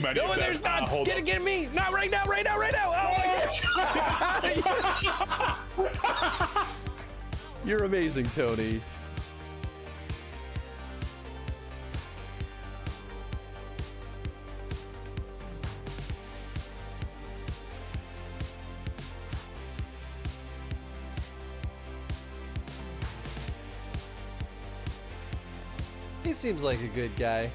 No, there's not. Get me. Not right now. Oh my gosh. You're amazing, Tony. He seems like a good guy.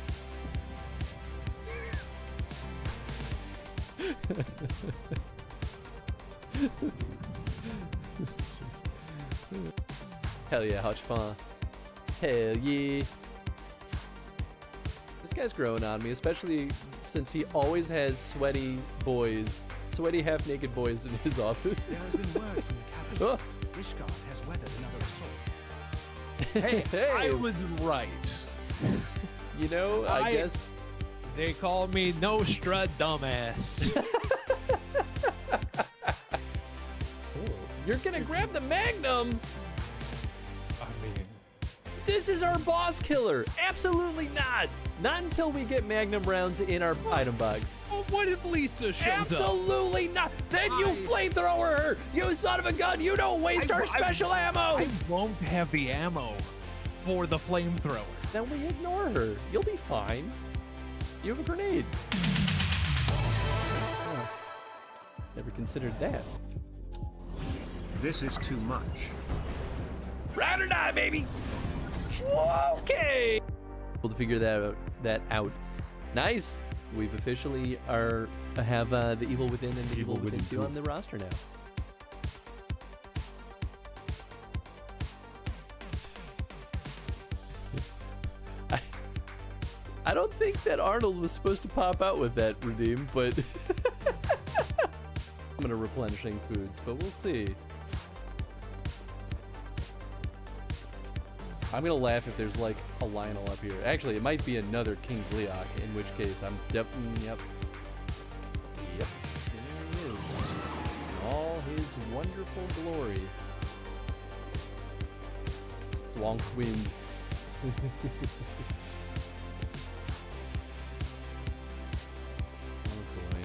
Hell yeah, Hutch fun. Hell yeah. This guy's growing on me, especially since he always has sweaty half-naked boys in his office. There has been word from the capital. Oh. Ishgard has weathered another assault. Hey, I was right. You know, I guess they call me Nostradamus. You're gonna grab the Magnum. I mean, This is our boss killer. Absolutely not. Not until we get Magnum rounds in our item box. well, what if Lisa shows up? Absolutely not. Then you flamethrower her. You son of a gun. You don't waste our special ammo. I won't have the ammo for the flamethrower. Then we ignore her. You'll be fine. You have a grenade. Oh, never considered that. This is too much. Ride or die, baby. Okay. Able to figure that out. Nice. We've officially have the Evil Within and the Evil Within 2 on the roster now. I don't think that Arnold was supposed to pop out with that redeem, but I'm gonna replenishing foods, but we'll see. I'm gonna laugh if there's like a Lionel up here. Actually, it might be another King Leok, in which case I'm yep. There he is. In all his wonderful glory. Splonk wind. Oh boy.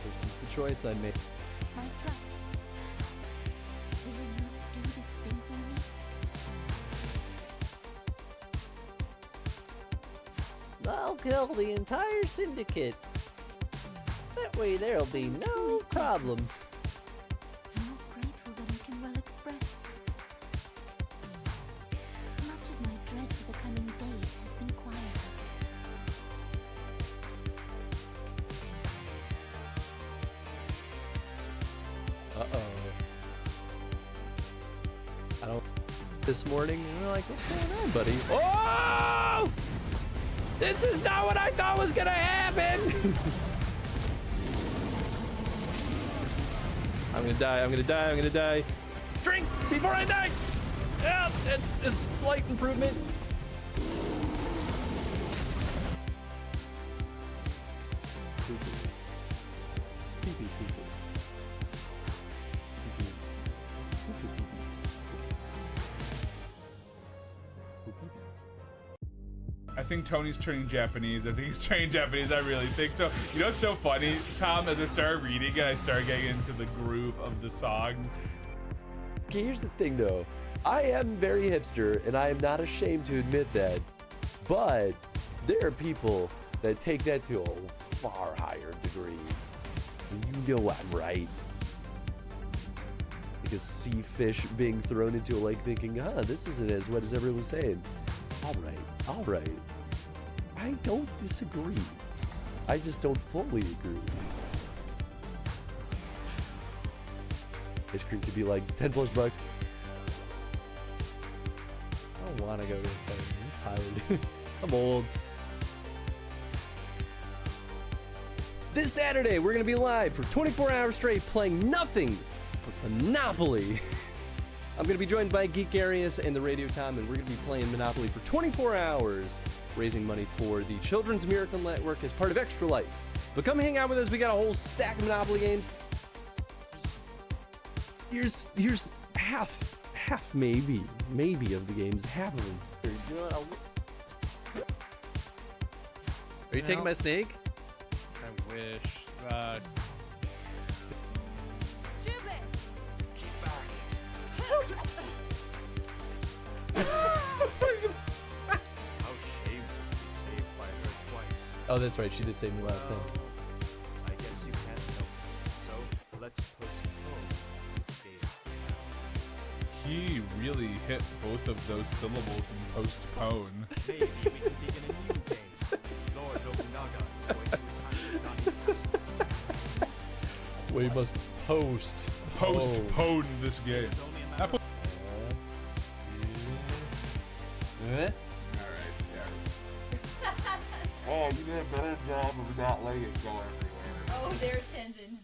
This is the choice I made. My trust. Will you not do this thing for me? I'll kill the entire syndicate. That way there'll be no problems. I'm more grateful than I can well express. Much of my dread for the coming days has been quieted. Uh-oh. I don't... This morning, and we're like, what's going on, buddy? Oh! This is not what I thought was gonna happen! I'm gonna die. Drink before I die! Yeah, it's a slight improvement. I think Tony's turning Japanese. I think he's turning Japanese. I really think so. You know what's so funny, Tom? As I started reading it, I started getting into the groove of the song. Okay, here's the thing though. I am very hipster, and I am not ashamed to admit that. But there are people that take that to a far higher degree. And you know I'm right. Like a sea fish being thrown into a lake thinking, this isn't as wet as everyone's saying. All right. I don't disagree. I just don't fully agree. Ice cream could be like 10 plus bucks. I don't want to go to the thing. I'm tired. I'm old. This Saturday, we're going to be live for 24 hours straight playing nothing but Monopoly. I'm going to be joined by Geek Arius and the Radio Tom, and we're going to be playing Monopoly for 24 hours, raising money for the Children's Miracle Network as part of Extra Life. But come hang out with us. We got a whole stack of Monopoly games. Here's half maybe of the games, half of them. You know what, are you taking my snake? wish. How shameful to be saved by her twice. Oh, that's right. She did save me last time. I guess you can't help it. So let's postpone this game now. He really hit both of those syllables in postpone. Maybe we can begin a new game. Lord Nobunaga is going to return to Nani Castle. We must Postpone this game. It's only a matter of Alright, yeah. Oh, you did a better job of not letting it go everywhere. Oh, there's tension.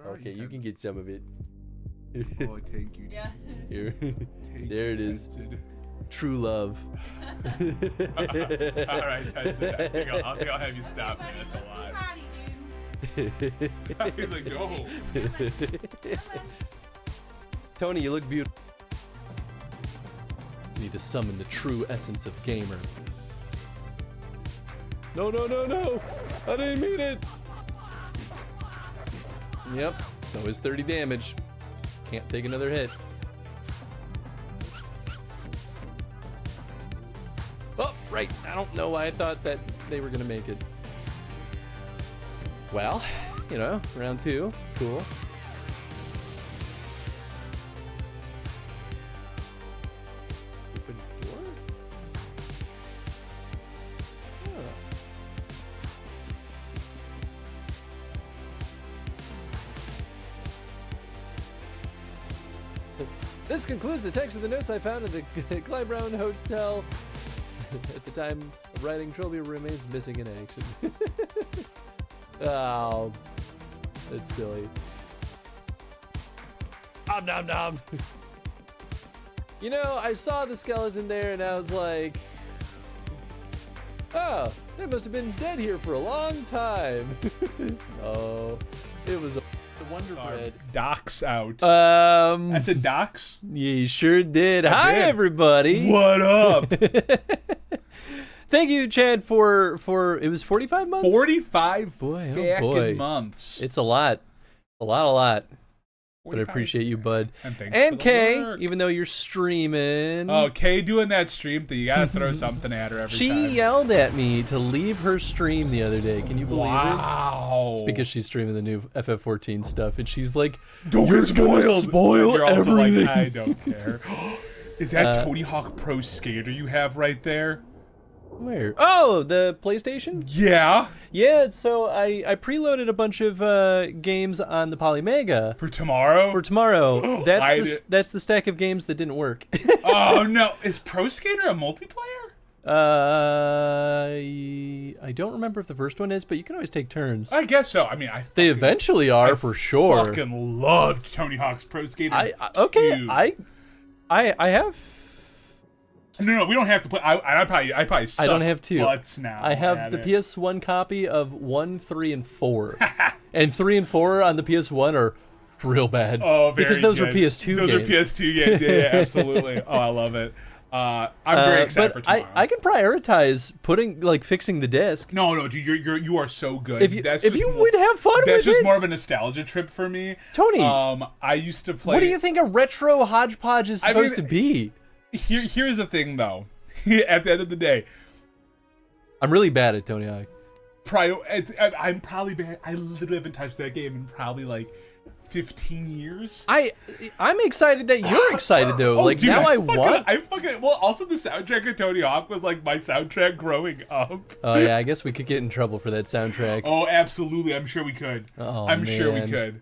Okay, you can get some of it. Oh, thank you. Yeah. Here. Thank There you, it is. Tenzin. True love. Alright, Tenzin, I think I'll have you stop me. Everybody, That's a lot. let's be party, He's like, no. dude. Come on. Tony, you look beautiful. Need to summon the true essence of gamer. No, no, no, no! I didn't mean it! Yep, so is 30 damage. Can't take another hit. Oh, right. I don't know why I thought that they were gonna make it. Well, you know, round 2. Cool. Open door? Oh. This concludes the text of the notes I found at the Clybrown Hotel. At the time of writing, Trilby remains missing in action. Oh, that's silly. Nom nom nom. You know, I saw the skeleton there and I was like, oh, they must have been dead here for a long time. Oh, it was a Wonder Bread. Docks out. I said docks? You sure did. Hi, did. everybody. What up? Thank you, Chad, for it was 45 months? 45 Boy, oh fucking boy. months. It's a lot. A lot. But I 45. appreciate you, bud. And thanks And for the Kay, work. even though you're streaming. Oh, Kay doing that stream thing. You gotta throw something at her every She time. yelled at me to leave her stream the other day. Can you believe it? Wow. It's because she's streaming the new FF14 stuff, and she's like, Don't "You're get gonna spoiled." spoil You're also everything." like, I don't care. Is that Tony Hawk Pro Skater you have right there? Where? Oh, the PlayStation? Yeah. Yeah, so I preloaded a bunch of games on the Polymega For tomorrow? for tomorrow. I That's the stack of games that didn't work. Oh no. Is Pro Skater a multiplayer? I don't remember if the first one is, but you can always take turns. I guess so. I mean, They eventually are for sure. fucking loved Tony Hawk's Pro Skater. Okay, 2. I have No, we don't have to play. I probably suck I don't have to. butts now. I have at the it. PS1 copy of 1, 3, and 4. And 3 and 4 on the PS1 are real bad. Oh, very because those good. were PS2 Those games. are PS2 games. Yeah, absolutely. Oh, I love it. I'm very excited for but tomorrow. I can prioritize fixing the disc. No, dude, you are so good. If you would have fun with it. That's just more of a nostalgia trip for me. Tony, I used to play. what do you think a retro hodgepodge is supposed to be? Here's the thing, though. At the end of the day, I'm really bad at Tony Hawk. I'm probably bad. I literally haven't touched that game in probably like 15 years. I'm excited that you're excited though. Oh, dude, now I fucking, want. Well, also the soundtrack of Tony Hawk was like my soundtrack growing up. Oh yeah, I guess we could get in trouble for that soundtrack. Oh, absolutely. I'm sure we could. Oh, I'm sure we man. could.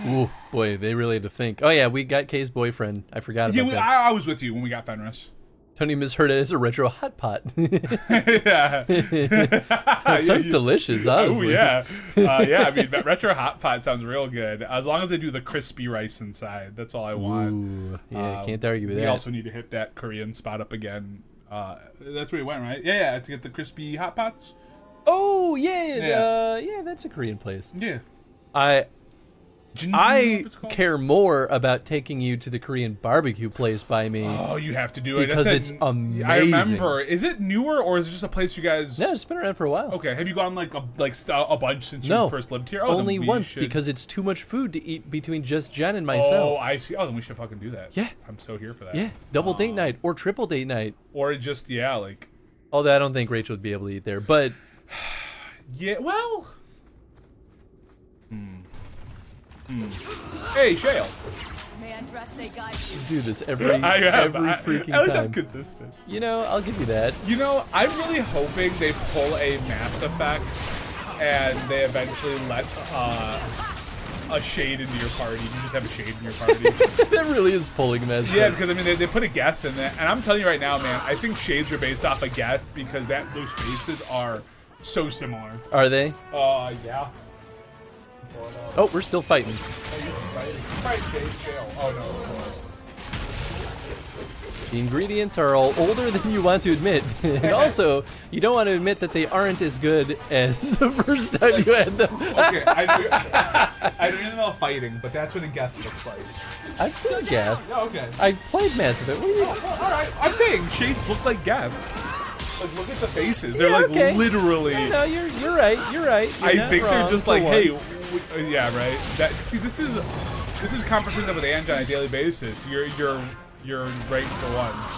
Ooh, boy, they really had to think. Oh yeah, we got Kay's boyfriend. I forgot about Yeah, that. I was with you when we got Fenris. Tony misheard it as a retro hot pot. Yeah. That sounds delicious, honestly. Oh yeah, yeah. I mean, that retro hot pot sounds real good. As long as they do the crispy rice inside, that's all I want. Ooh, yeah, can't argue with We that. also need to hit that Korean spot up again. That's where we went, right? Yeah, to get the crispy hot pots. Oh yeah, yeah, that's a Korean place. Yeah. I care more about taking you to the Korean barbecue place by me. Oh, you have to do it. Because it's amazing. I remember. Is it newer or is it just a place you guys? No, it's been around for a while. Okay. Have you gone like a bunch since you first lived here? Oh, only then once should... because it's too much food to eat between just Jen and myself. Oh, I see. Oh, then we should fucking do that. Yeah. I'm so here for that. Yeah, double date night or triple date night. Or just like. Although I don't think Rachel would be able to eat there, but. Yeah. Well. Hey, Shale. You do this every freaking At least time. I'm consistent. You know, I'll give you that. You know, I'm really hoping they pull a Mass Effect and they eventually let a shade into your party. You just have a shade in your party. That really is pulling Mass Effect. Yeah, because I mean they put a Geth in there, and I'm telling you right now, man, I think shades are based off of Geth because those faces are so similar. Are they? Yeah. Oh, we're still fighting. Oh no. The ingredients are all older than you want to admit. And also, you don't want to admit that they aren't as good as the first time you had them. Okay, I don't even know fighting, but that's what a Geth looks like. I've seen Geth. Yeah, okay. I played Mass Effect. What do you Alright, I'm saying shades look like Geth. Like, look at the faces. They're like okay. literally. No, you're right. You're right. You're I not think they're wrong just for like, hey, once. yeah, right. This is conversation with Angie on a daily basis. You're right for once.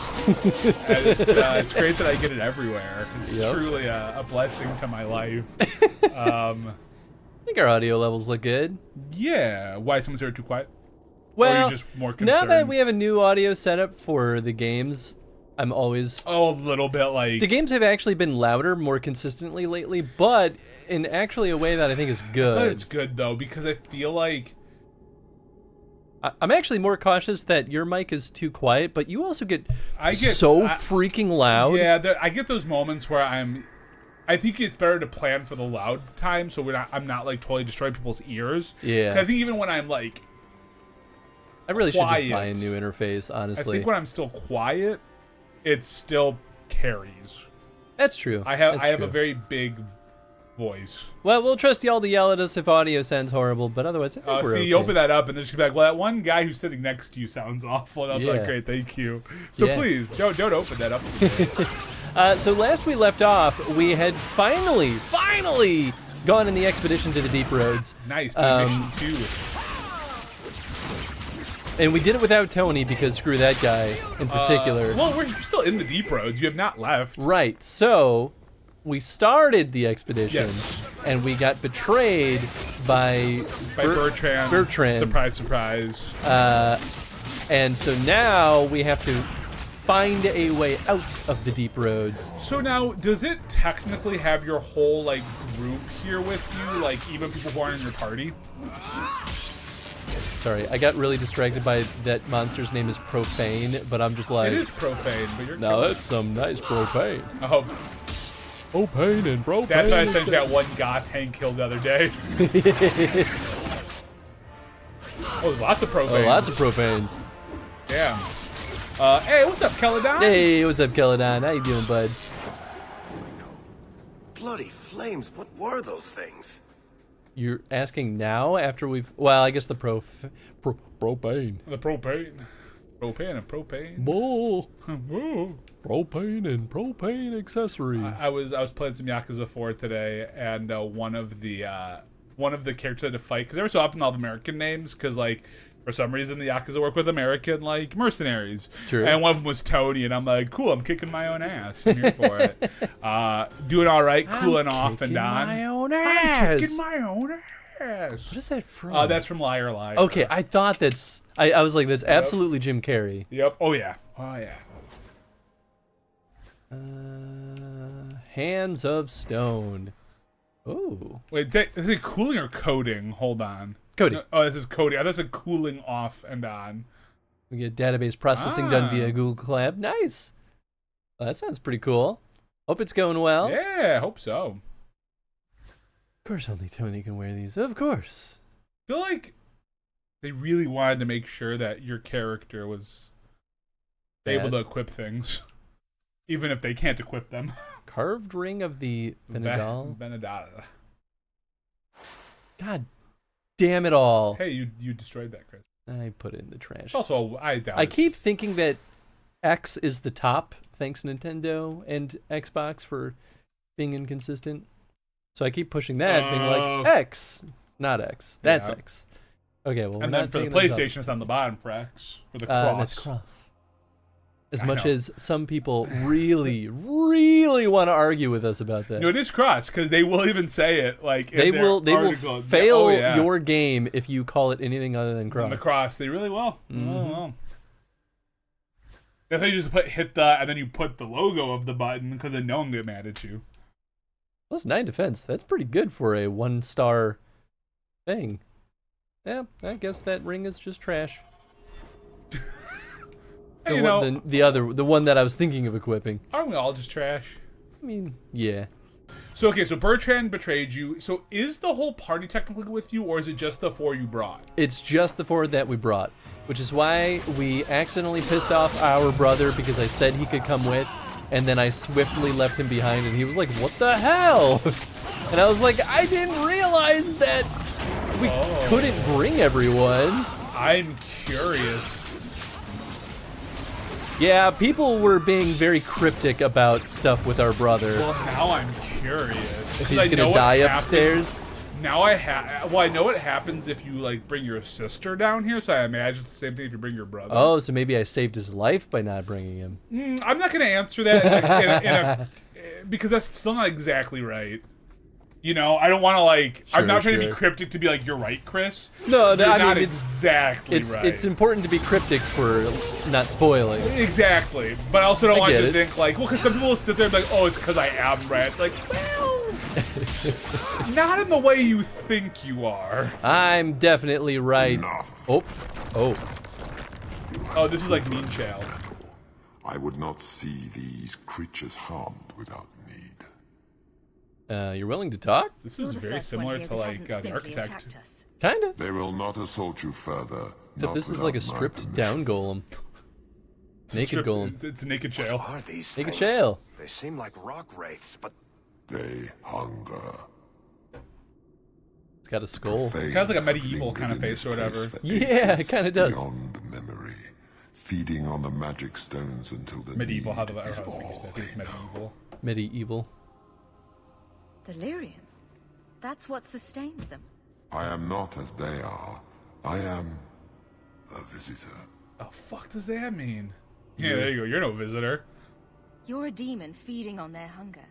And it's great that I get it everywhere. It's truly a blessing to my life. I think our audio levels look good. Yeah. Why someone's here too quiet? Well, or are you just more concerned? now that we have a new audio setup for the games, I'm always... Oh, a little bit like... The games have actually been louder more consistently lately, but in actually a way that I think is good. I thought it's good, though, because I feel like... I'm actually more cautious that your mic is too quiet, but you also get so freaking loud. Yeah, I get those moments where I think it's better to plan for the loud time, so I'm not like totally destroying people's ears. Yeah. 'Cause I think even when I'm like... I really quiet, should just buy a new interface, honestly. I think when I'm still quiet, it still carries. That's true. I have a very big voice. Well, we'll trust y'all to yell at us if audio sounds horrible, but otherwise, I think we're see, okay. you open that up, and then she'll be like, well, that one guy who's sitting next to you sounds awful. And I'm like, great, thank you. So please, don't open that up. So last we left off, we had finally gone in the expedition to the deep roads. Nice, mission 2. And we did it without Tony because screw that guy in particular. Well, we're still in the deep roads. You have not left. Right. So we started the expedition, and we got betrayed by Bertrand. Surprise, surprise. And so now we have to find a way out of the deep roads. So now, does it technically have your whole like group here with you, like even people who aren't in your party? Sorry, I got really distracted by that monster's name is Profane, but I'm just like... It is profane, but you're... Now that's some nice propane. Oh. Propane and propane. That's why I sent that one goth Hank killed the other day. Oh, lots of profanes. Oh, lots of profanes. Damn. Hey, what's up, Celadon? Hey, what's up, Celadon? How you doing, bud? Bloody flames, what were those things? You're asking now after we've... Well, I guess the propane. The propane. Propane and propane. Whoa. Whoa. Propane and propane accessories. I was playing some Yakuza 4 today, and one of the characters had to fight, because every so often they'll have American names, because like for some reason the Yakuza work with American like mercenaries. True. And one of them was Tony, and I'm like, cool, I'm kicking my own ass. I'm here for it. Doing all right, cooling off and on. My own ass. I'm kicking my own ass. What is that from? That's from Liar Liar. Okay, I thought that's... I was like, that's absolutely Jim Carrey. Yep. Oh yeah. Oh yeah. Hands of Stone. Oh. Wait, is it cooling or coding? Hold on. Coding. No, oh, this is coding. Oh, this is cooling off and on. We get database processing done via Google Colab. Nice. Well, that sounds pretty cool. Hope it's going well. Yeah, I hope so. Of course, only Tony can wear these. Of course. I feel like they really wanted to make sure that your character was able to equip things, even if they can't equip them. Carved ring of the Benadal. Benedata. God Damn it all. Hey, you destroyed that, Chris. I put it in the trash. Also, I doubt I keep thinking that X is the top, thanks Nintendo and Xbox for being inconsistent. So I keep pushing that, being like, X, not X. That's Yeah. X. Okay, well, we're And then not for the taking those up. PlayStation, it's on the bottom for X. For the cross. That's cross. As I much know. as some people really, really want to argue with us about that. No, it is cross because they will even say it like in They their will article. fail Oh, yeah. your game if you call it anything other than cross. On the cross. They really will. Mhm. Oh, well. That's how you just hit the and then you put the logo of the button because then no one get mad at you. Plus 9 defense. That's pretty good for a 1-star thing. Yeah, I guess that ring is just trash. Hey, The one that I was thinking of equipping. aren't we all just trash? I mean, yeah. So okay, so Bertrand betrayed you. So is the whole party technically with you, or is it just the 4 you brought? It's just the 4 that we brought, which is why we accidentally pissed off our brother because I said he could come with, and then I swiftly left him behind, and he was like, "What the hell?" And I was like, "I didn't realize that we couldn't bring everyone." I'm curious. Yeah, people were being very cryptic about stuff with our brother. Well, now I'm curious. If 'Cause he's I gonna know what die happens- upstairs. Now I know what happens if you like bring your sister down here. So I imagine it's the same thing if you bring your brother. Oh, so maybe I saved his life by not bringing him. I'm not going to answer that because that's still not exactly right. You know, I don't want to like. I'm not trying to be sure. cryptic to be like, "You're right, Chris." No, You're I not mean exactly right. it's important to be cryptic for not spoiling. Exactly, but I also don't I want you get to it. think like, well, because some people will sit there and be like, "Oh, it's because I am right." It's like, well, not in the way you think you are. I'm definitely right. Enough. Oh, Oh, this is like Mean Child. I would not see these creatures harmed without need. you're willing to talk? This is very similar to like The Architect. Kinda. They will not assault you further. Except not this is like a without my stripped permission. down golem. Naked golem. It's Naked Child. What are these Naked things? shale. They seem like rock wraiths, but They hunger. It's got a skull. Kind of like a medieval kind of face or whatever. Yeah, it kinda does. Beyond memory, feeding on the magic stones until the Medieval, how need do I is think you all said? I think it's they know. medieval. Medieval. Delirium. That's what sustains them. I am not as they are. I am a visitor. Oh, fuck does that mean? Yeah, there you go. You're no visitor. You're a demon feeding on their hunger.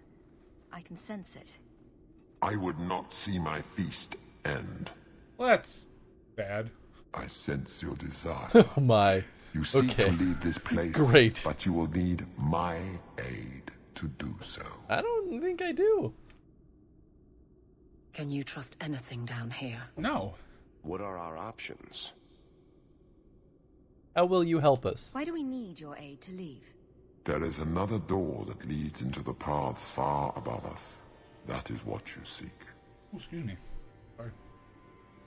I can sense it. I would not see my feast end. Well, that's bad. I sense your desire. Oh my. You seek Okay. to leave this place, Great. but you will need my aid to do so. I don't think I do. Can you trust anything down here? No. what are our options? How will you help us? Why do we need your aid to leave? There is another door that leads into the paths far above us. That is what you seek. Oh, excuse me. Sorry.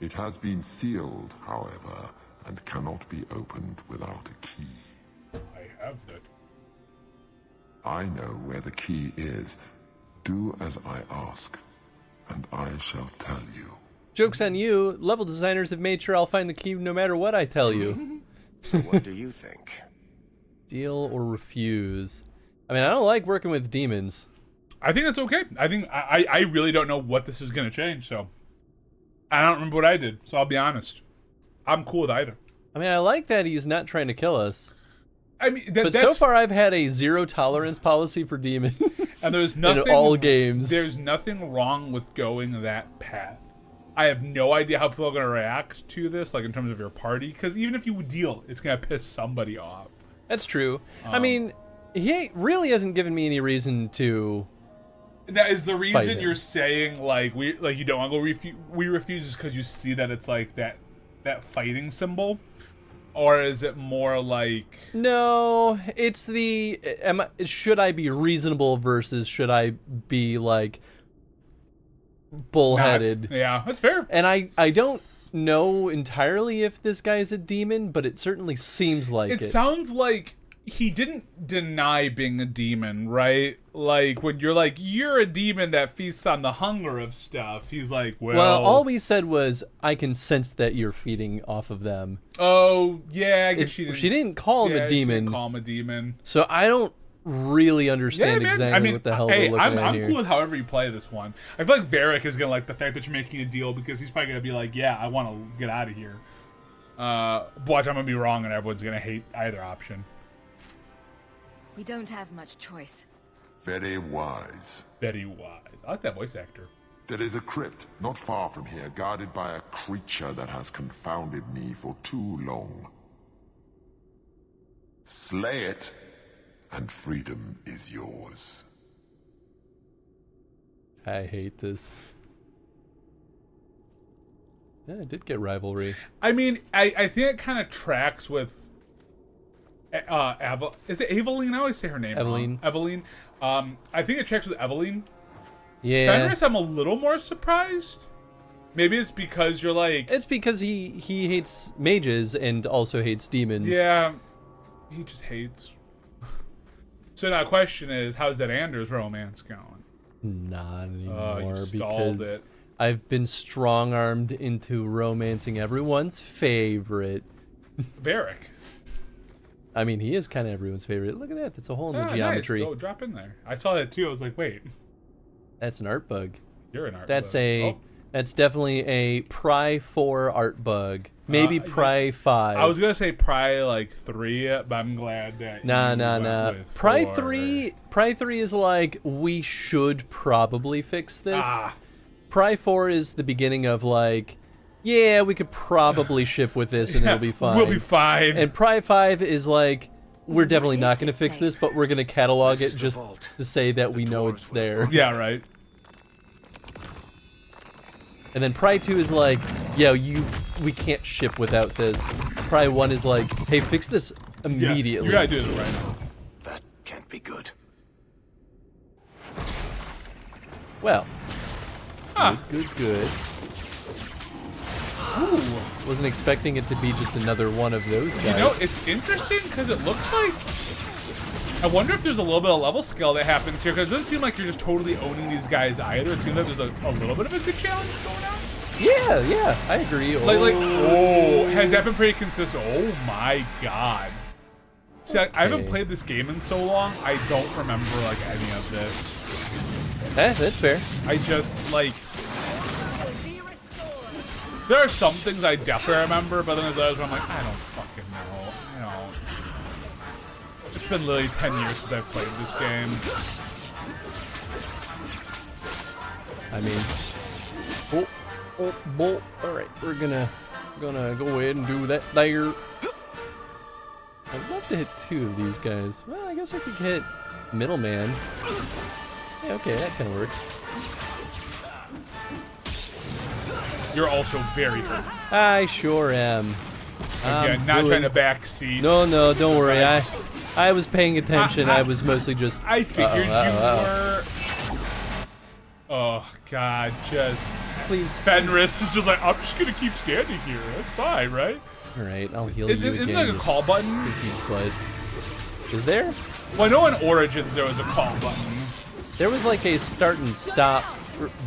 It has been sealed, however, and cannot be opened without a key. I have that. I know where the key is. Do as I ask, and I shall tell you. Joke's on you. Level designers have made sure I'll find the key no matter what I tell you. So what do you think? Deal or refuse. I mean, I don't like working with demons. I think that's okay. I think I really don't know what this is going to change, so I don't remember what I did, so I'll be honest. I'm cool with either. I mean, I like that he's not trying to kill us. I mean, But so far I've had a zero tolerance policy for demons. and there's nothing in all games. There's nothing wrong with going that path. I have no idea how people are going to react to this, like in terms of your party, because even if you deal, it's going to piss somebody off. That's true. I mean, he really hasn't given me any reason to. That is the reason Fighting. you're saying you don't want to go we refuse is because you see that it's like that fighting symbol, or is it more like No, it's the should I be reasonable versus should I be like bullheaded? Yeah, that's fair. And I don't know entirely if this guy's a demon, but it certainly seems like it. It sounds like he didn't deny being a demon, right? Like, when you're like, you're a demon that feasts on the hunger of stuff, he's like, well... all we said was, I can sense that you're feeding off of them. Oh, yeah, I guess she didn't call him a demon. She didn't call him a demon. So I don't really understand exactly what the hell we're looking at here. I'm cool with however you play this one. I feel like Varric is going to like the fact that you're making a deal, because he's probably going to be like, yeah, I want to get out of here. Watch, I'm going to be wrong, and everyone's going to hate either option. We don't have much choice. Very wise. Very wise. I like that voice actor. There is a crypt not far from here, guarded by a creature that has confounded me for too long. Slay it, and freedom is yours. I hate this. Yeah, it did get rivalry. I mean, I think it kind of tracks with is it Aveline? I always say her name Eveline. wrong. Eveline. I think it tracks with Eveline. Yeah. Fenris, I'm a little more surprised. Maybe it's because you're like... It's because he hates mages and also hates demons. Yeah, he just hates. So now the question is, how's that Anders romance going? Not anymore, you stalled because it. I've been strong-armed into romancing everyone's favorite. Varric. I mean, he is kind of everyone's favorite. Look at that. That's a hole in the geometry. Nice. Go drop in there. I saw that too. I was like, wait. That's an art bug. You're an art That's bug. That's definitely a Pry 4 art bug. Maybe Pry 5. I was going to say Pry like 3, but I'm glad that Nah. with Pry 4. 3 is like, we should probably fix this. Pry 4 is the beginning of like, yeah, we could probably ship with this and it'll be fine. We'll be fine. And Pry 5 is like, we're definitely not going to fix this, but we're going to catalog it just to say that we know it's there. Yeah, right. And then Pry 2 is like, yeah, we can't ship without this. Pry 1 is like, hey, fix this immediately. Yeah, you gotta do this right now. That can't be good. Well, good. Ooh, wasn't expecting it to be just another one of those guys. You know, it's interesting because it looks like... I wonder if there's a little bit of level skill that happens here, because it doesn't seem like you're just totally owning these guys either. It seems like there's a little bit of a good challenge going on. Yeah, I agree. Has that been pretty consistent? Oh my god. See, I haven't played this game in so long, I don't remember, like, any of this. That's fair. I just, like... There are some things I definitely remember, but then there's others where I'm like, I don't fucking know. You know. It's been literally 10 years since I've played this game. I mean... Alright, we're gonna go ahead and do that there. I'd love to hit 2 of these guys. Well, I guess I could hit Middleman. Yeah, okay, that kind of works. You're also very hurt. I sure am. Again, not trying to backseat. No, don't worry. I was paying attention. I was mostly just... I figured you were... Oh, God, just... Please. Fenris is just like, I'm just gonna keep standing here. That's fine, right? Alright, I'll heal you again. Isn't there like a call button? Blood. Is there? Well, I know in Origins there was a call button. There was like a start and stop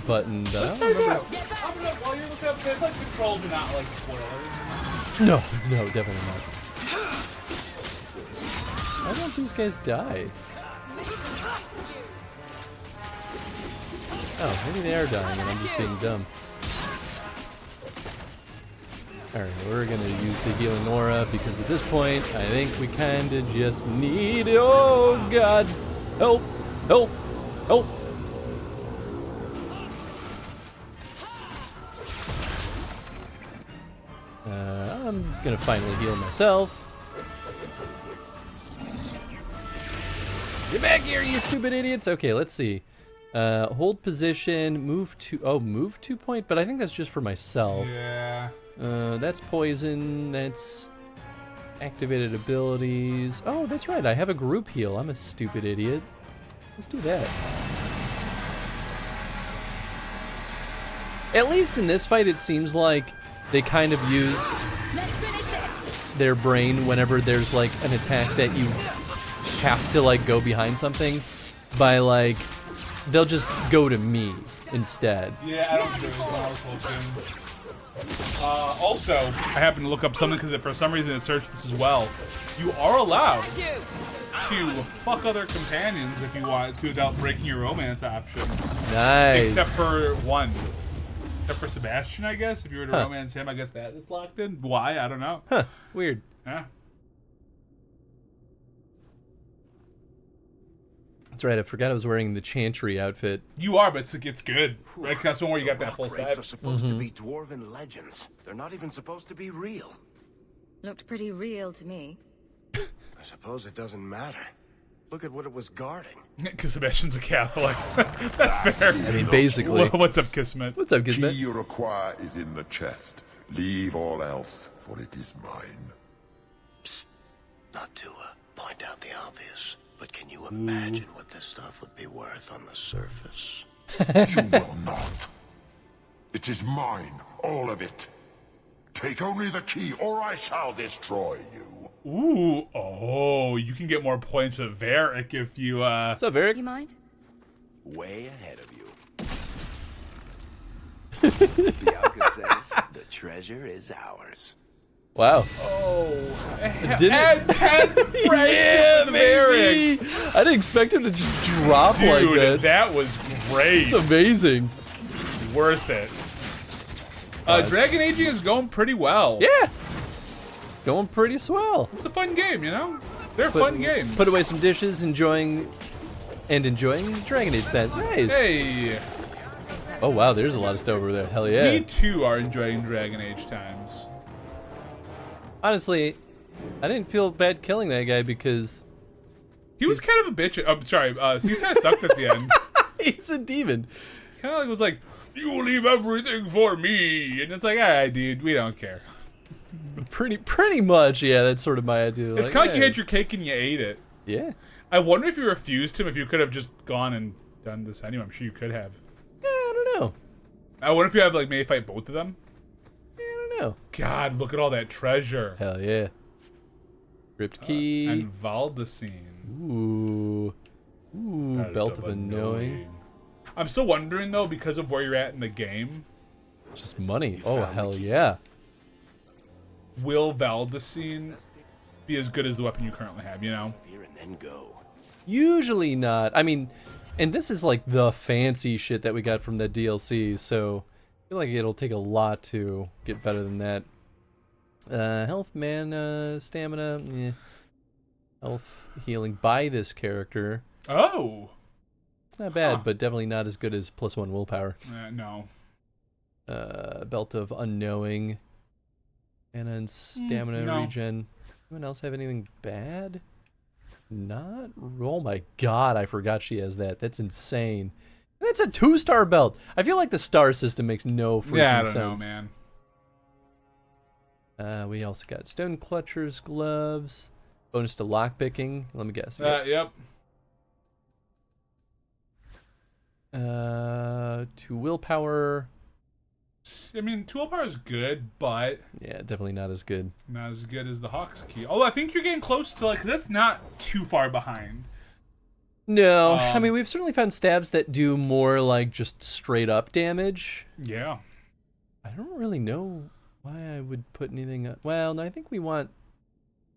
button, though. While you're looking up, there's like controls are not like spoilers. No, definitely not. Why don't these guys die? Oh, maybe they are dying and I'm just being dumb. Alright, we're gonna use the healing aura because at this point, I think we kinda just need... Oh, God! Help! Help! Help! I'm gonna finally heal myself. Get back here, you stupid idiots! Okay, let's see. Hold position, move 2 point, but I think that's just for myself. Yeah. That's poison, that's activated abilities. Oh, that's right, I have a group heal. I'm a stupid idiot. Let's do that. At least in this fight, it seems like they kind of use their brain whenever there's like an attack that you have to like go behind something by like they'll just go to me instead. Yeah, I don't do it. Also, I happen to look up something because for some reason it searched this as well. You are allowed to fuck other companions if you want to without breaking your romance option. Nice. Except for one. Except for Sebastian, I guess. If you were to romance him, I guess that is locked in. Why? I don't know. Huh. Weird. Yeah. That's right. I forgot I was wearing the Chantry outfit. You are, but it's good. Right? 'Cause that's the one where you got that full Wraiths set. are supposed to be dwarven legends. They're not even supposed to be real. Looked pretty real to me. I suppose it doesn't matter. Look at what it was guarding. Because Sebastian's a Catholic. That's fair. I mean, basically. What's up, Kismet? What's up, Key Kismet? you require is in the chest. Leave all else, for it is mine. Psst. Not to point out the obvious, but can you imagine what this stuff would be worth on the surface? You will not. It is mine, all of it. Take only the key, or I shall destroy you. Ooh, oh, you can get more points with Varric if you, What's up, Eric? You mind? Way ahead of you. Bianca says the treasure is ours. Wow. Oh, Did it? yeah, baby. I didn't expect him to just drop like Dude, that. that was great. It's amazing. Worth it. Dragon Aging is going pretty well. Yeah. Going pretty swell. It's a fun game, you know? They're fun games. Put away some dishes, enjoying Dragon Age times. Nice. Hey. Oh wow, there's a lot of stuff over there. Hell yeah. Me too are enjoying Dragon Age times. Honestly, I didn't feel bad killing that guy because He was kind of a bitch. I'm sorry. He kind of sucked at the end. he's a demon. Kind of like was like, "You leave everything for me," and it's like, "All right, dude, we don't care." Pretty much, yeah. That's sort of my idea. It's kind of like you had your cake and you ate it. Yeah. I wonder if you refused him, if you could have just gone and done this anyway. I'm sure you could have. Yeah, I don't know. I wonder if you have like maybe fight both of them. Yeah, I don't know. God, look at all that treasure. Hell yeah. Ripped key. And Valdecine. Ooh. Ooh, Belt of Unknowing. I'm still wondering though, because of where you're at in the game. Just money. Oh, hell yeah. Will Valdecine be as good as the weapon you currently have, you know? Here and then go. Usually not. I mean, and this is like the fancy shit that we got from the DLC, so I feel like it'll take a lot to get better than that. Health, mana, stamina, yeah. Health, healing by this character. Oh! It's not bad, but definitely not as good as +1 willpower. No. Belt of Unknowing. And then stamina no. regen. Anyone else have anything bad? Not. Oh my god, I forgot she has that. That's insane. That's a 2-star belt. I feel like the star system makes no freaking Yeah, I don't sense. know, man. We also got Stone Clutcher's gloves. Bonus to lockpicking. Let me guess. Yep. 2 willpower. I mean, 2 willpower is good, but Yeah, definitely not as good. not as good as the Hawk's Key. Although I think you're getting close to, like, that's not too far behind. No, I mean, we've certainly found stabs that do more like just straight up damage. Yeah. I don't really know why I would put anything up. Well, no, I think we want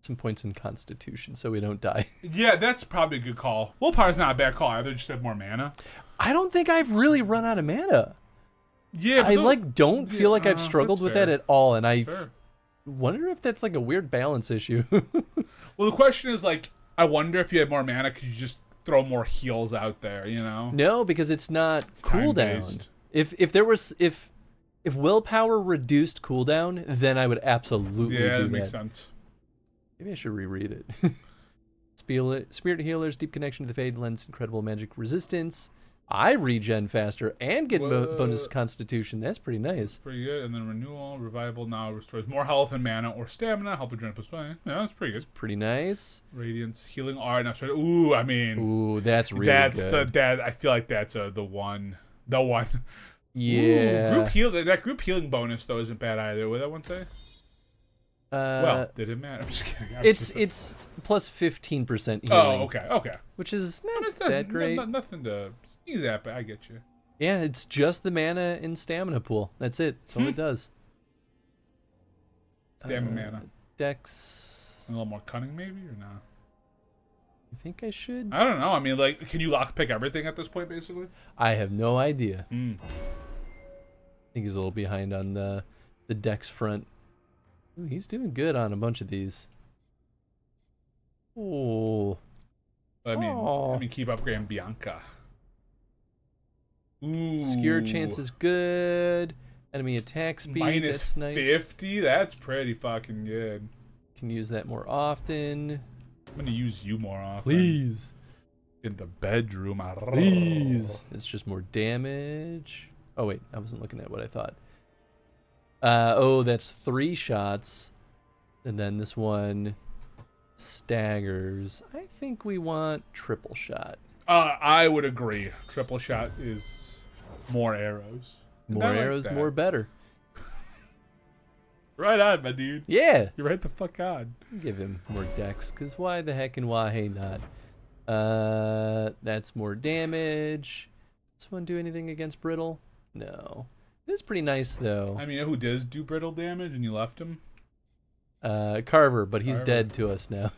some points in Constitution so we don't die. Yeah, that's probably a good call. Willpower's not a bad call either, just have more mana. I don't think I've really run out of mana. Yeah, I don't feel like I've struggled that's with fair. that at all, and I Fair. wonder if that's like a weird balance issue. Well, the question is, like, I wonder if you had more mana, could you just throw more heals out there, you know? No, because it's not cooldown. time-based. If willpower reduced cooldown, then I would absolutely Yeah, do that makes sense. Maybe I should reread it. Spirit Healers, Deep Connection to the Fade lends incredible magic resistance. I regen faster and get bonus Constitution. That's pretty nice. Pretty good. And then Renewal, Revival now restores more health and mana or stamina. Help with plus 20. Yeah, that's pretty good. It's pretty nice. Radiance, Healing R. Now, ooh, I mean. Ooh, that's really good. I feel like that's the one. The one. Yeah. Ooh, group heal. That group healing bonus, though, isn't bad either. What did that one say? Well, did it matter? I'm just kidding. It's plus 15% healing. Oh, okay. Which is not that great. Nothing to sneeze at, but I get you. Yeah, it's just the mana and stamina pool. That's it. That's all it does. Stamina mana. Dex. A little more cunning, maybe, or not? I think I should. I don't know. I mean, like, can you lockpick everything at this point, basically? I have no idea. I think he's a little behind on the Dex front. Ooh, he's doing good on a bunch of these. Oh. I mean, keep upgrading Bianca. Ooh. Obscure chance is good. Enemy attack speed. Minus that's nice. 50. That's pretty fucking good. Can use that more often. I'm gonna use you more often. Please. In the bedroom. Please. It's just more damage. Oh wait, I wasn't looking at what I thought. Oh, that's 3 shots. And then this one staggers. I think we want triple shot. I would agree. Triple shot is more arrows. More arrows, more better. Right on, my dude. Yeah. You're right the fuck on. Give him more dex, because why the heck and why hey not? That's more damage. Does this one do anything against brittle? No. It is pretty nice, though. I mean, you know who does do brittle damage and you left him? Carver, but he's dead to us now.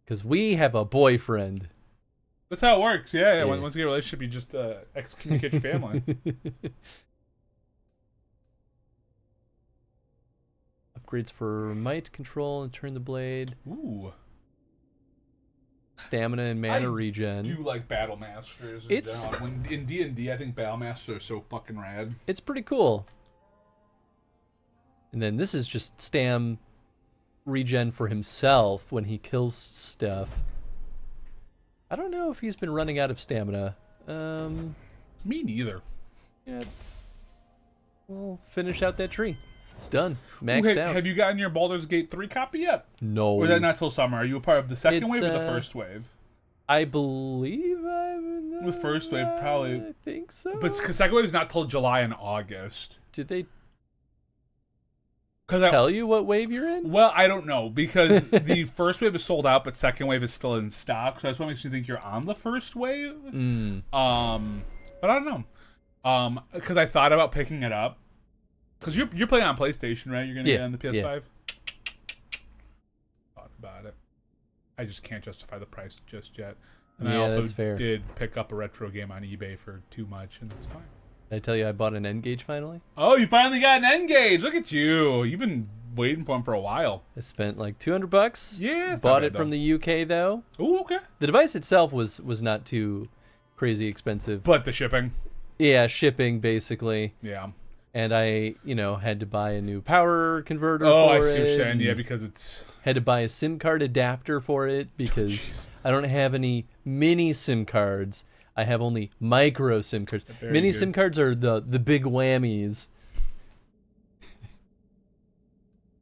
Because we have a boyfriend. That's how it works, yeah. Once you get a relationship, you just excommunicate your family. Upgrades for might, control, and turn the blade. Ooh. Stamina and mana regen. I do like Battle Masters. When in D&D, I think Battle Masters are so fucking rad. It's pretty cool. And then this is just stam regen for himself when he kills stuff. I don't know if he's been running out of stamina. Me neither. Yeah. We'll finish out that tree. It's done. Maxed out. Have you gotten your Baldur's Gate 3 copy yet? No. Or is that not till summer? Are you a part of the second wave or the first wave? I believe I'm the first wave, probably. I think so. But second wave is not till July and August. Did they tell you what wave you're in? Well, I don't know, because the first wave is sold out, but second wave is still in stock. So that's what makes me think you're on the first wave. But I don't know. Because I thought about picking it up. Because you're playing on PlayStation, right? You're gonna get on the PS5. Yeah. Thought about it. I just can't justify the price just yet. And I also did pick up a retro game on eBay for too much, and that's fine. Did I tell you I bought an N-Gauge finally? Oh, you finally got an N-Gauge. Look at you. You've been waiting for them for a while. I spent like $200. Yeah. Bought it from the UK, though. Oh, okay. The device itself was not too crazy expensive. But the shipping? Yeah, shipping, basically. Yeah. And I, had to buy a new power converter for it. I see what you're saying. Yeah, because it's... Had to buy a SIM card adapter for it because I don't have any mini SIM cards. I have only micro SIM cards. Mini SIM cards are the big whammies.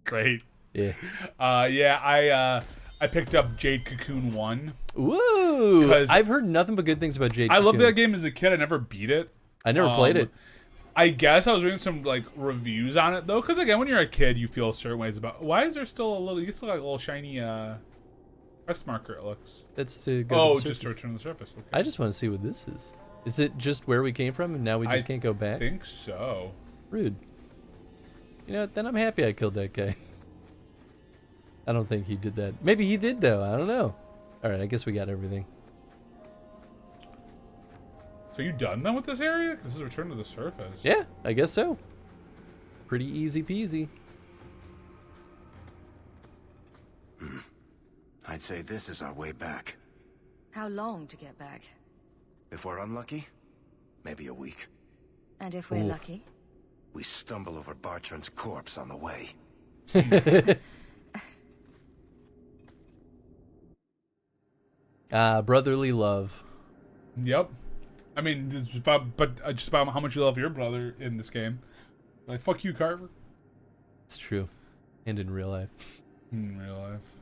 Great. Yeah. I picked up Jade Cocoon 1. Woo! I've heard nothing but good things about Jade Cocoon. I loved that game as a kid. I never beat it. I never played it. I guess I was reading some reviews on it though, because again, when you're a kid, you feel certain ways about. Why is there still a little? You still like a little shiny crest marker. It looks. That's to go. Just to return to the surface. Okay. I just want to see what this is. Is it just where we came from, and now we just can't go back? I think so. Rude. Then I'm happy I killed that guy. I don't think he did that. Maybe he did though. I don't know. All right, I guess we got everything. So you done then with this area? Because this is return to the surface. Yeah, I guess so. Pretty easy peasy. I'd say this is our way back. How long to get back? If we're unlucky, maybe a week. And if we're lucky? We stumble over Bartran's corpse on the way. Brotherly love. Yep. I mean, just about how much you love your brother in this game. Like, fuck you, Carver. It's true. And in real life. In real life.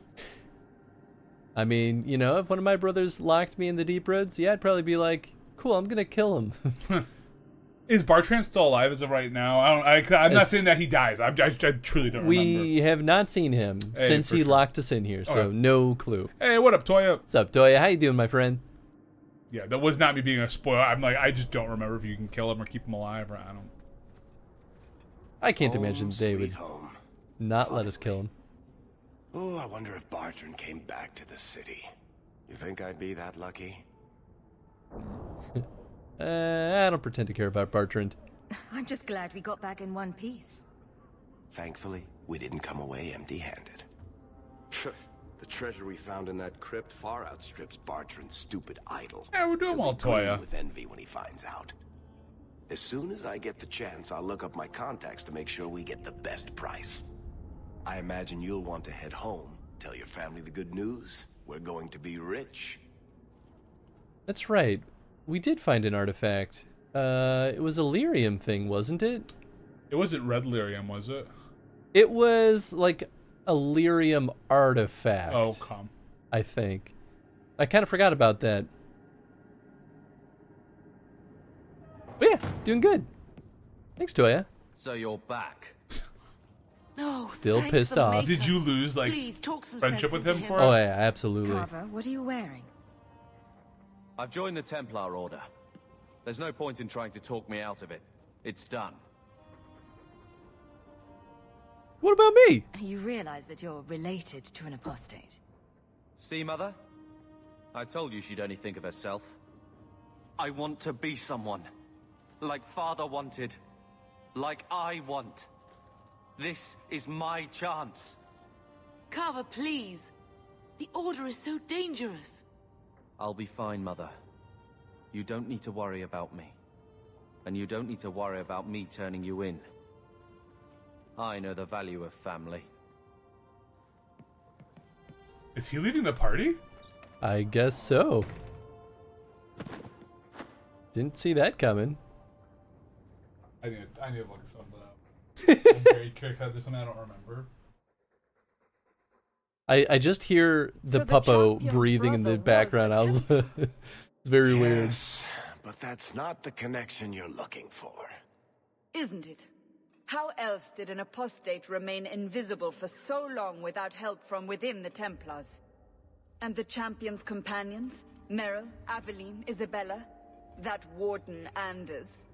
I mean, if one of my brothers locked me in the deep roads, yeah, I'd probably be like, cool, I'm gonna kill him. Is Bartrand still alive as of right now? I'm not saying that he dies. I truly don't remember. We have not seen him since he locked us in here, so no clue. Hey, what up, Toya? What's up, Toya? How you doing, my friend? Yeah, that was not me being a spoiler. I just don't remember if you can kill him or keep him alive, or I don't. I can't imagine they would not let us kill him. Oh, I wonder if Bartrand came back to the city. You think I'd be that lucky? I don't pretend to care about Bartrand. I'm just glad we got back in one piece. Thankfully, we didn't come away empty-handed. The treasure we found in that crypt far outstrips Bartrand's stupid idol. Yeah, we're doing well, Toya. With envy when he finds out. As soon as I get the chance, I'll look up my contacts to make sure we get the best price. I imagine you'll want to head home, tell your family the good news. We're going to be rich. That's right. We did find an artifact. It was a lyrium thing, wasn't it? It wasn't red lyrium, was it? It was like a lyrium artifact. Oh, come. I think. I kind of forgot about that. But yeah, doing good. Thanks, Toya. So you're back. No. Still thanks pissed the off. maker. Did you lose, like, Please, talk some friendship sense with him into for Oh it? yeah, absolutely. Carver, what are you wearing? I've joined the Templar Order. There's no point in trying to talk me out of it. It's done. What about me? You realize that you're related to an apostate. See, Mother? I told you she'd only think of herself. I want to be someone. Like Father wanted. Like I want. This is my chance. Carver, please. The Order is so dangerous. I'll be fine, Mother. You don't need to worry about me. And you don't need to worry about me turning you in. I know the value of family. Is he leaving the party? I guess so. Didn't see that coming. I need to look something up. I'm very curious because there's something I don't remember. I just hear the So the puppo champion's breathing in the brother was background. a I was it's very weird. Yes, but that's not the connection you're looking for. Isn't it? How else did an apostate remain invisible for so long without help from within the Templars? And the champion's companions? Merrill, Aveline, Isabella? That Warden Anders?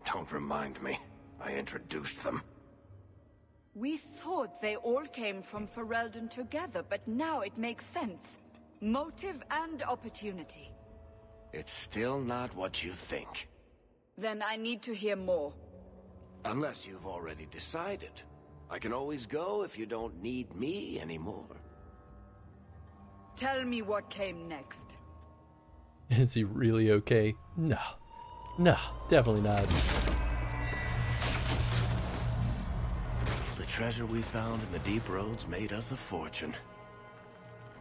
Don't remind me. I introduced them. We thought they all came from Ferelden together, but now it makes sense. Motive and opportunity. It's still not what you think. Then I need to hear more. Unless you've already decided. I can always go if you don't need me anymore. Tell me what came next. Is he really okay? No. No, definitely not. The treasure we found in the deep roads made us a fortune.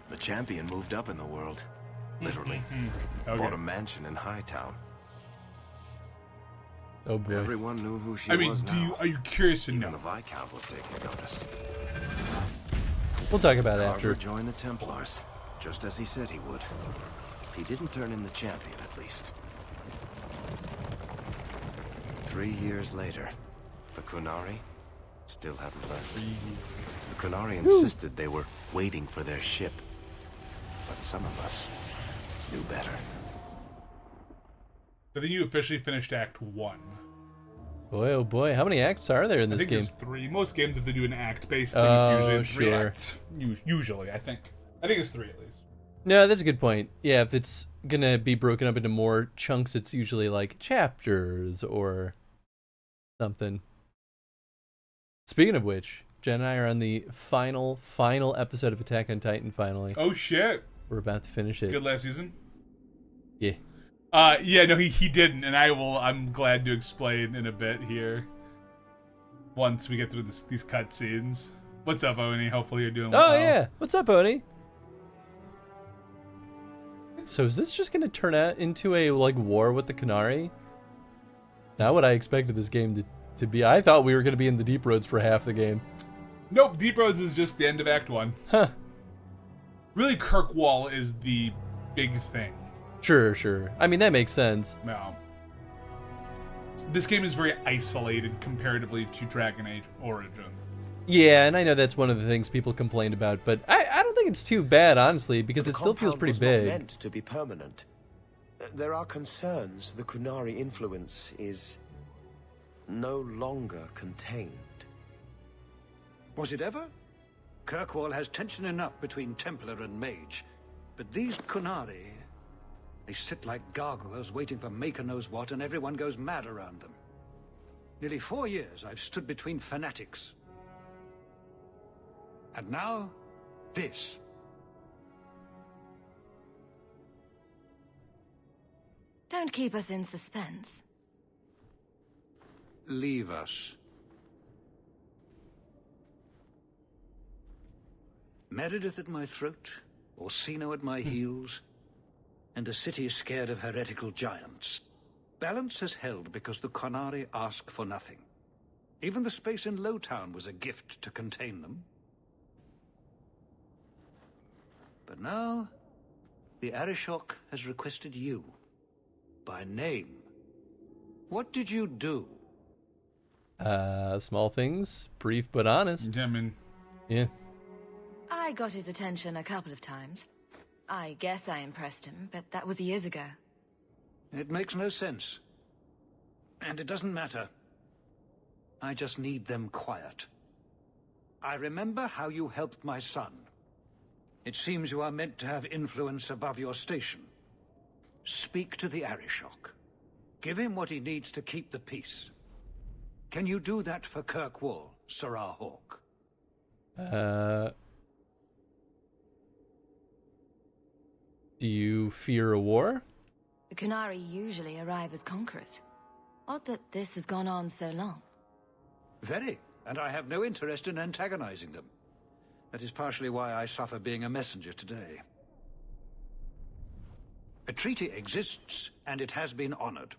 The champion moved up in the world. Literally. Okay. Bought a mansion in Hightown. Oh boy. Everyone knew who she I mean, was now. are you curious to Even know? the Viscount was taking notice. We'll talk about it Carver after. joined the Templars, just as he said he would. He didn't turn in the champion, at least. 3 years later, the Qunari still hadn't left. The Qunari insisted they were waiting for their ship. But some of us knew better. I think you officially finished Act 1. Boy, oh boy, how many acts are there in I this think game? there's 3. Most games, if they do an act-based thing, Oh, it's usually 3 sure. acts. Usually, I think. I think it's 3 at least. No, that's a good point. Yeah, if it's gonna be broken up into more chunks, it's usually like chapters or something. Speaking of which, Jen and I are on the final episode of Attack on Titan, finally. Oh, shit. We're about to finish it. Good last season? Yeah. Yeah, no, he didn't, and I'm glad to explain in a bit here. Once we get through these cutscenes. What's up, Oni? Hopefully you're doing well. Oh, yeah. What's up, Oni? So is this just gonna turn out into a, like, war with the Qunari? Not what I expected this game to be. I thought we were gonna be in the Deep Roads for half the game. Nope, Deep Roads is just the end of Act 1. Huh. Really, Kirkwall is the big thing. Sure. I mean, that makes sense. No. this game is very isolated comparatively to Dragon Age Origin. Yeah, and I know that's one of the things people complained about, but I don't think it's too bad, honestly, because it still feels pretty big. Not meant to be permanent. There are concerns the Qunari influence is no longer contained. Was it ever? Kirkwall has tension enough between Templar and Mage, but these Qunari, they sit like gargoyles waiting for Maker knows what, and everyone goes mad around them. Nearly 4 years I've stood between fanatics. And now, this. Don't keep us in suspense. Leave us. Meredith at my throat, Orsino at my heels, and a city scared of heretical giants. Balance has held because the Qunari ask for nothing. Even the space in Lowtown was a gift to contain them. But now, the Arishok has requested you. By name. What did you do? Small things, brief but honest. Yeah, I mean... Yeah. I got his attention a couple of times. I guess I impressed him, but that was years ago. It makes no sense. And it doesn't matter. I just need them quiet. I remember how you helped my son. It seems you are meant to have influence above your station. Speak to the Arishok. Give him what he needs to keep the peace. Can you do that for Kirkwall, Sarah Hawk? Do you fear a war? The Qunari usually arrive as conquerors. Odd that this has gone on so long. Very, and I have no interest in antagonizing them. That is partially why I suffer being a messenger today. A treaty exists, and it has been honored.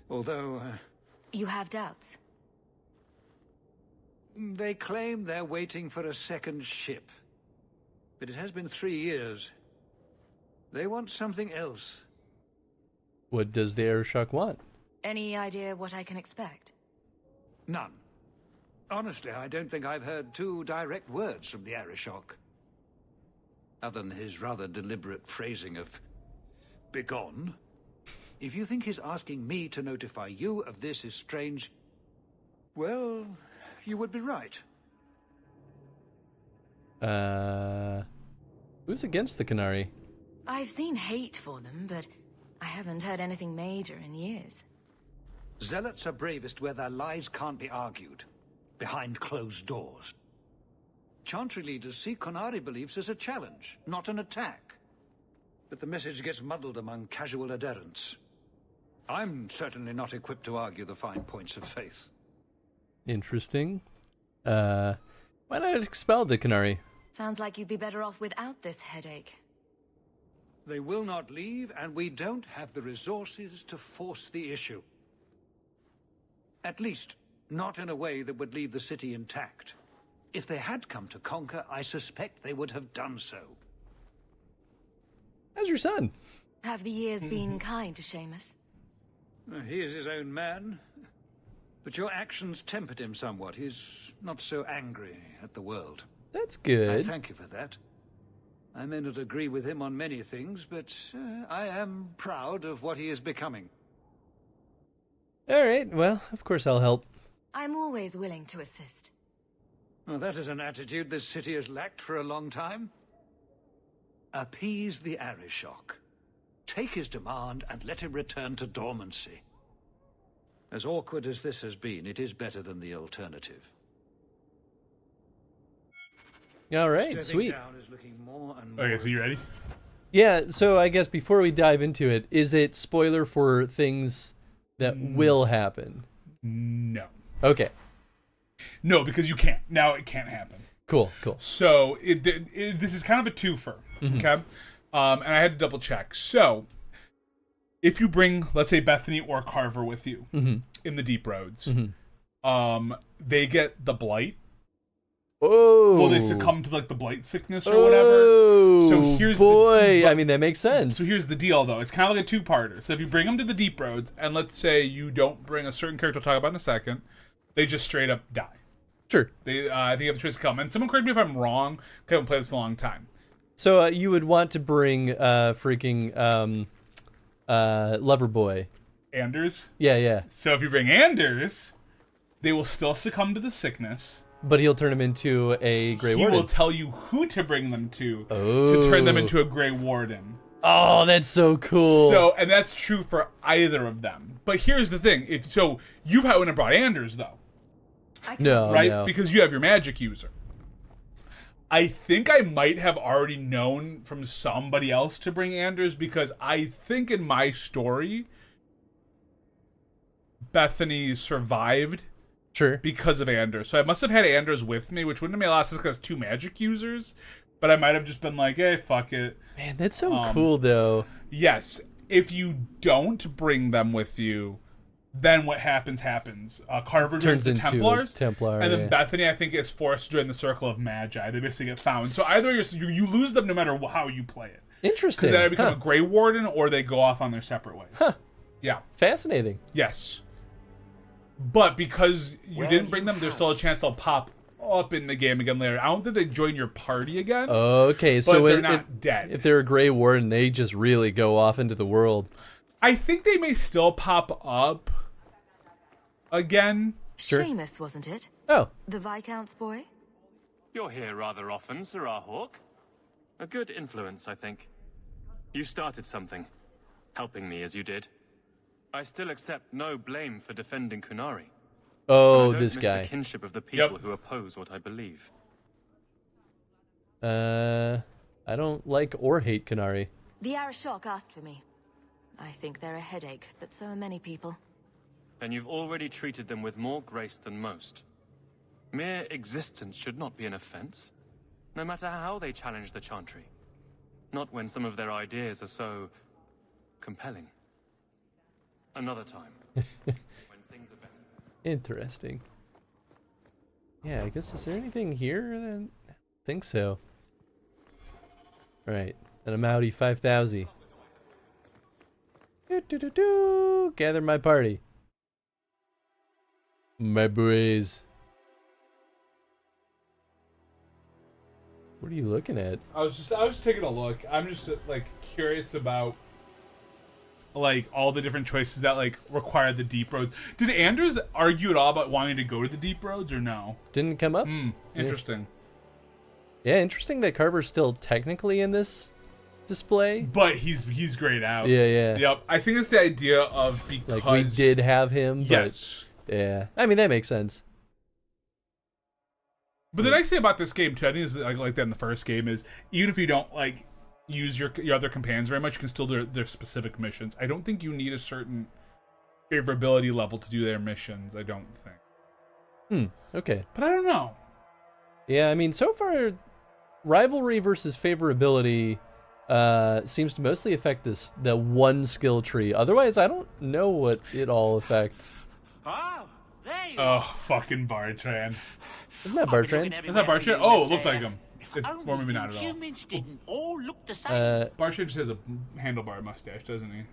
Although... You have doubts? They claim they're waiting for a second ship. But it has been 3 years. They want something else. What does the Arishok want? Any idea what I can expect? None. Honestly, I don't think I've heard 2 direct words from the Arishok. Other than his rather deliberate phrasing of... begone. If you think his asking me to notify you of this is strange, well, you would be right. Who's against the Qunari? I've seen hate for them, but I haven't heard anything major in years. Zealots are bravest where their lies can't be argued, behind closed doors. Chantry leaders see Qunari beliefs as a challenge, not an attack. But the message gets muddled among casual adherents. I'm certainly not equipped to argue the fine points of faith. Interesting. Why not expel the Qunari? Sounds like you'd be better off without this headache. They will not leave, and we don't have the resources to force the issue. At least, not in a way that would leave the city intact. If they had come to conquer, I suspect they would have done so. How's your son? Have the years been kind to Seamus? He is his own man. But your actions tempered him somewhat. He's not so angry at the world. That's good. I thank you for that. I may not agree with him on many things, but I am proud of what he is becoming. All right, well, of course I'll help. I'm always willing to assist. Well, that is an attitude this city has lacked for a long time. Appease the Arishok. Take his demand and let him return to dormancy. As awkward as this has been, it is better than the alternative. All right, Stepping sweet. down is looking more and more... Okay, so you ready? Yeah, so I guess before we dive into it, is it spoiler for things that will happen? No. Okay. No, because you can't. Now it can't happen. Cool. So this is kind of a twofer, okay? And I had to double check. So if you bring, let's say, Bethany or Carver with you in the Deep Roads, they get the Blight, Oh. Well, they succumb to like the blight sickness or whatever. So here's I mean, that makes sense. So here's the deal, though. It's kind of like a two-parter. So if you bring them to the Deep Roads, and let's say you don't bring a certain character we'll talk about in a second, they just straight up die. Sure. They, I think you have the choice to kill them. And someone correct me if I'm wrong. I haven't played this in a long time. So you would want to bring freaking Loverboy. Anders? Yeah. So if you bring Anders, they will still succumb to the sickness. But he'll turn him into a Grey Warden. He will tell you who to bring them to turn them into a Grey Warden. Oh, that's so cool. So, and that's true for either of them. But here's the thing. You wouldn't have brought Anders, though. No, right? No. Because you have your magic user. I think I might have already known from somebody else to bring Anders, because I think in my story, Bethany survived. Sure. Because of Anders. So I must have had Anders with me, which wouldn't have made a lot of sense because two magic users. But I might have just been like, hey, fuck it. Man, that's so cool, though. Yes. If you don't bring them with you, then what happens. Carver joins the Templars. Templar, and then Bethany, I think, is forced to join the Circle of Magi. They basically get found. So either you lose them no matter how you play it. Interesting. Because they either become a Grey Warden or they go off on their separate ways. Huh. Yeah. Fascinating. Yes. But because you didn't bring them, there's still a chance they'll pop up in the game again later. I don't think they join your party again. Okay, so they're not dead. If they're a Grey Warden, they just really go off into the world. I think they may still pop up again. Sure. Seamus, wasn't it? Oh. The Viscount's boy? You're here rather often, Sir Hawk. A good influence, I think. You started something, helping me as you did. I still accept no blame for defending Kunari. Oh, I don't this miss guy. The kinship of the people who oppose what I believe. I don't like or hate Kunari. The Arashok asked for me. I think they're a headache, but so are many people. And you've already treated them with more grace than most. Mere existence should not be an offense, no matter how they challenge the Chantry. Not when some of their ideas are so compelling. Another time. When things are better. Interesting. Yeah, I guess, is there anything here? Then I think so. Alright. And I'm outie 5,000. Gather my party. My boys. What are you looking at? I was just taking a look. I'm just like curious about like all the different choices that like require the Deep Roads. Did Anders argue at all about wanting to go to the Deep Roads or no? Didn't come up? Interesting. Yeah, interesting that Carver's still technically in this display. But he's grayed out. Yeah. Yep. I think it's the idea of because like we did have him. Yes. But yeah. I mean, that makes sense. But the nice thing about this game too, I think is like that in the first game, is even if you don't like use your other companions very much, you can still do their specific missions. I don't think you need a certain favorability level to do their missions. I don't think. Okay. But I don't know. Yeah, I mean, so far, rivalry versus favorability seems to mostly affect the one skill tree. Otherwise, I don't know what it all affects. Oh, there you are. Fucking Bartran. Isn't that Bartran? Isn't that Bartran? Oh, it looked like him. Or maybe not at all. Humans didn't all look the same. Bartran just has a handlebar mustache, doesn't he?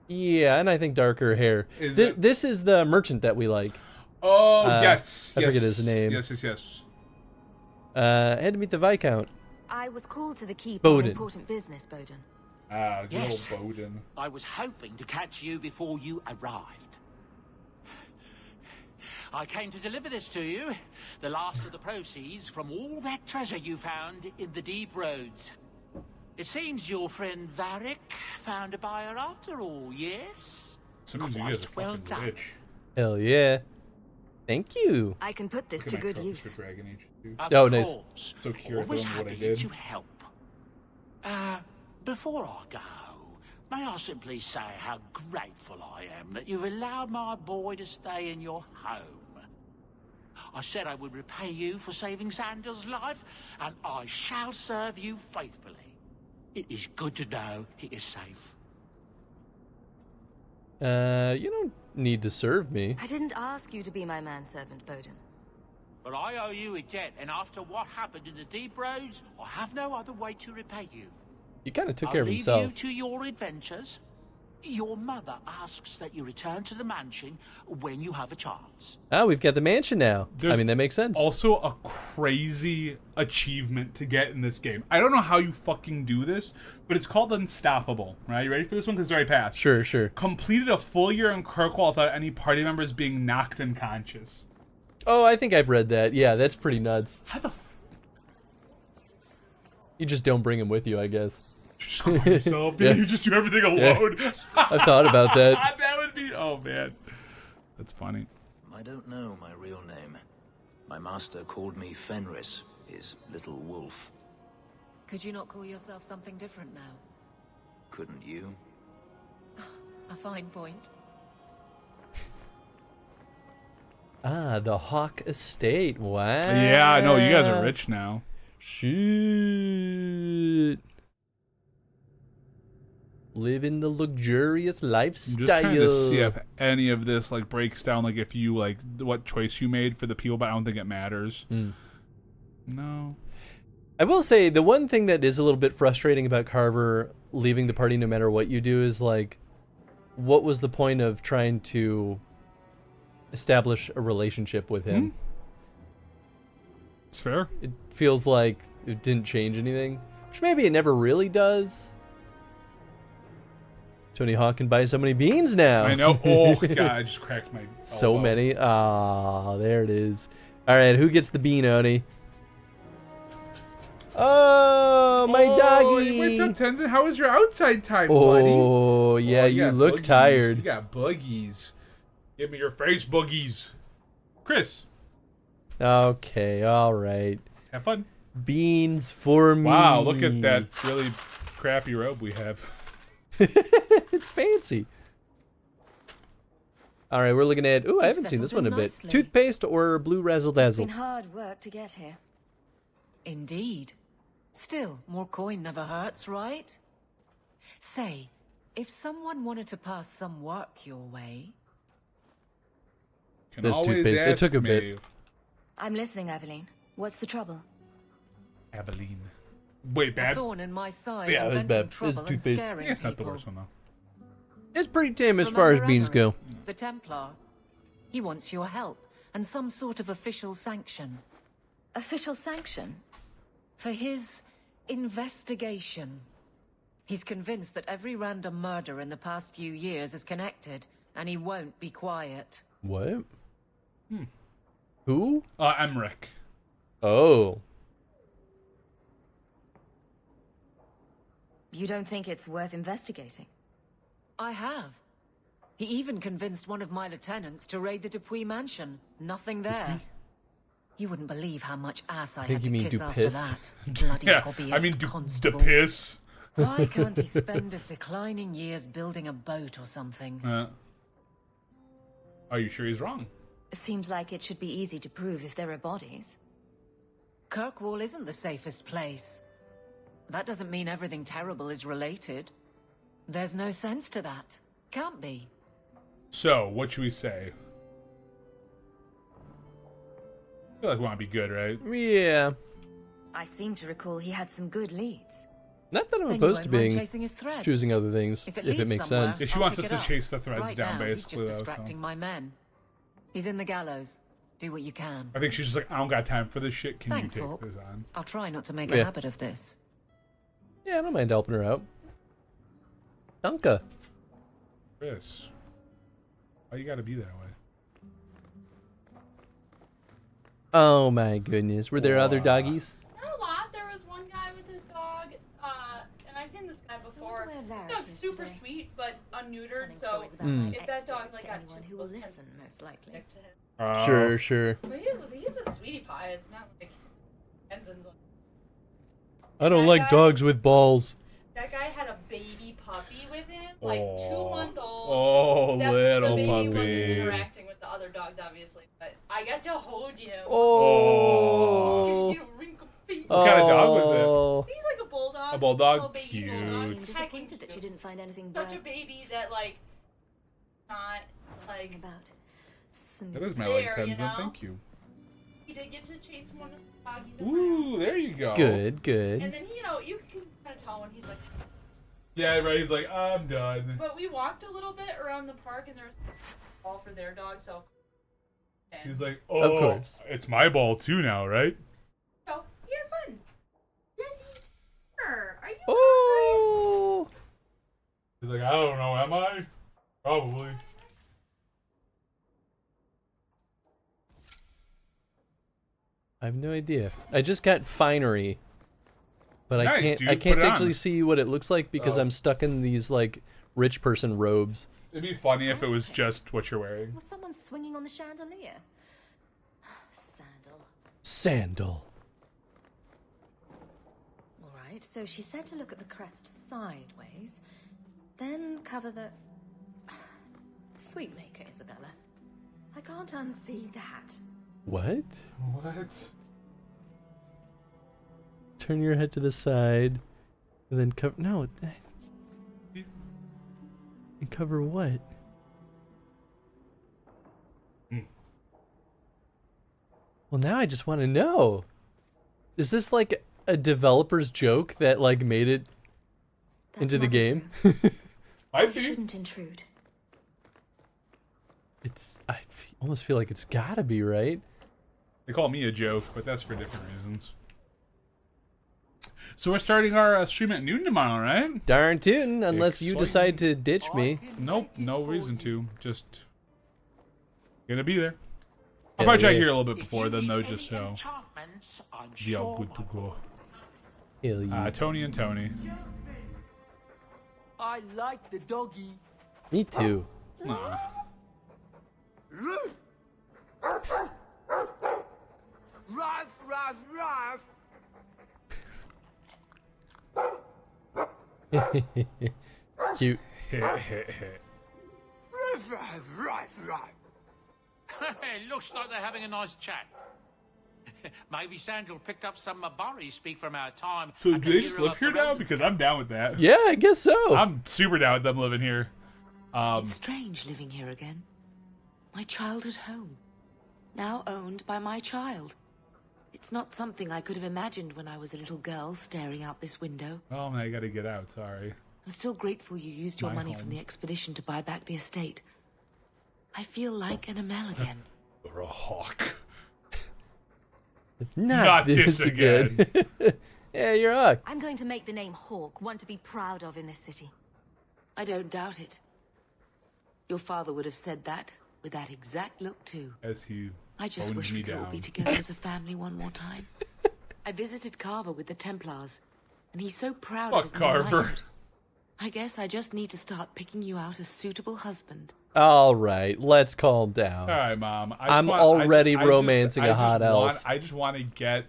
Yeah, and I think darker hair. This is the merchant that we like. Oh, yes. I forget his name. Yes. Had to meet the Viscount. I was called to the keep Bowden. on important business, Bowden. Good Yes. old Bowden. I was hoping to catch you before you arrived. I came to deliver this to you, the last of the proceeds from all that treasure you found in the Deep Roads. It seems your friend Varric found a buyer after all, yes? Sometimes you guys are well fucking done. rich. Hell yeah. Thank you. I can put this Look at to my good trophies use. for Dragon Age 2. Oh, nice. Course. So curious Always on what I happy did. to help. Before I go, may I simply say how grateful I am that you've allowed my boy to stay in your home. I said I would repay you for saving Sandel's life, and I shall serve you faithfully. It is good to know he is safe. You don't need to serve me. I didn't ask you to be my manservant, Bowden. But I owe you a debt, and after what happened in the deep roads, I have no other way to repay you. He kind of took I'll care of leave himself. you to your adventures. Your mother asks that you return to the mansion when you have a chance. Oh, we've got the mansion now. There's I mean, that makes sense. Also, a crazy achievement to get in this game. I don't know how you fucking do this, but it's called Unstoppable. Right? You ready for this one? Because it's already passed. Sure, sure. Completed a full year in Kirkwall without any party members being knocked unconscious. Oh, I think I've read that. Yeah, that's pretty nuts. How the You just don't bring him with you, I guess. Just go by yourself. Yeah. You just do everything alone. Yeah. I thought about that. That would be... Oh, man. That's funny. I don't know my real name. My master called me Fenris, his little wolf. Could you not call yourself something different now? Couldn't you? A fine point. Ah, the Hawk Estate. Wow. Yeah, I know. You guys are rich now. Shit. Living the luxurious lifestyle. I'm just trying to see if any of this like breaks down, like if you like what choice you made for the people, but I don't think it matters. No. I will say the one thing that is a little bit frustrating about Carver leaving the party no matter what you do is like, what was the point of trying to establish a relationship with him? It's fair. It feels like it didn't change anything, which maybe it never really does. Tony Hawk can buy so many beans now. I know. Oh, God, I just cracked my elbow. So many. Ah, there it is. All right, who gets the bean, Oni? Oh, my doggy. What's up, Tenzin? How was your outside time, buddy? Oh, yeah, you look boogies. tired. You got boogies. Give me your face, boogies. Chris. Okay, all right. Have fun. Beans for me. Wow, look at that really crappy robe we have. It's fancy. All right, we're looking at... Ooh, I haven't seen this one in a bit. Nicely. Toothpaste or blue razzle It's dazzle? been hard work to get here. Indeed. Still, more coin never hurts, right? Say, if someone wanted to pass some work your way... Can This always toothpaste, it ask took a me. bit. I'm listening, Aveline. What's the trouble? Aveline. Wait, A bad? thorn in my side, Yeah, it was inventing bad. It's trouble and toothpaste. scaring Yeah, it's not the people. worst one, though. It's pretty tame as far as Remember beans go. Everett, the Templar. He wants your help and some sort of official sanction. Official sanction? For his investigation. He's convinced that every random murder in the past few years is connected, and he won't be quiet. What? Who? Emmerich. Oh. You don't think it's worth investigating? I have. He even convinced one of my lieutenants to raid the Dupuis mansion. Nothing there. You wouldn't believe how much ass I think had you to mean kiss after Dupiss. that. Bloody Yeah, hobbyist I mean, constable. Dupiss. Why can't he spend his declining years building a boat or something? Are you sure he's wrong? Seems like it should be easy to prove if there are bodies. Kirkwall isn't the safest place. That doesn't mean everything terrible is related. There's no sense to that. Can't be. So, what should we say? I feel like we want to be good, right? Yeah. I seem to recall he had some good leads. Not that I'm Then you opposed to won't mind being chasing his threads. choosing other things, If if it it leads makes somewhere, sense. Yeah, she I'll wants pick us it to up. chase the threads Right down, now, basically, he's though, just so. distracting my men. He's in the gallows. Do what you can. I think she's just like, I don't got time for this shit. Can Thanks, you take Hawk. this on? I'll try not to make Yeah. a habit of this. Yeah, I don't mind helping her out. Dunka. Chris. Why you gotta be that way? Oh my goodness. Were there other doggies? Not a lot. There was one guy with his dog, and I've seen this guy before. The dog's super sweet, but unneutered, so if that dog like got too close, listen, most likely. to him. Sure, sure. But he's a sweetie pie. It's not like Ensign's like. I don't like dogs with balls. That guy had a baby puppy with him, like 2-month-old. Oh, little the baby puppy. wasn't interacting with the other dogs, obviously, but I got to hold him. Oh. Get a wrinkle feet. What kind of dog was He's like a bulldog. A bulldog? Little baby Cute. bulldog. Disappointed that she didn't find anything Such bad. a baby that like, not like about. That is my there, like you Tenzin, know? thank you. He did get to chase one of the doggies. Ooh, there you go. Good, good. And then, you can kind of tell when he's like... Yeah, right. He's like, I'm done. But we walked a little bit around the park, and there was a ball for their dog, so... He's like, of course. It's my ball too now, right? So, he had fun. Yes, are you Oh! He's like, I don't know, am I? Probably. I have no idea. I just got finery, but Nice, I can't. dude. I can't Put it actually on. see what it looks like because I'm stuck in these like rich person robes. It'd be funny if it was just what you're wearing. Was someone swinging on the chandelier? Sandal. Sandal. All right, so she said to look at the crest sideways, then cover the... Sweetmaker, Isabella. I can't unsee that. What? What? Turn your head to the side, and then cover. No. And cover what? Well, now I just want to know. Is this like a developer's joke that like made it into the game? I shouldn't intrude. I almost feel like it's gotta be, right? They call me a joke, but that's for different reasons. So we're starting our stream at noon tomorrow, right? Darn tootin', unless you decide to ditch me. Nope, no reason to. Just gonna be there. I'll probably try to hear a little bit before then, though, just so. Yeah, good to go. Hell yeah. Tony and Tony. I like the doggy. Me too. Nah. Ruff, ruff, ruff. Cute. Ruff, ruff, ruff, ruff. It looks like they're having a nice chat. Maybe Sandal picked up some Mabari speak from our time. So do they just live here now? Because I'm down with that. Yeah, I guess so. I'm super down with them living here. It's strange living here again. My childhood home. Now owned by my child. It's not something I could have imagined when I was a little girl staring out this window. Oh, man, I gotta get out, sorry. I'm still grateful you used your My money home. from the expedition to buy back the estate. I feel like an Amel again. Or a hawk. Not this again. Yeah, you're a hawk. I'm going to make the name Hawk one to be proud of in this city. I don't doubt it. Your father would have said that with that exact look too. As he I just owns wish me we could all down. be together as a family one more time. I visited Carver with the Templars, and he's so proud Fuck of his new Carver. knighthood. I guess I just need to start picking you out a suitable husband. All right, let's calm down. All right, Mom. I'm already romancing a hot elf. I just want to get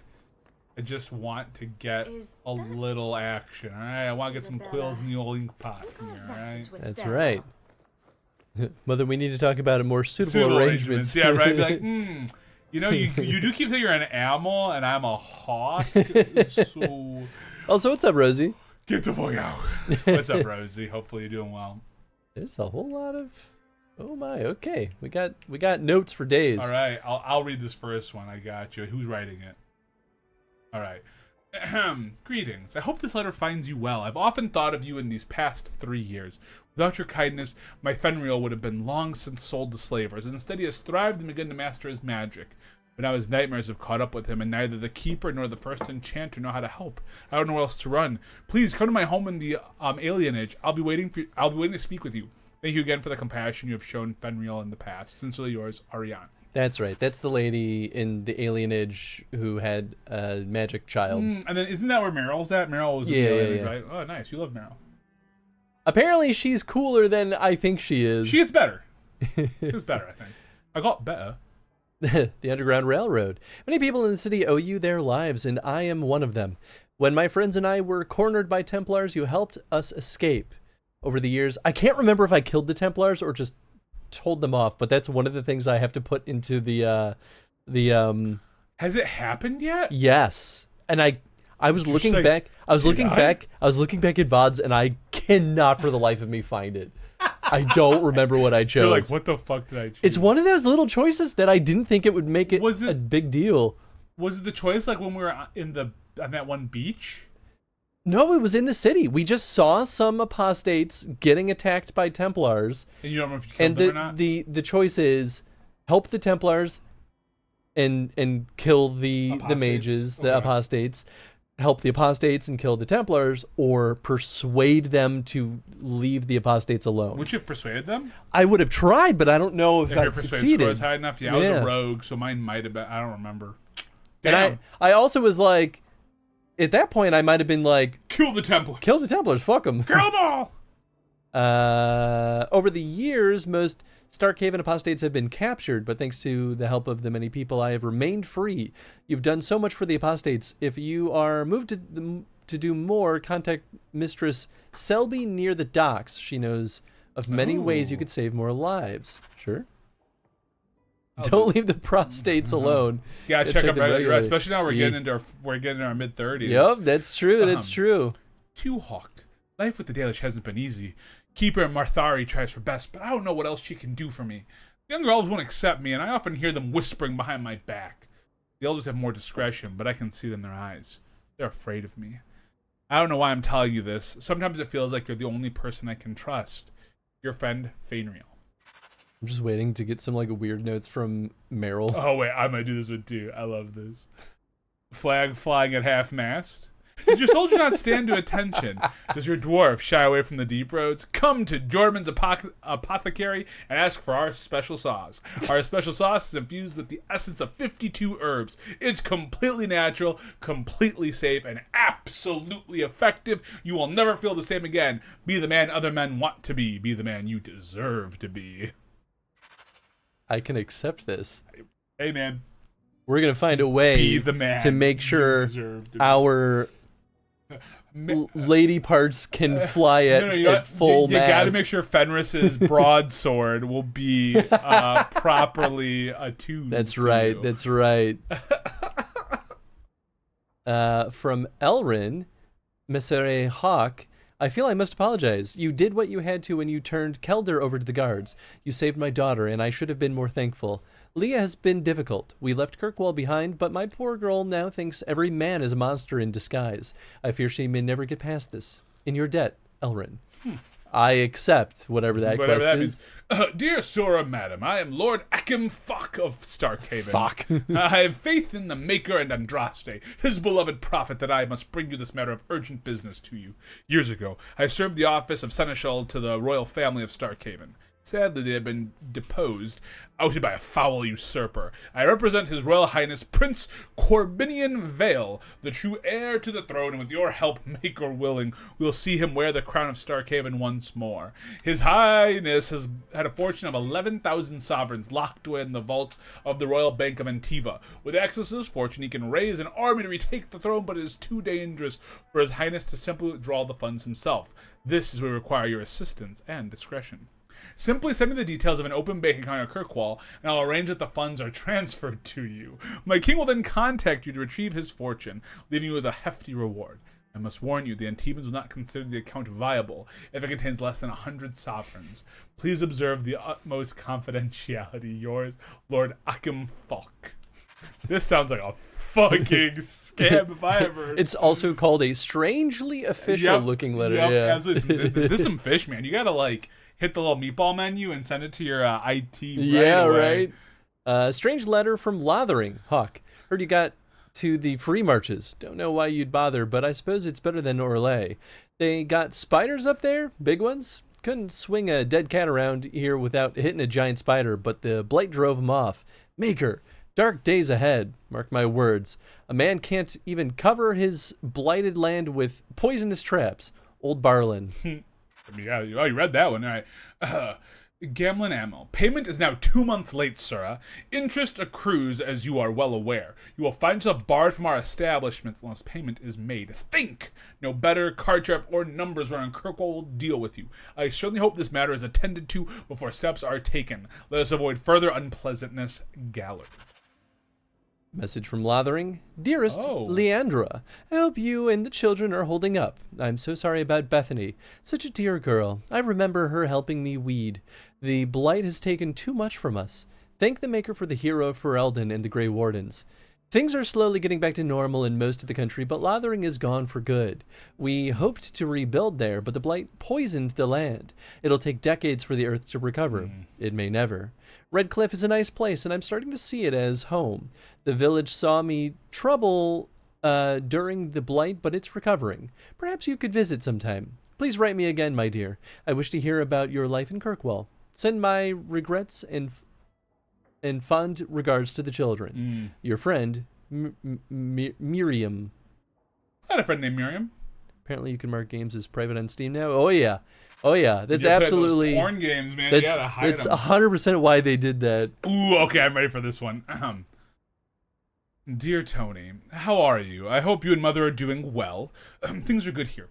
a little action. All right, I want to get some quills in the old ink pot. Here, all right. That's right. Mother, we need to talk about a more suitable arrangements. Yeah, right. Be like, you know, you do keep saying you're an animal and I'm a hawk. So Also, what's up, Rosie? Get the fuck out. What's up, Rosie? Hopefully you're doing well. There's a whole lot of. Oh my. Okay, we got notes for days. All right, I'll read this first one. I got you. Who's writing it? All right. Greetings. I hope this letter finds you well. I've often thought of you in these past 3 years. Without your kindness, my Fenrir would have been long since sold to slavers. Instead, he has thrived and begun to master his magic. But now his nightmares have caught up with him, and neither the Keeper nor the First Enchanter know how to help. I don't know where else to run. Please come to my home in the alienage. I'll be waiting to speak with you. Thank you again for the compassion you have shown Fenrir in the past. Sincerely yours, Ariane. That's right. That's the lady in the alienage who had a magic child. And then isn't that where Meryl's at? Meryl was in the alienage, right? Oh, nice. You love Meryl. Apparently, she's cooler than I think she is. She is better. She's better, I think. I got better. The Underground Railroad. Many people in the city owe you their lives, and I am one of them. When my friends and I were cornered by Templars, you helped us escape. Over the years, I can't remember if I killed the Templars or just told them off, but that's one of the things I have to put into the Has it happened yet? Yes. And I was looking like, back. I was did looking I? back at VODs, and I cannot for the life of me find it. I don't remember what I chose. You're like, what the fuck did I choose? It's one of those little choices that I didn't think it would make it a big deal. Was it the choice like when we were on that one beach? No, it was in the city. We just saw some apostates getting attacked by Templars. And you don't know if you killed them or not? The choice is help the Templars and kill the mages, the apostates. Help the apostates and kill the Templars, or persuade them to leave the apostates alone. Would you have persuaded them? I would have tried, but I don't know if I succeeded. Score was high enough. Yeah, I was a rogue, so mine might have been. I don't remember. Damn. And I also was like, at that point, I might have been like, kill the Templars. Kill the Templars. Fuck them. Kill them all. Over the years, most Starkhaven apostates have been captured, but thanks to the help of the many people, I have remained free. You've done so much for the apostates. If you are moved to do more, contact Mistress Selby near the docks. She knows of many ways you could save more lives. Sure. Don't leave the prostates alone. Yeah, check them regularly. Especially now we're getting into our mid-30s. Yep, that's true. That's true. Two-Hawk. Life with the Dalish hasn't been easy. Keeper Marthari tries her best, but I don't know what else she can do for me. The younger elves won't accept me, and I often hear them whispering behind my back. The elders have more discretion, but I can see it in their eyes. They're afraid of me. I don't know why I'm telling you this. Sometimes it feels like you're the only person I can trust. Your friend, Fainriel. I'm just waiting to get some like weird notes from Meryl. Oh wait, I might do this one too. I love this. Flag flying at half-mast. Did your soldier not stand to attention? Does your dwarf shy away from the deep roads? Come to Jorman's apothecary and ask for our special sauce. Our special sauce is infused with the essence of 52 herbs. It's completely natural, completely safe, and absolutely effective. You will never feel the same again. Be the man other men want to be. Be the man you deserve to be. I can accept this. Hey, man. We're going to find a way to make sure our lady parts can fly at full You mast. got to make sure Fenris's broadsword will be properly attuned. That's right. That's right. From Elrin, Messere Hawk, I feel I must apologize. You did what you had to when you turned Kelder over to the guards. You saved my daughter, and I should have been more thankful. Leah has been difficult. We left Kirkwall behind, but my poor girl now thinks every man is a monster in disguise. I fear she may never get past this. In your debt, Elrin. I accept whatever that quest is. Means. Dear Sora, madam, I am Lord Akim Fok of Starkhaven. Fuck. I have faith in the Maker and Andraste, his beloved prophet, that I must bring you this matter of urgent business to you. Years ago, I served the office of Seneschal to the royal family of Starkhaven. Sadly, they had been deposed, outed by a foul usurper. I represent His Royal Highness Prince Corbinian Vale, the true heir to the throne, and with your help, Maker willing, we'll see him wear the crown of Starkhaven once more. His Highness has had a fortune of 11,000 sovereigns locked away in the vaults of the Royal Bank of Antiva. With access to his fortune, he can raise an army to retake the throne, but it is too dangerous for His Highness to simply withdraw the funds himself. This is where we require your assistance and discretion. Simply send me the details of an open bank account at Kirkwall, and I'll arrange that the funds are transferred to you. My king will then contact you to retrieve his fortune, leaving you with a hefty reward. I must warn you, the Antivans will not consider the account viable if it contains less than 100 sovereigns. Please observe the utmost confidentiality. Yours, Lord Akim Falk. This sounds like a fucking scam if I ever heard. It's also called a strangely official-looking letter. Yeah. This is some fish, man. You gotta, like, hit the little meatball menu and send it to your IT right away. Strange letter from Lothering. Hawk, heard you got to the free marches. Don't know why you'd bother, but I suppose it's better than Orlais. They got spiders up there? Big ones? Couldn't swing a dead cat around here without hitting a giant spider, but the blight drove him off. Maker, dark days ahead. Mark my words. A man can't even cover his blighted land with poisonous traps. Old Barlin. Yeah, you read that one. All right. Gamlin Ammo. Payment is now 2 months late, sirrah. Interest accrues, as you are well aware. You will find yourself barred from our establishments unless payment is made. Think! No better, card sharp, or numbers running Kirkwall will deal with you. I certainly hope this matter is attended to before steps are taken. Let us avoid further unpleasantness. Gallard. Message from Lothering. Dearest Oh. Leandra, I hope you and the children are holding up. I'm so sorry about Bethany. Such a dear girl. I remember her helping me weed. The Blight has taken too much from us. Thank the Maker for the hero of Ferelden and the Grey Wardens. Things are slowly getting back to normal in most of the country, but Lothering is gone for good. We hoped to rebuild there, but the Blight poisoned the land. It'll take decades for the Earth to recover. It may never. Redcliffe is a nice place, and I'm starting to see it as home. The village saw me trouble during the Blight, but it's recovering. Perhaps you could visit sometime. Please write me again, my dear. I wish to hear about your life in Kirkwall. Send my regrets and fond regards to the children. Your friend, Miriam. I had a friend named Miriam. Apparently you can mark games as private on Steam now. Oh, yeah. Oh, yeah. That's You play absolutely... those porn games, man. That's, You gotta hide that's them. 100% why they did that. Ooh, okay, I'm ready for this one. Dear Tony, how are you? I hope you and Mother are doing well. Things are good here.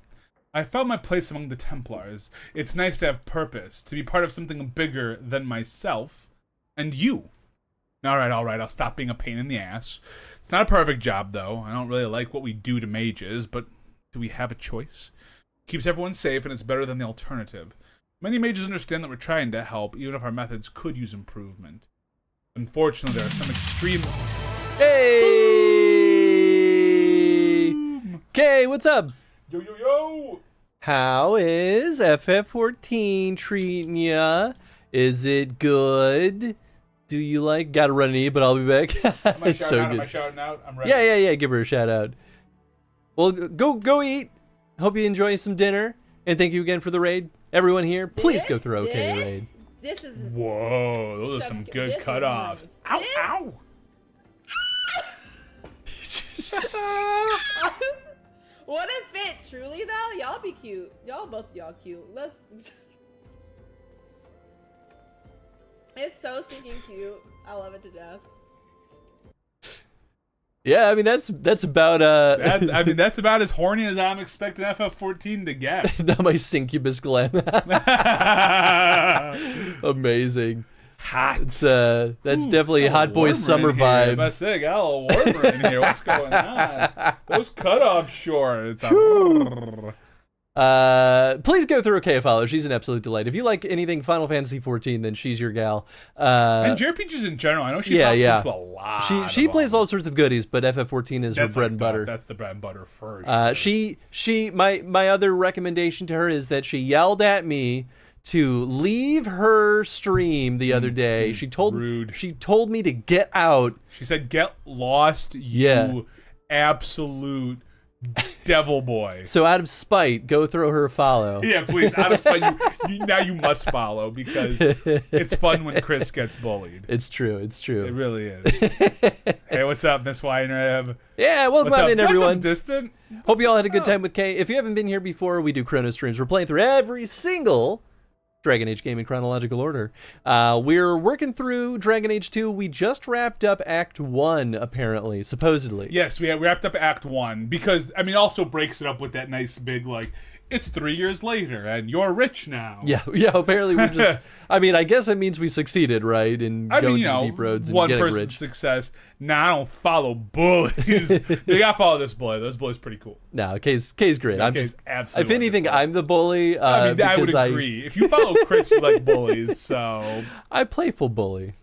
I found my place among the Templars. It's nice to have purpose, to be part of something bigger than myself and you. All right, I'll stop being a pain in the ass. It's not a perfect job, though. I don't really like what we do to mages, but do we have a choice? Keeps everyone safe, and it's better than the alternative. Many mages understand that we're trying to help, even if our methods could use improvement. Unfortunately, there are some extreme... Hey! Okay, what's up? Yo, yo, yo! How is FF14 treating ya? Is it good? Do you like? Gotta run an E, but I'll be back. It's so good. Am I shouting out? I'm ready. Yeah. Give her a shout out. Well, go eat. Hope you enjoy some dinner, and thank you again for the raid. Everyone here, please go through OK raid. This is. Whoa, those are some good cutoffs. Ow, ow. What if it truly though? Y'all be cute. Y'all both y'all cute. Let's. It's so stinking cute. I love it to death. Yeah, I mean that's about that's about as horny as I'm expecting FF14 to get. Not my Syncubus glam. Amazing. Hot. It's that's definitely hot boy summer vibes. That's it. Got a little warmer in here. What's going on? Those cutoff shorts. Please go through OK follow. She's an absolute delight. If you like anything Final Fantasy 14, then she's your gal. And JRPGs in general, I know she pops into a lot. She plays all sorts of goodies, but FF14 is her bread and butter. That's the bread and butter for sure. My other recommendation to her is that she yelled at me to leave her stream the other day. She told me to get out. She said, "Get lost, you absolute devil boy." So out of spite, go throw her a follow. Yeah, please. Out of spite, now you must follow because it's fun when Chris gets bullied. It's true. It's true. It really is. Hey, what's up, Miss Weinreb? Yeah, welcome on in, everyone. Distant? Hope you all had a good time with Kay. If you haven't been here before, we do chrono streams. We're playing through every single Dragon Age game in chronological order. We're working through Dragon Age 2. We just wrapped up Act 1, apparently, supposedly. Yes, we wrapped up Act 1 because, I mean, also breaks it up with that nice big, like, it's 3 years later and you're rich now. Yeah, apparently we're just, I mean, I guess it means we succeeded, right? In going to the deep roads and getting rich. One person's success. Nah, I don't follow bullies. You gotta follow this bully. This bully's pretty cool. No, Kay's great. No, I'm Kay's just, absolutely if anything, I'm the bully. I mean, I would agree. If you follow Chris, you like bullies, so. I playful bully.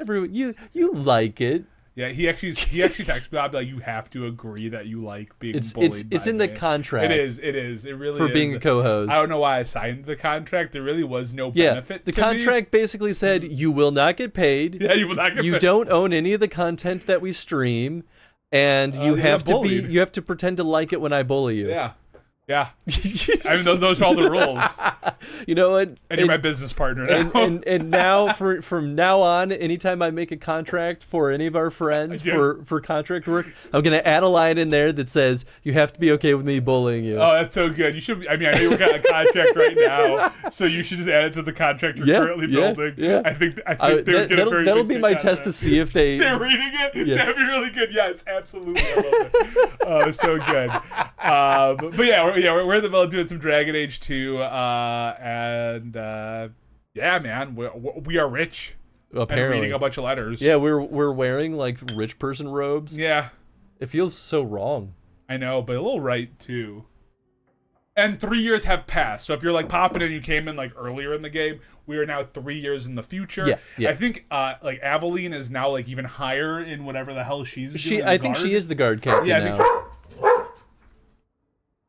Everyone, you like it. Yeah, he actually texts me. I'll be like, you have to agree that you like being bullied. It's in the contract. It is. It really is. For being a co-host. I don't know why I signed the contract. There really was no benefit the to contract me. basically said you will not get paid. Yeah, you will not get paid. You don't own any of the content that we stream, and you have to pretend to like it when I bully you. Yeah. I mean, those are all the rules. You know what? And you're my business partner now. And now, from now on, anytime I make a contract for any of our friends for contract work, I'm going to add a line in there that says, you have to be okay with me bullying you. Oh, that's so good. You should. I mean, I know you're working on a contract right now, so you should just add it to the contract you're currently building. Yeah. I think they would get a very that'll good be my kick out test of to that. see if they're reading it. Yeah. That'd be really good. Yes, absolutely. I love it. Oh, so good. But yeah, we're in the middle of doing some Dragon Age 2, and yeah, man, we are rich. Apparently. And reading a bunch of letters. Yeah, we're wearing like rich person robes. Yeah. It feels so wrong. I know, but a little right too. And 3 years have passed. So if you're like popping in, you came in like earlier in the game, we are now 3 years in the future. Yeah. I think like Aveline is now like even higher in whatever the hell she's doing. I think she is the guard captain now.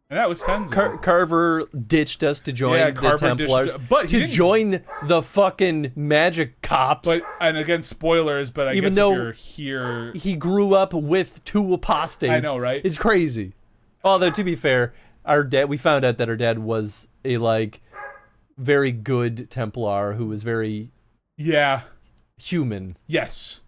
And that was Tenzin. Carver ditched us to join the Templars, to join the fucking magic cops. And again, spoilers, but I guess if you're here... He grew up with 2 apostates. I know, right? It's crazy. Although, to be fair, we found out that our dad was a, like, very good Templar who was very... human. Yes.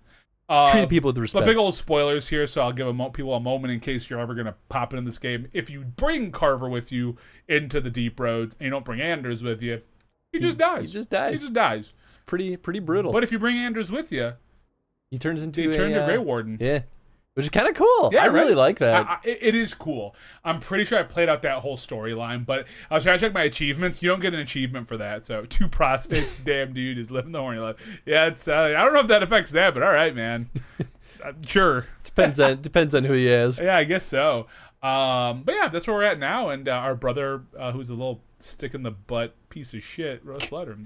Treated people with respect. But big old spoilers here, so I'll give people a moment in case you're ever going to pop in this game. If you bring Carver with you into the deep roads and you don't bring Anders with you, he just dies. He just dies. It's pretty brutal. But if you bring Anders with you, he turns into a Grey Warden. Yeah. Which is kind of cool. Yeah, I really like that. It is cool. I'm pretty sure I played out that whole storyline, but I was trying to check my achievements. You don't get an achievement for that. So 2 prostates, damn dude, is living the horny life. Yeah, it's. I don't know if that affects that, but all right, man. Sure. Depends on who he is. Yeah, I guess so. But yeah, that's where we're at now. And our brother, who's a little stick in the butt piece of shit, wrote a letter.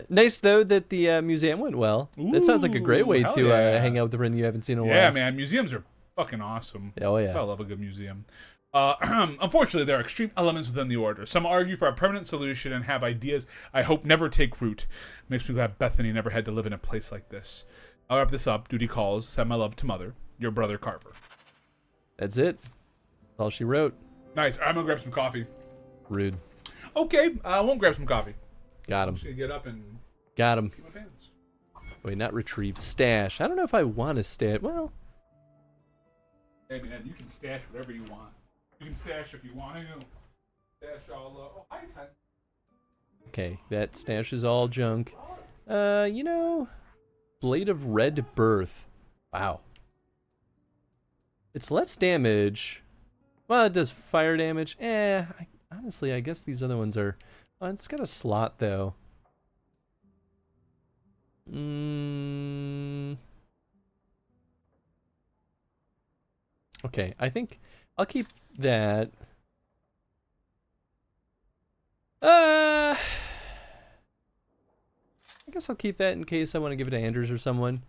Nice though that the museum went well. That sounds like a great way to hang out with a friend you haven't seen in a while. Yeah, man, museums are fucking awesome. Oh yeah, I love a good museum. Unfortunately, there are extreme elements within the order. Some argue for a permanent solution and have ideas I hope never take root. Makes me glad Bethany never had to live in a place like this. I'll wrap this up. Duty calls. Send my love to Mother. Your brother Carver. That's it. That's all she wrote. Nice. I'm gonna grab some coffee. Rude. Okay, I won't grab some coffee. Got him. I'm just gonna get up and got him. pee my pants. Wait, not retrieve. Stash. I don't know if I want to stash. Well. Hey man, you can stash whatever you want. You can stash if you want to. Stash all. Oh, hi, Ten. Okay, that stash is all junk. You know, Blade of Red Birth. Wow. It's less damage. Well, it does fire damage. Honestly, I guess these other ones are... it's got a slot, though. Okay, I think I'll keep that. I guess I'll keep that in case I want to give it to Anders or someone.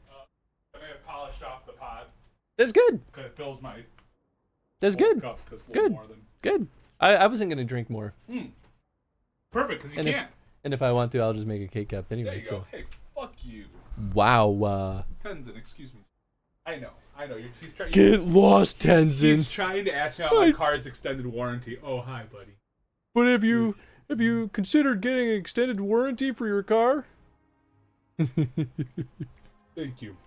I may have polished off the pot. That's good. Because it fills my... That's good. Cup, Good. More than... Good. I wasn't going to drink more. Perfect, because you can't. And if I want to, I'll just make a cake up anyway. There you go. Hey, fuck you. Wow. Tenzin, excuse me. I know. He's trying. Get lost, Tenzin. He's trying to ask me about my car's extended warranty. Oh, hi, buddy. But have you considered getting an extended warranty for your car? Thank you.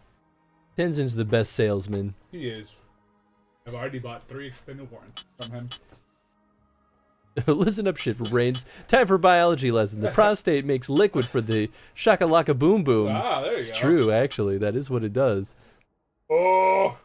Tenzin's the best salesman. He is. I've already bought 3 extended warranties from him. Listen up, shit for brains. Time for biology lesson. The prostate makes liquid for the shakalaka boom boom. Ah, there you go. It's true, actually. That is what it does. Oh.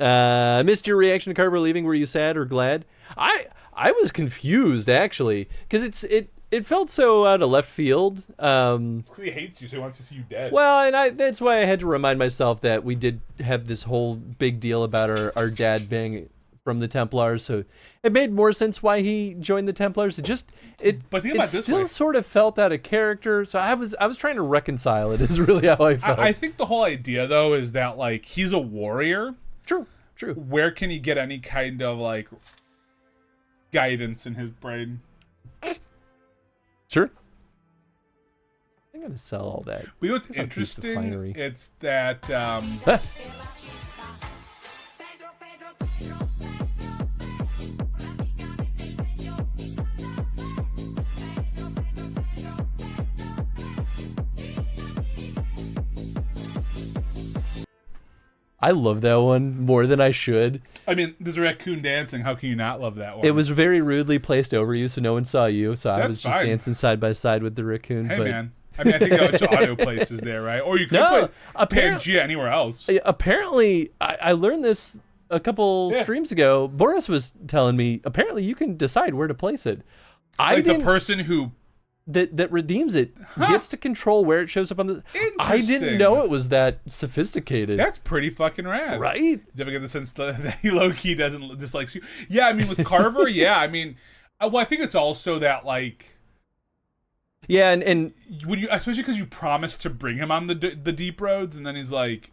I missed your reaction to Carver leaving. Were you sad or glad? I was confused, actually, because it felt so out of left field. He hates you, so he wants to see you dead. Well, and that's why I had to remind myself that we did have this whole big deal about our dad being from the Templars, so it made more sense why he joined the Templars. It still sort of felt out of character, so I was trying to reconcile it. Is really how I felt. I think the whole idea though is that like he's a warrior. True. Where can he get any kind of like guidance in his brain? Sure. I'm gonna sell all that. But you know what's interesting? It's that I love that one more than I should. I mean, there's a raccoon dancing. How can you not love that one? It was very rudely placed over you, so no one saw you. So I was just fine. dancing side by side with the raccoon. Hey, but... man. I mean, I think that was auto places there, right? Or you could put Pangea anywhere else. Apparently, I learned this a couple streams ago. Boris was telling me, apparently you can decide where to place it. Like the person who that redeems it gets to control where it shows up on the. I didn't know it was that sophisticated. That's pretty fucking rad, right? You ever get the sense that he low key doesn't dislikes you? Yeah, I mean with Carver, yeah, I mean, well, I think it's also that like. Yeah, and would you, especially because you promised to bring him on the deep roads, and then he's like,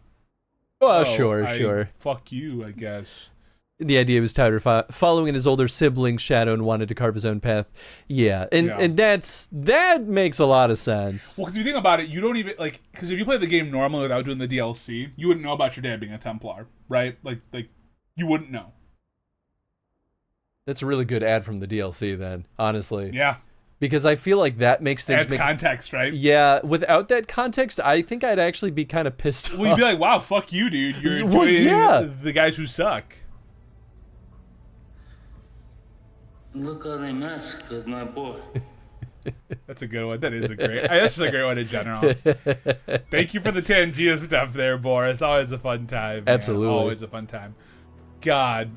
"Oh, sure, fuck you," I guess. The idea was Tyler following in his older sibling's shadow and wanted to carve his own path. Yeah, and that makes a lot of sense. Well, because if you think about it, you don't even like because if you play the game normally without doing the DLC, you wouldn't know about your dad being a Templar, right? Like you wouldn't know. That's a really good ad from the DLC, then, honestly. Yeah. Because I feel like that makes things adds context, right? Yeah, without that context, I think I'd actually be kind of pissed off. Well, you'd be like, "Wow, fuck you, dude! You're the guys who suck." Look how they mess with my boy. That's a good one. That is a great. That's just a great one in general. Thank you for the Tangia stuff there, Boris. Always a fun time. Man. Absolutely, always a fun time. God.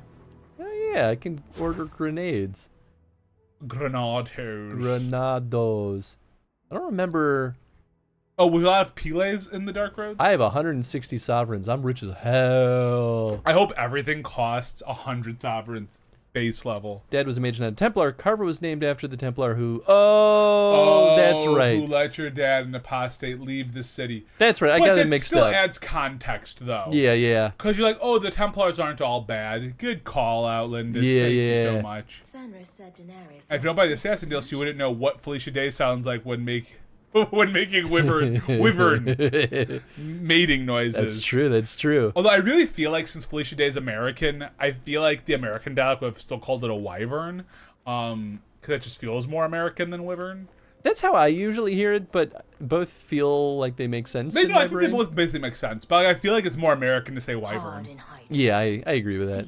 Oh yeah, I can order grenades. Granados. I don't remember. Oh, was a lot of Piles in the Dark Roads? I have 160 sovereigns. I'm rich as hell. I hope everything costs 100 sovereigns base level. Dad was a mage, not a Templar. Carver was named after the Templar who... Oh, that's right. Who let your dad, an apostate, leave the city. That's right. I got it mixed up. It still adds context, though. Yeah. Because you're like, oh, the Templars aren't all bad. Good call out, Lindis. Thank you so much. If you don't buy the Assassin DLC, you wouldn't know what Felicia Day sounds like when making wyvern mating noises. That's true. Although I really feel like since Felicia Day is American, I feel like the American dialect would have still called it a wyvern, because it just feels more American than wyvern. That's how I usually hear it, but both feel like they make sense. I think they both basically make sense, but I feel like it's more American to say wyvern. Yeah, I agree with that.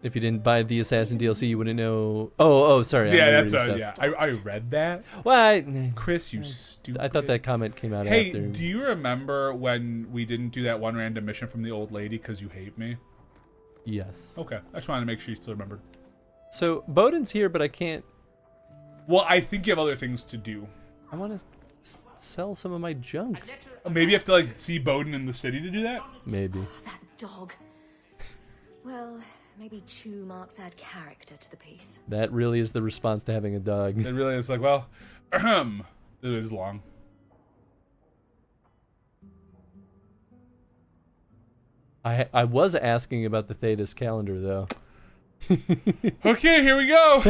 If you didn't buy the Assassin DLC, you wouldn't know. Oh, sorry. Yeah, that's yeah. I read that. Well, Chris, you stupid. I thought that comment came out after. Hey, do you remember when we didn't do that one random mission from the old lady because you hate me? Yes. Okay, I just wanted to make sure you still remembered. So Bowden's here, but I can't. Well, I think you have other things to do. I want to sell some of my junk. Maybe you have to like see Bowden in the city to do that. Maybe. That dog. Well. Maybe chew marks add character to the piece. That really is the response to having a dog. It really is like, well, it is long. I was asking about the Thetis calendar, though. Okay, here we go.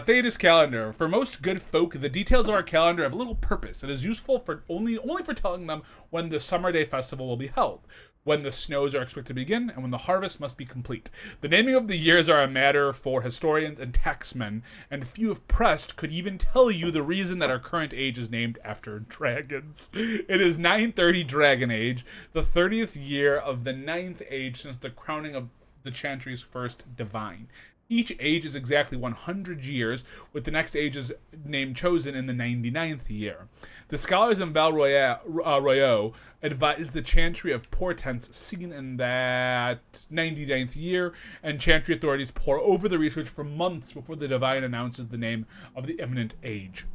Thetis calendar. For most good folk, the details of our calendar have little purpose. It is useful for only for telling them when the Summer Day Festival will be held, when the snows are expected to begin, and when the harvest must be complete. The naming of the years are a matter for historians and taxmen, and few if pressed could even tell you the reason that our current age is named after dragons. It is 930 Dragon Age, the 30th year of the 9th age since the crowning of the Chantry's first divine. Each age is exactly 100 years, with the next age's name chosen in the 99th year. The scholars in Val Royeaux advise the Chantry of portents seen in that 99th year, and Chantry authorities pore over the research for months before the divine announces the name of the imminent age.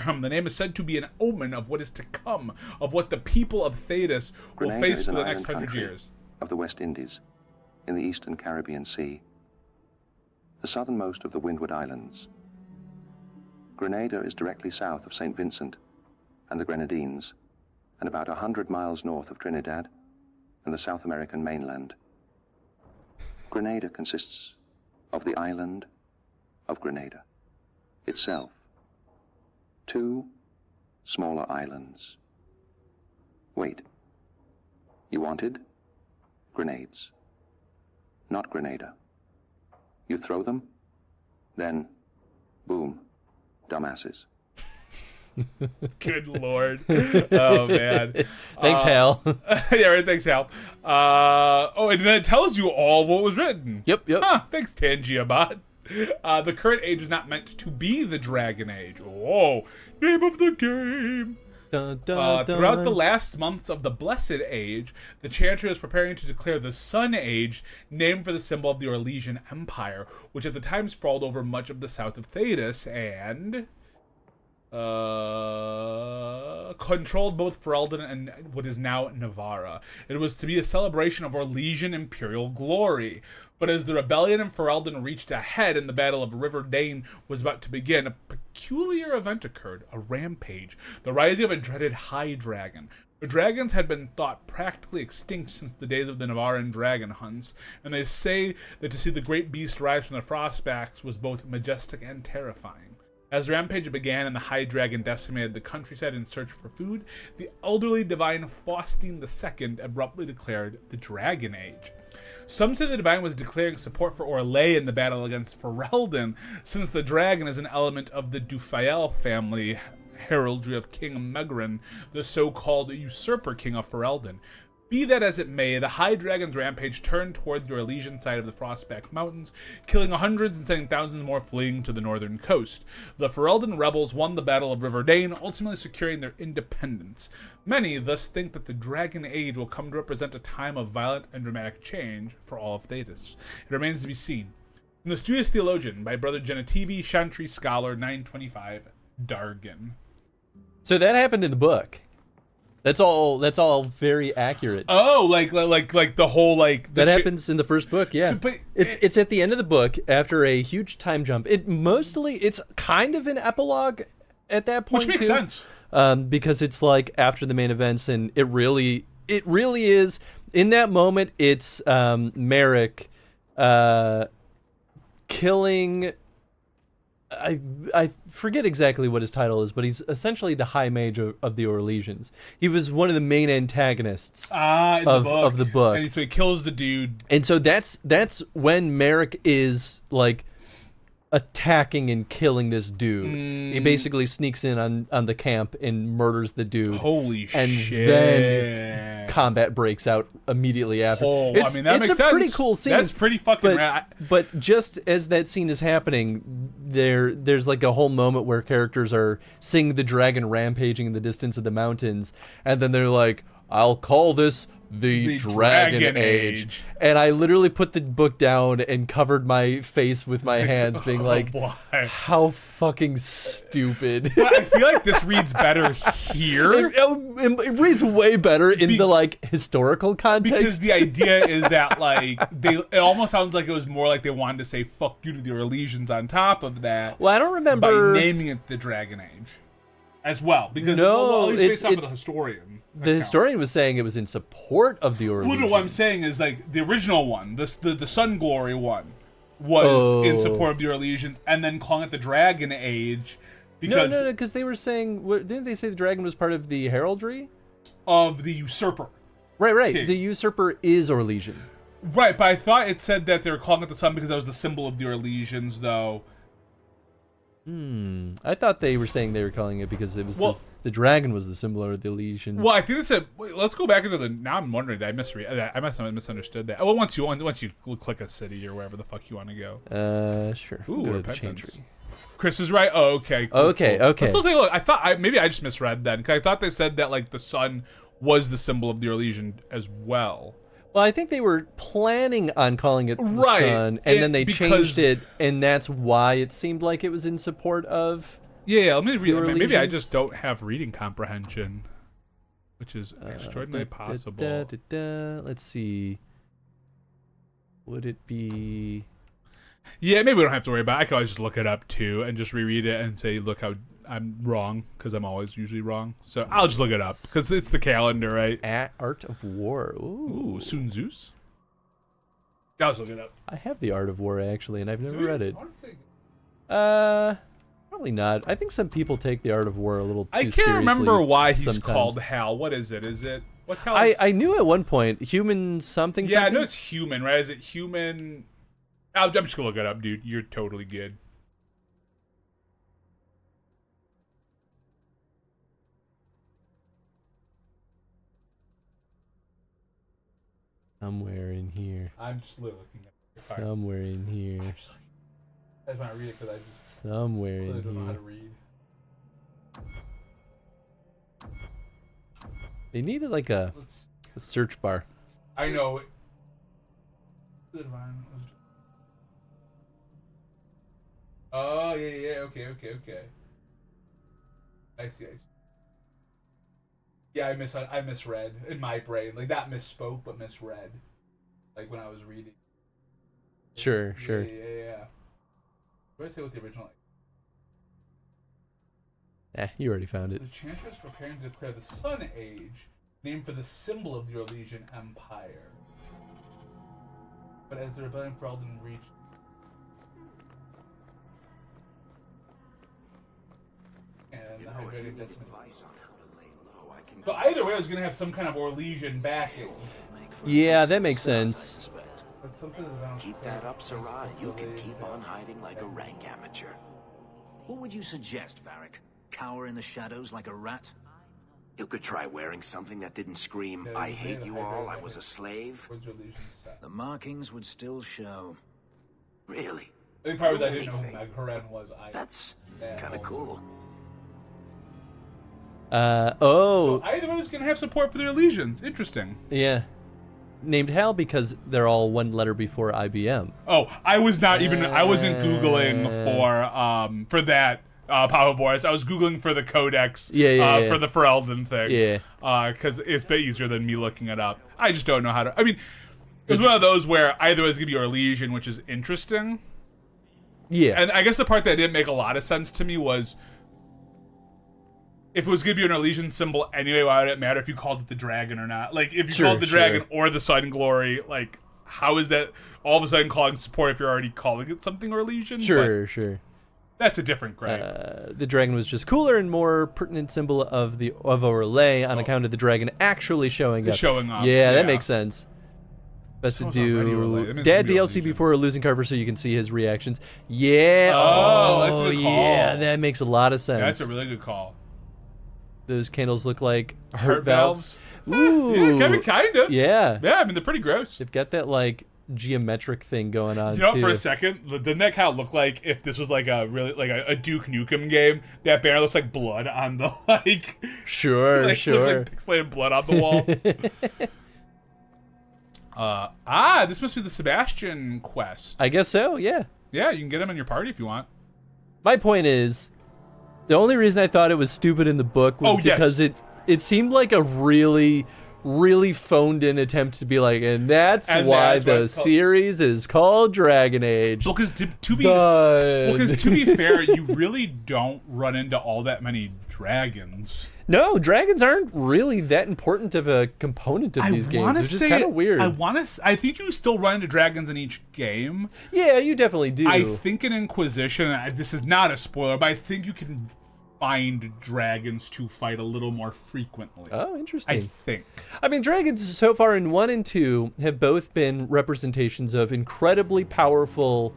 The name is said to be an omen of what is to come, of what the people of Thetis will face for the next 100 years. Of the West Indies, in the eastern Caribbean Sea, the southernmost of the Windward Islands. Grenada is directly south of St. Vincent and the Grenadines, and about 100 miles north of Trinidad and the South American mainland. Grenada consists of the island of Grenada itself, 2 smaller islands. Wait, you wanted grenades, not Grenada. You throw them, then, boom, dumbasses. Good Lord. Oh, man. Thanks, Hal. Yeah, right, thanks, Hal. And then it tells you all what was written. Yep. Thanks, Tangiabot. The current age is not meant to be the Dragon Age. Oh, name of the game. Throughout the last months of the Blessed Age, the Chantry was preparing to declare the Sun Age, named for the symbol of the Orlesian Empire, which at the time sprawled over much of the south of Thedas and controlled both Ferelden and what is now Navarra. It was to be a celebration of Orlesian imperial glory. But as the rebellion in Ferelden reached a head and the Battle of River Dane was about to begin, a peculiar event occurred, a rampage, the rising of a dreaded high dragon. The dragons had been thought practically extinct since the days of the Navarran dragon hunts, and they say that to see the great beast rise from the frostbacks was both majestic and terrifying. As the rampage began and the high dragon decimated the countryside in search for food, the elderly divine Faustine II abruptly declared the Dragon Age. Some say the divine was declaring support for Orlais in the battle against Ferelden, since the dragon is an element of the Dufayel family heraldry of King Megrin, the so-called usurper king of Ferelden. Be that as it may, the High Dragon's rampage turned toward the Orlesian side of the Frostback Mountains, killing hundreds and sending thousands more fleeing to the northern coast. The Ferelden rebels won the Battle of River Dane, ultimately securing their independence. Many thus think that the Dragon Age will come to represent a time of violent and dramatic change for all of Thedas. It remains to be seen. From the Studious Theologian, by Brother Genetivi, Chantry Scholar, 925, Dargan. So that happened in the book. That's all very accurate. Oh, like the whole like that happens in the first book. Yeah, so, it's at the end of the book after a huge time jump. It's kind of an epilogue at that point, which makes sense because it's like after the main events, and it really is in that moment. It's Merrick killing. I forget exactly what his title is, but he's essentially the High Mage of the Orlesians. He was one of the main antagonists of the book. And so he kills the dude. And so that's when Merrick is like attacking and killing this dude. He basically sneaks in on the camp and murders the dude. Holy shit. And then combat breaks out immediately after. Oh, I mean, that makes sense. It's a pretty cool scene. That's pretty fucking rad. But just as that scene is happening, there's like a whole moment where characters are seeing the dragon rampaging in the distance of the mountains, and then they're like, I'll call this the Dragon Age. And I literally put the book down and covered my face with my hands, being like, how fucking stupid. But I feel like this reads better here. It reads way better in the like historical context. Because the idea is that like it almost sounds like it was more like they wanted to say fuck you to the Orlesians on top of that. Well, I don't remember by naming it the Dragon Age as well. Because at least based off of the historian. The historian was saying it was in support of the Orlesians. Well, no, what I'm saying is like the original one, the Sun Glory one, was in support of the Orlesians, and then calling it the Dragon Age because no, because they were saying, didn't they say the dragon was part of the heraldry of the usurper? Right. King. The usurper is Orlesian. Right, but I thought it said that they were calling it the sun because that was the symbol of the Orlesians, though. I thought they were saying they were calling it because it was the dragon was the symbol of the Orlesians. Well, I think it's a. Let's go back into the. Now I'm wondering, did I misread? I must have misunderstood that. Well, once you click a city or wherever the fuck you want to go. Sure. Ooh, repentance. Chris is right. Oh, okay. Cool, okay. Let's still take a look. I thought maybe I just misread that because I thought they said that like the sun was the symbol of the Orlesian as well. Well, I think they were planning on calling it the sun, and then they changed it, and that's why it seemed like it was in support of. Yeah, let me read. Maybe I just don't have reading comprehension, which is extraordinarily possible. Let's see. Would it be? Yeah, maybe we don't have to worry about it. I can always just look it up too and just reread it and say, look how I'm wrong, because I'm always usually wrong. So I'll just look it up because it's the calendar, right? Art of War. Ooh, Sun Tzu's. I'll just look it up. I have the Art of War actually, and I've never read it. Probably not. I think some people take the Art of War a little too seriously. I can't remember why he's sometimes. called Hal. What is it? Is it what's Hal? I knew at one point human something. Yeah, I know it's human, right? Is it human? I'm just gonna look it up, dude. You're totally good. Somewhere in here. I'm just looking at it. Somewhere in here. I just want to read it because I just somewhere really in don't know how here. to read. They needed like a search bar. I know. Oh yeah. Okay. I see. Yeah, I misread in my brain. Like not misspoke, but misread. Like when I was reading. Sure. Yeah. What did I say with the original? You already found it. The Chancellor is preparing to declare the Sun Age, named for the symbol of the Orlesian Empire. But as the rebellion for Elden reached. And the Hydrated Decimal. So either way, I was going to have some kind of Orlesian backing. Yeah, that makes sense. Keep that up, Sarai. You can keep on hiding like a rank amateur. What would you suggest, Varric? Cower in the shadows like a rat? You could try wearing something that didn't scream, I hate you all, I was a slave. The markings would still show. Really? The part was I didn't know who Meg Horan was. That's kind of cool. So either way was going to have support for their legions. Interesting. Yeah. Named Hal because they're all one letter before IBM. Oh, I was not even. I wasn't Googling for that Papa Boris. I was Googling for the codex. For the Ferelden thing. Yeah. Because it's a bit easier than me looking it up. I just don't know how to. I mean, it was one of those where either was going to be Orlesian, which is interesting. Yeah. And I guess the part that didn't make a lot of sense to me was, if it was going to be an Orlesian symbol anyway, why would it matter if you called it the dragon or not? Like, if you called the dragon or the sun glory, like, how is that all of a sudden calling support if you're already calling it something Orlesian? Sure. That's a different gripe. The dragon was just cooler and more pertinent symbol of Orlais on account of the dragon actually showing up. Yeah, that makes sense. Best to do Dad DLC before a losing cover so you can see his reactions. Yeah. Oh, that's a good call. Yeah, that makes a lot of sense. That's a really good call. Those candles look like heart valves. Ooh. Yeah, kind of. Yeah. Yeah, I mean, they're pretty gross. They've got that, like, geometric thing going on, You know, for a second, didn't that kind of look like if this was like a really, like a Duke Nukem game, that banner looks like blood on the, like... Sure. Looks like pixelated blood on the wall. This must be the Sebastian quest. I guess so, yeah. Yeah, you can get him in your party if you want. My point is, the only reason I thought it was stupid in the book was because it seemed like a really, really phoned in attempt to be like, and that's why the series is called Dragon Age. Well, because to be fair, you really don't run into all that many dragons. No, dragons aren't really that important of a component of these games. It's just kind of weird. I think you still run into dragons in each game. Yeah, you definitely do. I think in Inquisition, this is not a spoiler, but I think you can find dragons to fight a little more frequently. Oh, interesting. I think. I mean, dragons so far in 1 and 2 have both been representations of incredibly powerful,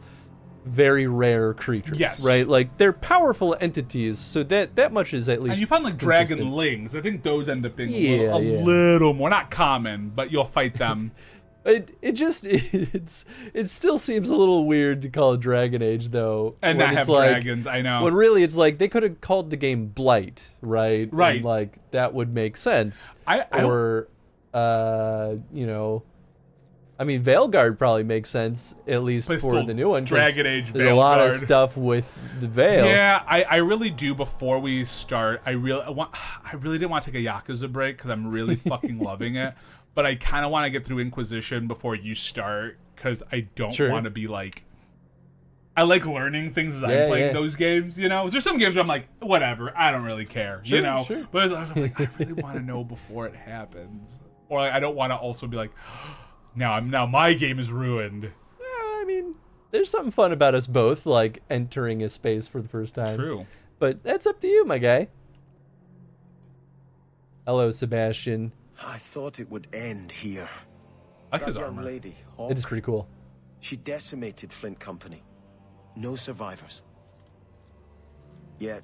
very rare creatures. Yes. Right? Like, they're powerful entities, so that much is at least And you find, like, consistent. dragonlings. I think those end up being Yeah, a little more, not common, but you'll fight them. It still seems a little weird to call it Dragon Age, though. And not have dragons, I know. When really it's like, they could have called the game Blight, right? Right. And like, that would make sense. I mean, Veilguard probably makes sense, at least for the new one. Dragon Age Veilguard. There's a lot of stuff with the Veil. Yeah, I really do. Before we start, I really didn't want to take a Yakuza break because I'm really fucking loving it. But I kind of want to get through Inquisition before you start because I don't want to be like... I like learning things as I'm playing those games, you know? There's some games where I'm like, whatever, I don't really care, you know? Sure. But I'm like, I really want to know before it happens. Or like, I don't want to also be like, now my game is ruined. Yeah, I mean, there's something fun about us both, like, entering a space for the first time. True. But that's up to you, my guy. Hello, Sebastian. I thought it would end here. I like his That young armor. lady, Hawk, It is pretty cool. she decimated Flint Company. No survivors. Yet,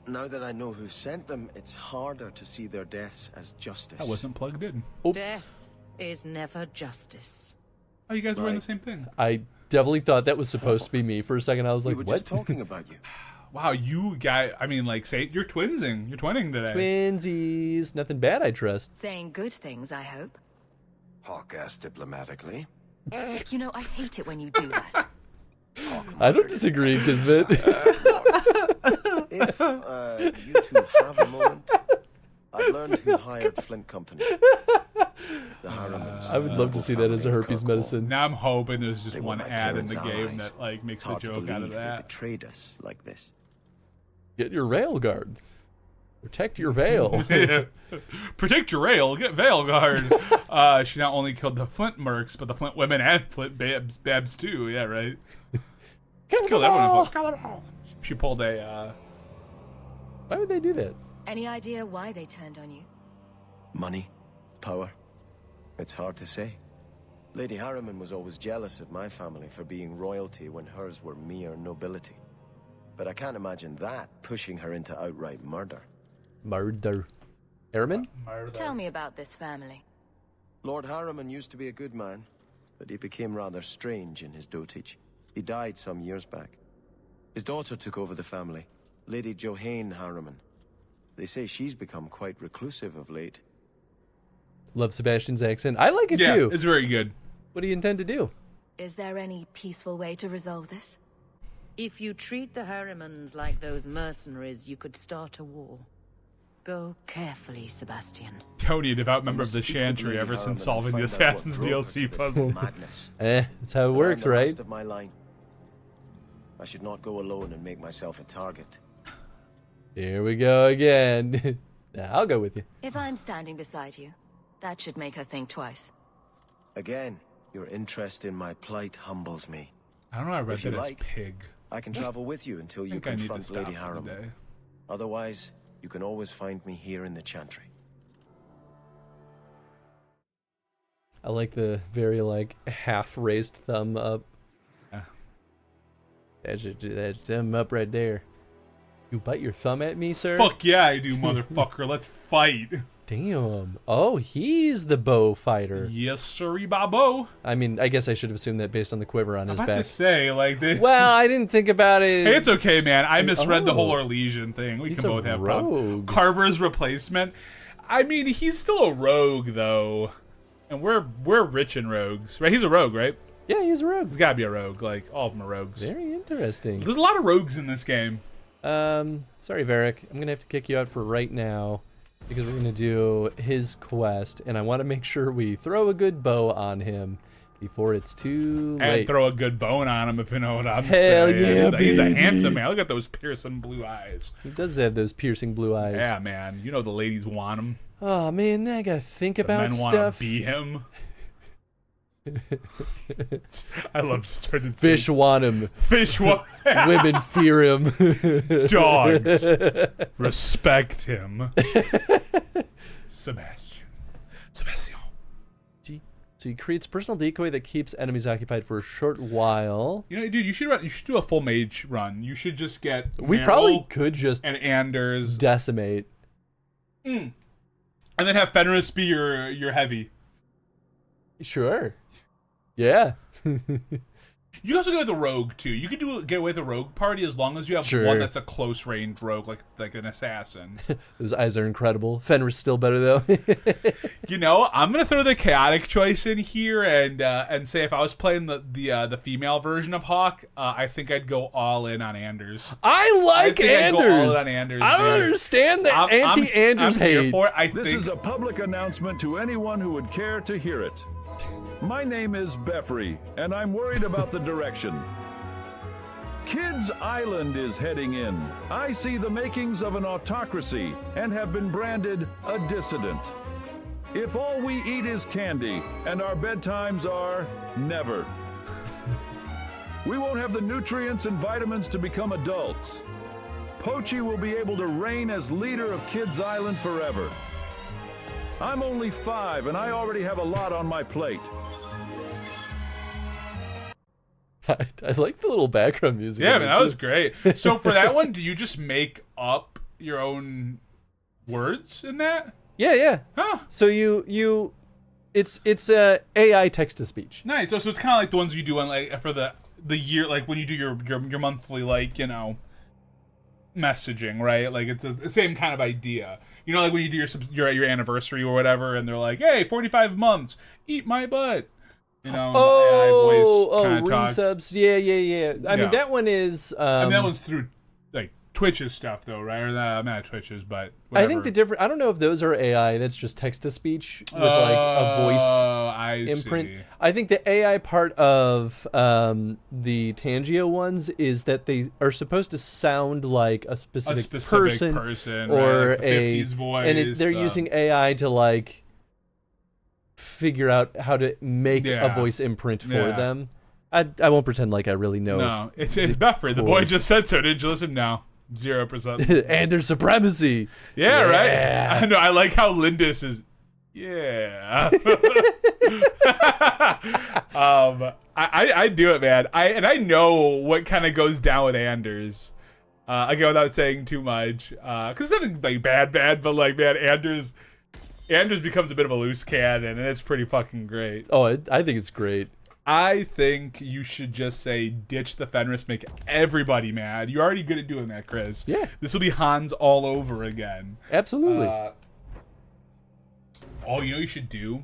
now that I know who sent them, it's harder to see their deaths as justice. That wasn't plugged in. Oops. Death is never justice. Oh, you guys were wearing the same thing. I definitely thought that was supposed to be me. For a second, I was like, We were what? just talking about you. Wow, you guys, I mean, like, say, you're twinsing. You're twinning today. Twinsies. Nothing bad, I trust. Saying good things, I hope. Hawk asked diplomatically. You know, I hate it when you do that. I don't disagree, Kismet. If you two have a moment, I've learned who hired Flint Company. The Harrimans. I would love to see that as a herpes medicine. Now I'm hoping there's just They one were my ad in the parents' game allies. that like makes a Hard to joke out of believe they that. betrayed us like this. Get your rail guard. Protect your veil. Yeah. Protect your rail. Get veil guard. She not only killed the Flint mercs, but the Flint women and Flint babs too. Yeah, right. She killed everyone. Kill them all. She pulled a. Why would they do that? Any idea why they turned on you? Money, power. It's hard to say. Lady Harriman was always jealous of my family for being royalty when hers were mere nobility. But I can't imagine that pushing her into outright murder. Murder. Harriman? Tell me about this family. Lord Harriman used to be a good man, but he became rather strange in his dotage. He died some years back. His daughter took over the family, Lady Johanne Harriman. They say she's become quite reclusive of late. Love Sebastian's accent. I like it Yeah, too. it's very good. What do you intend to do? Is there any peaceful way to resolve this? If you treat the Harrimans like those mercenaries, you could start a war. Go carefully, Sebastian. Tony, a devout member of the Chantry ever since solving the Assassin's DLC puzzle. That's how it works, I'm the right? last of my line. I should not go alone and make myself a target. Here we go again. Nah, I'll go with you. If I'm standing beside you, that should make her think twice. Again, your interest in my plight humbles me. I don't know. I read If you that as like, pig. I can travel with you until you think I need to confront stop Lady for the Harriman. day. Otherwise, you can always find me here in the Chantry. I like the very like half-raised thumb up. Yeah. That's thumb up right there. You bite your thumb at me, sir? Fuck yeah, I do, motherfucker. Let's fight. Damn. Oh, he's the bow fighter. Yes, sirree, babo. I mean, I guess I should have assumed that based on the quiver on his I'm about back. to say, like, Well, I didn't think about it. Hey, it's okay, man. I misread the whole Oh. Orlesian thing. We He's can a both have rogue. problems. Carver's replacement. I mean, he's still a rogue, though. And we're rich in rogues, right? He's a rogue, right? Yeah, he's a rogue. He's gotta be a rogue. Like, all of them are rogues. Very interesting. There's a lot of rogues in this game. Sorry, Varric. I'm gonna have to kick you out for right now because we're gonna do his quest, and I want to make sure we throw a good bow on him before it's too late. And throw a good bone on him, if you know what I'm Hell saying. yeah, He's a baby. handsome man. Look at those piercing blue eyes. He does have those piercing blue eyes. Yeah, man. You know the ladies want him. Oh man, I gotta think The about men want to stuff. be him. I love just heard him say Fish want him. Fish want Women fear him. Dogs respect him. Sebastian. So he creates personal decoy that keeps enemies occupied for a short while. You know, dude, you should do a full mage run. You should just get We Meryl probably could just and Anders decimate. and then have Fenris be your heavy. Sure. Yeah. You can also go with a rogue too. You could get away with a rogue party as long as you have Sure. one that's a close range rogue, like an assassin. Those eyes are incredible. Fenris still better though. You know, I'm gonna throw the chaotic choice in here and say if I was playing the female version of Hawk, I think I'd go all in on Anders. I like think I'd go all Anders. in on Anders. I don't there. understand the anti-Anders I'm here hate. for it. I This think is a public announcement to anyone who would care to hear it. My name is Beffrey, and I'm worried about the direction. Kids Island is heading in. I see the makings of an autocracy and have been branded a dissident. If all we eat is candy and our bedtimes are never, we won't have the nutrients and vitamins to become adults. Pochi will be able to reign as leader of Kids Island forever. I'm only 5 and I already have a lot on my plate. I like the little background music. Yeah, of man, it, that was too. great. So for that one, do you just make up your own words in that? Yeah, yeah. Huh. So it's AI text to speech. Nice. So it's kind of like the ones you do on like for the year, like when you do your monthly, like, you know, messaging, right? Like it's the same kind of idea. You know, like when you do your anniversary or whatever, and they're like, "Hey, 45 months, eat my butt." You know, AI voice resubs. Yeah. I mean, that one is. I mean, that one's through like Twitch's stuff, though, right? Or not Twitch's, but whatever. I think the different. I don't know if those are AI. That's just text to speech with like a voice imprint. See. I think the AI part of the Tangio ones is that they are supposed to sound like a specific person or right? Like the 50s voice, and they're using AI to like figure out how to make a voice imprint for them. I won't pretend like I really know. No, it's Beffrey. The boy just said so. Didn't you listen? No. 0%. And there's supremacy. Yeah, right? I know. I like how Lindis is. Yeah. I do it, man. I know what kind of goes down with Anders. Again, without saying too much. Because it's nothing like bad, but like, man, Anders becomes a bit of a loose cannon, and it's pretty fucking great. Oh, I think it's great. I think you should just say, ditch the Fenris, make everybody mad. You're already good at doing that, Chris. Yeah. This will be Hans all over again. Absolutely. You know you should do?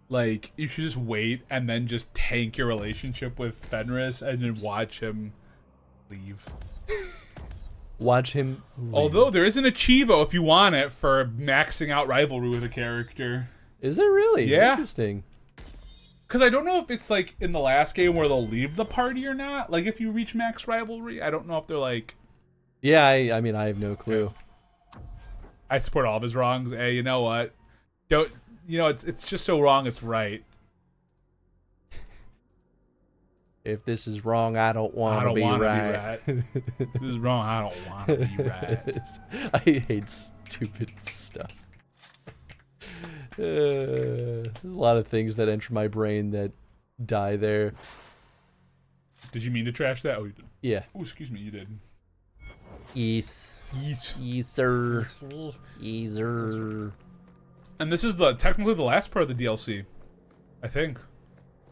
Like, you should just wait and then just tank your relationship with Fenris and then watch him leave. Watch him leave. Although there is an Achievo if you want it for maxing out rivalry with a character. Is there really? Yeah. Interesting. Because I don't know if it's like in the last game where they'll leave the party or not. Like if you reach max rivalry, I don't know if they're like. Yeah, I mean, I have no clue. I support all of his wrongs. Hey, you know what? Don't it's just so wrong it's right. If this is wrong, I don't want to be right. This is wrong, I don't want to be right. I hate stupid stuff. There's a lot of things that enter my brain that die there. Did you mean to trash that? Oh, you did. Yeah. Oh, excuse me, you did. Yes. Sir. Yes, sir. And this is technically the last part of the DLC, I think.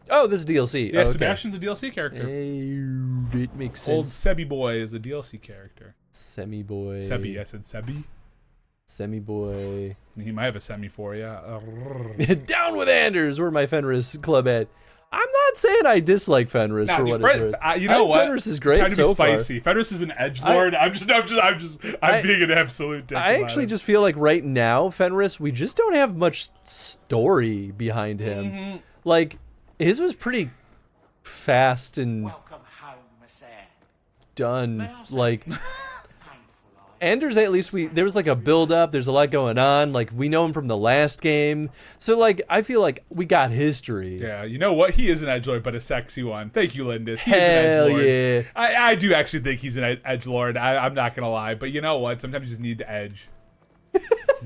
Oh, this is DLC. Yeah, okay. Sebastian's a DLC character. It makes sense. Old Sebi Boy is a DLC character. Semi Boy. Sebi, I said Sebi. Semi Boy. He might have a semi for you. Down with Anders. Where my Fenris club at? I'm not saying I dislike Fenris for what it's worth. You know what? Fenris is great Time to so be spicy. far. Fenris is an edgelord. I'm being an absolute dick. I actually just feel like right now, Fenris, we just don't have much story behind him. Mm-hmm. Like, his was pretty fast and Welcome home, Monsieur. done. Like, Anders, at least there was like a build up. There's a lot going on. Like, we know him from the last game. So, like, I feel like we got history. Yeah, you know what? He is an edgelord, but a sexy one. Thank you, Lindis. He Hell is an edgelord. yeah. I do actually think he's an edgelord. I'm not going to lie. But you know what? Sometimes you just need to edge.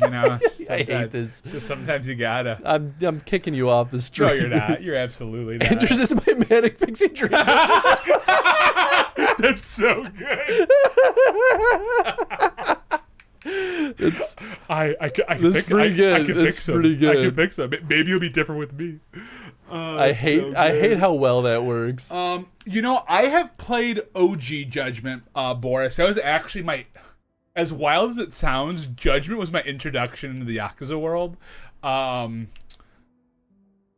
You know? I hate this. Just sometimes you gotta. I'm kicking you off the street. No, you're not. You're absolutely not. Anders is my manic pixie dream. That's so good. I can fix him. Pretty good. I can fix him. Maybe he'll be different with me. I hate how well that works. You know, I have played OG Judgment, Boris. That was actually as wild as it sounds, Judgment was my introduction into the Yakuza world.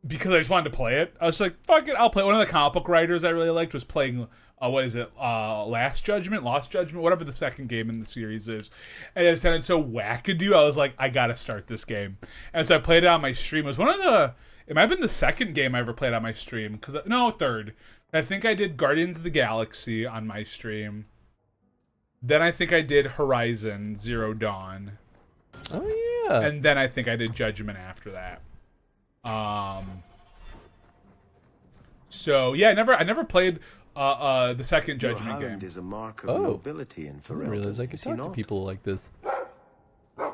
Because I just wanted to play it. I was like, fuck it, I'll play it. One of the comic book writers I really liked was playing, Lost Judgment, whatever the second game in the series is. And it sounded so wackadoo, I was like, I gotta start this game. And so I played it on my stream. It was it might have been the second game I ever played on my stream. Third. I think I did Guardians of the Galaxy on my stream. Then I think I did Horizon Zero Dawn. Oh, yeah. And then I think I did Judgment after that. So yeah, I never played the second Judgment game. Is a mark of nobility in I didn't realize I could talk to people like this. I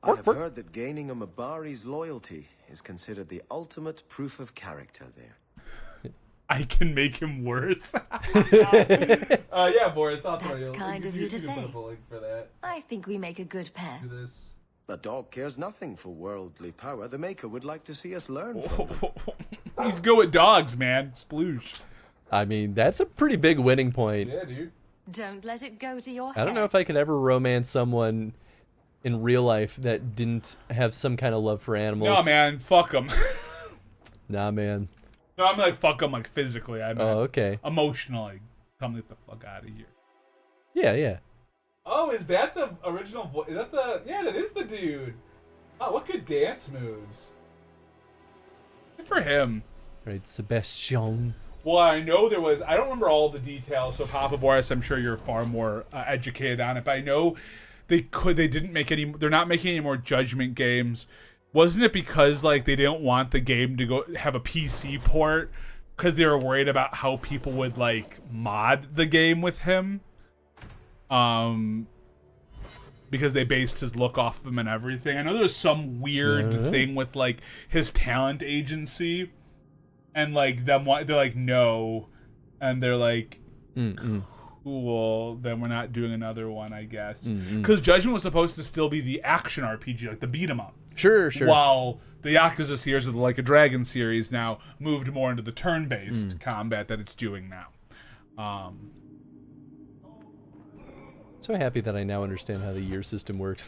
have heard that gaining a Mabari's loyalty is considered the ultimate proof of character there. I can make him worse. Yeah, Boris, I'll throw you. That's kind of you to say. For that. I think we make a good pair. Do this. The dog cares nothing for worldly power. The Maker would like to see us learn from him. He's good with dogs, man. Sploosh. I mean, that's a pretty big winning point. Yeah, dude. Don't let it go to your head. I don't know if I could ever romance someone in real life that didn't have some kind of love for animals. No, man, fuck them. Nah, man. No, I'm like, fuck them, like, physically. I mean, okay. Emotionally. Come get the fuck out of here. Yeah, yeah. Oh, is that the original voice? Is that the... Yeah, that is the dude. Oh, what good dance moves. Good for him. Right, Sebastian. Well, I know there was... I don't remember all the details, so Papa Boris, I'm sure you're far more educated on it, but I know they didn't make any... They're not making any more Judgment games. Wasn't it because, like, they didn't want the game to go have a PC port because they were worried about how people would, like, mod the game with him? Because they based his look off of him and everything. I know there's some weird thing with, like, his talent agency, and, like, they're like, no, and they're like, cool, then we're not doing another one, I guess. Because Judgment was supposed to still be the action RPG, like the beat 'em up. Sure. While the Yakuza series, or the Like a Dragon series, now moved more into the turn-based combat that it's doing now. So happy that I now understand how the year system works.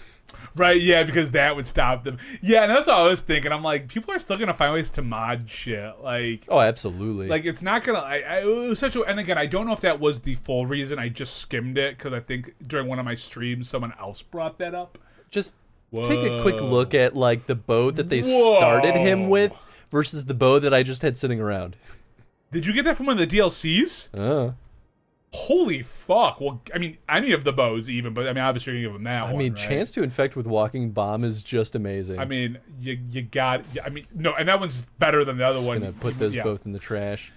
Right, yeah, because that would stop them. Yeah, and that's what I was thinking. I'm like, people are still gonna find ways to mod shit. Like, oh, absolutely. Like, it's not gonna. It was such a. And again, I don't know if that was the full reason. I just skimmed it because I think during one of my streams, someone else brought that up. Just take a quick look at, like, the bow that they started him with versus the bow that I just had sitting around. Did you get that from one of the DLCs? Holy fuck. Well, I mean, any of the bows even, but I mean, obviously you're gonna give them that one, I mean, right? Chance to Infect with Walking Bomb is just amazing. I mean, you got... I mean, no, and that one's better than the other one. Gonna put those both in the trash.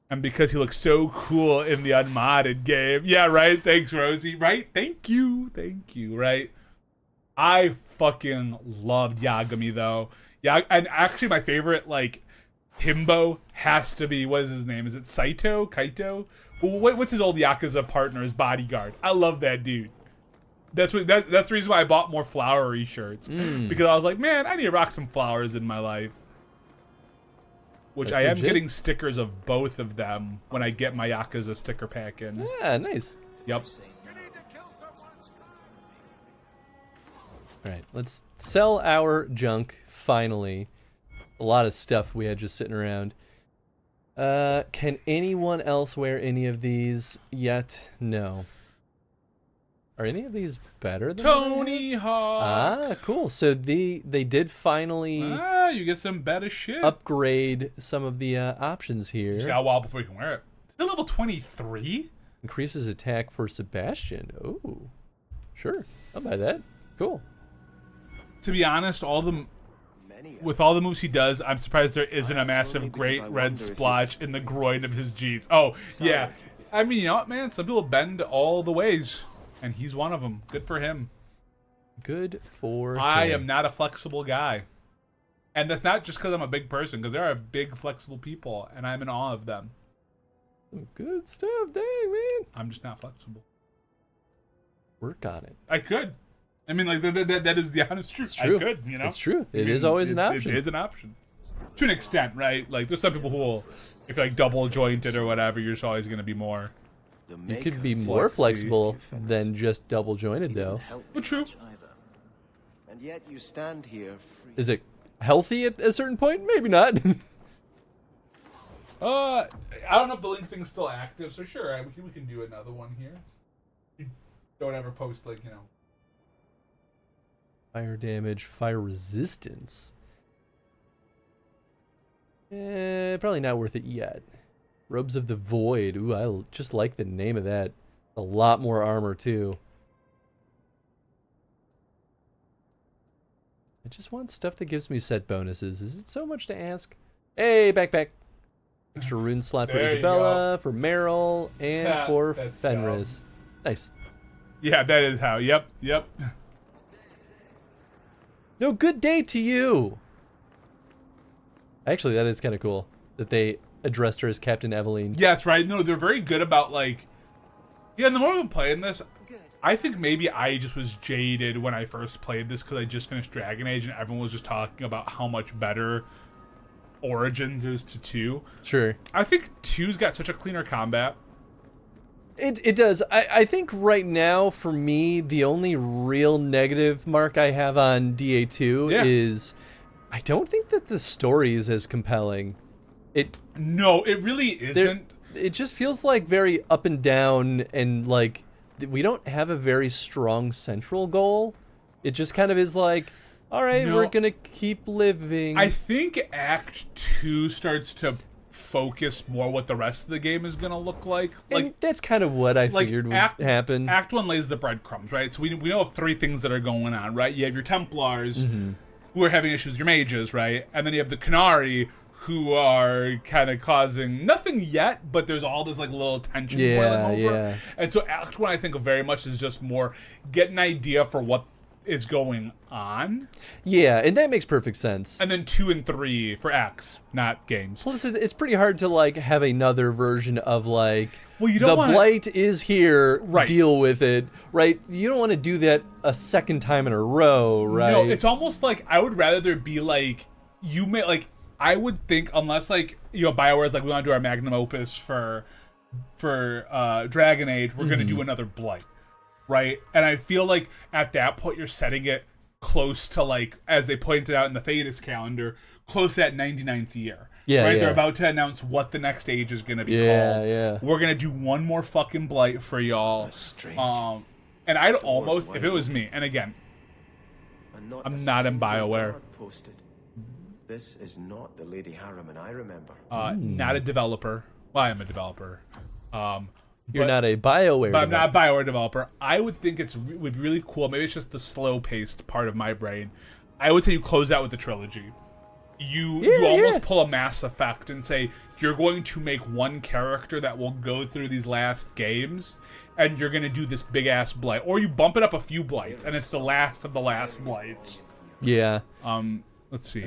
And because he looks so cool in the unmodded game. Yeah, right? Thanks, Rosie. Right? Thank you, right? I fucking loved Yagami, though. Yeah, and actually my favorite, like, himbo has to be, what is his name? Is it Kaito? What's his old Yakuza partner, his bodyguard? I love that dude. That's the reason why I bought more flowery shirts. Because I was like, man, I need to rock some flowers in my life. Which That's I am legit. getting stickers of both of them when I get my Yakuza sticker pack in. Yeah, nice. Yep. All right, let's sell our junk, finally. A lot of stuff we had just sitting around. Can anyone else wear any of these yet? No. Are any of these better than Tony Hawk? Ah, cool. So they did finally you get some better shit. upgrade some of the options here. Just got a while before you can wear it. Still level 23? Increases attack for Sebastian. Oh, sure. I'll buy that. Cool. To be honest, with all the moves he does, I'm surprised there isn't a massive great red splotch in the groin of his jeans. Oh, yeah. I mean, you know what, man? Some people bend all the ways, and he's one of them. Good for him. Good for him. I am not a flexible guy. And that's not just because I'm a big person, because there are big, flexible people, and I'm in awe of them. Good stuff, dang, man. I'm just not flexible. Work on it. I could. I mean, like, that is the honest truth. It's true. I could, you know? It's true. I It mean, is always an option. It is an option. To an extent, right? Like, there's some people who will, if you're, like, double jointed or whatever, you're just always going to be more. You could be more flexible than just double jointed, though. But true. And yet you stand here free. Is it healthy at a certain point? Maybe not. I don't know if the link thing's still active, so sure, we can do another one here. You don't ever post, like, you know. Fire damage, fire resistance. Probably not worth it yet. Robes of the Void. Ooh, I just like the name of that. A lot more armor, too. I just want stuff that gives me set bonuses. Is it so much to ask? Hey, backpack. Extra rune slot for There you Isabella, for Meryl, and for That's Fenris. Nice. Yeah, that is how. Yep. No, good day to you. Actually, that is kind of cool that they addressed her as Captain Eveline. Yes, right. No, they're very good about, like... Yeah, and the more I'm playing this, I think maybe I just was jaded when I first played this because I just finished Dragon Age and everyone was just talking about how much better Origins is to 2. Sure. I think 2's got such a cleaner combat. It does. I think right now, for me, the only real negative mark I have on DA2 is I don't think that the story is as compelling. No, it really isn't. It just feels like very up and down, and like we don't have a very strong central goal. It just kind of is like, all right, we're gonna keep living. I think Act 2 starts to focus more what the rest of the game is gonna look like. And that's kind of what I figured would happen. Act 1 lays the breadcrumbs, right? So we know of 3 things that are going on, right? You have your Templars, who are having issues with your mages, right? And then you have the Canary, who are kind of causing nothing yet, but there's all this like little tension boiling over. Yeah. And so Act 1, I think, very much is just more get an idea for what is going on. Yeah, and that makes perfect sense. And then 2 and 3 for acts, not games. Plus, it's pretty hard to like have another version of like, well, you don't the blight is here, right. Deal with it, right? You don't want to do that a second time in a row, right? No, it's almost like I would rather there be like, you may like, I would think, unless like, you know, BioWare's like, we want to do our magnum opus for Dragon Age, we're going to do another blight. Right? And I feel like at that point you're setting it close to, like, as they pointed out in the Thetis calendar, close to that 99th year. Yeah, right? yeah. They're about to announce what the next age is going to be called. Yeah. We're going to do one more fucking blight for y'all. That's strange. And I'd almost, if it was me, and again, I'm not in BioWare. Posted. This is not the Lady Harriman I remember. Not a developer. Well, I am a developer. You're not a BioWare But I'm not a BioWare developer. I would think would be really cool. Maybe it's just the slow-paced part of my brain. I would say you close out with the trilogy. You almost pull a Mass Effect and say, you're going to make one character that will go through these last games, and you're going to do this big-ass blight. Or you bump it up a few blights, and it's the last of the last blights. Yeah. Let's see.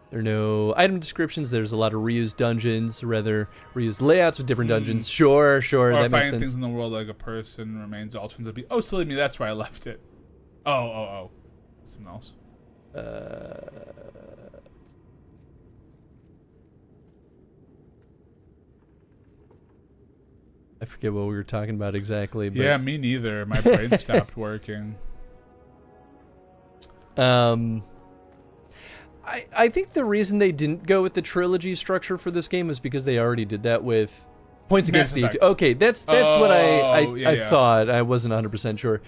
There are no item descriptions. There's a lot of reused dungeons, rather reused layouts with different dungeons. Sure, Or that makes finding sense. things in the world like a person remains all turns out to be. Oh, silly me, that's where I left it. Oh. Something else. I forget what we were talking about exactly. But... Yeah, me neither. My brain stopped working. I think the reason they didn't go with the trilogy structure for this game was because they already did that with Points Against D2. Okay, that's what I thought. I wasn't 100% sure.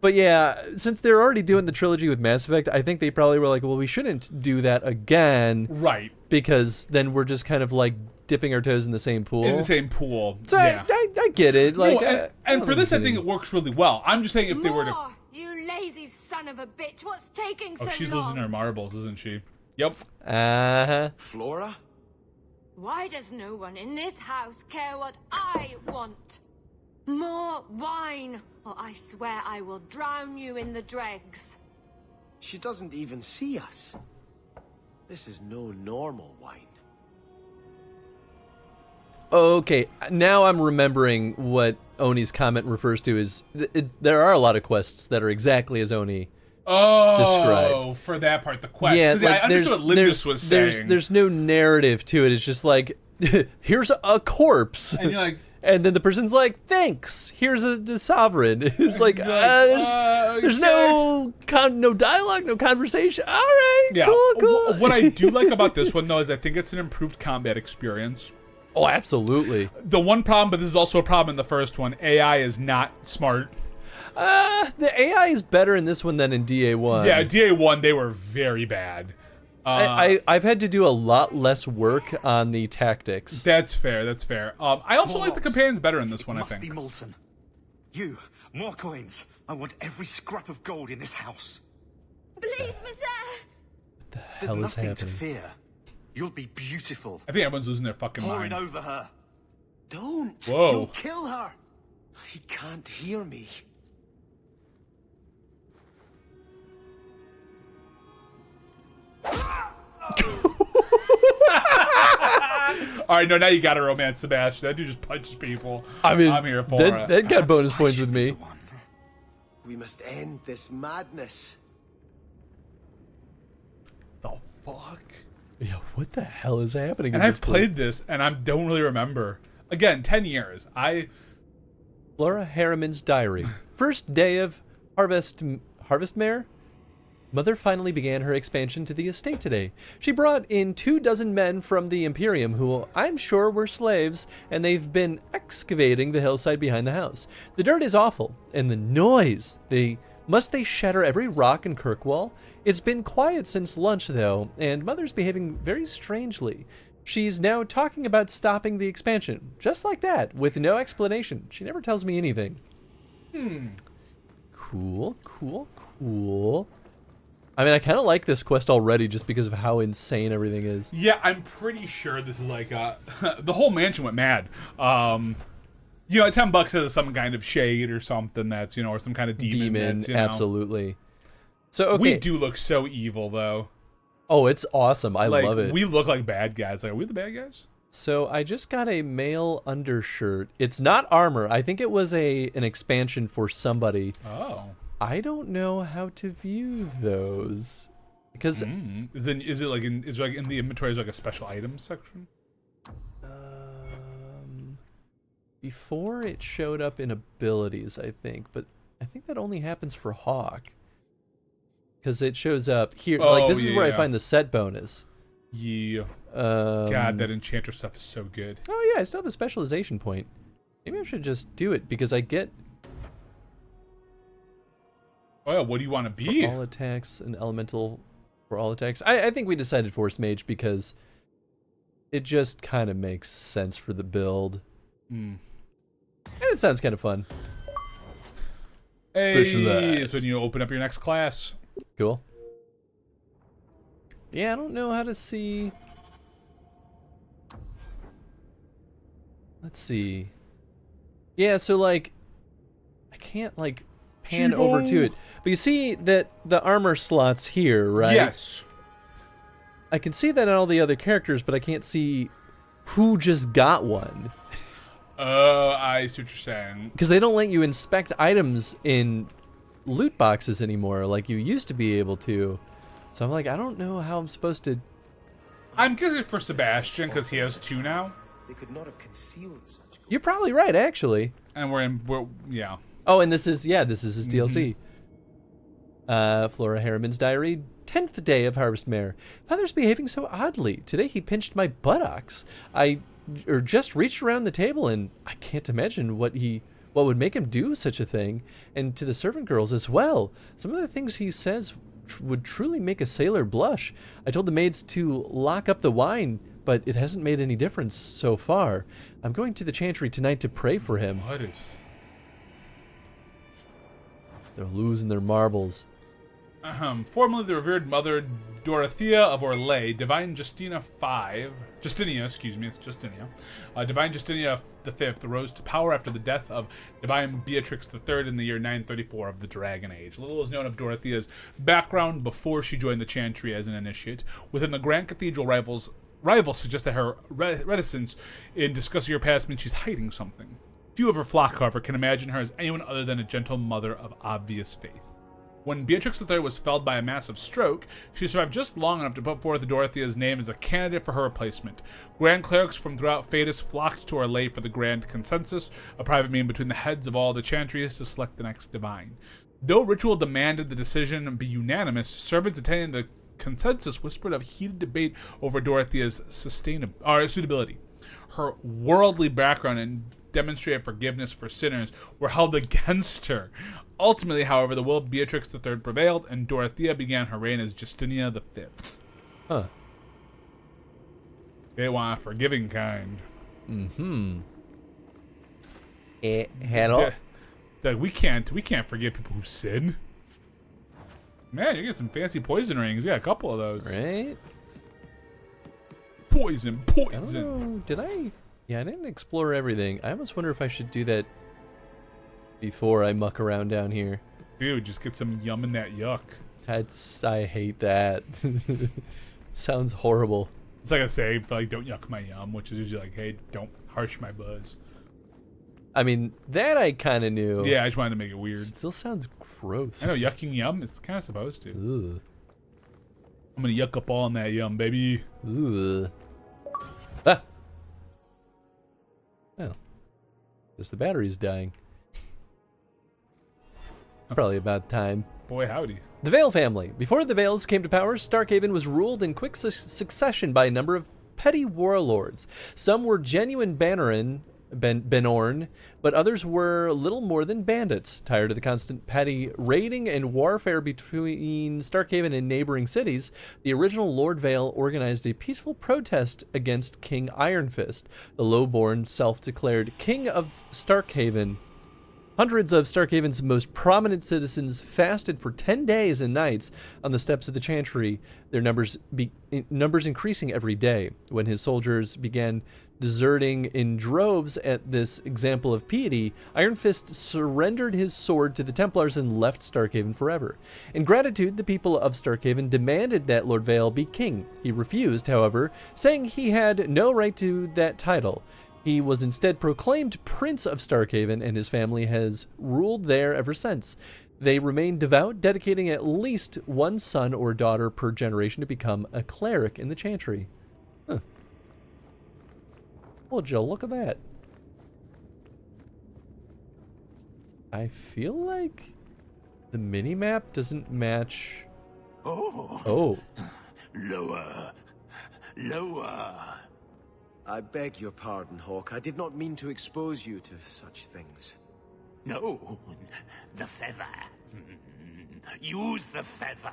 But yeah, since they're already doing the trilogy with Mass Effect, I think they probably were like, well, we shouldn't do that again. Right. Because then we're just kind of like dipping our toes in the same pool. In the same pool. So yeah. I get it. Like, no, and for this, I think it works really well. I'm just saying if they were to... You lazy son of a bitch! What's taking so long? Oh, she's losing her marbles, isn't she? Yep. Flora? Why does no one in this house care what I want? More wine, or I swear I will drown you in the dregs. She doesn't even see us. This is no normal wine. Okay, now I'm remembering what Oni's comment refers to is there are a lot of quests that are exactly as Oni described. Oh, for that part, the quest. Yeah, like, like, I understood what Lindis was saying. There's no narrative to it. It's just like, here's a corpse. And you're like... And then the person's like, thanks, here's a sovereign. It's like, there's no dialogue, no conversation. All right, cool. What I do like about this one, though, is I think it's an improved combat experience. Oh, absolutely. The one problem, but this is also a problem in the first one, AI is not smart. The AI is better in this one than in DA1. Yeah, DA1, they were very bad. I've had to do a lot less work on the tactics. That's fair. I also like the companions better in this one, I think. Must be Molten. You, more coins. I want every scrap of gold in this house. Please, Monsieur. What the hell There's is nothing happening? to fear. You'll be beautiful. I think everyone's losing their fucking Pouring mind. over her. Don't. Whoa. You'll kill her. He can't hear me. All right, no, now you got to romance Sebastian. That dude just punches people. I mean, I'm here for it. That got bonus points with me. We must end this madness. The fuck? Yeah, what the hell is happening? And I've played this, and I don't really remember. Again, 10 years. Flora Harriman's diary. First day of Harvestmare. Mother finally began her expansion to the estate today. She brought in 24 men from the Imperium who I'm sure were slaves, and they've been excavating the hillside behind the house. The dirt is awful, and the noise. Must they shatter every rock in Kirkwall? It's been quiet since lunch, though, and Mother's behaving very strangely. She's now talking about stopping the expansion, just like that, with no explanation. She never tells me anything. Cool. I mean, I kind of like this quest already just because of how insane everything is. Yeah, I'm pretty sure this is like the whole mansion went mad. $10 is some kind of shade or something that's, or some kind of demon. That's, absolutely. So, okay. We do look so evil, though. Oh, it's awesome. I love it. We look like bad guys. Like, are we the bad guys? So I just got a male undershirt. It's not armor. I think it was an expansion for somebody. Oh. I don't know how to view those because is it like in the inventory is like a special items section? Before it showed up in abilities, I think, but I think that only happens for Hawk because it shows up here. Like this is where I find the set bonus. Yeah. God, that enchanter stuff is so good. Oh yeah, I still have a specialization point. Maybe I should just do it because I get. Oh, yeah, what do you want to be? For all attacks, an elemental for all attacks. I think we decided Force Mage because it just kind of makes sense for the build. And it sounds kind of fun. Hey, it's when you open up your next class. Cool. Yeah, I don't know how to see. Let's see. Yeah, so like, I can't like pan over to it. But you see that the armor slots here, right? Yes. I can see that on all the other characters, but I can't see who just got one. I see what you're saying. Because they don't let you inspect items in loot boxes anymore like you used to be able to. So I'm like, I don't know how I'm supposed to. I'm guessing for Sebastian because he has 2 now. They could not have concealed such. You're probably right, actually. And we're yeah. Oh, and this is his DLC. Flora Harriman's diary, 10th day of Harvestmare. Father's behaving so oddly. Today he pinched my buttocks. I just reached around the table and I can't imagine what would make him do such a thing. And to the servant girls as well. Some of the things he says would truly make a sailor blush. I told the maids to lock up the wine, but it hasn't made any difference so far. I'm going to the chantry tonight to pray for him. What is? They're losing their marbles. Formerly the revered mother Dorothea of Orlais, Divine Justinia, Divine Justinia V rose to power after the death of Divine Beatrix III in the year 934 of the Dragon Age. Little is known of Dorothea's background before she joined the Chantry as an initiate. Within the Grand Cathedral, rivals suggest that her reticence in discussing her past means she's hiding something. Few of her flock, however, can imagine her as anyone other than a gentle mother of obvious faith. When Beatrix III was felled by a massive stroke, she survived just long enough to put forth Dorothea's name as a candidate for her replacement. Grand clerics from throughout Phaedus flocked to Orlais for the Grand Consensus, a private meeting between the heads of all the chantries to select the next divine. Though ritual demanded the decision be unanimous, servants attending the consensus whispered of heated debate over Dorothea's suitability. Her worldly background and demonstrated forgiveness for sinners were held against her. Ultimately, however, the will of Beatrix III prevailed, and Dorothea began her reign as Justinia V. Huh. They want a forgiving kind. Hello? Like we can't forgive people who sin. Man, you get some fancy poison rings. Yeah, a couple of those. Right? Poison. I don't know. Did I? Yeah, I didn't explore everything. I almost wonder if I should do that before I muck around down here. Dude, just get some yum in that yuck. I hate that. It sounds horrible. It's like I say for like don't yuck my yum, which is usually like, hey, don't harsh my buzz. I mean, that I kind of knew. Yeah, I just wanted to make it weird. Still sounds gross. I know, yucking yum, it's kind of supposed to. Ugh. I'm gonna yuck up all in that yum, baby. Ooh. Ah. Well, guess the battery's dying. Probably about time. Boy, howdy. The Vale family. Before the Vales came to power, Starkhaven was ruled in quick succession by a number of petty warlords. Some were genuine Benorn, but others were little more than bandits. Tired of the constant petty raiding and warfare between Starkhaven and neighboring cities, the original Lord Vale organized a peaceful protest against King Ironfist, the low-born, self-declared King of Starkhaven. Hundreds of Starkhaven's most prominent citizens fasted for 10 days and nights on the steps of the Chantry, their numbers increasing every day. When his soldiers began deserting in droves at this example of piety, Iron Fist surrendered his sword to the Templars and left Starkhaven forever. In gratitude, the people of Starkhaven demanded that Lord Vale be king. He refused, however, saying he had no right to that title. He was instead proclaimed Prince of Starkhaven, and his family has ruled there ever since. They remain devout, dedicating at least one son or daughter per generation to become a cleric in the Chantry. Huh. Well, Joe, look at that. I feel like the mini-map doesn't match... Oh. Lower. Lower. I beg your pardon, Hawk. I did not mean to expose you to such things. No, the feather. Use the feather.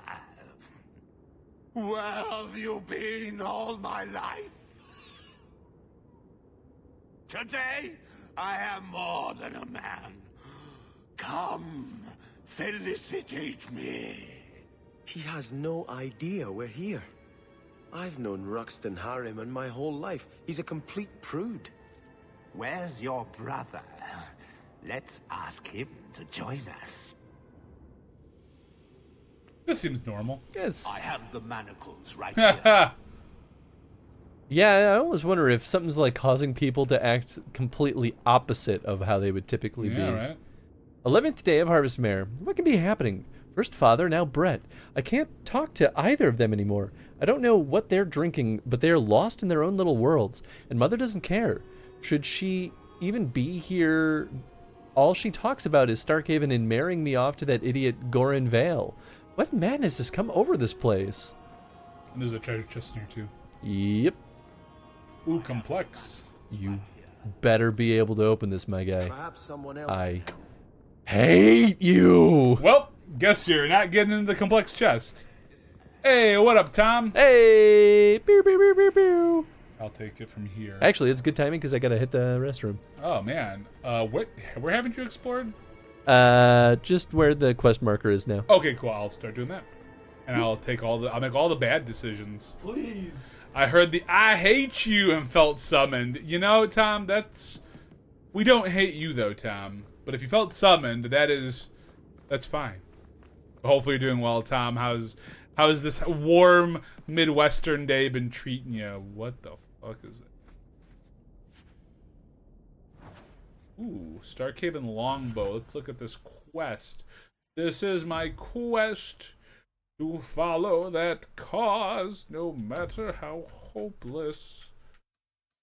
Where have you been all my life? Today, I am more than a man. Come, felicitate me. He has no idea we're here. I've known Ruxton Harriman my whole life. He's a complete prude. Where's your brother? Let's ask him to join us. This seems normal. Yes. I have the manacles right here. Yeah, I always wonder if something's like causing people to act completely opposite of how they would typically be. Yeah, right. 11th day of Harvest Mare. What can be happening? First father, now Brett. I can't talk to either of them anymore. I don't know what they're drinking, but they're lost in their own little worlds, and Mother doesn't care. Should she even be here? All she talks about is Starkhaven and marrying me off to that idiot Gorin Vale. What madness has come over this place? And there's a treasure chest in here, too. Yep. Ooh, complex. You better be able to open this, my guy. Perhaps someone else. I hate you. Well, guess you're not getting into the complex chest. Hey, what up, Tom? Hey! Pew, pew, pew, pew, pew. I'll take it from here. Actually, it's good timing because I gotta hit the restroom. Oh man, where haven't you explored? Just where the quest marker is now. Okay, cool. I'll start doing that, and I'll make all the bad decisions. Please. I heard the "I hate you" and felt summoned. You know, Tom, we don't hate you though, Tom. But if you felt summoned, that's fine. Hopefully you're doing well, Tom. How's this warm Midwestern day been treating you? What the fuck is it? Ooh, Starkhaven Longbow. Let's look at this quest. This is my quest to follow that cause, no matter how hopeless.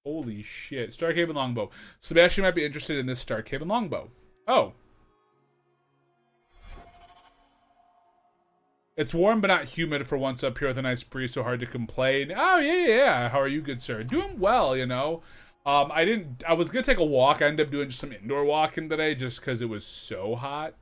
Holy shit. Starkhaven Longbow. Sebastian might be interested in this Starkhaven Longbow. Oh. It's warm but not humid for once up here with a nice breeze, so hard to complain. Oh, yeah. How are you, good sir? Doing well, you know. I was going to take a walk. I ended up doing just some indoor walking today just because it was so hot.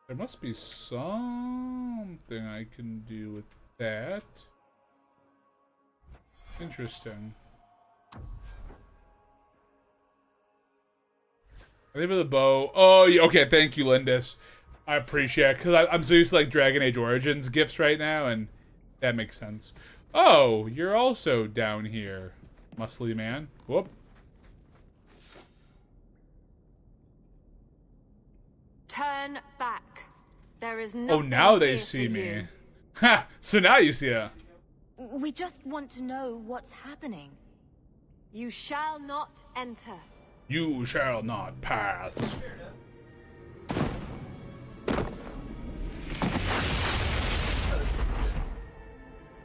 There must be something I can do with that. Interesting. I think for the bow. Oh, yeah, okay. Thank you, Lindis. I appreciate it because I'm so used to like Dragon Age Origins gifts right now, and that makes sense. Oh, you're also down here, muscly man. Whoop. Turn is nothing Oh, now they here see for me. you. Ha! So now you see her. We just want to know what's happening. You shall not enter. You shall not pass.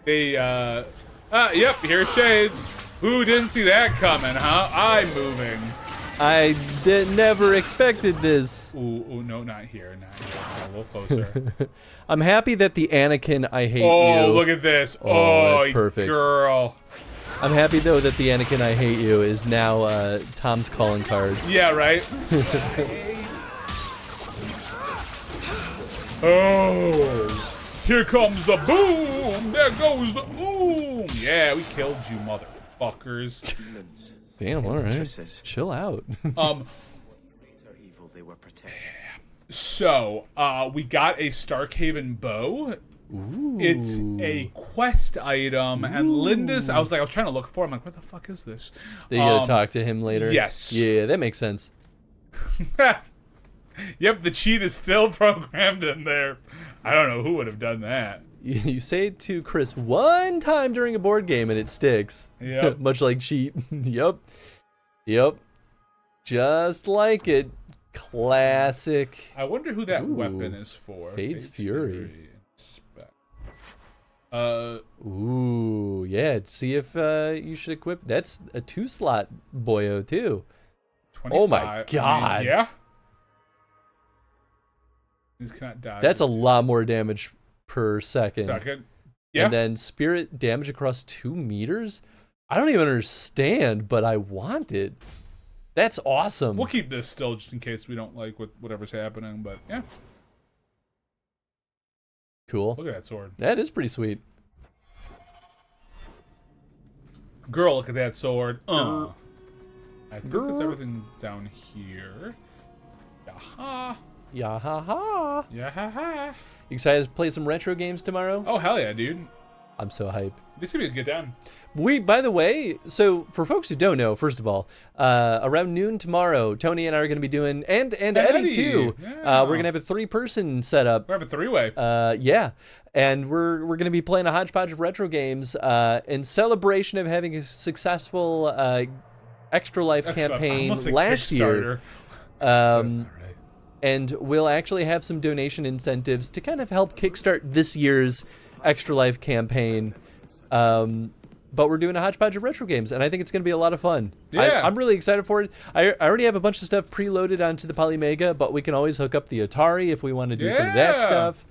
Hey, yep, here's Shades. Who didn't see that coming, huh? I'm moving. I never expected this. Ooh, no, not here. Not here. A little closer. I'm happy that the Anakin I hate you. Oh, look at this. Oh, that's perfect. Girl. I'm happy though that the Anakin I hate you is now Tom's calling card. Yeah, right? Oh. Here comes the boom! There goes the boom! Yeah, we killed you, motherfuckers. Damn, all right. Chill out. So, we got a Starkhaven bow. Ooh. It's a quest item, and Lindis, I was trying to look for him. I'm like, what the fuck is this? You gotta talk to him later? Yes. Yeah, that makes sense. Yep, the cheat is still programmed in there. I don't know who would have done that. You say it to Chris one time during a board game and it sticks. Yep. Much like cheat. Yep. Just like it. Classic. I wonder who that weapon is for. Fade's Fury. Ooh, yeah. See if you should equip. That's a 2-slot boyo too. 25. Oh my god. I mean, yeah. These cannot dodge. That's a lot more damage per second. Yeah. And then spirit damage across 2 meters? I don't even understand, but I want it. That's awesome. We'll keep this still just in case we don't like whatever's happening, but yeah. Cool. Look at that sword. That is pretty sweet. Girl, look at that sword. I think that's everything down here. Yaha. Yaha. Yaha. You excited to play some retro games tomorrow? Oh, hell yeah, dude. I'm so hype. This could be a good time. By the way, so for folks who don't know, first of all, around noon tomorrow, Tony and I are going to be doing, and Eddie too. Yeah. We're going to have a 3-person setup. We have a 3-way. Yeah. And we're going to be playing a hodgepodge of retro games in celebration of having a successful Extra Life campaign last year. And we'll actually have some donation incentives to kind of help kickstart this year's Extra Life campaign. But we're doing a hodgepodge of retro games, and I think it's going to be a lot of fun. Yeah. I'm really excited for it. I already have a bunch of stuff preloaded onto the Polymega, but we can always hook up the Atari if we want to do some of that stuff.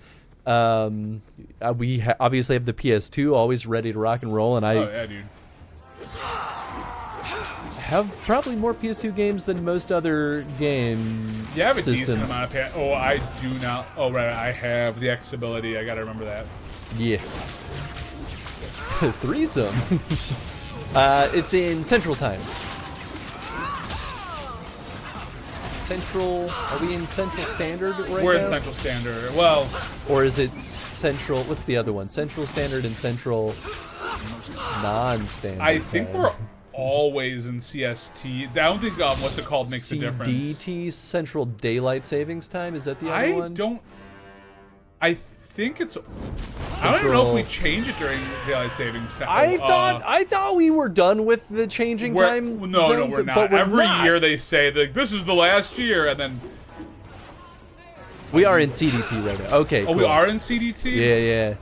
We obviously have the PS2 always ready to rock and roll, and oh yeah, dude. have probably more PS2 games than most other game Yeah, I have a systems. decent amount of Oh, I do not. Oh, right, I have the X ability. I gotta remember that. Yeah. Threesome. It's in Central Time. Central. Are we in Central Standard right now? We're in Central Standard. Well, or is it Central? What's the other one? Central Standard and Central Non-Standard. I think we're always in CST. I don't think what's it called makes a difference. CDT, Central Daylight Savings Time. Is that the other one? I think it's. I don't even know if we change it during daylight savings time. I thought we were done with the changing time. No, zones, we're not. But we're Every not. year they say this is the last year, and then we are in CDT right now. Okay. Oh, cool. we are in CDT. Yeah.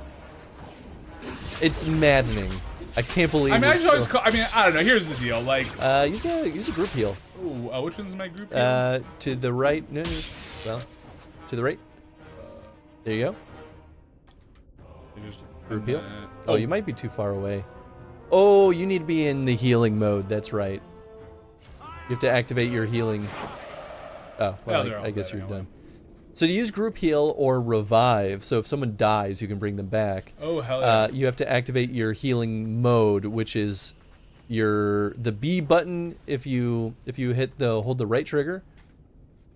It's maddening. I can't believe. I mean, I don't know. Here's the deal. Like, use a group heal. Ooh, which one's my group heal? To the right. No. Well, to the right. There you go. Group heal? Oh, you might be too far away. Oh, you need to be in the healing mode. That's right. You have to activate your healing. Oh, well, I guess you're done. So to use group heal or revive, so if someone dies, you can bring them back. Oh, hell yeah. You have to activate your healing mode, which is the B button if you hold the right trigger.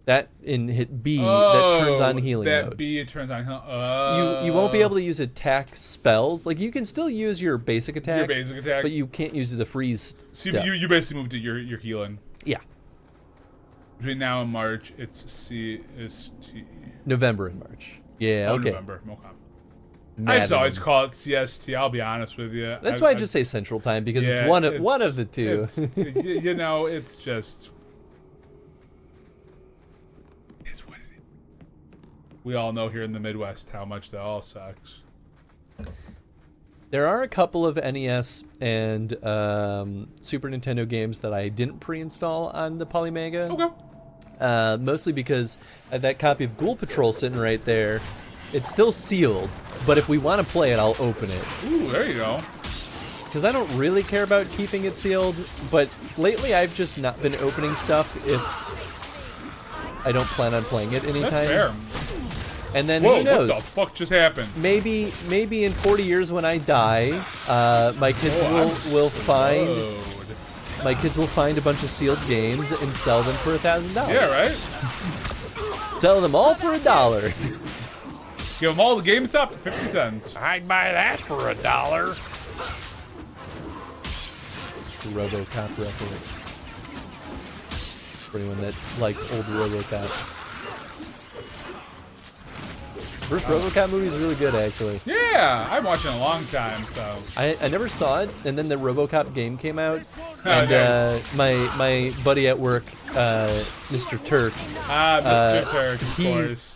That and hit B, that turns on healing mode. That B turns on healing. You won't be able to use attack spells. Like you can still use your basic attack. But you can't use the freeze stuff. You basically moved to your healing. Yeah. Between now and March, it's CST. November and March. Yeah, okay. November. Okay. I just always call it CST. I'll be honest with you. That's why I just say Central Time because it's one of the two. You know, it's just. It's what it is. We all know here in the Midwest how much that all sucks. There are a couple of NES and Super Nintendo games that I didn't pre-install on the Polymega. Okay. Mostly because I have that copy of Ghoul Patrol sitting right there. It's still sealed, but if we want to play it, I'll open it. Ooh, there you go. Because I don't really care about keeping it sealed, but lately I've just not been opening stuff if I don't plan on playing it anytime. That's fair. And then Whoa, who knows? What the fuck just happened? Maybe in 40 years when I die, my kids will find my kids will find a bunch of sealed games and sell them for $1,000. Yeah, right. Sell them all for $1. Give them all the GameStop for 50 cents. I'd buy that for $1. RoboCop reference. For anyone that likes old RoboCop. First RoboCop movie is really good, actually. Yeah, I've watched it in a long time, so. I never saw it, and then the RoboCop game came out, and my buddy at work, Mr. Turk. Mr. Turk, of course.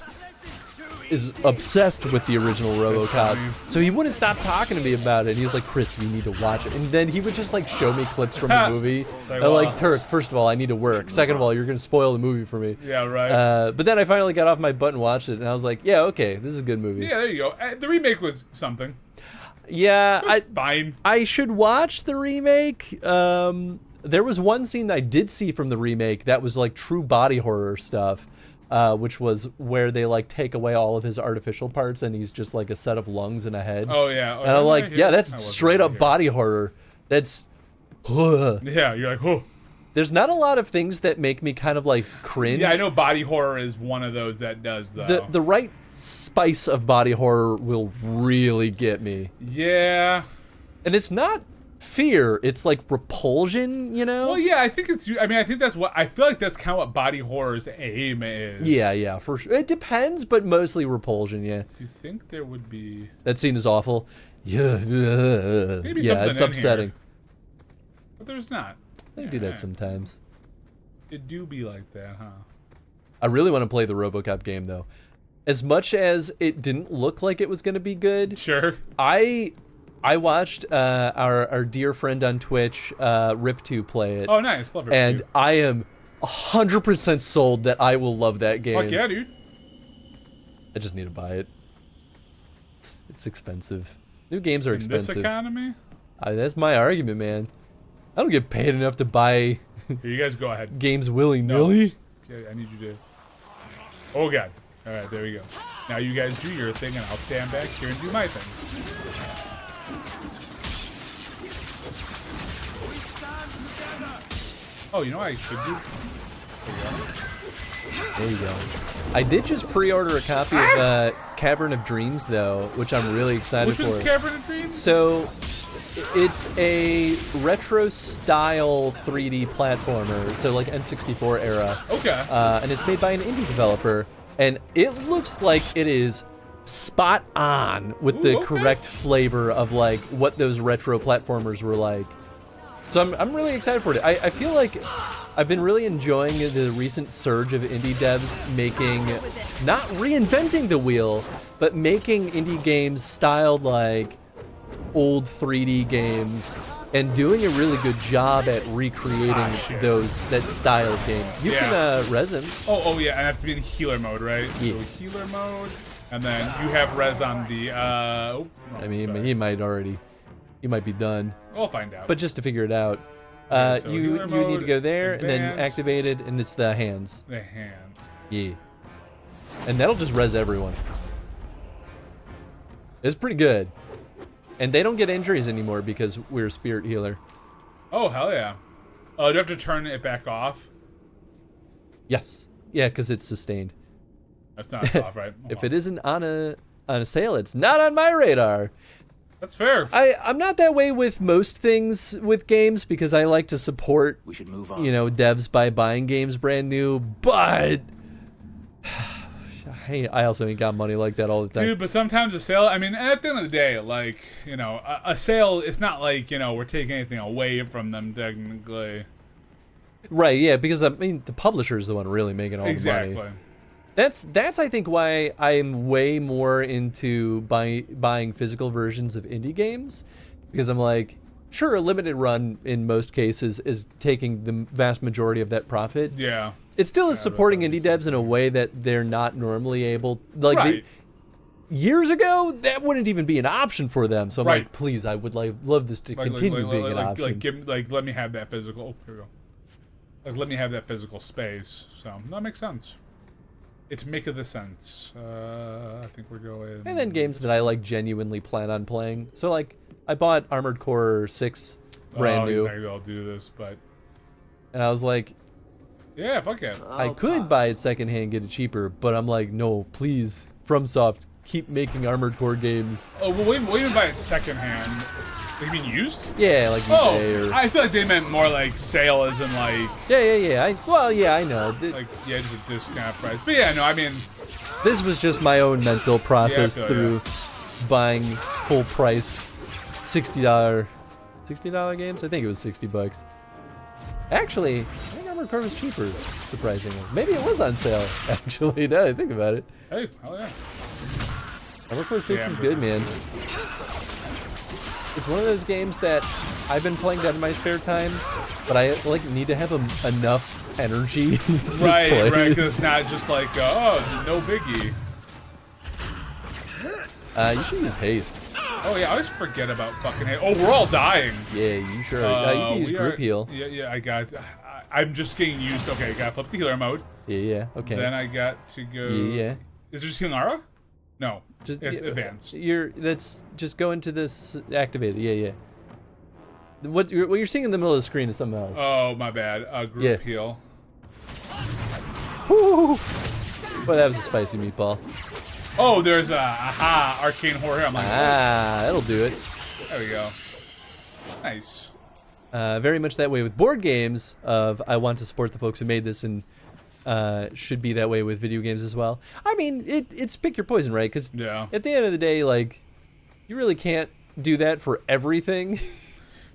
Is obsessed with the original RoboCop, so he wouldn't stop talking to me about it. He was like, "Chris, you need to watch it," and then he would just like show me clips from the movie. I'm like, "Turk, first of all, I need to work. Second of all, you're gonna spoil the movie for me." Yeah, right. But then I finally got off my butt and watched it, and I was like, "Yeah, okay, this is a good movie." Yeah, there you go. The remake was something. Yeah, fine. I should watch the remake. There was one scene that I did see from the remake that was like true body horror stuff. Which was where they like take away all of his artificial parts and he's just like a set of lungs and a head. Oh yeah. And I'm like, yeah, that's straight up body horror. That's. Yeah, you're like, oh. There's not a lot of things that make me kind of like cringe. Yeah, I know body horror is one of those that does though. The right spice of body horror will really get me. Yeah. And it's not fear, it's like repulsion, you know? Well, yeah, I think I think that's what I feel like that's kind of what body horror's aim is. Yeah, for sure. It depends, but mostly repulsion, yeah. You think there would be that scene is awful. Yeah. Maybe yeah, it's upsetting. Here. But there's not. They do that sometimes. It do be like that, huh? I really want to play the RoboCop game though. As much as it didn't look like it was going to be good. Sure. I watched our dear friend on Twitch, Rip2, play it. Oh, nice. Love Rip2. And I am 100% sold that I will love that game. Fuck yeah, dude. I just need to buy it. It's expensive. New games are expensive. In this economy? That's my argument, man. I don't get paid enough to buy Here, you guys go ahead. games willy-nilly. No, okay, I need you to... Oh, God. All right, there we go. Now you guys do your thing, and I'll stand back here and do my thing. Oh, you know what I should do? There you go. I did just pre-order a copy of Cavern of Dreams, though, which I'm really excited for. Which one's Cavern of Dreams? So, it's a retro-style 3D platformer, so like N64 era. Okay. And it's made by an indie developer, and it looks like it is spot on with the correct flavor of like what those retro platformers were like. So I'm really excited for it. I feel like I've been really enjoying the recent surge of indie devs making, not reinventing the wheel, but making indie games styled like old 3D games and doing a really good job at recreating that style of game. You can res him. Oh yeah, I have to be in healer mode, right? Yeah. So healer mode, and then you have res on the. I mean, he might be done. We'll find out. But just to figure it out, Okay, so you healer mode, need to go there and then advanced. activate it, and it's the hands. The hands. Yeah. And that'll just res everyone. It's pretty good. And they don't get injuries anymore because we're a spirit healer. Oh, hell yeah. Oh, do you have to turn it back off? Yes. Yeah, because it's sustained. That's not off, right? Oh, If it isn't on a sale, it's not on my radar. That's fair. I'm not that way with most things with games because I like to support, we should move on. devs by buying games brand new, but I also ain't got money like that all the time. Dude, but sometimes a sale, I mean, at the end of the day, like, you know, a sale, it's not like, you know, we're taking anything away from them, technically. Right, yeah, because, I mean, the publisher is the one really making all the money. Exactly. That's I think, why I'm way more into buying physical versions of indie games. Because I'm like, sure, a limited run in most cases is taking the vast majority of that profit. Yeah. It still is supporting indie devs in a way that they're not normally able. Like Right. Years ago, that wouldn't even be an option for them. So I'm Right. like, please, I would love this to continue being an option. Let me have that physical. Oh, here we go. Like, let me have that physical space. So that makes sense. It maketh the sense. I think we're going. And then games that I like genuinely plan on playing. So like, I bought Armored Core 6 brand He's new, not gonna be able to do this, but and I was like, yeah, fuck it. I could buy it secondhand, get it cheaper, but I'm like, no, please, FromSoft, keep making Armored Core games. Oh, well, we even buy it secondhand. Like, you mean used? Yeah, like eBay or... I feel like they meant more like sale, as in like. Yeah. I know. Like, yeah, just a discount price. But yeah, no, I mean. This was just my own mental process through buying full price $60 games. I think it was $60. Actually, I think Armored Core was cheaper, surprisingly. Maybe it was on sale, actually, now that I think about it. Hey, hell yeah. Armored Core 6 is good, man. It's one of those games that I've been playing that in my spare time, but I like need to have enough energy to play. Right, because it's not just like, oh, no biggie. You should use haste. Oh yeah, I always forget about fucking haste. Oh, we're all dying. Yeah, you sure are. You can use group heal. Yeah, I got. I'm just getting used. Okay, I got flip to healer mode. Yeah, okay. Then I got to go. Yeah. Is it just healing Ara? No, just it's advanced. That's just go into this activated. Yeah. What you're seeing in the middle of the screen is something else. Oh, my bad. Group heal. Woo! Well, that was a spicy meatball. Oh, there's a arcane horror. I'm like, that'll do it. There we go. Nice. Very much that way with board games. I want to support the folks who made this, and should be that way with video games as well. I mean, it's pick your poison, right? Because at the end of the day, like, you really can't do that for everything.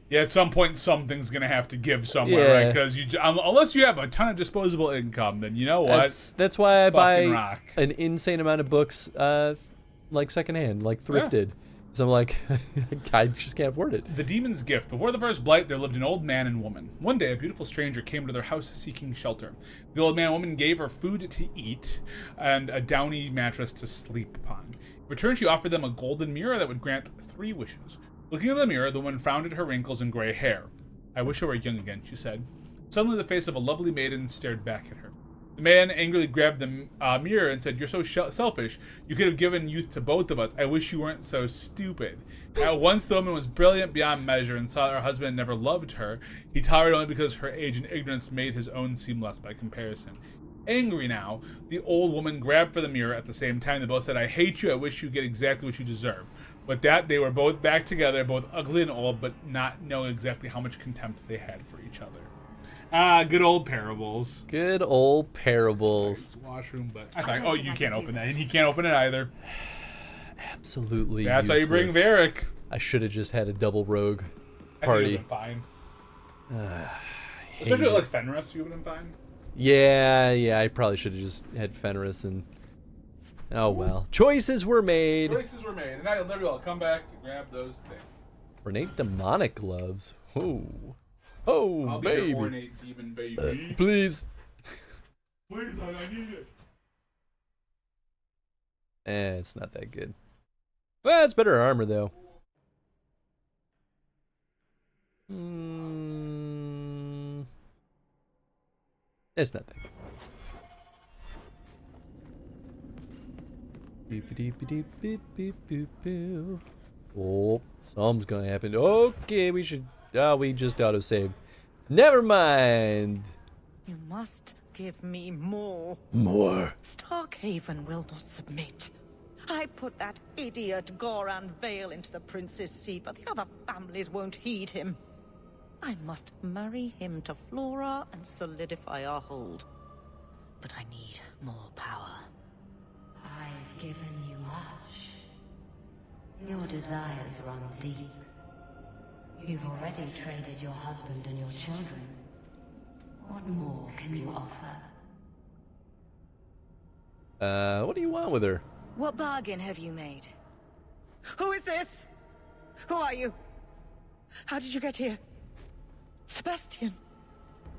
Yeah, at some point, something's gonna have to give somewhere, right? Because unless you have a ton of disposable income, then you know what? That's why I buy rock. an insane amount of books, like secondhand, like thrifted. So I'm like, I just can't afford it. The Demon's Gift. Before the first blight, there lived an old man and woman. One day, a beautiful stranger came to their house seeking shelter. The old man and woman gave her food to eat and a downy mattress to sleep upon. In return, she offered them a golden mirror that would grant 3 wishes. Looking in the mirror, the woman frowned at her wrinkles and gray hair. I wish I were young again, she said. Suddenly, the face of a lovely maiden stared back at her. The man angrily grabbed the mirror and said, "You're so selfish. You could have given youth to both of us. I wish you weren't so stupid." At once, the woman was brilliant beyond measure and saw that her husband never loved her. He tolerated only because her age and ignorance made his own seem less by comparison. Angry now, the old woman grabbed for the mirror. At the same time, they both said, "I hate you. I wish you get exactly what you deserve." With that, they were both back together, both ugly and old, but not knowing exactly how much contempt they had for each other. Good old parables. Good old parables. It's washroom, but I thought, oh, you can't open that, and he can't open it either. Absolutely. That's useless. how you bring Varric. I should have just had a double rogue party. party. Fine. Especially like Fenris, you would have been fine. Yeah. I probably should have just had Fenris and. Oh well. Choices were made. And now I'll come back to grab those things. Ornate demonic gloves. Oh, I'll be baby. your ornate demon baby. Please. Please, I need it. It's not that good. Well, it's better armor though. It's not that good. Oh, something's gonna happen. Okay, we should. We just auto-saved. Never mind. You must give me more. More. Starkhaven will not submit. I put that idiot Goran Vale into the Prince's Sea, but the other families won't heed him. I must marry him to Flora and solidify our hold. But I need more power. I've given you much. Your desires run deep. You've already traded your husband and your children. What more can you offer? What do you want with her? What bargain have you made? Who is this? Who are you? How did you get here? Sebastian.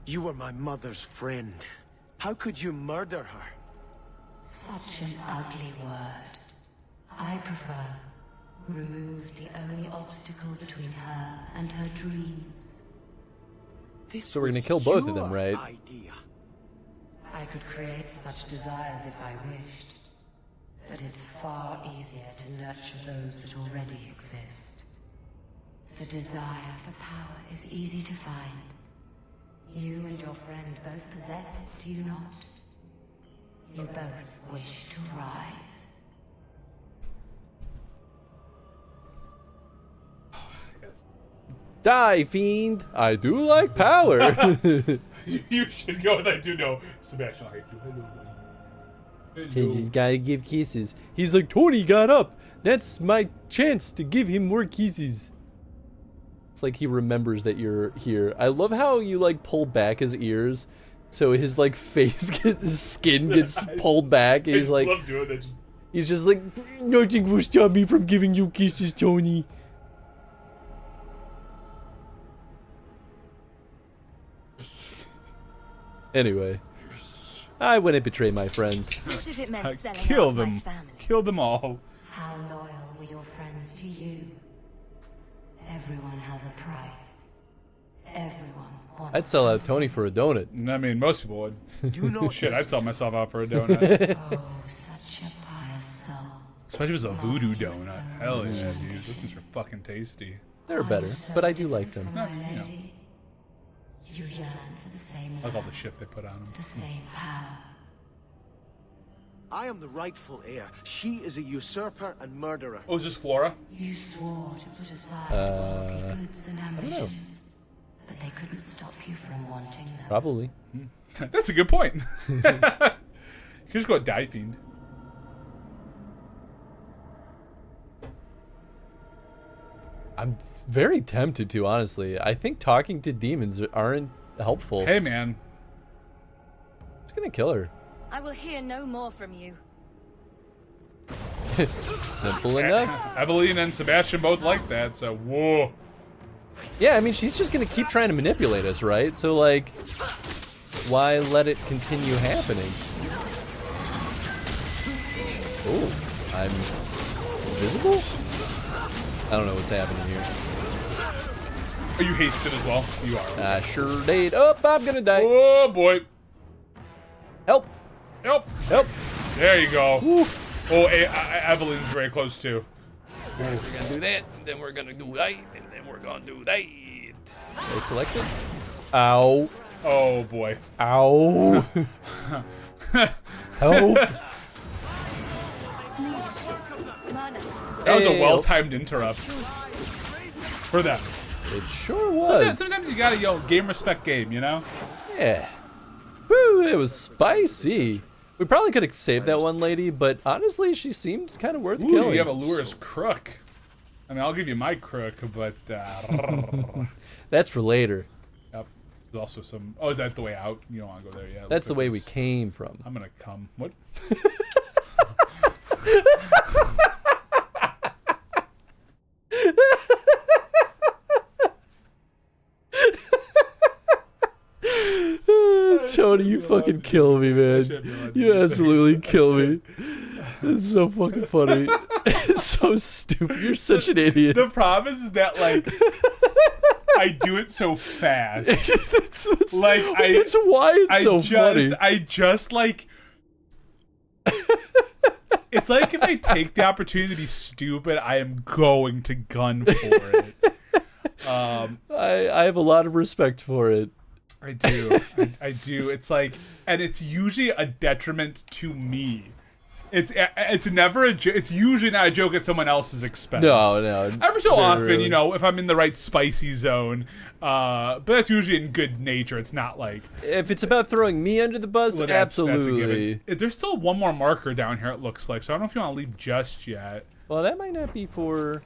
You were my mother's friend. How could you murder her? Such an ugly word. I prefer remove the only obstacle between her and her dreams. So we're gonna kill both of them, right? Idea. I could create such desires if I wished, but it's far easier to nurture those that already exist. The desire for power is easy to find. You and your friend both possess it, do you not? You both wish to rise. Die, fiend! I do like power. You should go with I do know. Sebastian, I do. He's gotta give kisses. He's like, Tony got up. That's my chance to give him more kisses. It's like he remembers that you're here. I love how you like pull back his ears, so his like face gets, his skin gets pulled back. And he's like, love doing that. he's just like, nothing will stop me from giving you kisses, Tony. Anyway, I wouldn't betray my friends. What if it meant selling Kill out them. my family? Kill them all. How loyal were your friends to you? Everyone has a price. Everyone wants. I'd sell out Tony for a donut. I mean, most people would. Do not Shit, I'd sell myself out for a donut. Oh, such a pious soul. Especially if it was a voodoo donut. Hell yeah, dude. Those things are fucking tasty. They're better, but I do like them. My lady, you yearn for the same I like all the lives, shit they put on them. the same power. I am the rightful heir. She is a usurper and murderer. Oh, is this Flora? You swore to put aside worldly goods and I don't know. ambitions, but they couldn't stop you from wanting them. Probably. That's a good point. You could just go with Die Fiend. I'm very tempted to, honestly. I think talking to demons aren't helpful. Hey, man. It's gonna kill her. I will hear no more from you. Simple enough. Evelyn and Sebastian both like that, so whoa. Yeah, I mean, she's just gonna keep trying to manipulate us, right? So, like, why let it continue happening? Oh, I'm invisible? I don't know what's happening here. Are you hasted as well? You are. I sure did. Oh, I'm gonna die. Oh, boy. Help. Help. Help. There you go. Woo. Oh, Evelyn's very close, too. We're gonna do that, and then we're gonna do that, and then we're gonna do that. They selected? Ow. Oh, boy. Ow. Help. That was a well-timed interrupt. For them. It sure was. Sometimes you gotta, game respect game, you know? Yeah. Woo, it was spicy. We probably could have saved that one lady, but honestly, she seems kind of worth killing. You have a Lure's crook. I mean, I'll give you my crook, but... That's for later. Yep. There's also some... Oh, is that the way out? You don't want to go there yet. That's the way we came from. I'm gonna come. What? Tony, you fucking kill me, man. You absolutely kill me. It's so fucking funny. It's so stupid. You're such an idiot. The problem is that, like, I do it so fast. That's why it's so funny. I just, like... It's like if I take the opportunity to be stupid, I am going to gun for it. I have a lot of respect for it. I do. I do. It's like, and it's usually a detriment to me. It's never a joke. It's usually not a joke at someone else's expense. No. Every so often, really. you know, if I'm in the right spicy zone, but that's usually in good nature. It's not like if it's about throwing me under the bus, well, absolutely. That's a given. There's still one more marker down here. It looks like, so I don't know if you want to leave just yet. Well, that might not be for.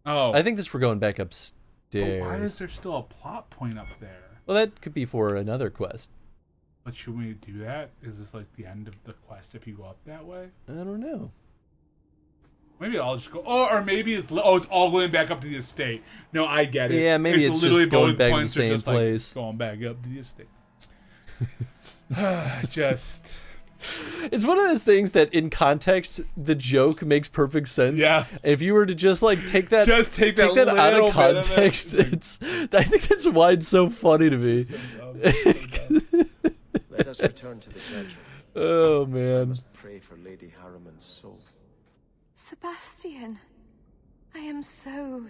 Oh, I think this we're going back upstairs. But why is there still a plot point up there? Well, that could be for another quest. But should we do that? Is this like the end of the quest if you go up that way? I don't know. Maybe I'll just go. Oh, or maybe it's all going back up to the estate. No, I get it. Yeah, maybe it's literally just going both back to the points are same just place. Like going back up to the estate. It's one of those things that in context the joke makes perfect sense. Yeah. If you were to just like take that take that out little of bit of context, I think that's why it's so funny to me. Let us return to the church. Oh I man. must pray for Lady Harriman's soul. Sebastian, I am so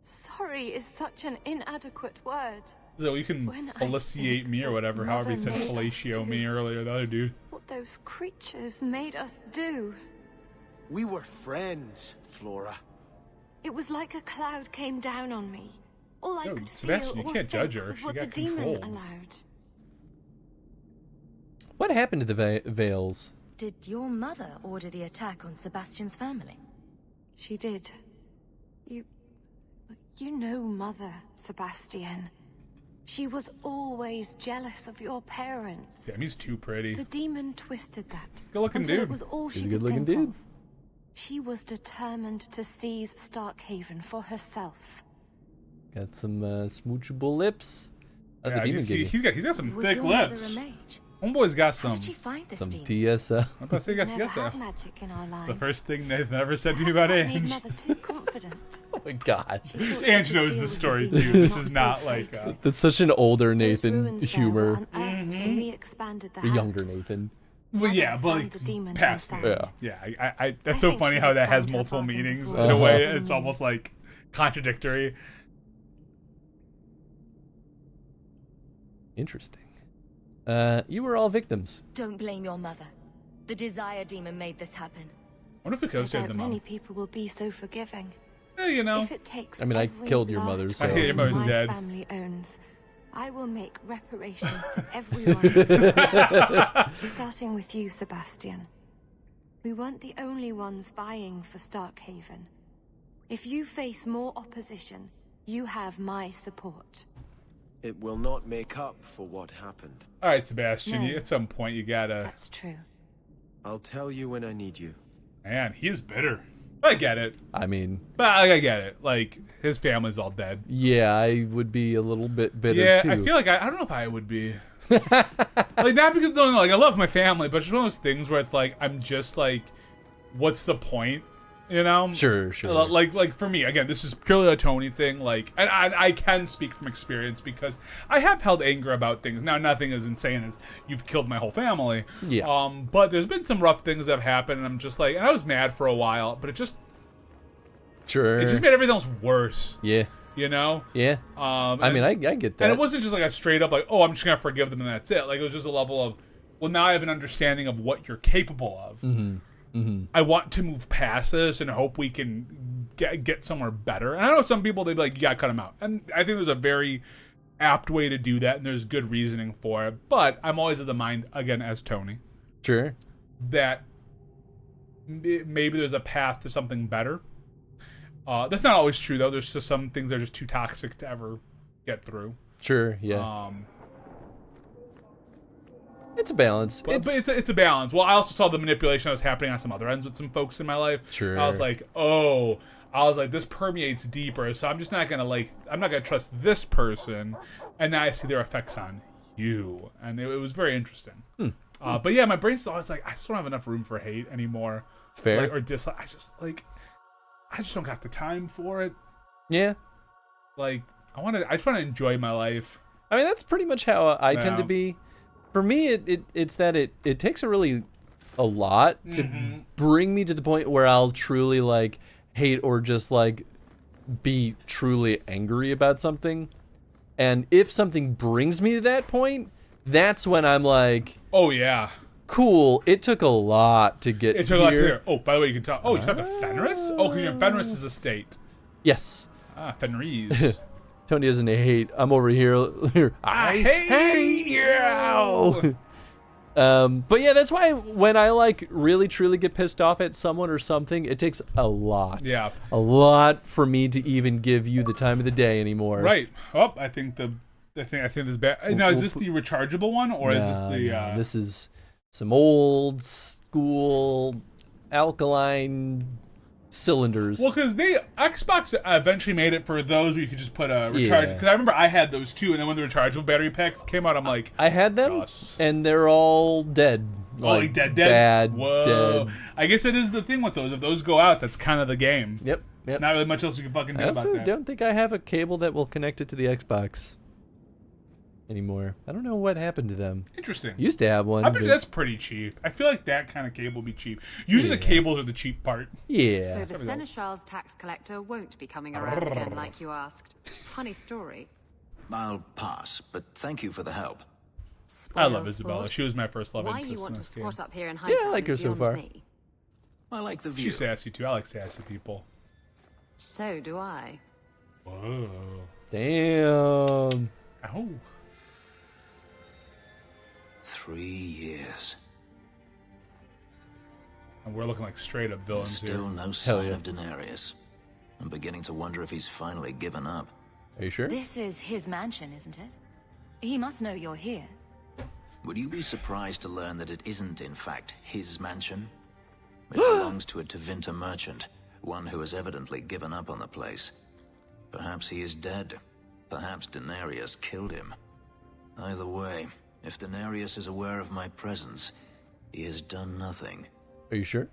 sorry is such an inadequate word. So you can When I feliciate me or whatever, however you said Mother made us fellatio me earlier, the other dude. What those creatures made us do. We were friends, Flora. It was like a cloud came down on me. All I No, could Sebastian, feel you or can't think judge her. was She what got the demon controlled. allowed. What happened to the Veils? Did your mother order the attack on Sebastian's family? She did. You know Mother, Sebastian. She was always jealous of your parents. Damn, he's too pretty. The demon twisted that. Good looking until dude. It was all she He's a could good looking think dude. of. She was determined to seize Starkhaven for herself. Got some smoochable lips. The Yeah, demon he's got some Was thick your mother lips. a mage? Homeboy's got How some. did she find this Some demon? TSL. I'm about to say, Never he got had that. magic in our line. The first thing they've ever said to me about Made Ange. Mother too confident. Oh my god. Ange knows the story too. This is not like. That's such an older Nathan Ruins there humor. were unearthed when we expanded the The house. younger Nathan. Well, yeah, but found the demon like past inside. it. Yeah, I that's I so think funny she how had that has found her multiple bargain meanings before. in a way. It's almost like contradictory. Interesting. You were all victims. Don't blame your mother. The desire demon made this happen. I wonder if we could have I saved doubt the many mom. people will be so forgiving. Yeah, you know. If it takes I mean, I every killed your last mother, so. I hear your mother's my dead. family owns, I will make reparations to everyone. Starting with you, Sebastian. We weren't the only ones vying for Starkhaven. If you face more opposition, you have my support. It will not make up for what happened. All right, Sebastian. No. At some point, you gotta. That's true. I'll tell you when I need you. Man, he's bitter. I get it, I mean, but I get it. Like his family's all dead. yeah, I would be a little bit bitter Yeah, too. I feel like I don't know if I would be. Like not because like I love my family, but it's one of those things where it's like I'm just like, what's the point? You know? Sure. Like for me, again, this is purely a Tony thing. Like, and I can speak from experience because I have held anger about things. Now, nothing as insane as you've killed my whole family. Yeah. But there's been some rough things that have happened, and I'm just like, and I was mad for a while, but it just made everything else worse. Yeah. You know? Yeah. I mean, I get that. And it wasn't just like a straight up like, oh, I'm just gonna forgive them and that's it. Like it was just a level of, well, now I have an understanding of what you're capable of. Mm-hmm. Mm-hmm. I want to move past this and hope we can get somewhere better. And I know some people, they'd be like, you gotta cut them out. And I think there's a very apt way to do that, and there's good reasoning for it. But I'm always of the mind, again, as Tony, Sure. that maybe there's a path to something better. That's not always true, though. There's just some things that are just too toxic to ever get through. Sure, yeah. It's a balance. But it's a balance. Well, I also saw the manipulation that was happening on some other ends with some folks in my life. Sure. I was like, this permeates deeper, so I'm just not gonna I'm not gonna trust this person, and now I see their effects on you, and it was very interesting. But yeah, my brain's always like, I just don't have enough room for hate anymore. Fair. Or dislike. I just don't got the time for it. Yeah. Like I just want to enjoy my life. I mean, that's pretty much how I tend to Yeah. be. For me, it's that it takes a lot to bring me to the point where I'll truly like hate or just like be truly angry about something. And if something brings me to that point, that's when I'm like, oh yeah, cool. It took a lot to get It took a lot to hear. Oh, by the way, you can tell. Oh, you talked to Fenris? Oh, because you're in Fenris' estate. Yes. Ah, Fenris. Tony doesn't hate. I'm over here. I hate you. But yeah, that's why when I like really truly get pissed off at someone or something, it takes a lot. Yeah. A lot for me to even give you the time of the day anymore. Right. Oh, I think this is bad. Now, is this the rechargeable one, or is this the? This is some old school alkaline cylinders. Well, because Xbox eventually made it for those where you could just put a recharge. Because I remember I had those too, and then when the rechargeable battery packs came out, I'm like, I had them, and they're all dead. Like dead. Bad, Whoa. dead. I guess that is the thing with those. If those go out, that's kind of the game. Yep. Not really much else you can fucking do I about also that. don't think I have a cable that will connect it to the Xbox anymore. I don't know what happened to them. Interesting. Used to have one. I bet but- that's pretty cheap. I feel like that kind of cable would be cheap. Usually the cables are the cheap part. Yeah. So the Seneschal's tax collector won't be coming around again like you asked. Funny story. I'll pass, but thank you for the help. I love Isabella. She was my first love Why interest you want in to this game. squat up here and hide Yeah, I like her so far. me. I like the view. She's sassy too. I like sassy people. So do I. Whoa. Damn. Ow. 3 years. And we're looking like straight up There's villains still here. no sign of Daenerys. I'm beginning to wonder if he's finally given up. Are you sure? This is his mansion, isn't it? He must know you're here. Would you be surprised to learn that it isn't, in fact, his mansion? It belongs to a Tevinter merchant, one who has evidently given up on the place. Perhaps he is dead. Perhaps Daenerys killed him. Either way, if Daenerys is aware of my presence, he has done nothing. Are you sure?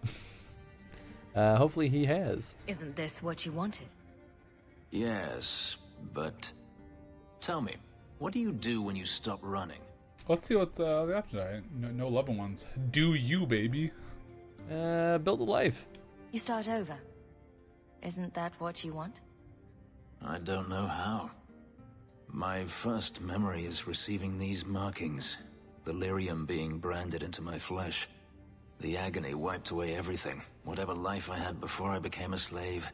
Hopefully he has. Isn't this what you wanted? Yes, but... Tell me, what do you do when you stop running? Let's see what the options are. No loving ones. Do you, baby? Build a life. You start over. Isn't that what you want? I don't know how. My first memory is receiving these markings. The lyrium being branded into my flesh. The agony wiped away everything. Whatever life I had before I became a slave,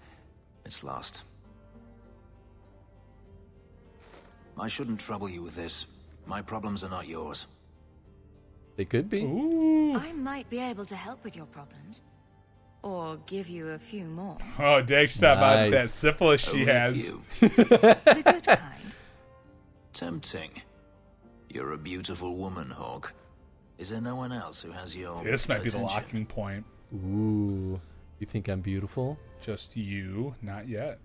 it's lost. I shouldn't trouble you with this. My problems are not yours. They could be. I might be able to help with your problems. Or give you a few more. Oh, dang, she's talking about that Nice. syphilis she Only has. few. The good kind. Tempting. You're a beautiful woman, Hawk. Is there no one else who has your This might be the attention? locking point. Ooh. You think I'm beautiful? Just you, not yet.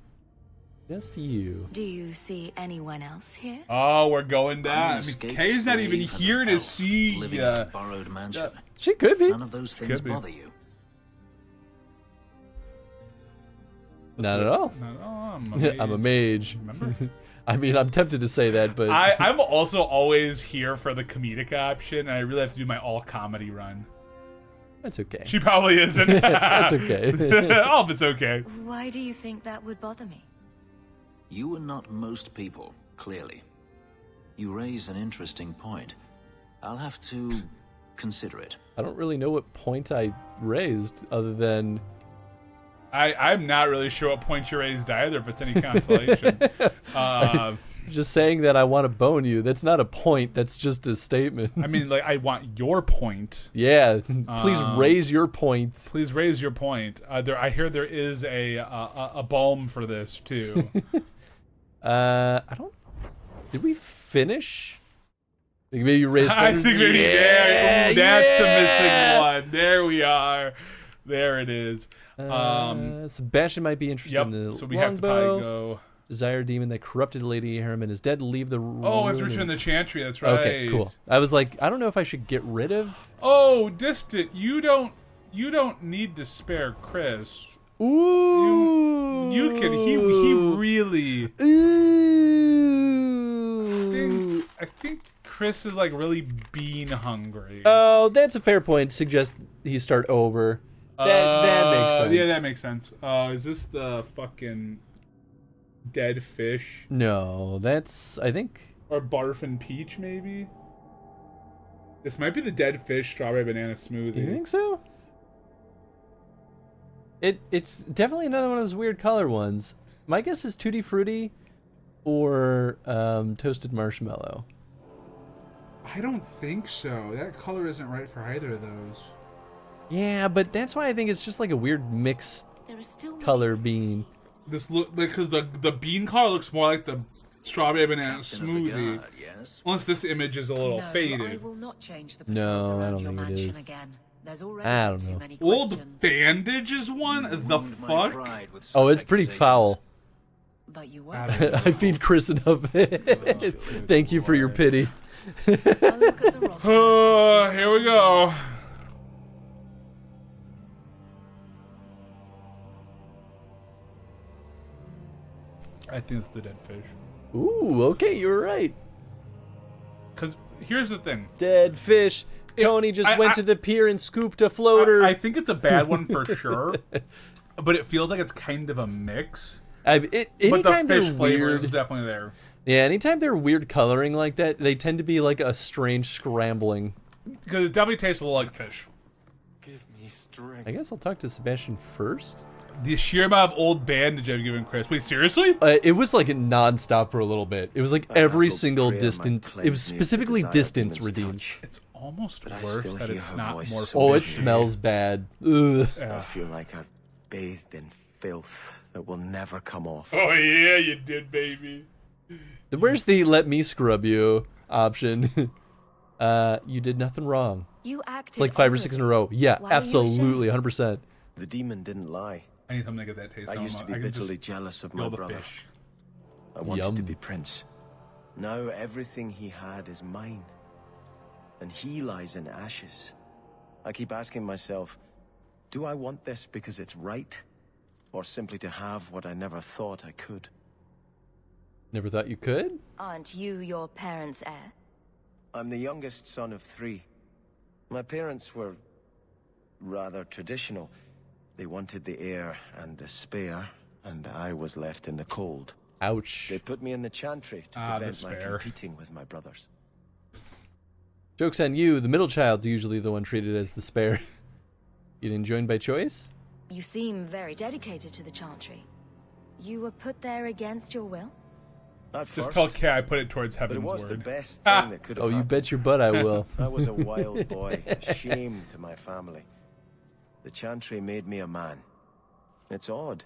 Just you. Do you see anyone else here? Oh, we're going down. I mean, escaped Kay's not even slave and here an to elf see. living in a borrowed mansion. She could be. None of those things Could be. bother you. Not at all. Not at all. I'm a mage. I'm a mage. Remember? I mean, I'm tempted to say that, but I'm also always here for the comedic option, and I really have to do my all comedy run. that's okay. She probably isn't. That's okay. All of it's okay. Why do you think that would bother me? You are not most people, clearly. You raise an interesting point. I'll have to consider it. I don't really know what point I raised other than I'm not really sure what point you raised either, if it's any consolation. just saying that I want to bone you. That's not a point. That's just a statement. I mean, like, I want your point. Yeah. Please raise your point. Please raise your point. I hear there is a balm for this too. I don't. Did we finish? I think maybe you raised. I think maybe yeah, ooh, that's the missing one. There we are. There it is. Sebastian might be interested Yep. in the So we have to probably go. Desire demon that corrupted Lady Harriman is dead. Leave the room. Oh, it's return the chantry. That's right. Okay, cool. I was like, I don't know if I should get rid of. Oh, distant. You don't need to spare Chris. Ooh. You can. He really. Ooh. I think Chris is like really bean hungry. Oh, that's a fair point. Suggest he start over. That makes sense. Yeah, that makes sense. Is this the fucking dead fish? No, that's I think. Or barf and peach, maybe? This might be the dead fish strawberry banana smoothie. You think so? It's definitely another one of those weird color ones. My guess is Tutti Frutti or toasted marshmallow. I don't think so. That color isn't right for either of those. Yeah, but that's why I think it's just like a weird mixed color bean. This look because the bean color looks more like the strawberry banana smoothie. Unless this image is a little faded. I will not change the No, I don't think it is. I don't know. Old bandages one? The fuck? Oh, it's pretty foul. But you I feed Chris enough. Thank you for your pity. Here we go. I think it's the dead fish. Ooh, okay, you were right. Because here's the thing. Dead fish. Tony just went to the pier and scooped a floater. I think it's a bad one for sure. But it feels like it's kind of a mix. Anytime but the fish they're flavor weird, is definitely there. Yeah, anytime they're weird coloring like that, they tend to be like a strange scrambling. Because it definitely tastes a little like fish. Give me strength. I guess I'll talk to Sebastian first. The sheer amount of old bandage I've given Chris. Wait, seriously? It was like nonstop for a little bit. It was like every single distance. It was specifically distance redeemed. It's almost worse that it's not more. Oh, it smells bad. Ugh. I feel like I've bathed in filth that will never come off. Oh yeah, you did, baby. Where's the "let me scrub you" option? You did nothing wrong. You acted. It's like 5 or 6 in a row. Yeah, absolutely, 100%. The demon didn't lie. I need something to get that taste. I used to be bitterly jealous of my brother. Fish. I wanted to be prince. Now everything he had is mine. And he lies in ashes. I keep asking myself, do I want this because it's right? Or simply to have what I never thought I could? Never thought you could? Aren't you your parents' heir? I'm the youngest son of 3. My parents were rather traditional. They wanted the heir and the spare, and I was left in the cold. Ouch. They put me in the chantry to prevent my competing with my brothers. Joke's on you, the middle child's usually the one treated as the spare. You didn't join by choice? You seem very dedicated to the chantry. You were put there against your will? Just tell Kay I put it towards heaven's but it was word. The best thing that could have you happened. bet your butt I will. I was a wild boy, a shame to my family. The chantry made me a man. It's odd.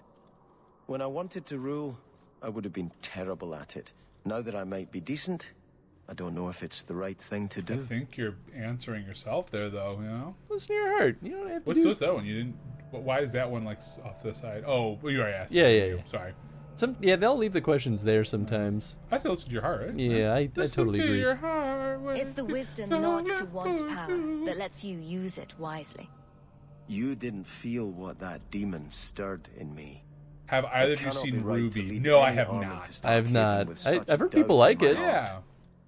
When I wanted to rule, I would have been terrible at it. Now that I might be decent, I don't know if it's the right thing to do. I think you're answering yourself there, though. You know. Listen to your heart. You don't have to. What's that one? You didn't. Why is that one like off to the side? Oh, well, you already asked. Yeah. Sorry. They'll leave the questions there sometimes. I say listen to your heart, right? Yeah, I totally agree. Your heart, it's the wisdom not to want power that lets you use it wisely. You didn't feel what that demon stirred in me. Have either of you seen Ruby? No, I have not. I have not. I've heard people like it. Yeah.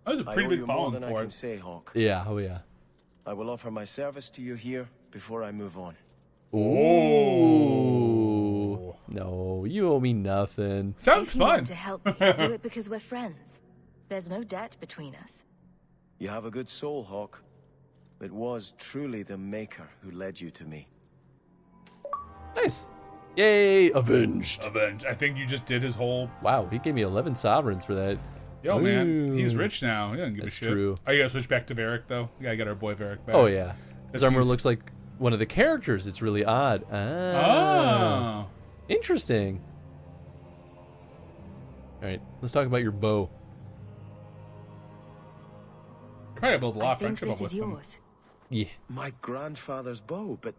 That was a pretty big following for it. Say, Hawk. Yeah, oh yeah. I will offer my service to you here before I move on. Ooh. No, you owe me nothing. Sounds if you fun. Want to help me, do it because we're friends. There's no debt between us. You have a good soul, Hawk. It was truly the Maker who led you to me. Nice. Yay, avenged. Avenged. I think you just did his whole... Wow, he gave me 11 sovereigns for that. Yo, man, he's rich now. He doesn't give a shit. True. Are you gonna switch back to Varric, though? We gotta get our boy Varric back. Oh, yeah. His armor looks like one of the characters. It's really odd. Ah. Interesting. All right, let's talk about your bow. You probably built a lot of friendship up with him. Yeah. My grandfather's bow, but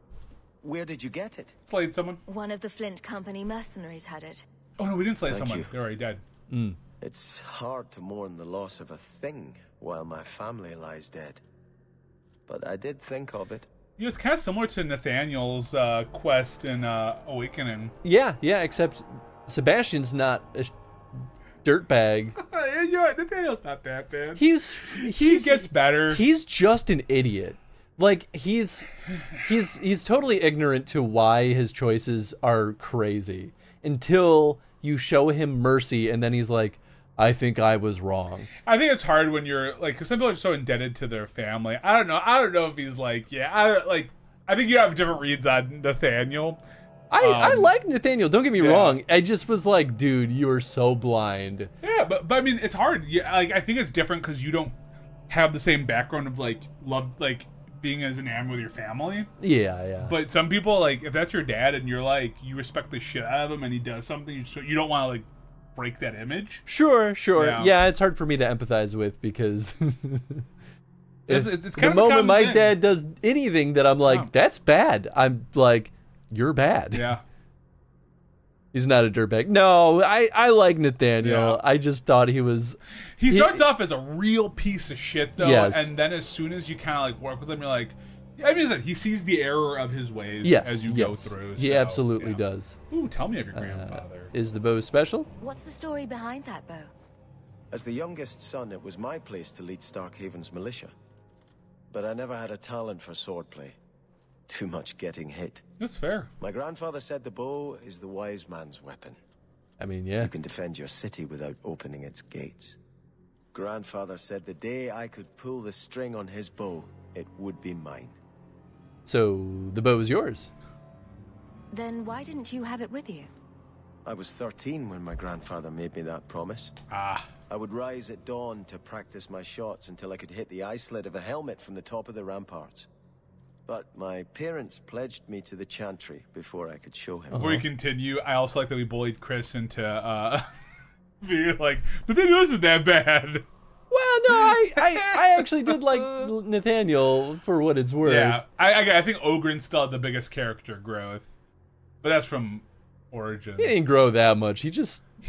where did you get it? Slayed someone. One of the Flint Company mercenaries had it. Oh, no, we didn't slay Thank someone. you. They're already dead. It's hard to mourn the loss of a thing while my family lies dead. But I did think of it. Yeah, it's kind of similar to Nathaniel's quest in Awakening. Yeah, except Sebastian's not a dirtbag. You know what? Nathaniel's not that bad. He gets better. He's just an idiot. Like he's totally ignorant to why his choices are crazy until you show him mercy, and then he's like, I think I was wrong. I think it's hard when you're like, because some people are so indebted to their family. I don't know if he's like, I think you have different reads on Nathaniel. I like Nathaniel. Don't get me wrong. I just was like, dude, you are so blind. Yeah, but I mean, it's hard. Yeah, like I think it's different because you don't have the same background of like love, like being as enamored with your family. Yeah. But some people, like, if that's your dad and you're like, you respect the shit out of him and he does something, so you don't want to like break that image. Sure. Yeah, it's hard for me to empathize with because it's kind the of moment my thing. dad does anything that I'm like, that's bad. I'm like, you're bad. Yeah. He's not a dirtbag. No, I like Nathaniel. Yeah. I just thought he was... He starts off as a real piece of shit, though, Yes. and then as soon as you kind of like work with him, you're like, I mean, he sees the error of his ways Yes, as you go through. He so, absolutely does. Ooh, tell me of your grandfather. Is the bow special? What's the story behind that bow? As the youngest son, it was my place to lead Starkhaven's militia. But I never had a talent for swordplay. Too much getting hit. That's fair. My grandfather said the bow is the wise man's weapon. I mean, yeah. You can defend your city without opening its gates. Grandfather said the day I could pull the string on his bow, it would be mine. So the bow is yours. Then why didn't you have it with you? I was 13 when my grandfather made me that promise. I would rise at dawn to practice my shots until I could hit the eye slit of a helmet from the top of the ramparts. But my parents pledged me to the chantry before I could show him. Before we continue, I also like that we bullied Chris into being like, Nathaniel isn't that bad. Well, no, I actually did like Nathaniel for what it's worth. Yeah, I think Ogren's still had the biggest character growth, but that's from Origins. He didn't grow that much. He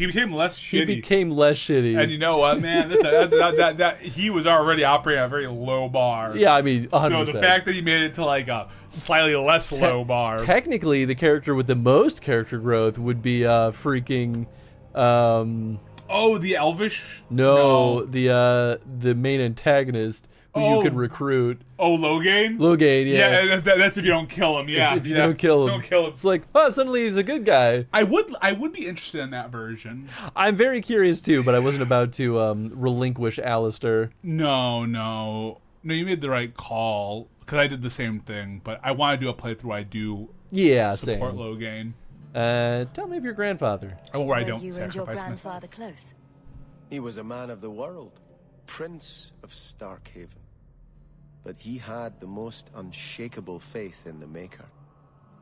became less shitty. He became less shitty. And you know what, man? That he was already operating at a very low bar. Yeah, I mean, 100%. So the fact that he made it to like a slightly less low bar. Technically, the character with the most character growth would be freaking. Oh, the Elvish? No, the main antagonist who you could recruit. Oh, Loghain? Loghain, yeah. Yeah, that's if you don't kill him. Yeah, if you don't kill him. Don't kill him. It's like, oh, suddenly he's a good guy. I would be interested in that version. I'm very curious too, but I wasn't about to relinquish Alistair. No, you made the right call because I did the same thing. But I want to do a playthrough. I do. Yeah, support same. Loghain. Tell me of your grandfather. Oh, where I don't you and sacrifice your myself. grandfather close? He was a man of the world, Prince of Starkhaven. But he had the most unshakable faith in the Maker.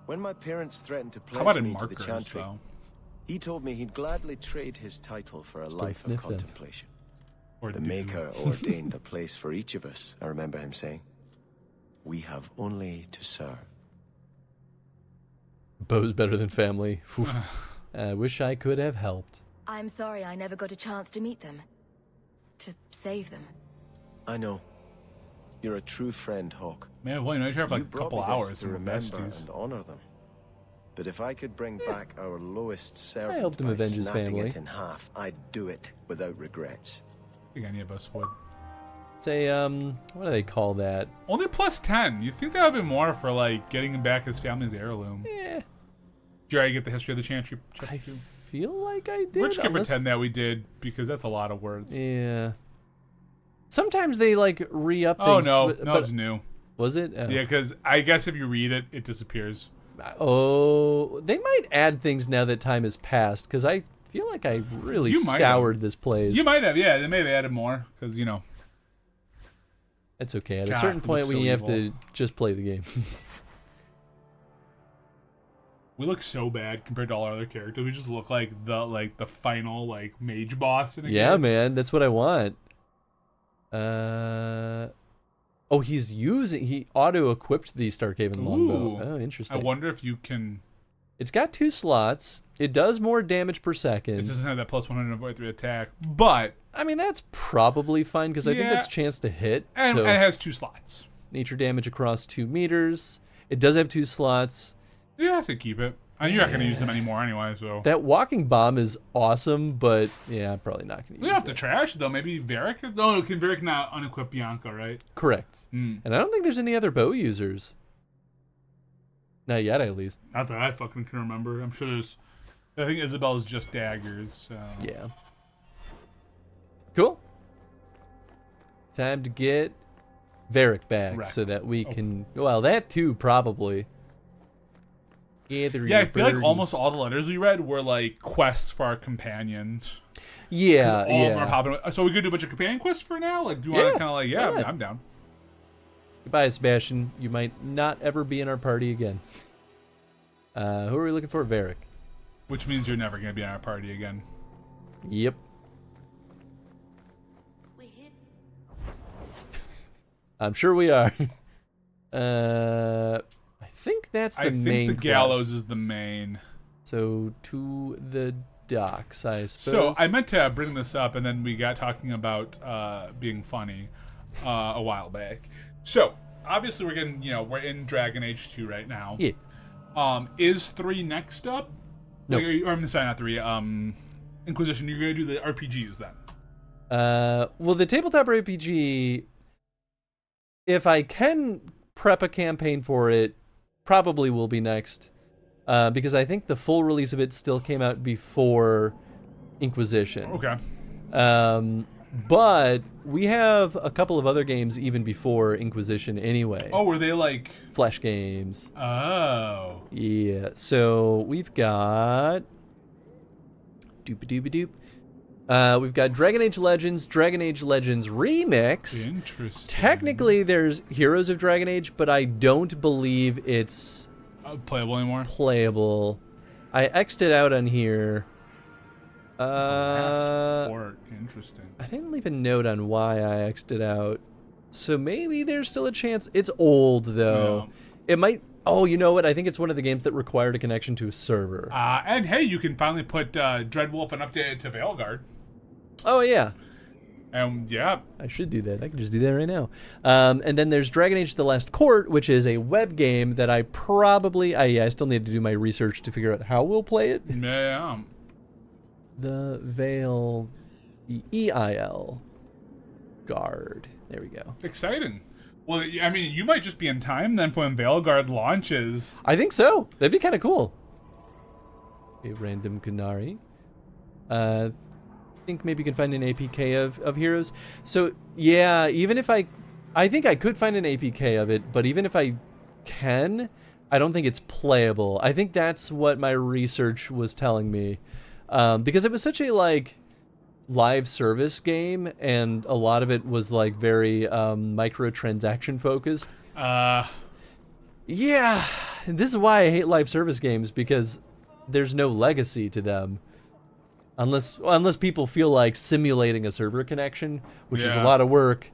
When my parents threatened to How about pledge in me to the markers, chantry, though? he told me he'd gladly trade his title for a Still life of sniff them. contemplation. Or The do. Maker ordained a place for each of us, I remember him saying. We have only to serve. Bow's better than family. Oof. I wish I could have helped. I'm sorry I never got a chance to meet them. To save them. I know. You're a true friend, Hawk. Man, well, you know, you have like You a brought couple me this hours to and we're remember besties. and honor them. But if I could bring back our lowest servant helped him by avenge his snapping family. it in half, I'd do it without regrets. I think any of us would. Say, what do they call that? Only plus 10. You'd think that would be more for like getting him back his family's heirloom. Yeah. Did you already get the history of the chantry? I feel like I did. We're just gonna unless- pretend that we did because that's a lot of words. Yeah. Sometimes they like re-up Oh things. no, but- no, it's new. Was it? Yeah, because I guess if you read it, it disappears. Oh, they might add things now that time has passed because I feel like I really You might scoured this place. You might have, yeah. They may have added more because you know. That's okay. At a God, certain it point, looks we so have evil. to just play the game. We look so bad compared to all our other characters. We just look like the final like mage boss in a Yeah, game. man, that's what I want. Oh, he auto-equipped the Starkhaven longbow. Oh, interesting. I wonder if you can. It's got 2 slots. It does more damage per second. It doesn't have that plus 143 attack, but I mean that's probably fine because I think Yeah. that's chance to hit. and so it has 2 slots. nature damage across 2 meters. It does have 2 slots. You have to keep it. And you're not going to use them anymore anyway, so. That walking bomb is awesome, but yeah, I'm probably not going to We use don't have it. to trash it, though. Maybe Varric? No, can Varric not unequip Bianca, right? Correct. Mm. And I don't think there's any other bow users. Not yet, at least. Not that I fucking can remember. I'm sure there's. I think Isabel's just daggers, so. Yeah. Cool. Time to get Varric back Wrecked. so that we can... Well, that too, probably. Yeah, I feel like almost all the letters we read were like quests for our companions. Yeah, all of them are popping up. So we could do a bunch of companion quests for now? Like, do you want to kind of like, I'm down. Goodbye, Sebastian. You might not ever be in our party again. Who are we looking for? Varric. Which means you're never going to be in our party again. Yep. I'm sure we are. I think that's the main. I think the gallows quest. is the main. So to the docks, I suppose. So I meant to bring this up, and then we got talking about being funny a while back. So obviously we're getting, we're in Dragon Age 2 right now. Yeah. Is 3 next up? No. Like, or I'm sorry, not 3. Inquisition. You're gonna do the RPGs then. Well, the tabletop RPG, if I can prep a campaign for it, probably will be next. Because I think the full release of it still came out before Inquisition. Okay. But we have a couple of other games even before Inquisition anyway. Oh, were they like Flesh games? Oh. Yeah. So we've got doop-a-doop-a-doop. We've got Dragon Age Legends Remix. Interesting. Technically, there's Heroes of Dragon Age, but I don't believe it's playable anymore. Playable. I X'd it out on here. Interesting. I didn't leave a note on why I X'd it out. So maybe there's still a chance. It's old, though. Yeah. It might... Oh, you know what? I think it's one of the games that required a connection to a server. And hey, you can finally put Dreadwolf and update it to Veilguard. Oh, yeah. And yeah. I should do that. I can just do that right now. And then there's Dragon Age The Last Court, which is a web game that I probably... I still need to do my research to figure out how we'll play it. Yeah. The Veil... The EIL Guard. There we go. Exciting. Well, I mean, you might just be in time then for when Veilguard launches. I think so. That'd be kind of cool. A random Kunari. I think maybe you can find an APK of Heroes. So, yeah, even if I think I could find an APK of it, but even if I can, I don't think it's playable. I think that's what my research was telling me. Because it was such a, live service game, and a lot of it was very microtransaction focused. Yeah, this is why I hate live service games, because there's no legacy to them, unless people feel like simulating a server connection, which is a lot of work.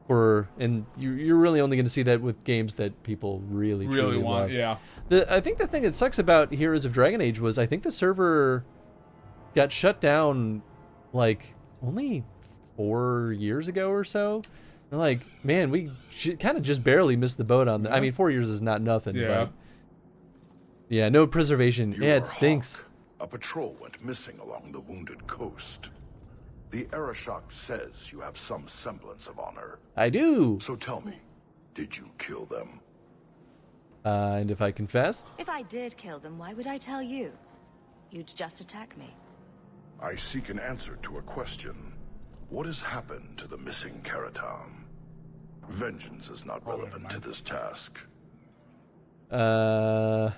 And you're really only going to see that with games that people really want. Love. Yeah. I think the thing that sucks about Heroes of Dragon Age was I think the server got shut down only 4 years ago or so. Man, we kind of just barely missed the boat on that. I mean, 4 years is not nothing. Yeah. But yeah, no preservation. You yeah, are it stinks. Hawk. A patrol went missing along the Wounded Coast. The Arashok says you have some semblance of honor. I do. So tell me, did you kill them? And if I confessed? If I did kill them, why would I tell you? You'd just attack me. I seek an answer to a question. What has happened to the missing Karatam? Vengeance is not relevant to this task. I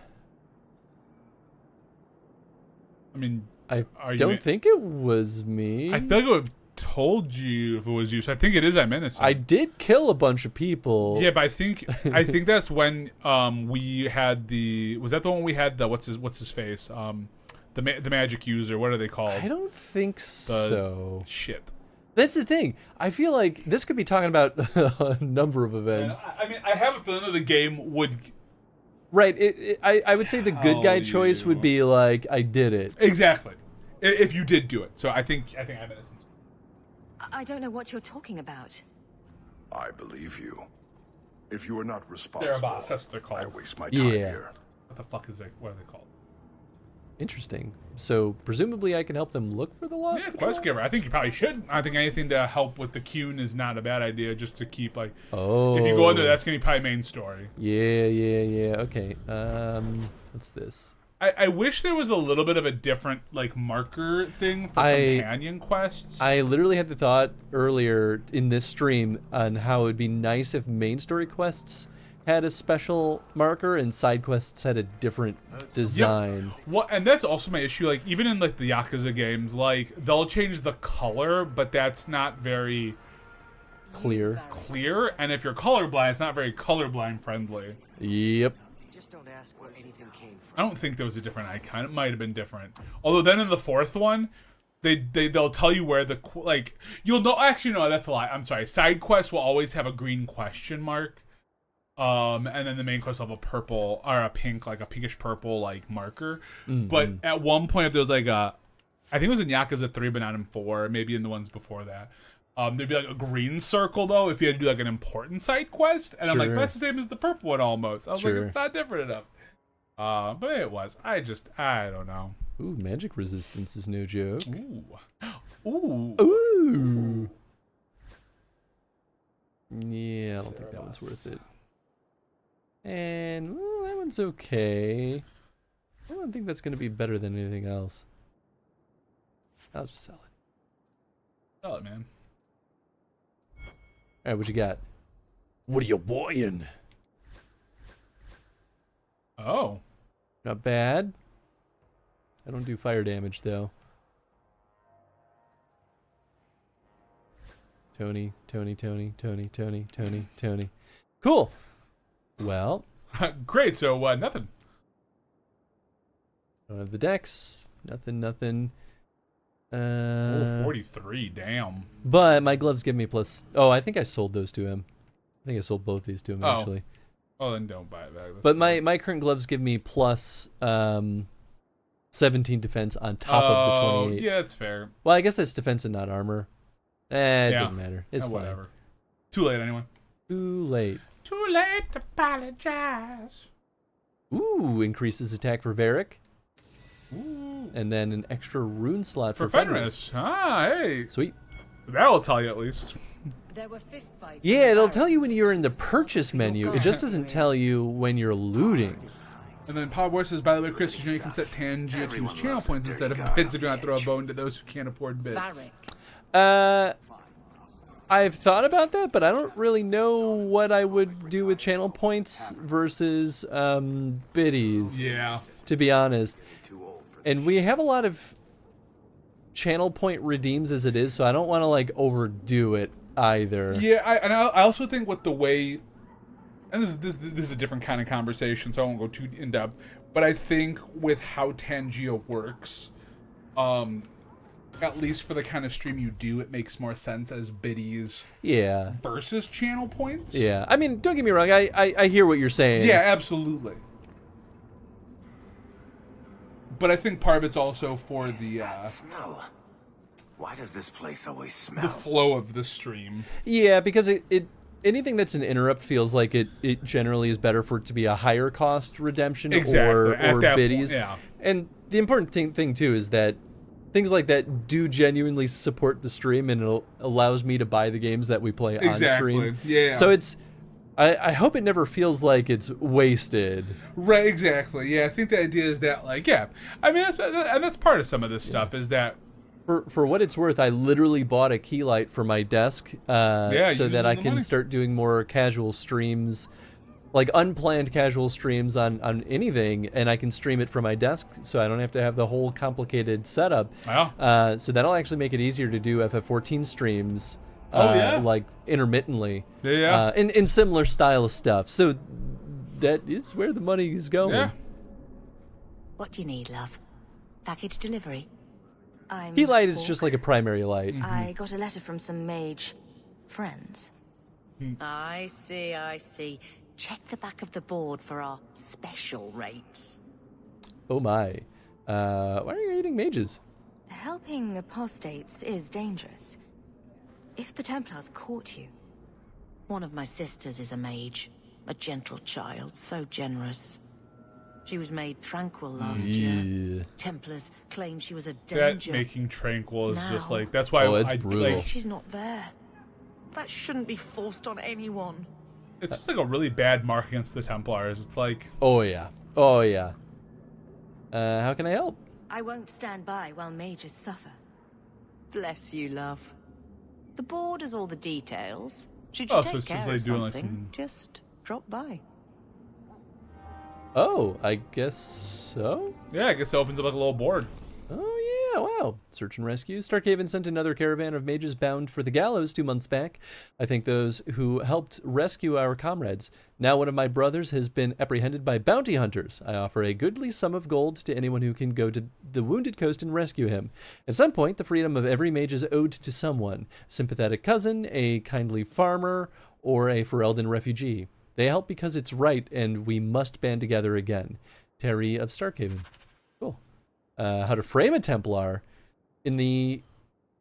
mean, I don't think it was me. I feel like I would have told you if it was you, so I think it is I'm innocent. I did kill a bunch of people. Yeah, but I think that's when we had the... Was that the one we had the... What's his face? The magic user, what are they called? I don't think so. Shit. That's the thing. I feel like this could be talking about a number of events. I mean, I have a feeling that the game would... Right. I would say the good guy choice would be I did it. Exactly. If you did do it. So I think I'm innocent. I don't know what you're talking about. I believe you. If you are not responsible, they're a boss. That's what they're called. I waste my time here. What the fuck is that? What are they called? Interesting. So presumably I can help them look for the lost patrol? Quest giver. I think you probably should. I think anything to help with the Qun is not a bad idea, just to keep Oh. If you go in there, that's gonna be probably main story. Yeah. Okay. What's this? I wish there was a little bit of a different like marker thing for companion quests. I literally had the thought earlier in this stream on how it would be nice if main story quests had a special marker and side quests had a different design. Yep. Well, and that's also my issue. Like even in like the Yakuza games, like they'll change the color, but that's not very clear. And if you're colorblind, it's not very colorblind friendly. Yep. Don't ask where anything came from. I don't think there was a different icon. It might have been different. Although then in the fourth one, they'll tell you where the like you'll know. Actually, no, that's a lie. I'm sorry. Side quests will always have a green question mark, and then the main quest will have a purple or a pink, like a pinkish purple like marker. Mm-hmm. But at one point, if there was like I think it was in Yakuza 3, but not in 4, maybe in the ones before that. There'd be like a green circle though if you had to do like an important side quest, and I'm like, that's the same as the purple one almost. I was like, it's not different enough. But it was. I don't know. Ooh, magic resistance is no joke. Ooh. Yeah, I don't think that one's worth it. And that one's okay. I don't think that's going to be better than anything else. I'll just sell it. Sell it, man. All right, what you got? What are you buying? Oh. Not bad. I don't do fire damage, though. Tony. Cool. Well. Great, so nothing. Don't have the decks. Nothing. 43, damn. But my gloves give me plus. Oh, I think I sold those to him. I think I sold both these to him, actually. Oh, then don't buy it back. But my current gloves give me plus 17 defense on top of the 28. Yeah, that's fair. Well, I guess that's defense and not armor. It doesn't matter. It's fine. Whatever. Too late, anyway. Too late. Too late to apologize. Ooh, increases attack for Varric. Ooh. And then an extra rune slot for Fenris. Ah, hey. Sweet. That'll tell you at least. There were fist fights. Yeah, it'll tell you when you're in the purchase menu. It just doesn't tell you when you're looting. And then Power Boy says, by the way, Chris, you know you can set Tangia to use channel points instead of bits if you want to throw a bone to those who can't afford bits. I've thought about that, but I don't really know what I would do with channel points versus biddies. Yeah. To be honest. And we have a lot of channel point redeems as it is, so I don't want to like overdo it either. Yeah, I also think with the way, and this is a different kind of conversation, so I won't go too in depth. But I think with how Tangia works, at least for the kind of stream you do, it makes more sense as biddies. Yeah. Versus channel points. Yeah, I mean, don't get me wrong. I hear what you're saying. Yeah, absolutely. But I think part of it's also for the smell. Why does this place always smell? The flow of the stream. Yeah, because it anything that's an interrupt feels like it generally is better for it to be a higher cost redemption or biddies. Yeah. And the important thing too is that things like that do genuinely support the stream, and it allows me to buy the games that we play on stream. Yeah. So it's I hope it never feels like it's wasted. Right, exactly. Yeah, I think the idea is that, like, yeah. I mean, that's part of some of this stuff is that... For what it's worth, I literally bought a key light for my desk so that I can start doing more casual streams, like unplanned casual streams on anything, and I can stream it from my desk so I don't have to have the whole complicated setup. Wow. So that'll actually make it easier to do FF14 streams. Like intermittently, in similar style of stuff. So that is where the money is going. Yeah. What do you need, love? Package delivery? Key light is just like a primary light. I got a letter from some mage friends. I see. Check the back of the board for our special rates. Oh my. Why are you eating mages? Helping apostates is dangerous. If the Templars caught you... One of my sisters is a mage. A gentle child, so generous. She was made tranquil last year. Templars claim she was a danger. That making tranquil is just like... That's why it's brutal. Like, she's not there. That shouldn't be forced on anyone. It's just like a really bad mark against the Templars. It's like... Oh, yeah. How can I help? I won't stand by while mages suffer. Bless you, love. The board has all the details. Should you Oh, so take it's care just of like doing something, like some. just drop by. Oh, I guess so? Yeah, I guess it opens up like a little board. Oh, yeah, wow. Search and rescue. Starkhaven sent another caravan of mages bound for the gallows 2 months back. I thank those who helped rescue our comrades. Now one of my brothers has been apprehended by bounty hunters. I offer a goodly sum of gold to anyone who can go to the wounded coast and rescue him. At some point, the freedom of every mage is owed to someone. A sympathetic cousin, a kindly farmer, or a Ferelden refugee. They help because it's right, and we must band together again. Terry of Starkhaven. Cool. How to frame a Templar. In the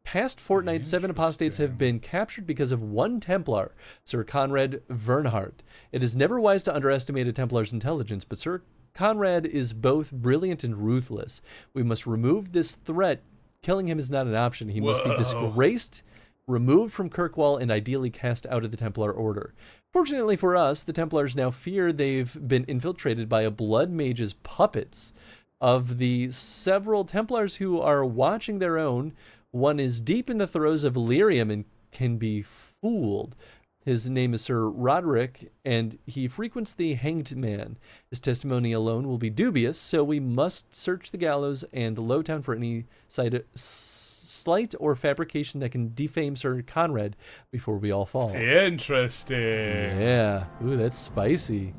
past fortnight, 7 apostates have been captured because of one Templar, Sir Conrad Vernhardt. It is never wise to underestimate a Templar's intelligence, but Sir Conrad is both brilliant and ruthless. We must remove this threat. Killing him is not an option. He must be disgraced, removed from Kirkwall, and ideally cast out of the Templar Order. Fortunately for us, the Templars now fear they've been infiltrated by a blood mage's puppets. Of the several Templars who are watching their own, one is deep in the throes of Lyrium and can be fooled. His name is Sir Roderick, and he frequents the Hanged Man. His testimony alone will be dubious, so we must search the gallows and Lowtown for any slight or fabrication that can defame Sir Conrad before we all fall. Interesting. Yeah. Ooh, that's spicy.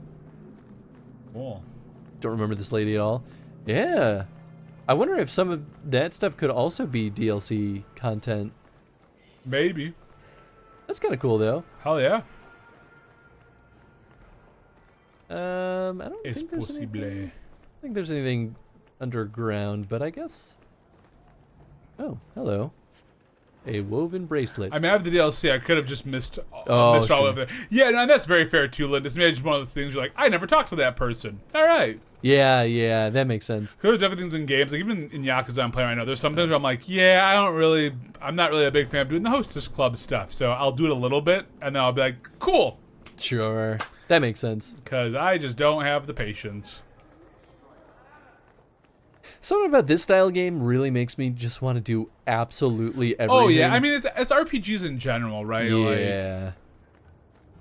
Cool. Don't remember this lady at all. Yeah. I wonder if some of that stuff could also be DLC content. Maybe. That's kind of cool, though. Hell yeah. I don't think there's anything underground, but I guess. Oh, hello. A woven bracelet. I mean, I have the DLC. I could have just missed Oh, all sure. of it. Yeah, no, and that's very fair too, Linda. Maybe it's one of the things you're like, I never talked to that person. All right. Yeah, that makes sense. There's everything's in games. Like even in Yakuza I'm playing right now, there's some things where I'm like, yeah, I'm not really a big fan of doing the hostess club stuff. So I'll do it a little bit, and then I'll be like, cool. Sure. That makes sense. Because I just don't have the patience. Something about this style game really makes me just want to do absolutely everything. Oh yeah, I mean it's RPGs in general, right? Yeah.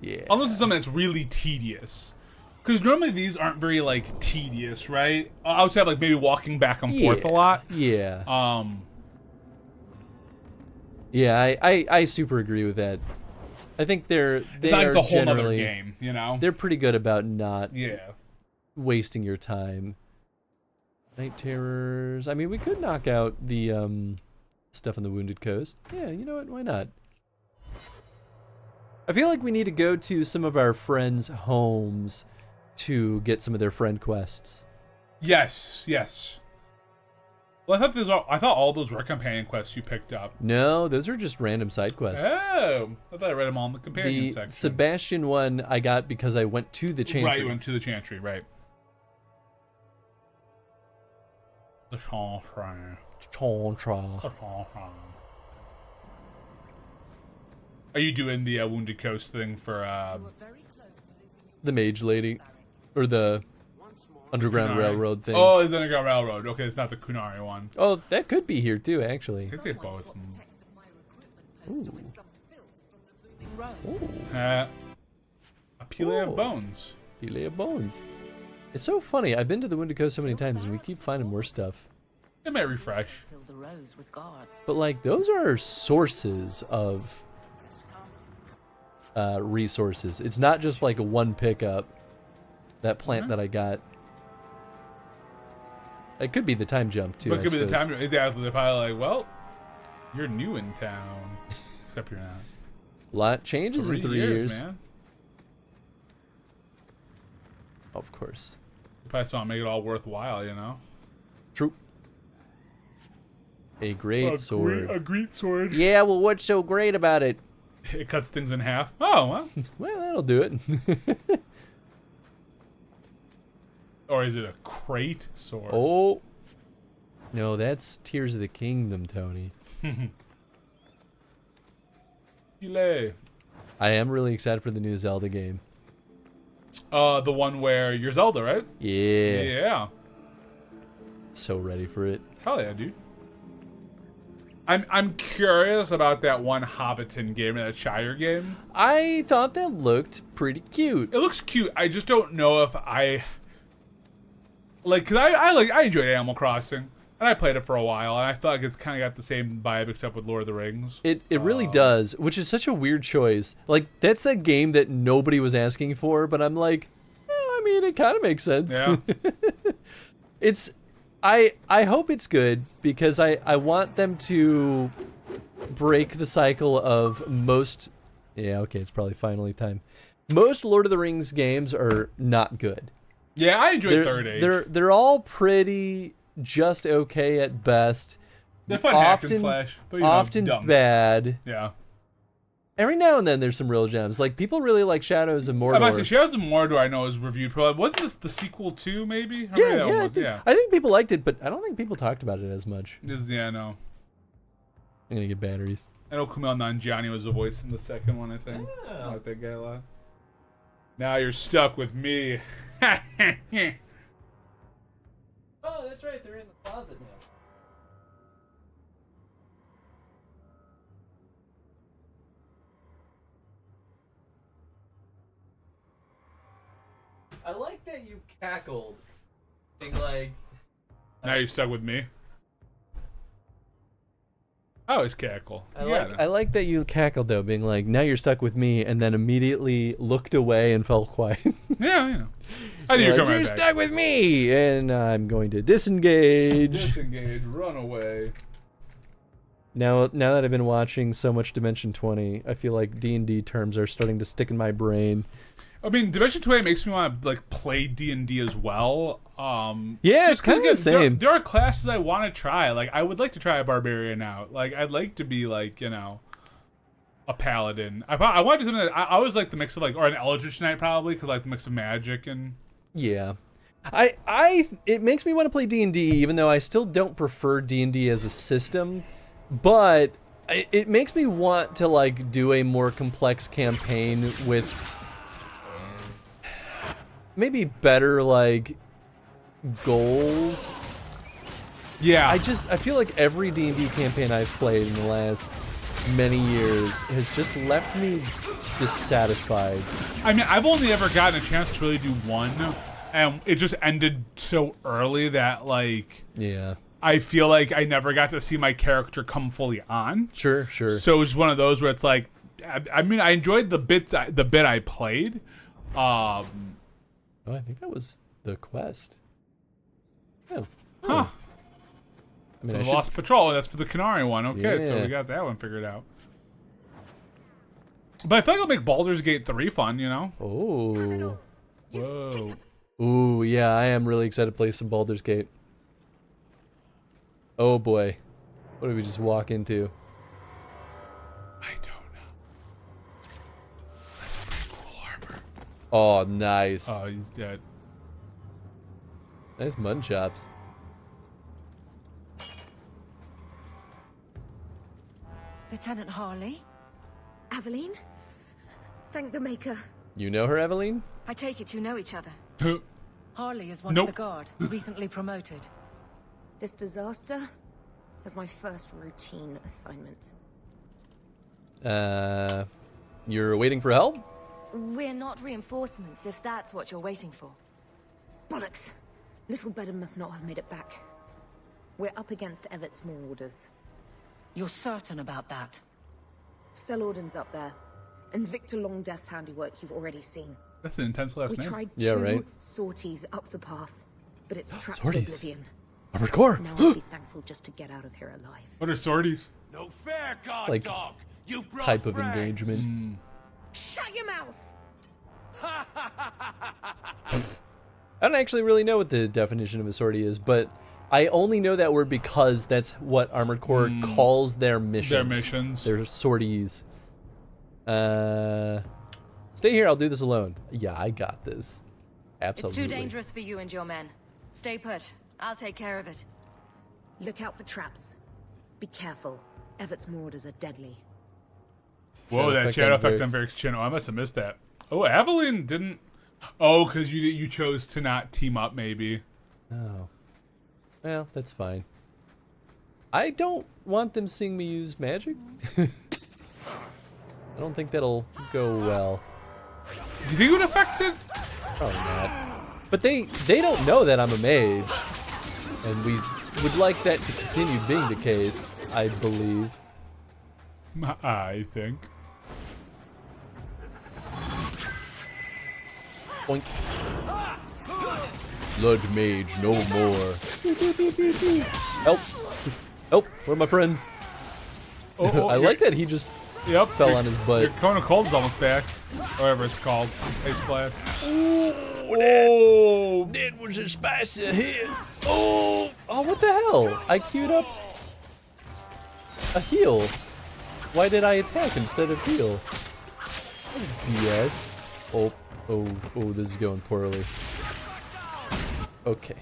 Yeah. Unless it's something that's really tedious. Because normally these aren't very like tedious, right? Outside like maybe walking back and forth a lot. Yeah. Yeah, I super agree with that. I think they it's not just a whole other game, you know? They're pretty good about not Yeah. wasting your time. Night Terrors. I mean, we could knock out the stuff on the Wounded Coast. Yeah, you know what? Why not? I feel like we need to go to some of our friends' homes to get some of their friend quests. Yes. Well, I thought all those were companion quests you picked up. No, those are just random side quests. Oh, I thought I read them all in the companion The section. Sebastian one I got because I went to the Chantry. Right, you went to the Chantry, right. The Chantry. Are you doing the Wounded Coast thing for The Mage Lady. Or the Underground Kunari. Railroad thing. Oh, it's the Underground Railroad. Okay, it's not the Kunari one. Oh, that could be here too, actually. I think they both. Ooh. A Pile of Bones. Pile of Bones. It's so funny. I've been to the Wounded Coast so many times, and we keep finding more stuff. It might refresh. But like, those are sources of resources. It's not just like a one pickup. That plant that I got. It could be the time jump too. But it could I be the suppose. time jump. Exactly. They're probably like, well, you're new in town. Except you're not. A lot changes in 3 years. Man. Of course. You probably just want to make it all worthwhile, you know? True. A great sword. A great sword. Yeah, well, what's so great about it? It cuts things in half. Oh, well. Well, that'll do it. Or is it a crate sword? Oh. No, that's Tears of the Kingdom, Tony. Delay. I am really excited for the new Zelda game. The one where you're Zelda, right? Yeah. Yeah. So ready for it. Hell yeah, dude. I'm curious about that one Hobbiton game, that Shire game. I thought that looked pretty cute. It looks cute. I just don't know if I like, cause I enjoyed Animal Crossing, and I played it for a while, and I felt like it's kind of got the same vibe except with Lord of the Rings. It really does, which is such a weird choice. Like, that's a game that nobody was asking for, but I'm like, I mean, it kind of makes sense. Yeah. I hope it's good because I want them to break the cycle of most. Yeah, okay, it's probably finally time. Most Lord of the Rings games are not good. Yeah, I enjoyed Third Age. They're all pretty just okay at best. They're fun hack and slash, but you know, often dumb. bad. Yeah. Every now and then there's some real gems. Like, people really like Shadows of Mordor. I'm actually, Shadows of Mordor I know is reviewed probably. Wasn't this the sequel too, maybe? I think people liked it, but I don't think people talked about it as much. Yeah, no. I'm gonna get batteries. I know Kumail Nanjiani was the voice in the second one, I think. I like that guy a lot. Now you're stuck with me. Oh, that's right. They're in the closet now. I like that you cackled, being like... Now you're stuck with me. I always cackle. I like that you cackled, though, being like, now you're stuck with me, and then immediately looked away and fell quiet. Yeah, you know. I think you're coming You're back. stuck with me, and I'm going to disengage. Disengage, run away. Now that I've been watching so much Dimension 20, I feel like D&D terms are starting to stick in my brain. I mean, Dimension 20 makes me want to like play D&D as well. Yeah, it's kind of the same. There are classes I want to try. Like, I would like to try a barbarian out. Like, I'd like to be like, you know, a paladin. I want to do something that I always like the mix of like, or an Eldritch Knight probably, because like the mix of magic and. Yeah, it makes me want to play D&D, even though I still don't prefer D&D as a system, but it makes me want to like do a more complex campaign with maybe better like goals. Yeah. I feel like every D&D campaign I've played in the last many years has just left me dissatisfied. I mean, I've only ever gotten a chance to really do one, and it just ended so early that like, yeah, I feel like I never got to see my character come fully on. Sure. So it was one of those where it's like, I mean, I enjoyed the bit I played. Oh, I think that was the quest. Oh. Huh. I mean, For the Lost Patrol, that's for the Canary one. Okay, so Yeah. we got that one figured out. But I feel like it'll make Baldur's Gate 3 fun, you know? Oh. Whoa. Ooh, yeah, I am really excited to play some Baldur's Gate. Oh boy. What did we just walk into? I don't know. That's pretty cool armor. Oh, nice. Oh, he's dead. Nice mutton chops. Lieutenant Harley? Aveline? Thank the Maker. You know her, Eveline? I take it you know each other. Harley is one Nope. of the guard, recently promoted. This disaster is my first routine assignment. You're waiting for help? We're not reinforcements, if that's what you're waiting for. Bollocks! Little Bedham must not have made it back. We're up against Everett's Marauders. You're certain about that? Fellorden's up there, and Victor Longdeath's handiwork you've already seen. That's an intense last We name. tried Yeah, two right. sorties up the path, but it's trapped to Sorties. oblivion. Armored core. Now I'll be thankful just to get out of here alive. What are sorties? No fair, guard Like, dog. You brought type of friends. engagement. Shut your mouth! I don't actually really know what the definition of a sortie is, but I only know that word because that's what Armored Core calls their missions. Their missions. Their sorties. Stay here, I'll do this alone. Yeah, I got this. Absolutely. It's too dangerous for you and your men. Stay put. I'll take care of it. Look out for traps. Be careful. Everett's Marauders are deadly. Whoa, that shadow effect on Varric's chin. Oh, I must have missed that. Oh, Aveline didn't. Oh, because you chose to not team up, maybe. Oh. Well, that's fine. I don't want them seeing me use magic. I don't think that'll go well. Do you think it would affect it? Probably not. But they don't know that I'm a mage. And we would like that to continue being the case, I believe. I think. Boink. Blood mage, no more. Help. Help, where are my friends? I like that he just fell on his butt. Your Cone of Cold is almost back. Whatever it's called. Ice Blast. Oh, that was a spicy hit. Oh, what the hell? I queued up a heal. Why did I attack instead of heal? BS. Oh, this is going poorly. Okay.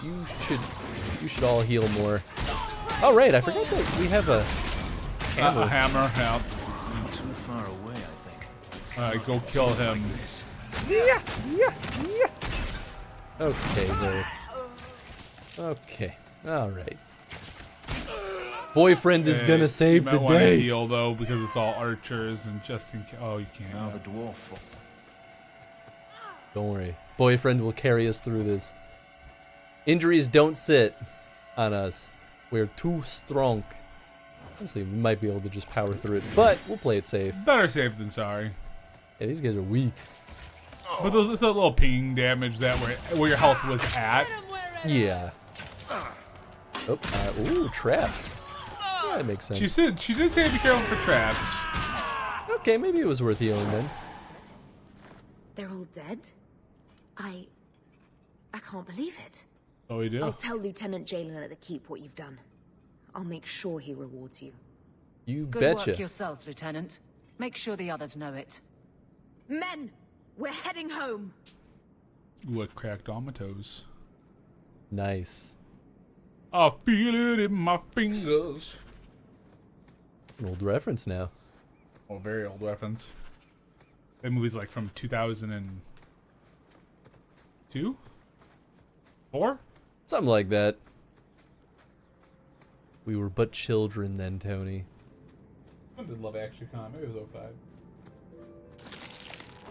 You should all heal more. Oh right, I forgot that we have a hammer. A hammer, yeah. Too far away, I think. Alright, go kill him. Yeah. Okay, there. Okay, all right. Boyfriend is gonna save the day. You might want to day. heal though, because it's all archers and just in case. Oh, you can't. Now the dwarf. Don't worry, boyfriend will carry us through this. Injuries don't sit on us. We're too strong. Honestly, we might be able to just power through it, but we'll play it safe. Better safe than sorry. Yeah, these guys are weak. But it's a little pinging damage that where your health was at. Yeah. Oh, ooh, traps. Yeah, that makes sense. She did say be careful for traps. Okay, maybe it was worth healing then. They're all dead? I can't believe it. Oh, we do? I'll tell Lieutenant Jalen at the Keep what you've done. I'll make sure he rewards you. You Good betcha. work yourself, Lieutenant. Make sure the others know it. Men, we're heading home. Ooh, I cracked all my toes. Nice. I feel it in my fingers. An old reference now. Oh, very old reference. That movie's like from 2002? 4? Something like that. We were but children then, Tony. When did Love Actually come? Maybe it was 05.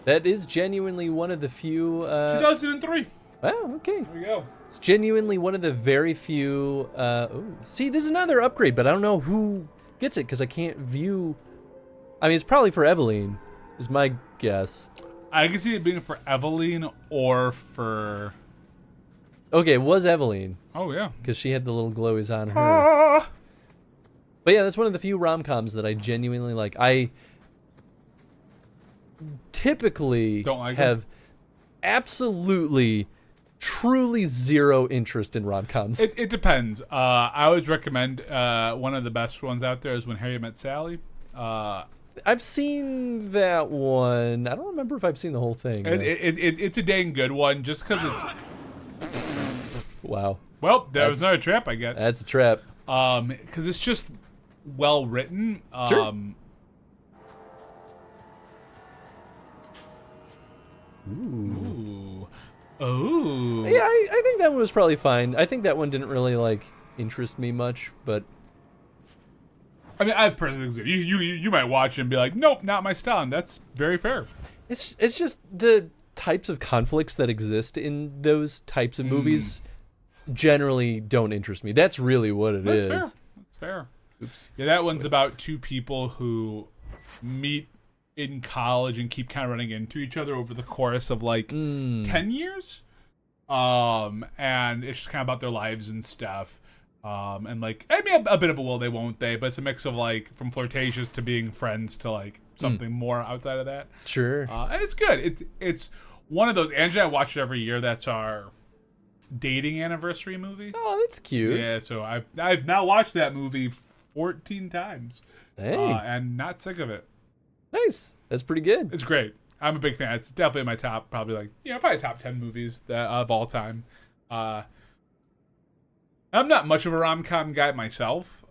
That is genuinely one of the few... 2003. Oh, okay. There we go. It's genuinely one of the very few... ooh. See, this is another upgrade, but I don't know who gets it, because I can't view... I mean, it's probably for Eveline, is my guess. I can see it being for Eveline or for... Okay, it was Eveline. Oh, yeah. Because she had the little glowies on her. Ah! But yeah, that's one of the few rom-coms that I genuinely like. I typically don't like have absolutely, truly zero interest in rom-coms. It depends. I always recommend one of the best ones out there is When Harry Met Sally. I've seen that one. I don't remember if I've seen the whole thing. It's a dang good one just because it's... Wow. Well, that was another trap, I guess. That's a trap. Because it's just well written. Sure. Ooh. Oh. Yeah, I think that one was probably fine. I think that one didn't really like interest me much, but I mean, I personally think you might watch it and be like, nope, not my style, and that's very fair. It's just the types of conflicts that exist in those types of movies generally don't interest me. That's really what it is. Fair. That's fair. Oops. Yeah, that one's about two people who meet in college and keep kind of running into each other over the course of like 10 years. And it's just kind of about their lives and stuff. And like, I mean, a bit of a will they, won't they, but it's a mix of like from flirtatious to being friends to like something more outside of that. Sure. And it's good. It's one of those, Angie and I watch it every year. That's our dating anniversary movie. Oh, that's cute. Yeah, so I've now watched that movie 14 times. Hey. And not sick of it. Nice. That's pretty good. It's great. I'm a big fan. It's definitely my top, probably top 10 movies of all time. I'm not much of a rom-com guy myself.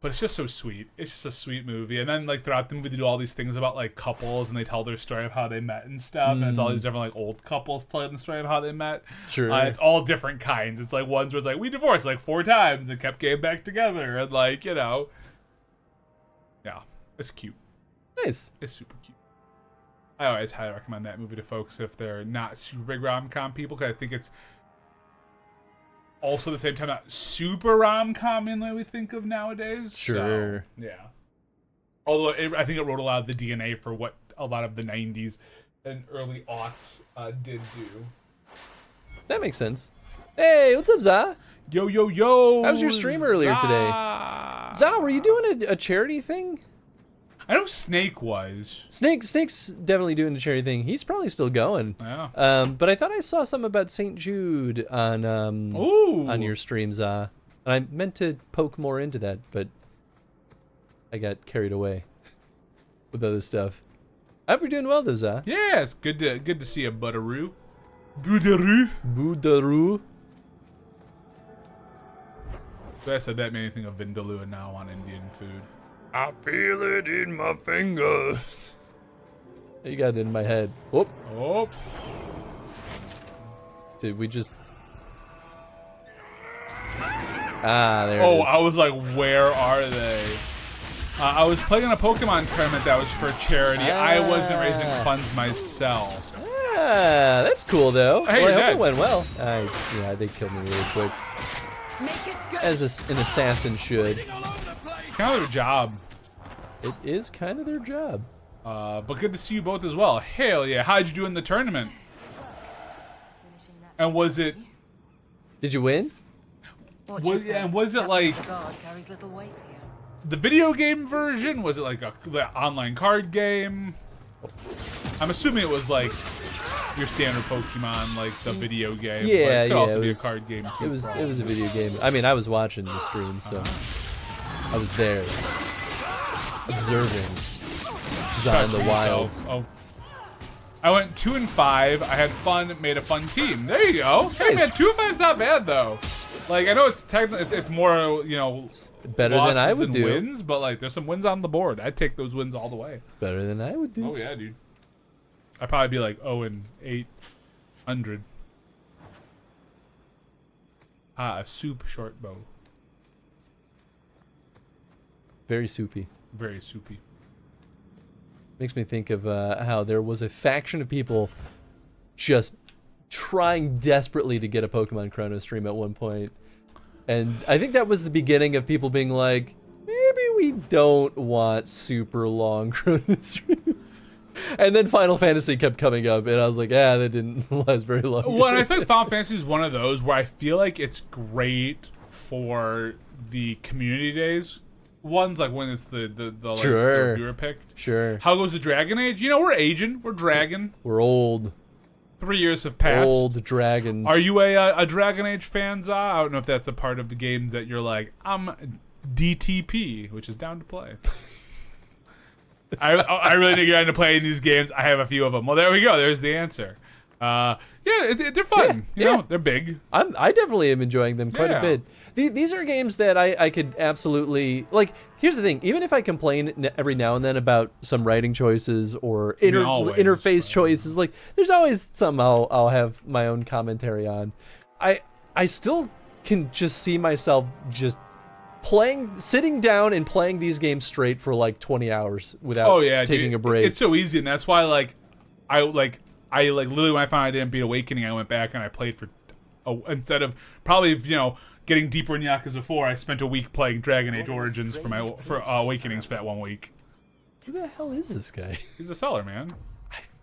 But it's just so sweet. It's just a sweet movie. And then like throughout the movie, they do all these things about like couples, and they tell their story of how they met and stuff. And it's all these different like old couples telling the story of how they met. Sure. It's all different kinds. It's like ones where it's like we divorced like 4 times and kept getting back together, and like yeah, it's cute. Nice. It's super cute. I always highly recommend that movie to folks if they're not super big rom-com people, because I think it's also at the same time not super rom-com in that we think of nowadays. Sure. So, yeah. Although I think it wrote a lot of the DNA for what a lot of the 90s and early aughts did do. That makes sense. Hey, what's up, Za? Yo, yo, yo. How was your stream earlier today? Za, were you doing a charity thing? I know Snake was. Snake's definitely doing the charity thing. He's probably still going. Yeah. But I thought I saw something about St. Jude on your streams. And I meant to poke more into that, but I got carried away with other stuff. I hope you're doing well, though, Za. Yeah, it's good to see you, Butteroo. Boodaroo. So I said that made me think of Vindaloo, and now I want Indian food. I feel it in my fingers. You got it in my head. Whoop. Oh. Did we just... there it is. I was like, where are they? I was playing in a Pokemon tournament that was for charity. I wasn't raising funds myself. That's cool, though. Hey, well, I you're hope dead. it went well. Yeah, they killed me really quick. As an assassin should. Kind of their job. It is kind of their job. But good to see you both as well. Hell yeah. How'd you do in the tournament? And was it... Did you win? Was it like... the video game version? Was it like the online card game? I'm assuming it was like your standard Pokemon, like the video game. Yeah, but it could also it be was, a card game too. It was a video game. I mean, I was watching the stream, so I was there, observing Za in the wilds. Oh, I went 2 and 5. I had fun, made a fun team. There you go. Hey man, 2 and 5's not bad though. Like I know it's technically it's more better than I would do. Wins, but like there's some wins on the board. I'd take those wins all the way. Better than I would do. Oh yeah, dude. I'd probably be like 0 and 800. A soup short bow. Very soupy. Very soupy. Makes me think of how there was a faction of people just trying desperately to get a Pokemon Chrono stream at one point. And I think that was the beginning of people being like, maybe we don't want super long Chrono streams. And then Final Fantasy kept coming up, and I was like, that didn't last very long. Well, and I think Final Fantasy is one of those where I feel like it's great for the community days ones, like when it's the sure. viewer picked. Sure. How goes the Dragon Age? We're aging. We're dragon. We're old. 3 years have passed. Old dragons. Are you a Dragon Age fan, Za? I don't know if that's a part of the games that you're like, I'm DTP, which is down to play. I really need to get into playing these games. I have a few of them. Well, there we go. There's the answer. They're fun. You know, they're big. I definitely am enjoying them quite a bit. These are games that I could absolutely like. Here's the thing: even if I complain every now and then about some writing choices or interface choices, like there's always something I'll have my own commentary on. I still can just see myself just sitting down and playing these games straight for like 20 hours without taking a break. It's so easy, and that's why I literally when I found I didn't beat Awakening, I went back and I played for instead of probably getting deeper in Yakuza 4, I spent a week playing Dragon Age Origins for Awakenings for that 1 week. Who the hell is this guy? He's a seller, man.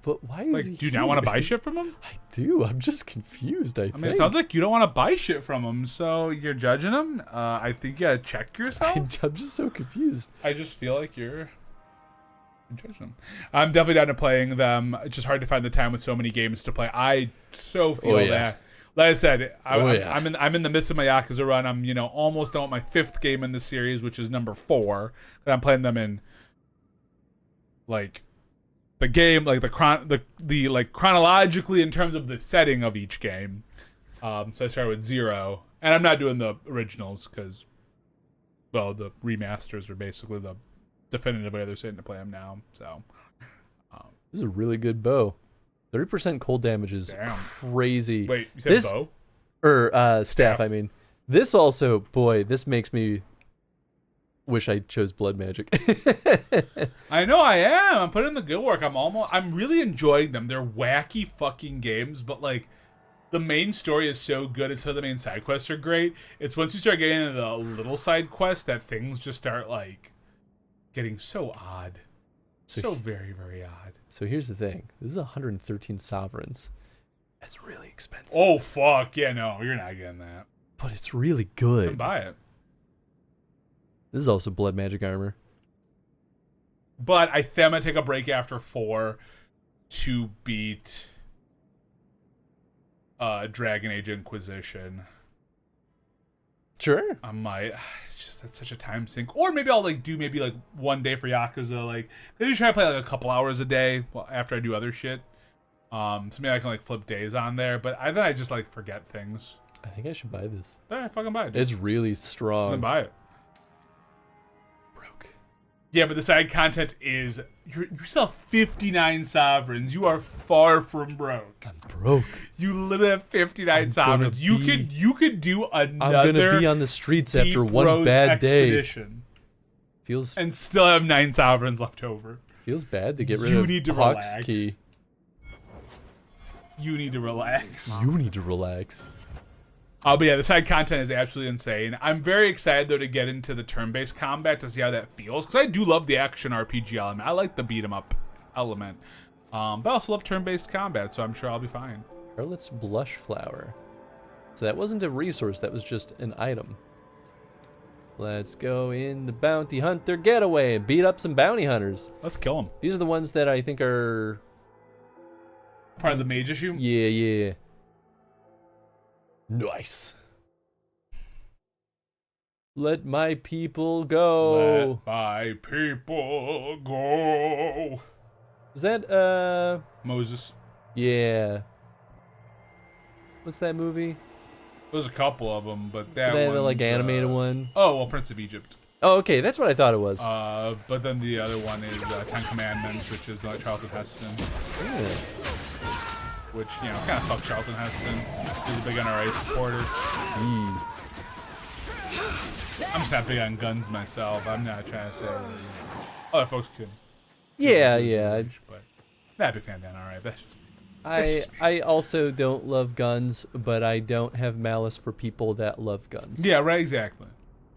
But why is he do you not want to buy shit from him? I do. I'm just confused. I mean, it sounds like you don't want to buy shit from him, so you're judging him. I think you gotta check yourself. I'm just so confused. I just feel like you're judging them. I'm definitely down to playing them. It's just hard to find the time with so many games to play. I so feel that. Like I said, I'm in the midst of my Yakuza run. I'm almost done with my 5th game in the series, which is number 4. I'm playing them in like the game, like the chronologically in terms of the setting of each game. So I started with 0, and I'm not doing the originals because well, the remasters are basically the definitive way they're saying to play them now. So this is a really good bow. 30% cold damage is crazy. Wait, you said bow? Or staff, I mean. This also, boy, this makes me wish I chose blood magic. I know I am. I'm putting in the good work. I'm really enjoying them. They're wacky fucking games, but like the main story is so good and so the main side quests are great. It's once you start getting into the little side quests that things just start like getting so odd. So very, very odd. So here's the thing. This is 113 sovereigns. That's really expensive. Oh, fuck. Yeah, no, you're not getting that. But it's really good. You can buy it. This is also blood magic armor. But I think I'm going to take a break after 4 to beat Dragon Age Inquisition. Sure. I might. It's just that's such a time sink. Or maybe I'll do one day for Yakuza. Like, I usually try to play like a couple hours a day after I do other shit. So maybe I can flip days on there. But then I just forget things. I think I should buy this. Alright, fucking buy it. It's really strong. Then buy it. Broke. Yeah, but the side content is you still have 59 sovereigns. You are far from broke. I'm broke. You literally have 59 sovereigns. You could do another. I'm gonna be on the streets after one bad expedition. Day. And still have 9 sovereigns left over. Feels bad to get rid of Hawk's Key. You need to relax. You need to relax. But yeah, the side content is absolutely insane. I'm very excited, though, to get into the turn-based combat to see how that feels. Because I do love the action RPG element. I like the beat-em-up element. But I also love turn-based combat, so I'm sure I'll be fine. Harlot's Blush Flower. So that wasn't a resource, that was just an item. Let's go in the Bounty Hunter getaway and beat up some bounty hunters. Let's kill them. These are the ones that I think are... part of the mage issue? Yeah. Nice. Let my people go. Let my people go. Is that Moses? Yeah. What's that movie? There's a couple of them, but that one, the like animated one. Oh well, Prince of Egypt. Oh, okay, that's what I thought it was. But then the other one is Ten Commandments, which is Charlton Heston. Yeah. Which, kind of fuck Charlton Heston. He's a big NRA supporter. I'm just not big on guns myself. I'm not trying to say other folks could. Yeah. But not a big fan of the NRA. That's just me. I also don't love guns, but I don't have malice for people that love guns. Yeah, right, exactly.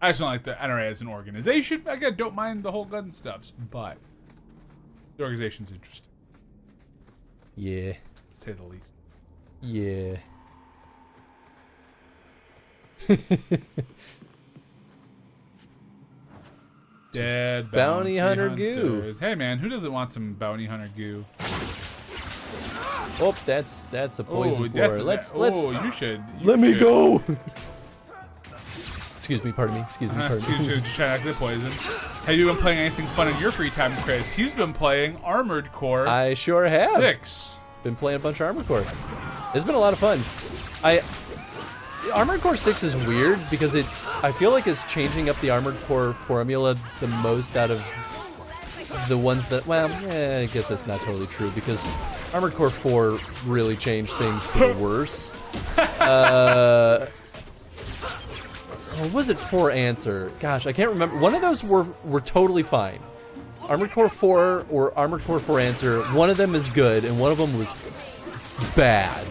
I just don't like the NRA as an organization. I don't mind the whole gun stuff, but the organization's interesting. Yeah. To say the least. Yeah. Dead bounty hunter hunters. Goo. Hey man, who doesn't want some bounty hunter goo? Oh, that's a poison floor. Let's you should. Let me go. Excuse me, pardon me. Excuse me. Just trying to get the poison. Have you been playing anything fun in your free time, Chris? He's been playing Armored Core. I sure have. 6. Been playing a bunch of Armored Core. It's been a lot of fun. Armored Core 6 is weird because I feel like it's changing up the Armored Core formula the most out of the ones that, I guess that's not totally true because Armored Core 4 really changed things for the worse. What was it for Answer? Gosh, I can't remember. One of those were totally fine. Armored Core 4 or Armored Core 4 Answer, one of them is good and one of them was bad.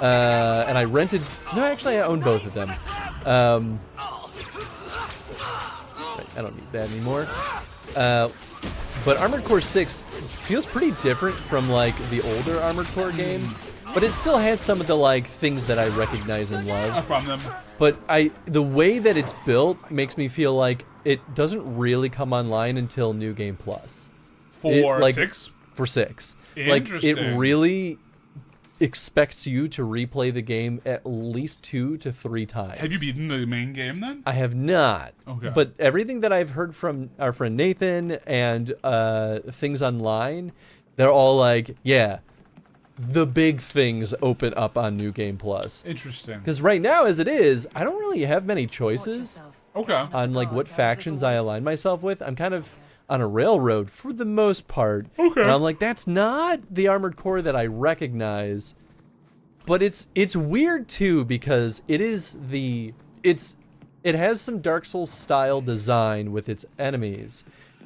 And I rented... No, actually, I own both of them. Right, I don't need that anymore. But Armored Core 6 feels pretty different from, the older Armored Core games. But it still has some of the, things that I recognize and love. From them. But the way that it's built makes me feel like it doesn't really come online until New Game Plus. For 6? For 6. Interesting. It really expects you to replay the game at least 2 to 3 times. Have you beaten the main game then? I have not. Okay. But everything that I've heard from our friend Nathan and things online, they're all the big things open up on New Game Plus. Interesting. Because right now, as it is, I don't really have many choices. Okay. On like what factions I align myself with. I'm kind of on a railroad for the most part. Okay. And I'm like, that's not the Armored Core that I recognize. But it's weird too because it has some Dark Souls style design with its enemies,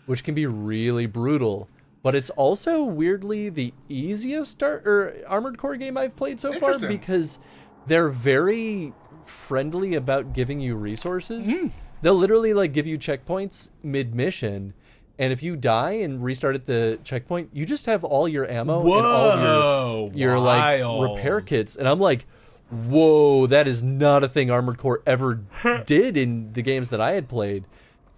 which can be really brutal. But it's also weirdly the easiest Armored Core game I've played so far because they're very friendly about giving you resources. They'll literally like give you checkpoints mid-mission, and if you die and restart at the checkpoint, you just have all your ammo and all your like repair kits. And I'm like, whoa, that is not a thing Armored Core ever did in the games that I had played.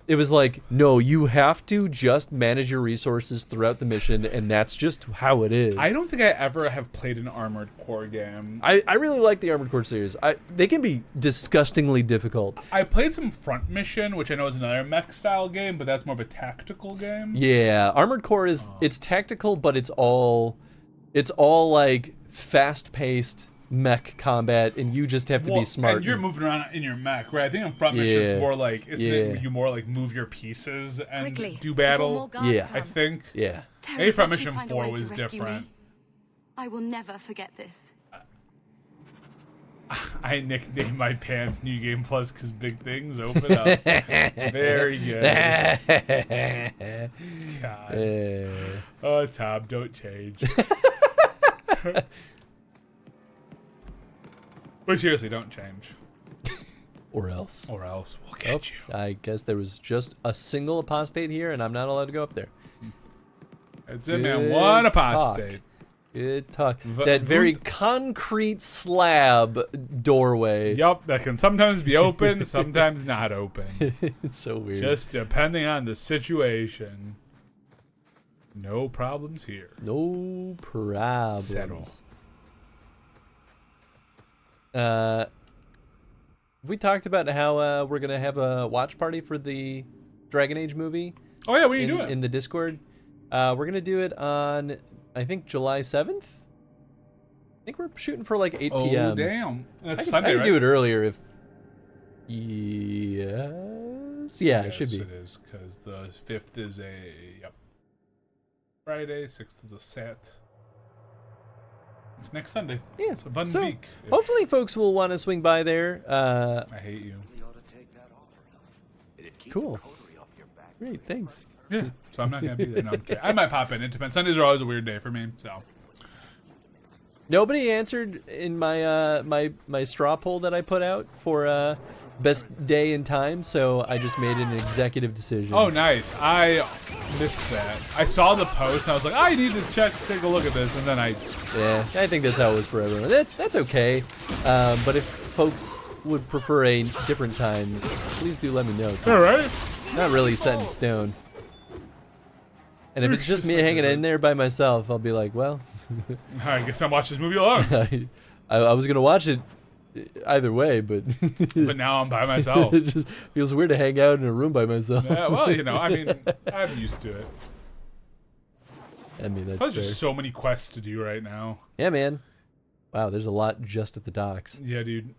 It was like, no, you have to just manage your resources throughout the mission, and that's just how it is. I don't think I ever have played an Armored Core game. I really like the Armored Core series. They can be disgustingly difficult. I played some Front Mission, which I know is another mech-style game, but that's more of a tactical game. Yeah, Armored Core it's tactical, but it's all like fast-paced mech combat, and you just have to be smart. And you're moving around in your mech, right? I think in Front Mission it's more like you more like move your pieces and do battle. I think. Yeah. Maybe Front Mission 4 was different. I will never forget this. I nicknamed my pants New Game Plus because big things open up. Very good. God. Oh, Tom, don't change. But seriously, don't change. Or else. Or else. We'll get you. I guess there was just a single apostate here, and I'm not allowed to go up there. That's it, man. One apostate. Good talk. That very concrete slab doorway. Yup, that can sometimes be open, sometimes not open. It's so weird. Just depending on the situation. No problems here. No problems. Settle. We talked about how we're gonna have a watch party for the Dragon Age movie. Oh yeah, when are you doing it? In the Discord. We're gonna do it on, I think, July 7th. I think we're shooting for like 8 p.m. Oh damn, that's Sunday, I can right? do it earlier if. Yes. Yeah, it should be. It is because the 5th is a Friday, 6th is a Sat. It's next Sunday. Yeah, it's a fun so week. Hopefully, folks will want to swing by there. I hate you. Cool. Great, thanks. Yeah, so I'm not gonna be there. No, I'm kidding. I might pop in. It depends. Sundays are always a weird day for me. So nobody answered in my my straw poll that I put out for best day and time, so I just made an executive decision. Oh, nice. I missed that. I saw the post and I was like, I need to take a look at this, and then I I think that's how it was for everyone. That's okay. But if folks would prefer a different time, please do let me know. All right. It's not really set in stone. And if it's just me hanging in there by myself, I'll be like, well, I guess I'll watch this movie alone. I was gonna watch it either way, but but now I'm by myself. It just feels weird to hang out in a room by myself. Yeah, well, you know, I mean, I'm used to it. I mean, that's There's fair. just so many quests to do right now. Yeah, man. Wow, there's a lot just at the docks. Yeah, dude.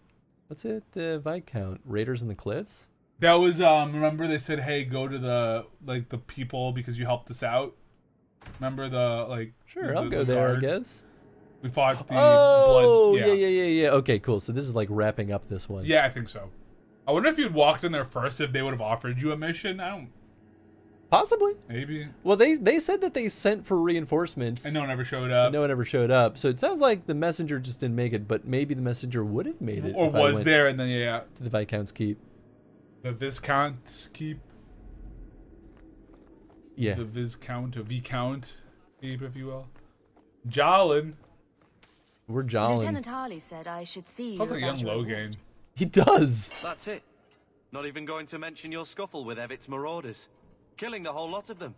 What's it, Viscount? Raiders in the Cliffs? That was, remember they said, hey, go to the people because you helped us out? Remember Sure, I'll go there, I guess. We fought the blood. Yeah. Yeah. Okay, cool. So this is like wrapping up this one. Yeah, I think so. I wonder if you'd walked in there first, if they would have offered you a mission. I don't... Possibly. Maybe. Well, they said that they sent for reinforcements. And no one ever showed up. No one ever showed up. So it sounds like the messenger just didn't make it, but maybe the messenger would have made it. Or if I was went there and then, to the Viscount's Keep. The Viscount Keep? Yeah. The Viscount, a Viscount Keep, if you will. Jolin. We're Jolin. Lieutenant Harley said I should see you. Sounds like a young about your Logain. He does. That's it. Not even going to mention your scuffle with Evit's marauders. Killing the whole lot of them.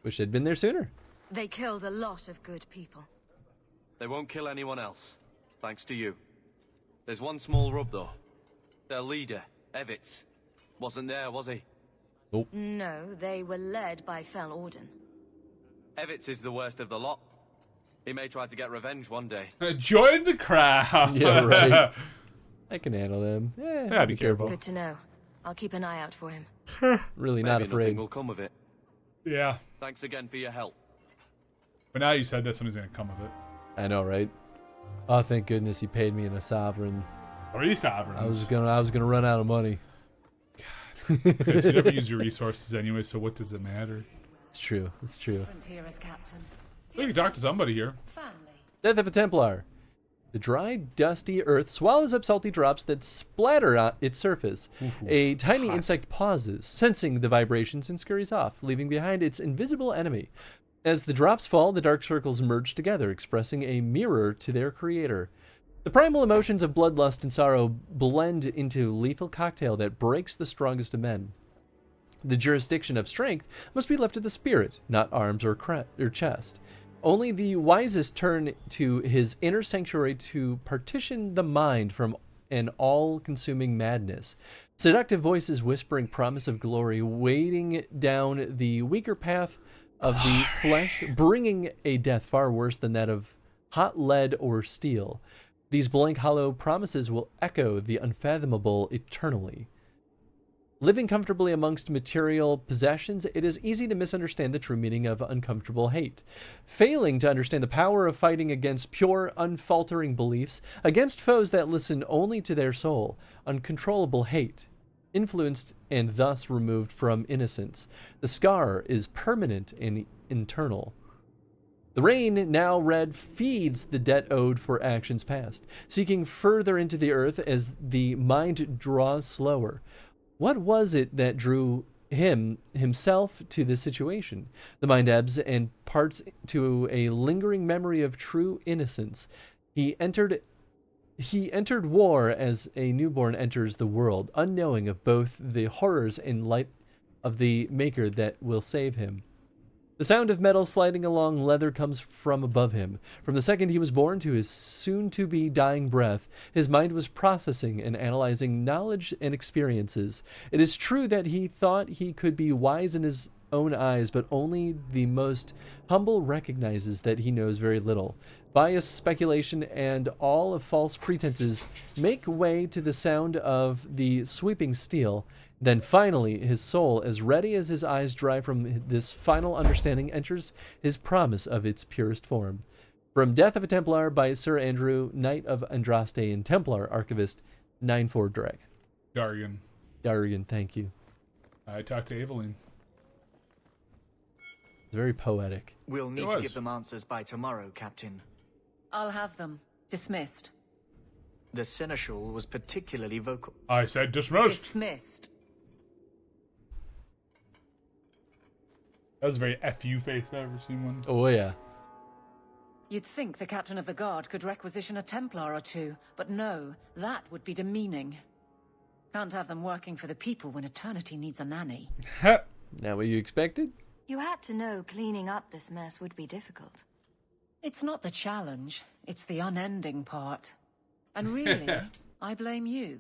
Wish they'd been there sooner. They killed a lot of good people. They won't kill anyone else, thanks to you. There's one small rub, though. Their leader, Evitz, wasn't there, was he? Nope. No, they were led by Fel Orden. Evitz is the worst of the lot. He may try to get revenge one day. Join the crowd. Yeah, right. I can handle them. Yeah, be careful. Good to know. I'll keep an eye out for him. Really not Maybe afraid. nothing will come of it. Yeah. Thanks again for your help. But now you said that something's gonna come of it. I know, right? Oh, thank goodness he paid me in a sovereign. 3 sovereigns. I was gonna run out of money. Because you never use your resources anyway, so what does it matter? It's true. It's true. We can talk to somebody here. Death of a Templar. The dry, dusty earth swallows up salty drops that splatter on its surface. A tiny insect pauses, sensing the vibrations, and scurries off, leaving behind its invisible enemy. As the drops fall, the dark circles merge together, expressing a mirror to their creator. The primal emotions of bloodlust and sorrow blend into a lethal cocktail that breaks the strongest of men. The jurisdiction of strength must be left to the spirit, not arms or chest. Only the wisest turn to his inner sanctuary to partition the mind from an all-consuming madness. Seductive voices whispering promise of glory, weighting down the weaker path of the flesh, bringing a death far worse than that of hot lead or steel. These blank, hollow promises will echo the unfathomable eternally. Living comfortably amongst material possessions, it is easy to misunderstand the true meaning of uncomfortable hate. Failing to understand the power of fighting against pure, unfaltering beliefs, against foes that listen only to their soul, uncontrollable hate, influenced and thus removed from innocence. The scar is permanent and internal. The rain, now red, feeds the debt owed for actions past, seeking further into the earth as the mind draws slower. What was it that drew himself to this situation? The mind ebbs and parts to a lingering memory of true innocence. He entered war as a newborn enters the world, unknowing of both the horrors and light of the maker that will save him. The sound of metal sliding along leather comes from above him. From the second he was born to his soon-to-be dying breath, his mind was processing and analyzing knowledge and experiences. It is true that he thought he could be wise in his own eyes, but only the most humble recognizes that he knows very little. Bias, speculation, and all of false pretenses make way to the sound of the sweeping steel. Then finally, his soul, as ready as his eyes dry from this final understanding, enters his promise of its purest form. From Death of a Templar by Sir Andrew, Knight of Andraste and Templar Archivist, 9-4 Dragon. Dargan, thank you. I talked to Aveline. It's very poetic. We'll need to give them answers by tomorrow, Captain. I'll have them. Dismissed. The Seneschal was particularly vocal. I said dismissed. Dismissed. That was a very FU face I've ever seen one. Oh, yeah. You'd think the captain of the guard could requisition a Templar or two, but no, that would be demeaning. Can't have them working for the people when eternity needs a nanny. Now what you expected? You had to know cleaning up this mess would be difficult. It's not the challenge, it's the unending part. And really, I blame you.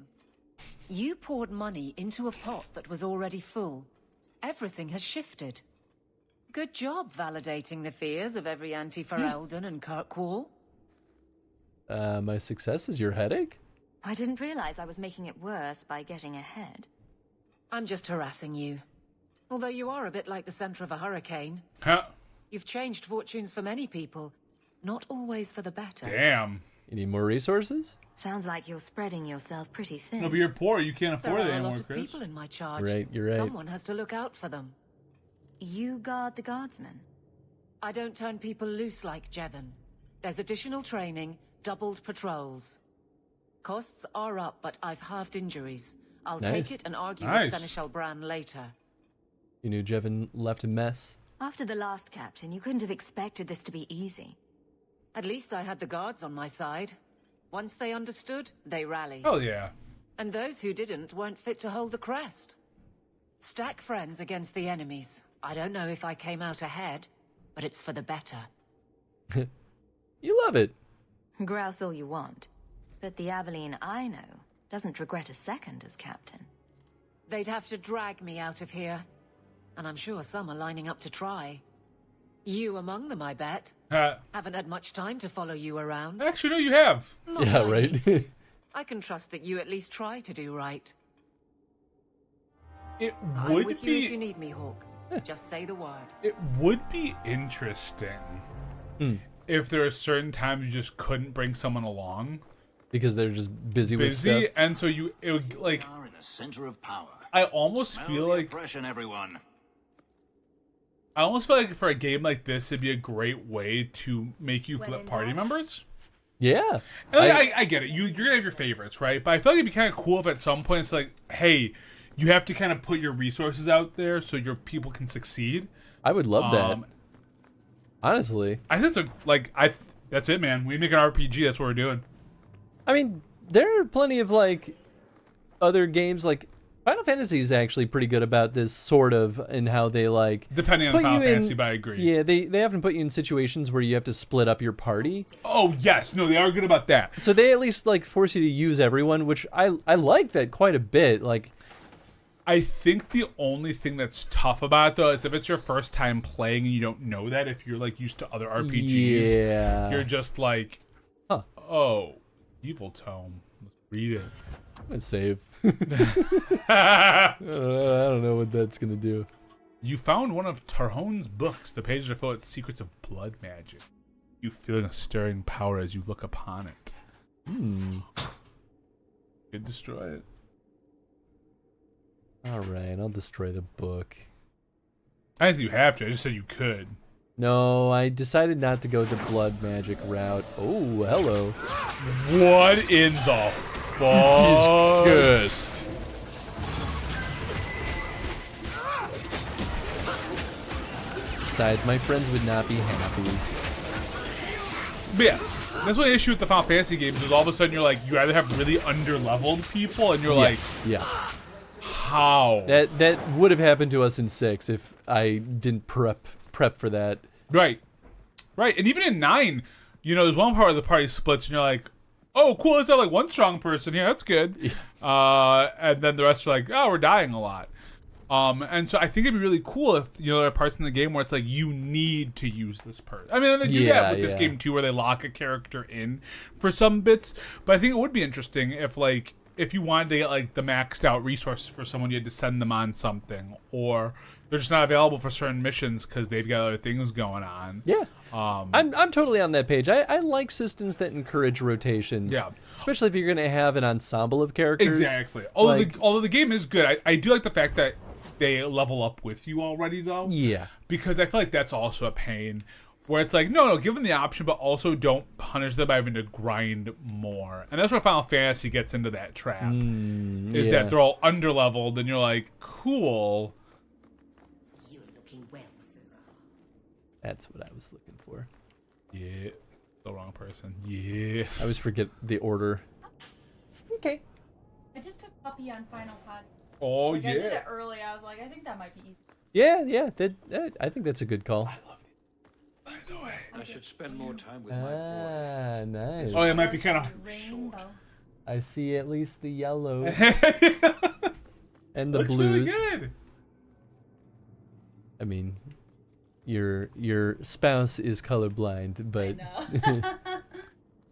You poured money into a pot that was already full. Everything has shifted. Good job validating the fears of every anti-Ferelden and Kirkwall. My success is your headache? I didn't realize I was making it worse by getting ahead. I'm just harassing you. Although you are a bit like the center of a hurricane. Huh? You've changed fortunes for many people, not always for the better. Damn. You need more resources? Sounds like you're spreading yourself pretty thin. No, but you're poor. You can't afford it There are a anymore, lot of Chris. people in my charge. Right, you're right. Someone has to look out for them. You guard the guardsmen? I don't turn people loose like Jevon. There's additional training, doubled patrols. Costs are up, but I've halved injuries. I'll Nice. take it and argue Nice. with Seneschal Bran later. You knew Jevon left a mess? After the last captain, you couldn't have expected this to be easy. At least I had the guards on my side. Once they understood, they rallied. Oh, yeah. And those who didn't weren't fit to hold the crest. Stack friends against the enemies. I don't know if I came out ahead, but it's for the better. You love it. Grouse all you want. But the Aveline I know doesn't regret a second as captain. They'd have to drag me out of here. And I'm sure some are lining up to try. You among them, I bet. Haven't had much time to follow you around. Actually, no, you have. Not Yeah, right. right. I can trust that you at least try to do right. It I'm would with you if you need me, Hawk. Just say the word. It would be interesting if there are certain times you just couldn't bring someone along because they're just busy with stuff. And so it would, like, are in the center of power. I almost feel like oppression, everyone. I almost feel like for a game like this, it'd be a great way to make you flip party members. Yeah, and like, I get it. You're gonna have your favorites, right? But I feel like it'd be kind of cool if at some point it's like, hey, you have to kind of put your resources out there so your people can succeed. I would love that. Honestly, I think it's that's it, man. We make an RPG. That's what we're doing. I mean, there are plenty of like other games. Like Final Fantasy is actually pretty good about this sort of, and how they like depending on the Final Fantasy, but I agree. Yeah, they often put you in situations where you have to split up your party. Oh yes, no, they are good about that. So they at least like force you to use everyone, which I like that quite a bit. Like, I think the only thing that's tough about it, though, is if it's your first time playing and you don't know that, if you're like used to other RPGs, you're just like, oh, Evil Tome. Let's read it. I'm gonna save. I don't know what that's gonna do. You found one of Tarhone's books. The pages are full of secrets of blood magic. You feel a stirring power as you look upon it. You could destroy it. All right, I'll destroy the book. I don't think you have to. I just said you could. No, I decided not to go the blood magic route. Oh, hello. What in the fuck? Disgust. Besides, my friends would not be happy. But yeah, that's what the issue with the Final Fantasy games is. All of a sudden, you're like, you either have really under-leveled people, and you're like, how? That would have happened to us in 6 if I didn't prep for that. Right. And even in 9, you know, there's one part of the party splits, and you're like, oh, cool, let's have like one strong person here. That's good. And then the rest are like, oh, we're dying a lot. And so I think it'd be really cool if, you know, there are parts in the game where it's like, you need to use this person. I mean, they do that with this game too, where they lock a character in for some bits. But I think it would be interesting if, like, if you wanted to get like the maxed out resources for someone, you had to send them on something, or they're just not available for certain missions because they've got other things going on. Yeah. I'm totally on that page. I like systems that encourage rotations. Yeah. Especially if you're going to have an ensemble of characters. Exactly. Although the game is good, I do like the fact that they level up with you already, though. Yeah. Because I feel like that's also a pain. Where it's like, no, give them the option, but also don't punish them by having to grind more. And that's where Final Fantasy gets into that trap. Is that they're all underleveled, and you're like, cool. You're looking well, Sarah. That's what I was looking for. Yeah. The wrong person. Yeah. I always forget the order. Okay. I just took Puppy on Final Pod. Oh, I did it early. I was like, I think that might be easy. Yeah. I think that's a good call. By the way, I should spend more time with my boy. Nice. Oh, it might be kind of short. I see at least the yellow and the looks blues. Really good. I mean, your spouse is colorblind, but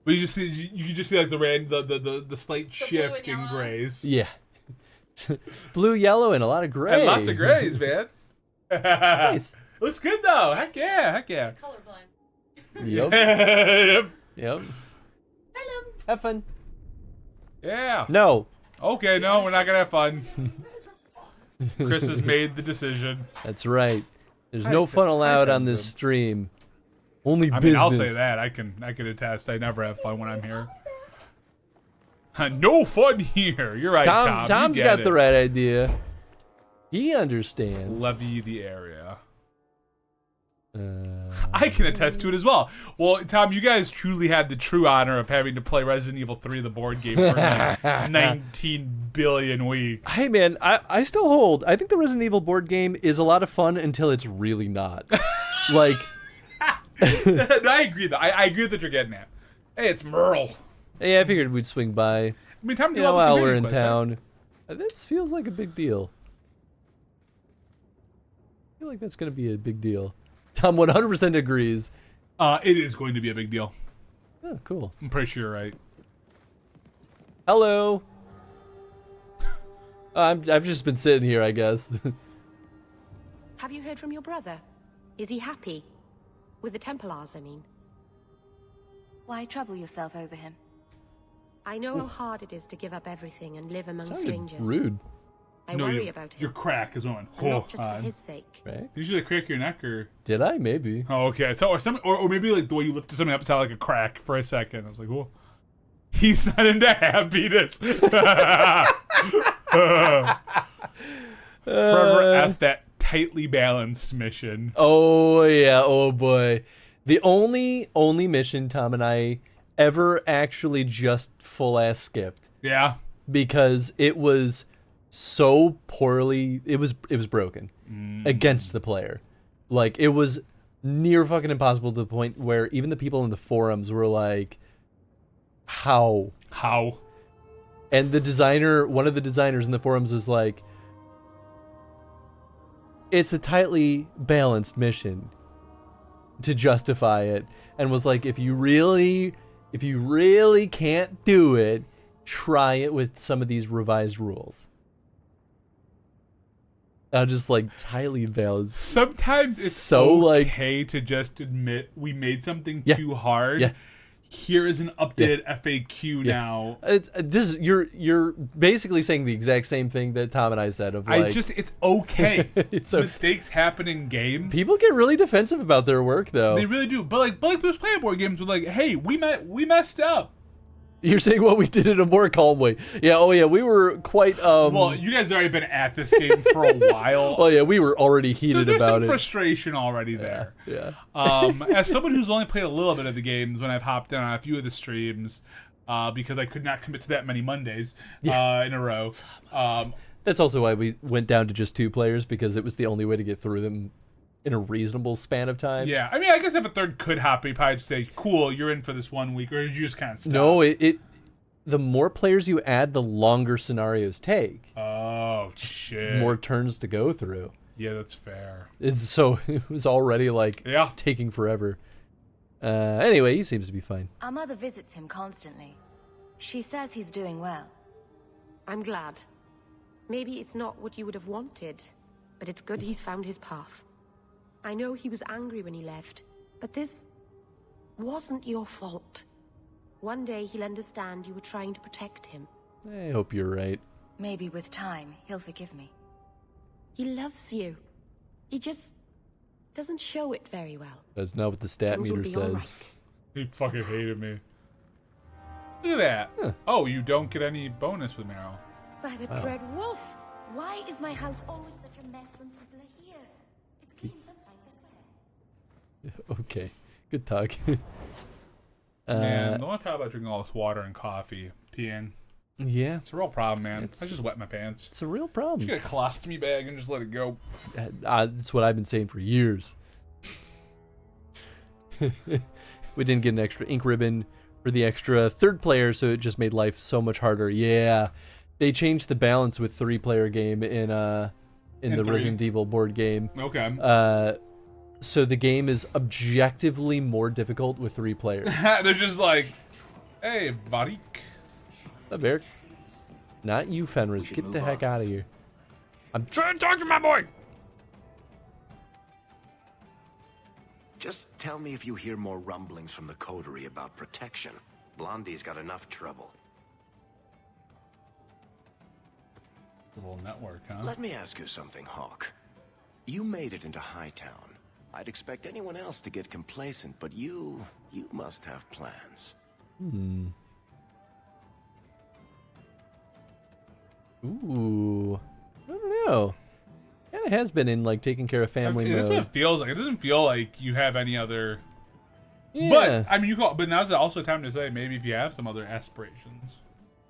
but you can just see like the slight shift in grays. Yeah. Blue, yellow, and a lot of gray. And lots of grays, man. Nice. Looks good though. Heck yeah. Colorblind. Yep. Yep. Hello. Have fun. Yeah. No. Okay, no, we're not gonna have fun. Chris has made the decision. That's right. There's no fun allowed on this stream. Only I business. mean, I'll say that. I can attest. I never have fun when I'm here. No fun here. You're right, Tom. Tom's got the right idea. He understands. Levy the area. I can attest to it as well. Well, Tom, you guys truly had the true honor of having to play Resident Evil 3, the board game, for like 19 billion weeks. Hey, man, I still hold. I think the Resident Evil board game is a lot of fun until it's really not. Like... No, I agree, though. I agree with what you're getting at. Hey, it's Merle. Hey, I figured we'd swing by. I mean, time to do all the while we're community in quests, town. This feels like a big deal. I feel like that's going to be a big deal. Tom 100% agrees. It is going to be a big deal. Oh, cool. I'm pretty sure you're right. Hello. I've just been sitting here, I guess. Have you heard from your brother? Is he happy? With the Templars, I mean. Why trouble yourself over him? I know how hard it is to give up everything and live among Sounded strangers. rude. I worry about him. Your crack is on. And not just for his sake. Right? You should crack your neck, or Did I? Maybe. Oh, okay. So, or maybe like the way you lifted something up sounded like a crack for a second. I was like, oh, he's not into happiness. Forever F that tightly balanced mission. Oh yeah. Oh boy. The only mission Tom and I ever actually just full ass skipped. Yeah. Because it was so poorly. It was broken against the player. Like, it was near fucking impossible to the point where even the people in the forums were like, how? And the designer, one of the designers in the forums was like, it's a tightly balanced mission to justify it, and was like, if you really can't do it, try it with some of these revised rules. Just like tightly balanced. Sometimes it's so okay to just admit we made something too hard. Yeah. Here is an updated FAQ now. You're basically saying the exact same thing that Tom and I said. Of like, it's okay. It's okay. Mistakes happen in games. People get really defensive about their work, though. They really do. But like people playing board games with like, hey, we messed up. You're saying what we did in a more calm way. Yeah, oh yeah, we were quite well, you guys have already been at this game for a while. Well, yeah, we were already heated there's about some it. Frustration already there. Yeah. As someone who's only played a little bit of the games when I've hopped in on a few of the streams, because I could not commit to that many Mondays in a row. That's also why we went down to just 2 players, because it was the only way to get through them in a reasonable span of time. Yeah, I mean, I guess if a third could hop, you probably just say, cool, you're in for this 1 week, or did you just kind of stop? No, the more players you add, the longer scenarios take. Oh, shit. More turns to go through. Yeah, that's fair. It was already like taking forever. Anyway, he seems to be fine. Our mother visits him constantly. She says he's doing well. I'm glad. Maybe it's not what you would have wanted, but it's good he's found his path. I know he was angry when he left, but this wasn't your fault. One day he'll understand you were trying to protect him. I hope you're right. Maybe with time, he'll forgive me. He loves you. He just doesn't show it very well. That's not what the stat Things will meter be says. all right. He fucking hated me. Look at that. Huh. Oh, you don't get any bonus with Meryl. By the Wow. dread wolf. Why is my house always such a mess when people are here? It's clean sometimes, I swear. Okay, good talk. Man, the only problem about drinking all this water and coffee, peeing. Yeah. It's a real problem, man. I just wet my pants. It's a real problem. Just get a colostomy bag and just let it go. That's what I've been saying for years. We didn't get an extra ink ribbon for the extra 3rd player, so it just made life so much harder. Yeah. They changed the balance with 3-player game in the 3. Resident Evil board game. Okay. So the game is objectively more difficult with 3 players. They're just like, hey, Varik. Up, Eric. Not you, Fenris. Get the heck out of here. I'm trying to talk to my boy. Just tell me if you hear more rumblings from the coterie about protection. Blondie's got enough trouble. A little network, huh? Let me ask you something, Hawk. You made it into Hightown. I'd expect anyone else to get complacent, but you must have plans. Ooh. I don't know. Kind of has been in like taking care of family That's mode. what it feels like. It doesn't feel like you have any other. Yeah. But I mean, but now's also time to say maybe if you have some other aspirations.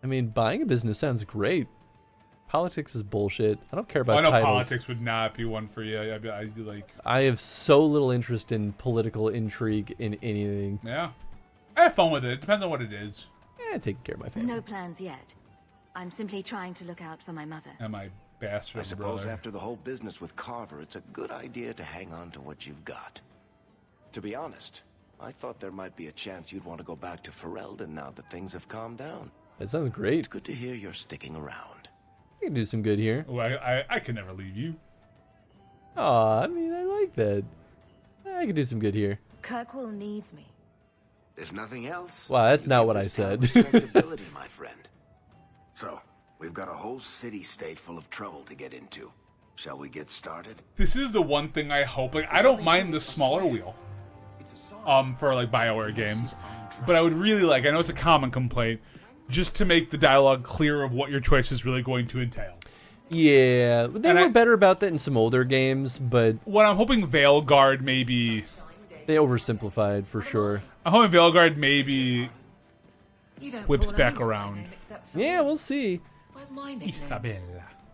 I mean, buying a business sounds great. Politics is bullshit. I don't care about I know titles. politics would not be one for you. I have so little interest in political intrigue in anything. Yeah. I have fun with it. It depends on what it is. Taking care of my family. No plans yet. I'm simply trying to look out for my mother. And my bastard I suppose brother. after the whole business with Carver, it's a good idea to hang on to what you've got. To be honest, I thought there might be a chance you'd want to go back to Ferelden now that things have calmed down. That sounds great. It's good to hear you're sticking around. You can do some good here. Oh, I can never leave you. Aw, I mean, I like that. I can do some good here. Kirkwall needs me. If nothing else... Wow, that's you not give what I this town said. respectability, my friend. So, we've got a whole city-state full of trouble to get into. Shall we get started? This is the one thing I hope. Like, I don't mind the smaller wheel. For like BioWare games, but I would really like. I know it's a common complaint, just to make the dialogue clear of what your choice is really going to entail. Yeah, they were better about that in some older games, but what I'm hoping Veilguard maybe they oversimplified for sure. I'm hoping Veilguard maybe whips back around. Yeah, we'll see. Where's my Isabella.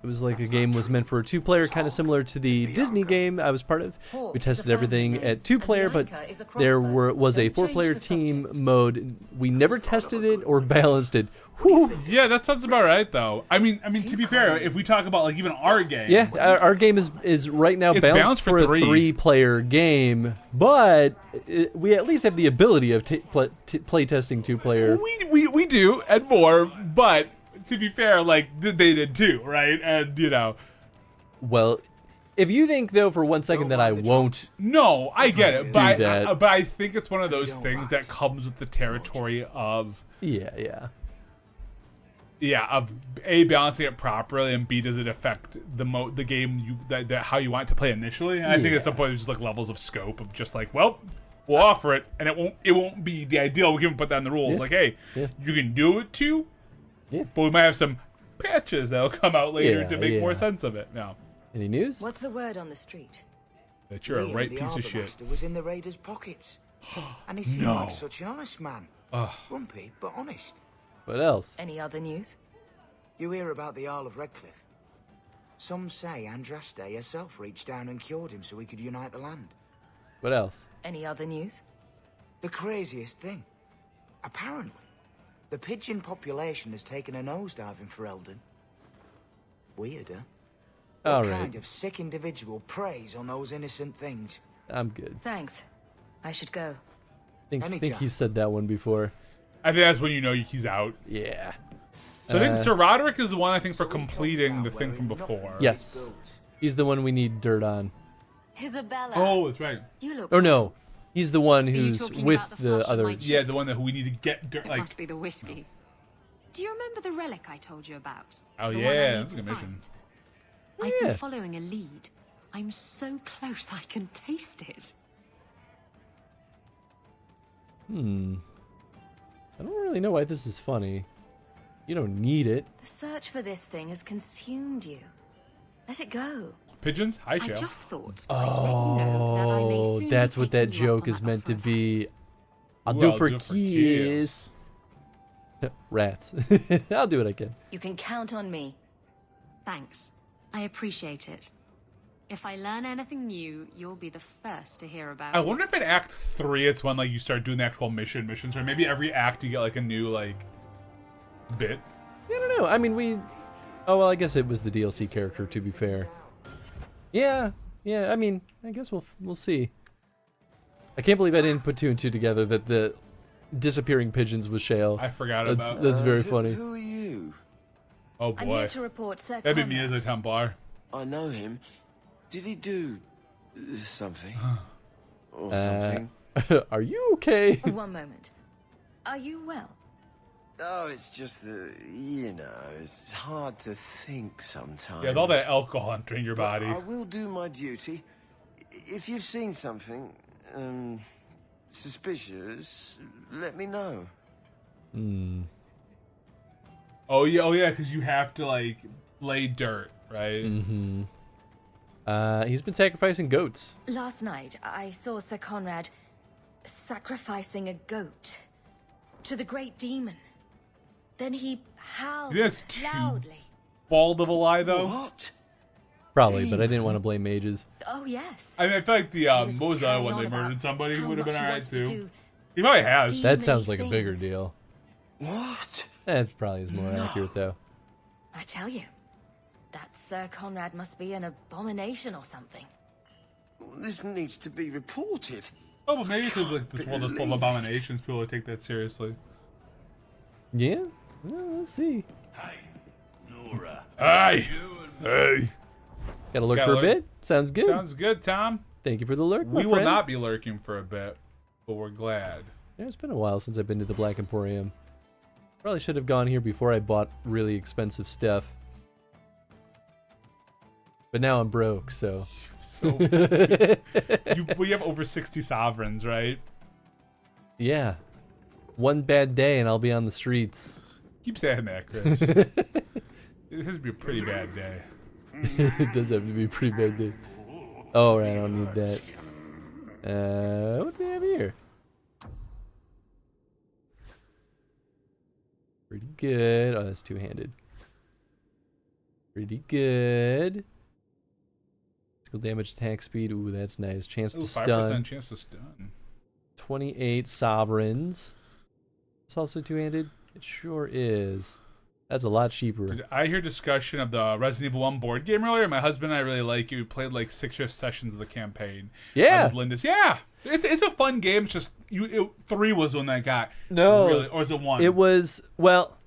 It was like a game was meant for a 2-player, kind of similar to the Disney game I was part of. We tested everything at 2-player, but there was a 4-player team mode. We never tested it or balanced it. Whew. Yeah, that sounds about right, though. I mean, to be fair, if we talk about like even our game, yeah, our game is right now balanced for a 3-player game, but we at least have the ability of play testing 2-player. We do and more, but. To be fair, like, they did too, right? And, you know. Well, if you think, though, for 1 second that I won't... No, I get it. But that. But I think it's one of those things that comes with the territory of... Yeah. Yeah, of A, balancing it properly, and B, does it affect the game, how you want it to play initially? And I think at some point there's just, like, levels of scope of just, like, well... We'll offer it, and it won't be the ideal. We can put that in the rules. Like, hey, you can do it too. Yeah. But we might have some patches that'll come out later to make more sense of it. Now, any news? What's the word on the street? That you're a right piece of shit. Was in the raiders' pockets, and he seemed like such an honest man. Grumpy, but honest. What else? Any other news? You hear about the Earl of Redcliffe? Some say Andraste herself reached down and cured him so he could unite the land. What else? Any other news? The craziest thing. Apparently, the pigeon population has taken a nosedive in Ferelden. Weird, huh? What kind of sick individual preys on those innocent things? I'm good. Thanks. I should go. I think he said that one before. I think that's when you know he's out. Yeah. So I think Sir Roderick is the one, I think, for completing the thing from before. Yes. He's the one we need dirt on. Isabella. Oh, that's right. You look... Or no. He's the one who's with the other... Yeah, the one that we need to get dirt. It must be the whiskey. Do you remember the relic I told you about? Oh, yeah. That's a good mission. I've been following a lead. I'm so close I can taste it. I don't really know why this is funny. You don't need it. The search for this thing has consumed you. Let it go. Pigeons? Hi, Shell. I just thought Oh, that's what that joke is meant to be. I'll do it for keys. Rats. I'll do what I can. You can count on me. Thanks. I appreciate it. If I learn anything new, you'll be the first to hear about it. I wonder if in Act 3 it's when like you start doing the actual missions, or maybe every act you get like a new like bit. I don't know. I mean, oh well, I guess it was the DLC character, to be fair. Yeah. I mean, I guess we'll see. I can't believe I didn't put 2 and 2 together that the disappearing pigeons was Shale. I forgot about that's very funny. Who are you? Oh boy. I'm here to report Sir That'd be Conrad. me as a Templar. I know him. Did he do something? Or something? Are you okay? One moment. Are you well? Oh, it's just that, it's hard to think sometimes. Yeah, with all that alcohol entering your body. I will do my duty. If you've seen something, suspicious, let me know. Oh yeah, because you have to like lay dirt, right? He's been sacrificing goats. Last night, I saw Sir Conrad sacrificing a goat to the great demon. Then he howled loudly. Bald of a lie, though. What? Probably, but I didn't want to blame mages. Oh yes. I mean, I feel like the what was the other one they murdered somebody would have been alright too. He probably has. That sounds like a bigger deal. What? That probably is more accurate, though. I tell you, that Sir Conrad must be an abomination or something. This needs to be reported. Oh, but maybe because like this world is full of abominations, people would take that seriously. Yeah? Well, let's see. Hey, no Hey. Hey. Gotta lurk for a bit? Sounds good. Sounds good, Tom. Thank you for the lurk, We will not be lurking for a bit, but we're glad. Yeah, it's been a while since I've been to the Black Emporium. Probably should have gone here before I bought really expensive stuff. But now I'm broke, so... We have over 60 sovereigns, right? Yeah. One bad day and I'll be on the streets. Keep saying that, Chris. It has to be a pretty bad day. It does have to be a pretty bad day. Oh, right, I don't need that. What do we have here? Pretty good. Oh, that's two-handed. Pretty good. Physical damage, attack speed. Ooh, that's nice. Chance to stun. 5% chance to stun. 28 sovereigns. It's also two-handed. It sure is. That's a lot cheaper. Did I hear discussion of the Resident Evil 1 board game earlier? My husband and I really like it. We played like 6 sessions of the campaign. Yeah. Lindis. Yeah. It's a fun game. It's just 3 was the one that I got. No. Really, or is it 1? It was, well,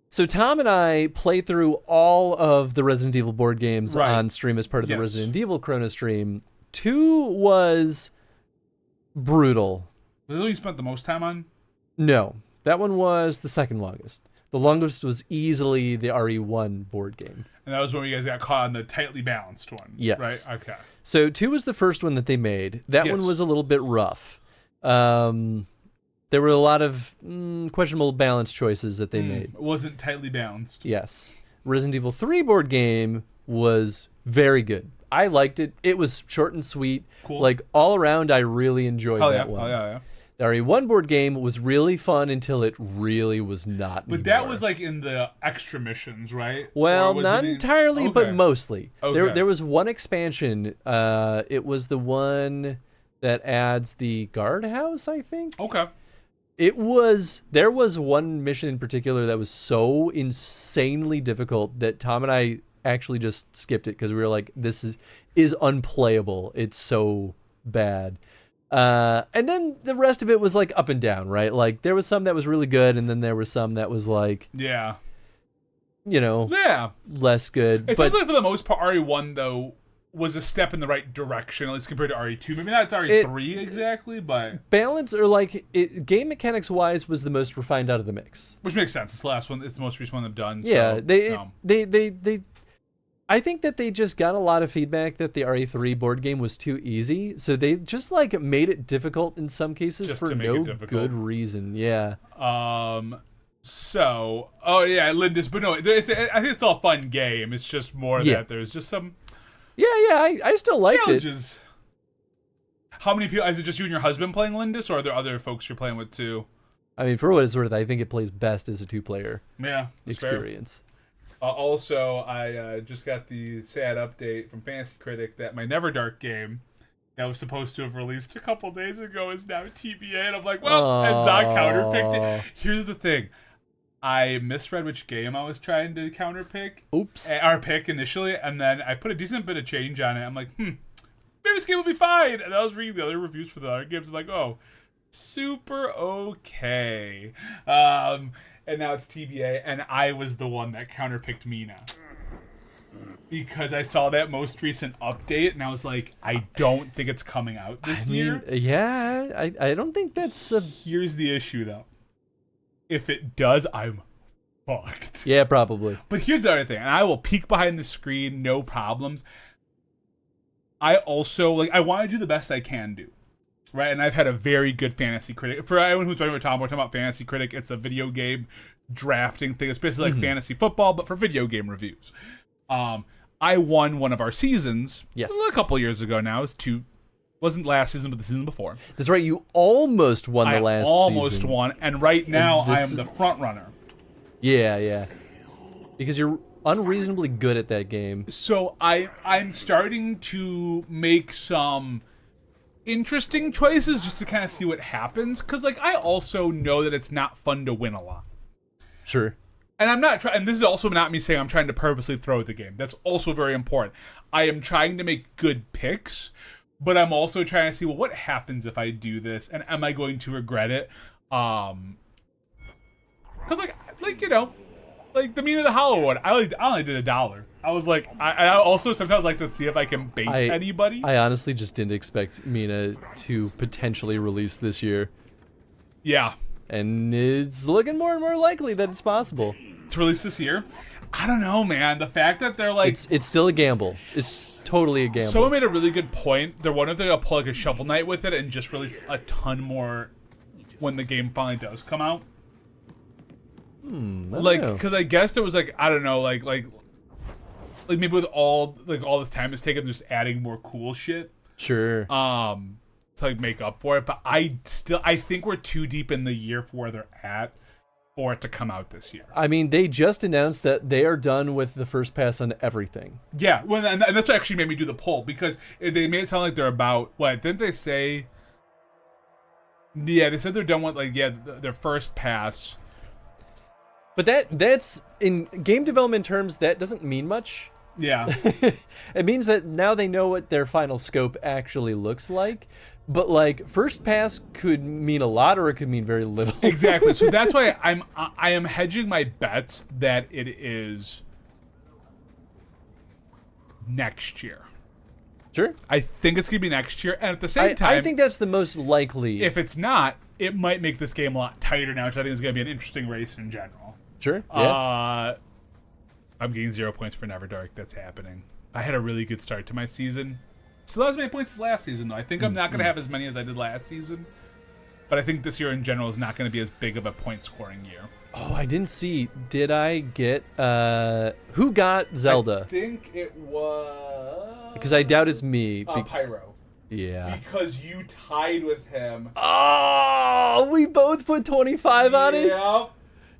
so Tom and I played through all of the Resident Evil board games on stream as part of the Resident Evil chronostream. 2 was brutal. Was it what you spent the most time on? No. That one was the second longest. The longest was easily the RE1 board game. And that was when you guys got caught on the tightly balanced one. Yes. Right? Okay. So 2 was the first one that they made. That one was a little bit rough. There were a lot of questionable balance choices that they made. It wasn't tightly balanced. Yes. Resident Evil 3 board game was very good. I liked it. It was short and sweet. Cool. Like, all around, I really enjoyed that one. Oh, yeah. The RE1 board game was really fun until it really was not But that was like in the extra missions, right? Well, not entirely, but mostly. Okay. There was one expansion. It was the one that adds the guardhouse, I think. Okay. There was one mission in particular that was so insanely difficult that Tom and I actually just skipped it because we were like, this is unplayable. It's so bad. And then the rest of it was like up and down, right? Like there was some that was really good, and then there was some that was like, yeah, less good. It sounds like for the most part, RE1 though was a step in the right direction, at least compared to RE2. Maybe not RE3 exactly, but balance or like game mechanics wise was the most refined out of the mix, which makes sense. It's the last one. It's the most recent one they've done. Yeah, so, they. I think that they just got a lot of feedback that the RE3 board game was too easy, so they just like made it difficult in some cases just for no good reason. Yeah. So, Lindis, but no, I think it's all a fun game. It's just more that there's just some. Yeah, I still liked challenges. How many people? Is it just you and your husband playing Lindis, or are there other folks you're playing with too? I mean, for what it's worth, I think it plays best as a 2-player experience. Fair. Also, I just got the sad update from Fantasy Critic that my Neverdark game that was supposed to have released a couple days ago is now TBA, and I'm like, well, and Zod counterpicked it. Here's the thing. I misread which game I was trying to counterpick. Oops. Or pick initially, and then I put a decent bit of change on it. I'm like, maybe this game will be fine. And I was reading the other reviews for the other games. I'm like, oh, super okay. And now it's TBA, and I was the one that counterpicked Mina. Because I saw that most recent update, and I was like, I don't think it's coming out this year. Yeah, I don't think that's... Here's the issue, though. If it does, I'm fucked. Yeah, probably. But here's the other thing, and I will peek behind the screen, no problems. I also, I want to do the best I can do. Right, and I've had a very good Fantasy Critic. For anyone who's talking about Tom, we're talking about Fantasy Critic. It's a video game drafting thing. It's basically like fantasy football, but for video game reviews. I won one of our seasons a couple years ago now. Wasn't last season, but the season before. That's right, you almost won the last season. I almost won, and right now I am the front runner. Yeah. Because you're unreasonably good at that game. So I'm starting to make some interesting choices just to kind of see what happens, because I also know that it's not fun to win a lot. Sure. And I'm not trying, and this is also not me saying I'm trying to purposely throw the game. That's also very important. I am trying to make good picks, but I'm also trying to see, well, what happens if I do this, and am I going to regret it? Because Like the Mina the Hollow one, I only did $1. I was like, I also sometimes like to see if I can bait anybody. I honestly just didn't expect Mina to potentially release this year. Yeah. And it's looking more and more likely that it's possible. To release this year? I don't know, man. The fact that they're like... It's still a gamble. It's totally a gamble. Someone made a really good point. They're wondering if they're going to pull like a Shovel Knight with it and just release a ton more when the game finally does come out. Like, because I guess there was like, I don't know, like maybe with all this time it's taken, just adding more cool shit. Sure. To like make up for it, but I think we're too deep in the year for where they're at for it to come out this year. I mean, they just announced that they are done with the first pass on everything. Yeah, well, and that's what actually made me do the poll, because they made it sound like they're about, what, didn't they say? Yeah, they said they're done with, like, their first pass. But that's, in game development terms, that doesn't mean much. Yeah. It means that now they know what their final scope actually looks like. But like first pass could mean a lot, or it could mean very little. Exactly. So that's why I am hedging my bets that it is next year. Sure. I think it's gonna be next year, and at the same time, I think that's the most likely. If it's not, it might make this game a lot tighter now, which I think is gonna be an interesting race in general. Sure. Yeah. I'm getting 0 points for Neverdark. That's happening. I had a really good start to my season. Still not as many points as last season, though. I think I'm not going to have as many as I did last season. But I think this year in general is not going to be as big of a point-scoring year. Oh, I didn't see. Did I get... who got Zelda? I think it was... Because I doubt it's me. Pyro. Yeah. Because you tied with him. Oh, we both put 25 on it? Yep.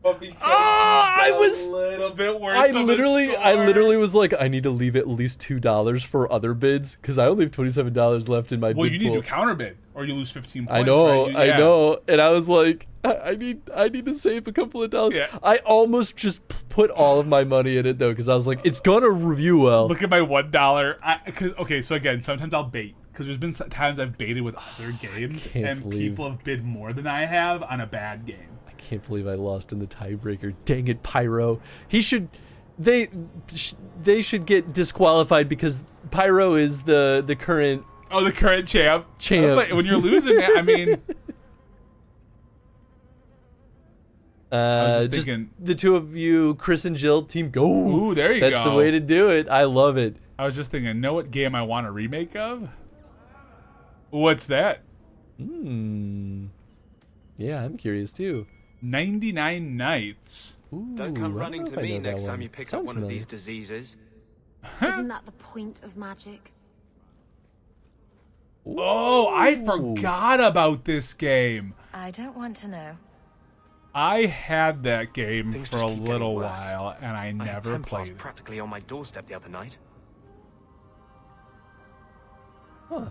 But because I was a little bit worse. I literally was like, I need to leave at least $2 for other bids because I only have $27 left in my bid. Well, you need pool. to counter bid, or you lose 15 points. I know, right? I know, and I was like, I need to save a couple of dollars. Yeah. I almost just put all of my money in it though because I was like, it's gonna review well. Look at my $1. Okay, so again, sometimes I'll bait because there's been times I've baited with other games and people have bid more than I have on a bad game. I can't believe I lost in the tiebreaker. Dang it, Pyro. They should get disqualified because Pyro is the current... Oh, the current champ. But when you're losing, I mean... just the two of you, Chris and Jill, team go. Ooh, there you go. That's the way to do it. I love it. I was just thinking, know what game I want a remake of? What's that? Yeah, I'm curious too. 99 Nights. Ooh, Don't come running to me next time you pick up one familiar. of these diseases. Isn't that the point of magic? Oh, I forgot about this game. I don't want to know. I had that game Things for just a keep little getting worse. while, and I had never Templars played it. practically on my doorstep the other night. Huh.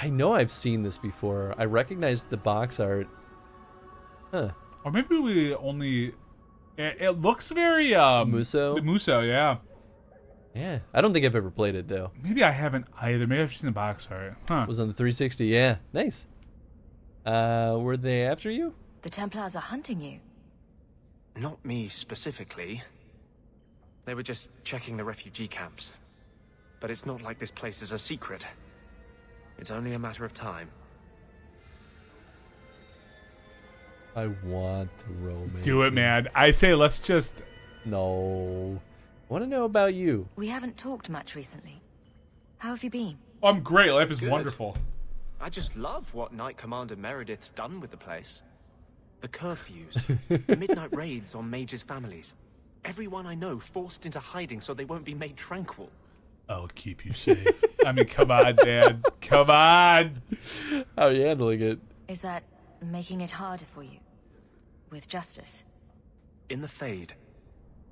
I know I've seen this before. I recognize the box art. Huh. Or maybe we only... It looks very... Muso? Muso, yeah. Yeah. I don't think I've ever played it, though. Maybe I haven't either. Maybe I've seen the box art. Huh. It was on the 360. Yeah. Nice. Were they after you? The Templars are hunting you. Not me specifically. They were just checking the refugee camps. But it's not like this place is a secret. It's only a matter of time. I want romance. Do it, man. I say let's just... No. I want to know about you. We haven't talked much recently. How have you been? Oh, I'm great. Life is Good. wonderful. I just love what Knight Commander Meredith's done with the place. The curfews, the midnight raids on mages' families. Everyone I know forced into hiding so they won't be made tranquil. I'll keep you safe. I mean, come on, Dad. Come on. How are you handling it? Is that making it harder for you? With justice? In the Fade,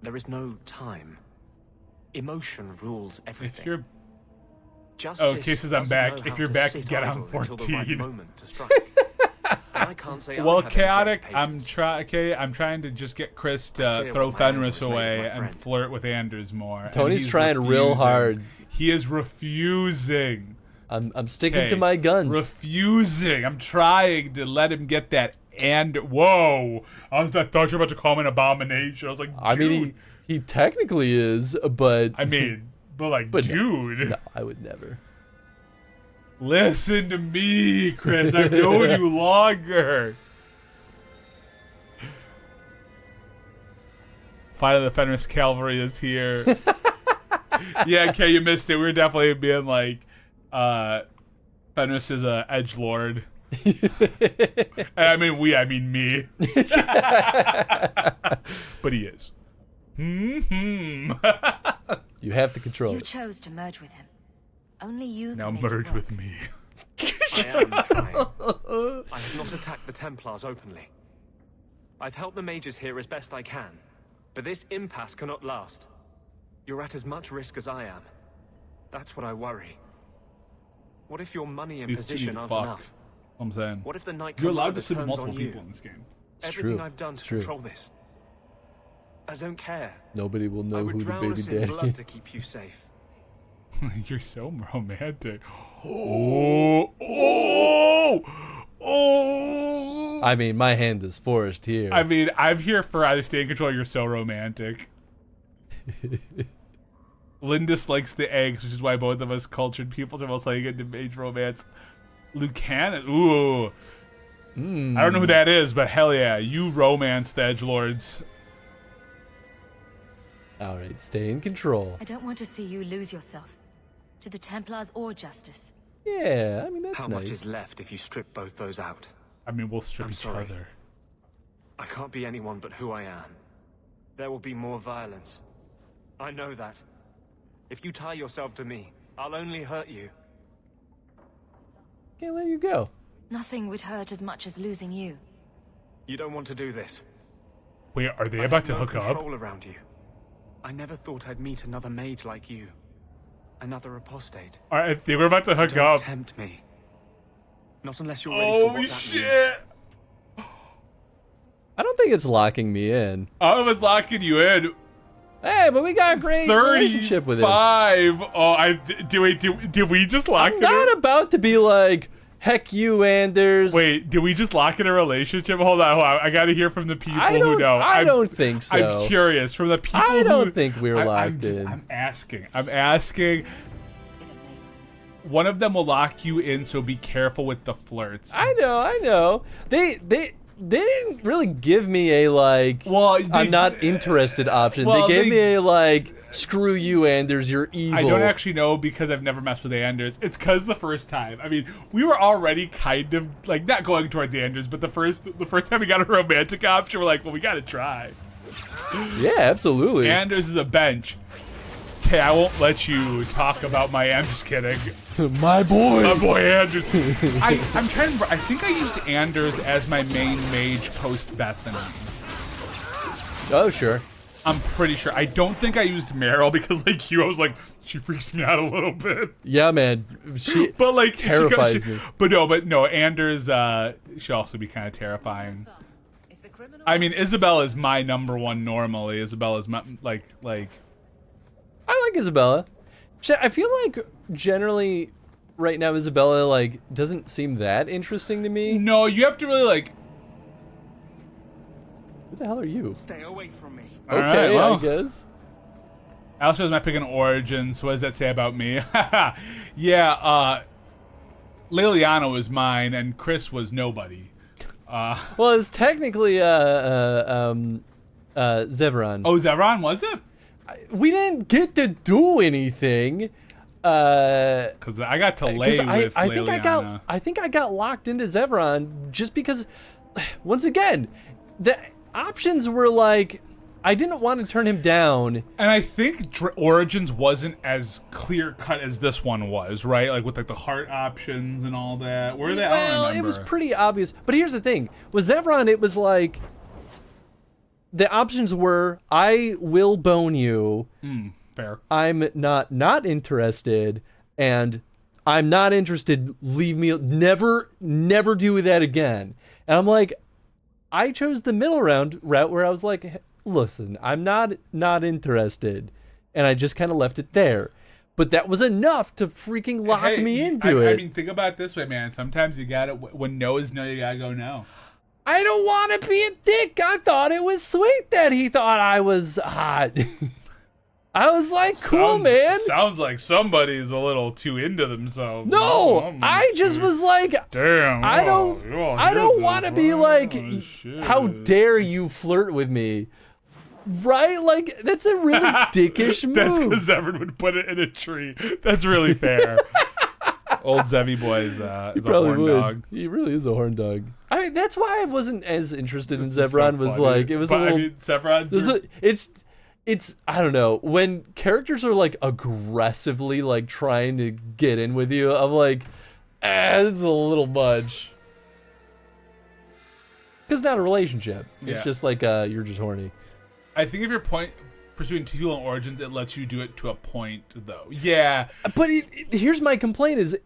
there is no time. Emotion rules everything. If you're... Justice oh, Cases, I'm doesn't back. know If how you're to back, sit get idle on until the right 14. moment to strike. And I can't say Well, I have any great Chaotic, patience. I'm trying to just get Chris I to fear throw what my anger Fenris has made away my and friend. flirt with Anders more. and Tony's he's trying real refusing. hard. He is refusing. I'm sticking to my guns. Refusing. I'm trying to let him get that and whoa, I thought you were about to call him an abomination. I was like, dude. I mean, he technically is, but dude. No, I would never. Listen to me, Chris. I've known you longer. Finally, the Fenris Cavalry is here. Yeah, okay, you missed it. We were definitely being like, Fenris is a edgelord. And I mean I mean me. But he is. You have to control You it. chose to merge with him. Only you Now can make merge it work. with me. I am trying. I have not attacked the Templars openly. I've helped the mages here as best I can, but this impasse cannot last. You're at as much risk as I am. That's what I worry. What if your money and These two position need to aren't fuck. enough? I'm saying. What if the Night You're allowed Commander to sleep with turns multiple on you? people in this game. It's Everything true. I've done It's to true. control this. I don't care. Nobody will I know would who the drown baby us in daddy blood is. to keep you safe. You're so romantic. Oh! I mean, my hand is forced here. I mean, I'm here for either stay in control. You're so romantic. Lindis likes the eggs, which is why both of us cultured peoples are most likely into mage romance. Lucanus, ooh. I don't know who that is, but hell yeah, you romance the edgelords. All right, stay in control. I don't want to see you lose yourself. To the Templars or Justice. Yeah, I mean, that's How nice. much is left if you strip both those out? I mean, we'll strip I'm each sorry. other. I can't be anyone but who I am. There will be more violence. I know that. If you tie yourself to me, I'll only hurt you. Can't let you go. Nothing would hurt as much as losing you. You don't want to do this. Wait, are they I about have to no hook up? control around you. I never thought I'd meet another mage like you. Another apostate. They were about to hook Don't up. tempt me. Not unless you're ready for what Holy that shit! I don't think it's locking me in. I was locking you in. Hey, but we got a great relationship with him. 35. Oh, did we just lock I'm in? not about to be like, heck you, Anders. Wait, did we just lock in a relationship? Hold on. I got to hear from the people who know. I don't think so. I'm curious from the people I don't think we're locked in. I'm asking. One of them will lock you in, so be careful with the flirts. I know. They didn't really give me a like, I'm not interested option. Well, they gave me a like, screw you, Anders, you're evil. I don't actually know because I've never messed with Anders. It's because the first time. I mean, we were already kind of like not going towards Anders, but the first time we got a romantic option, we're like, well, we got to try. Yeah, absolutely. Anders is a bench. Okay, I won't let you talk about I'm just kidding. My boy Anders. I'm trying to. I think I used Anders as my main mage post Bethany. Oh sure. I'm pretty sure. I don't think I used Meryl because, like you, I was like, she freaks me out a little bit. Yeah, man. She but like terrifies me. But no, Anders. Should also be kind of terrifying. I mean, Isabella is my number one normally. Isabella's my like. I like Isabella. I feel like generally, right now, Isabella like doesn't seem that interesting to me. No, you have to really like. Who the hell are you? Stay away from me. Okay, well. I guess. Alice my pick an origin, so what does that say about me? Yeah, Liliana was mine, and Chris was nobody. Well, it's technically Zevran. Oh, Zevran, was it? We didn't get to do anything. Because I got to lay with Liliana. I think I got locked into Zevran just because, once again, the options were like, I didn't want to turn him down. And I think Origins wasn't as clear cut as this one was, right? Like with like the heart options and all that. Where they? I don't Well, remember. it was pretty obvious. But here's the thing: with Zevran, it was like the options were, I will bone you. Fair. I'm not interested, and I'm not interested. Leave me. Never do that again. And I'm like, I chose the middle route where I was like, listen, I'm not interested, and I just kind of left it there. But that was enough to freaking lock me into it. I mean, think about it this way, man. Sometimes you gotta, when no is no, you gotta go no. I don't want to be a dick. I thought it was sweet that he thought I was hot. I was like, cool, man. Sounds like somebody's a little too into themselves. No, I just was like, damn. I don't want to be like, how dare you flirt with me? Right? Like, that's a really dickish move. That's because Zevran would put it in a tree. That's really fair. Old Zevy boy is a horn dog. He really is a horn dog. I mean, that's why I wasn't as interested in Zevran. It's I don't know, when characters are like aggressively like trying to get in with you, I'm like, this is a little much. Because it's not a relationship. It's just like you're just horny. I think if you're pursuing Teal and Origins, it lets you do it to a point, though. Yeah. But here's my complaint is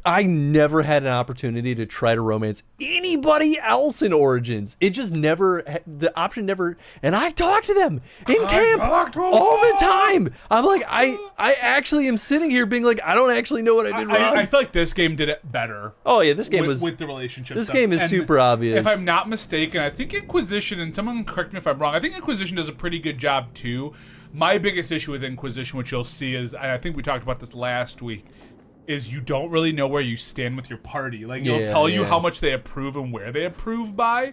I never had an opportunity to try to romance anybody else in Origins. It just never, the option never, and I talk to them in camp all the time. I'm like, I actually am sitting here being like, I don't actually know what I did wrong. I feel like this game did it better. Oh yeah, this game with the relationship This stuff. game is And super obvious. If I'm not mistaken, I think Inquisition, and someone correct me if I'm wrong, I think Inquisition does a pretty good job too. My biggest issue with Inquisition, which you'll see is, and I think we talked about this last week, is you don't really know where you stand with your party. Like, it'll tell you how much they approve and where they approve by,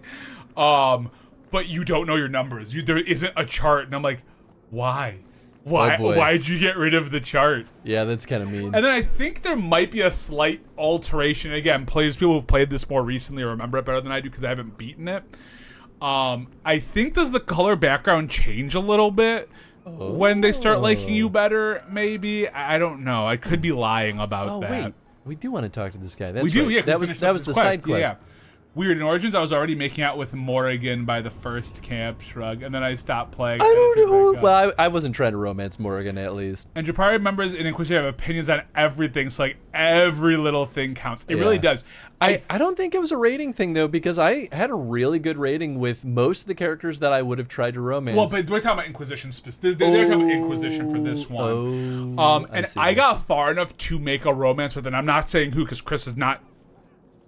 but you don't know your numbers. There isn't a chart, and I'm like, why? Why'd you get rid of the chart? Yeah, that's kind of mean. And then I think there might be a slight alteration. Again, people who've played this more recently remember it better than I do because I haven't beaten it. I think does the color background change a little bit when they start liking you better? Maybe I don't know. I could be lying about that. Wait, we do want to talk to this guy. That's we do. right. Yeah, that was the side quest. Yeah. Weird. In Origins, I was already making out with Morrigan by the first camp, Shrug, and then I stopped playing. I don't know. Well, I wasn't trying to romance Morrigan, at least. And Japari members in Inquisition have opinions on everything, so like every little thing counts. It really does. I don't think it was a rating thing though, because I had a really good rating with most of the characters that I would have tried to romance. Well, but we're talking about Inquisition specifically. They're talking about Inquisition for this one. And I got far enough to make a romance with it. I'm not saying who, because Chris is not.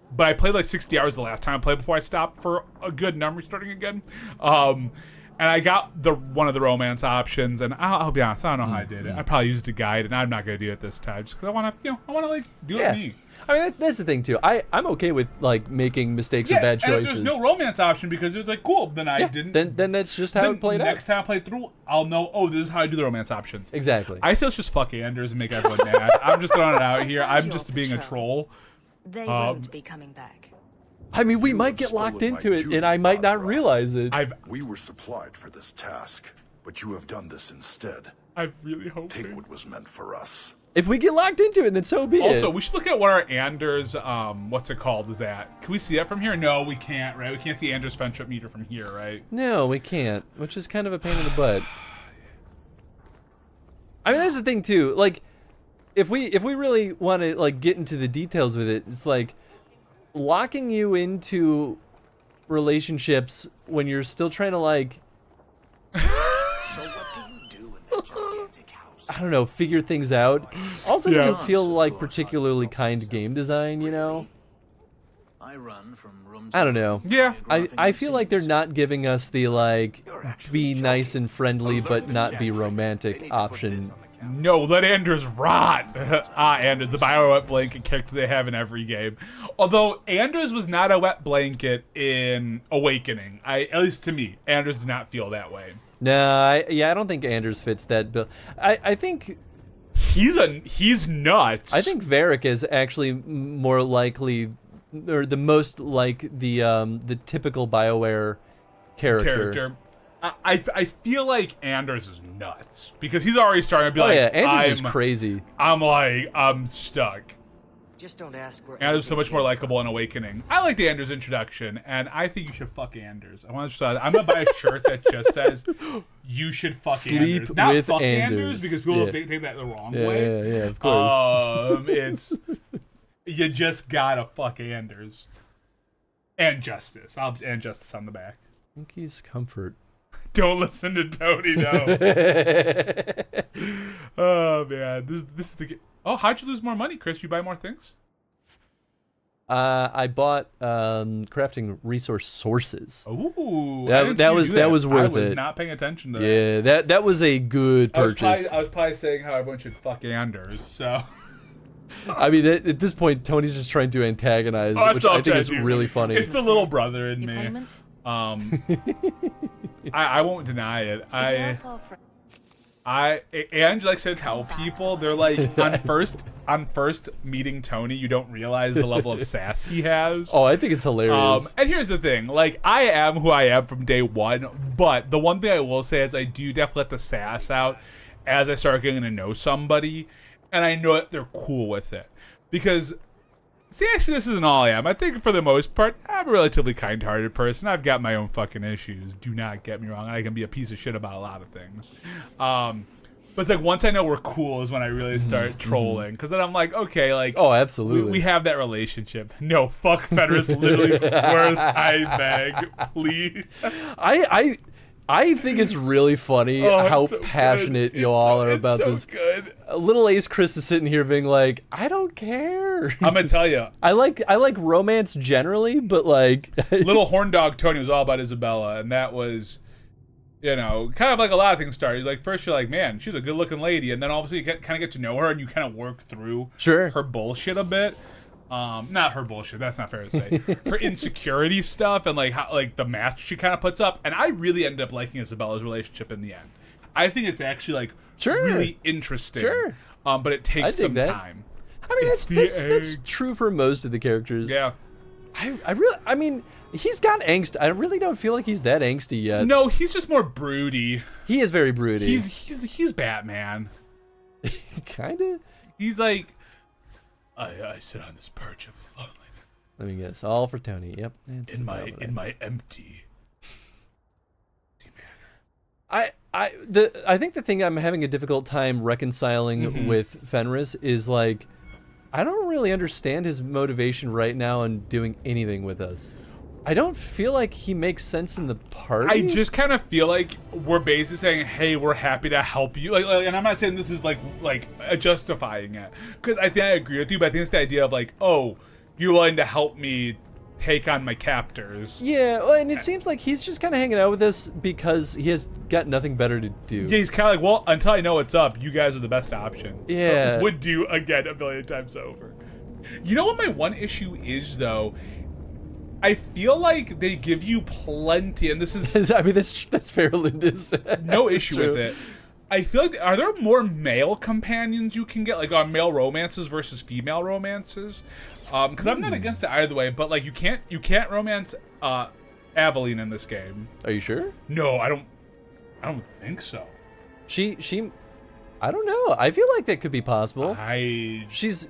But I played like 60 hours the last time I played before I stopped for a good number starting again. And I got one of the romance options, and I'll be honest, I don't know how I did it. I probably used a guide, and I'm not gonna do it this time just because I want to, like do it me. I mean, that's the thing too. I'm okay with like making mistakes or bad choices. And if there's no romance option because it was like cool, then I didn't. Then that's just how it played out. Next time I play through, I'll know. Oh, this is how I do the romance options. Exactly. I say let's just fuck Anders and make everyone mad. I'm just throwing it out here. I'm just being a troll. They won't be coming back. I mean, we might get locked into it, and I might not realize it. We were supplied for this task, but you have done this instead. I really hope. Take what was meant for us. If we get locked into it, then so be it. Also, we should look at what our Anders, what's it called? Is that? Can we see that from here? No, we can't. Right? We can't see Anders' friendship meter from here, right? No, we can't. Which is kind of a pain in the butt. I mean, that's the thing too. Like, if we really want to like get into the details with it, it's like locking you into relationships when you're still trying to like I don't know, figure things out. Also doesn't feel like particularly kind game design, you know? I don't know. Yeah. I feel like they're not giving us the like be nice and friendly but not be romantic option. No, let Anders rot. Anders, the bio-wet blanket character they have in every game. Although Anders was not a wet blanket in Awakening. At least to me, Anders does not feel that way. No, I don't think Anders fits that bill. I think he's nuts. I think Varric is actually more likely, or the most like the typical BioWare character. I feel like Anders is nuts because he's already starting to be like, yeah, Anders is crazy. I'm stuck. Just don't ask where Anders is so much more likable in Awakening. I like the Anders introduction, and I think you should fuck Anders. I'm gonna buy a shirt that just says you should fuck Sleep Anders. Not with fuck Anders. because people take that the wrong way. Yeah, of course. It's you just gotta fuck Anders. And Justice. And Justice on the back. I think he's Comfort. Don't listen to Tony, no. Oh man, this is the. Oh, how'd you lose more money, Chris? You buy more things? I bought crafting resource sources. Ooh, that was worth it. I was not paying attention to that. Yeah, that was a good purchase. I was probably saying how everyone should fuck Anders. So, I mean, at this point, Tony's just trying to antagonize, which I think is really funny. It's the little brother in me. I won't deny it. Ange likes to tell people, they're like, on first meeting Tony, you don't realize the level of sass he has. Oh, I think it's hilarious. And here's the thing, like, I am who I am from day one, but the one thing I will say is I do definitely let the sass out as I start getting to know somebody, and I know that they're cool with it. Because actually, this isn't all I am. I think for the most part, I'm a relatively kind-hearted person. I've got my own fucking issues. Do not get me wrong. I can be a piece of shit about a lot of things. But it's like once I know we're cool is when I really start trolling. Because then I'm like, okay, like, oh, absolutely, we have that relationship. No, fuck Fenris, literally worth I beg, please. I think it's really funny how so passionate you all are about this. Good. Little Ace Chris is sitting here being like, I don't care. I'm gonna tell you, I like romance generally, but like little horn dog Tony was all about Isabella, and that was, kind of like a lot of things started. Like first you're like, man, she's a good looking lady, and then obviously you kind of get to know her, and you kind of work through her bullshit a bit. Not her bullshit, that's not fair to say. Her insecurity stuff and like how, like the mask she kind of puts up, and I really ended up liking Isabella's relationship in the end. I think it's actually like really interesting. But it takes some time. I mean, that's true for most of the characters. Yeah. I mean, he's got angst. I really don't feel like he's that angsty yet. No, he's just more broody. He is very broody. He's Batman. Kinda. He's like, I sit on this perch of loneliness. Let me guess. All for Tony. Yep. In my empty. I think the thing I'm having a difficult time reconciling with Fenris is like, I don't really understand his motivation right now in doing anything with us. I don't feel like he makes sense in the party. I just kind of feel like we're basically saying, "Hey, we're happy to help you." Like, and I'm not saying this is like justifying it, because I think I agree with you. But I think it's the idea of like, "Oh, you're willing to help me take on my captors." Yeah, well, and it seems like he's just kind of hanging out with us because he has got nothing better to do. Yeah, he's kind of like, "Well, until I know what's up, you guys are the best option." Yeah, would do again a billion times over. You know what my one issue is though? I feel like they give you plenty, and this is... I mean, that's fair, Lindis. No issue with it. I feel like, are there more male companions you can get? Like, on male romances versus female romances? Because I'm not against it either way, but, like, you can't romance Aveline in this game. Are you sure? No, I don't think so. She... I don't know. I feel like that could be possible. I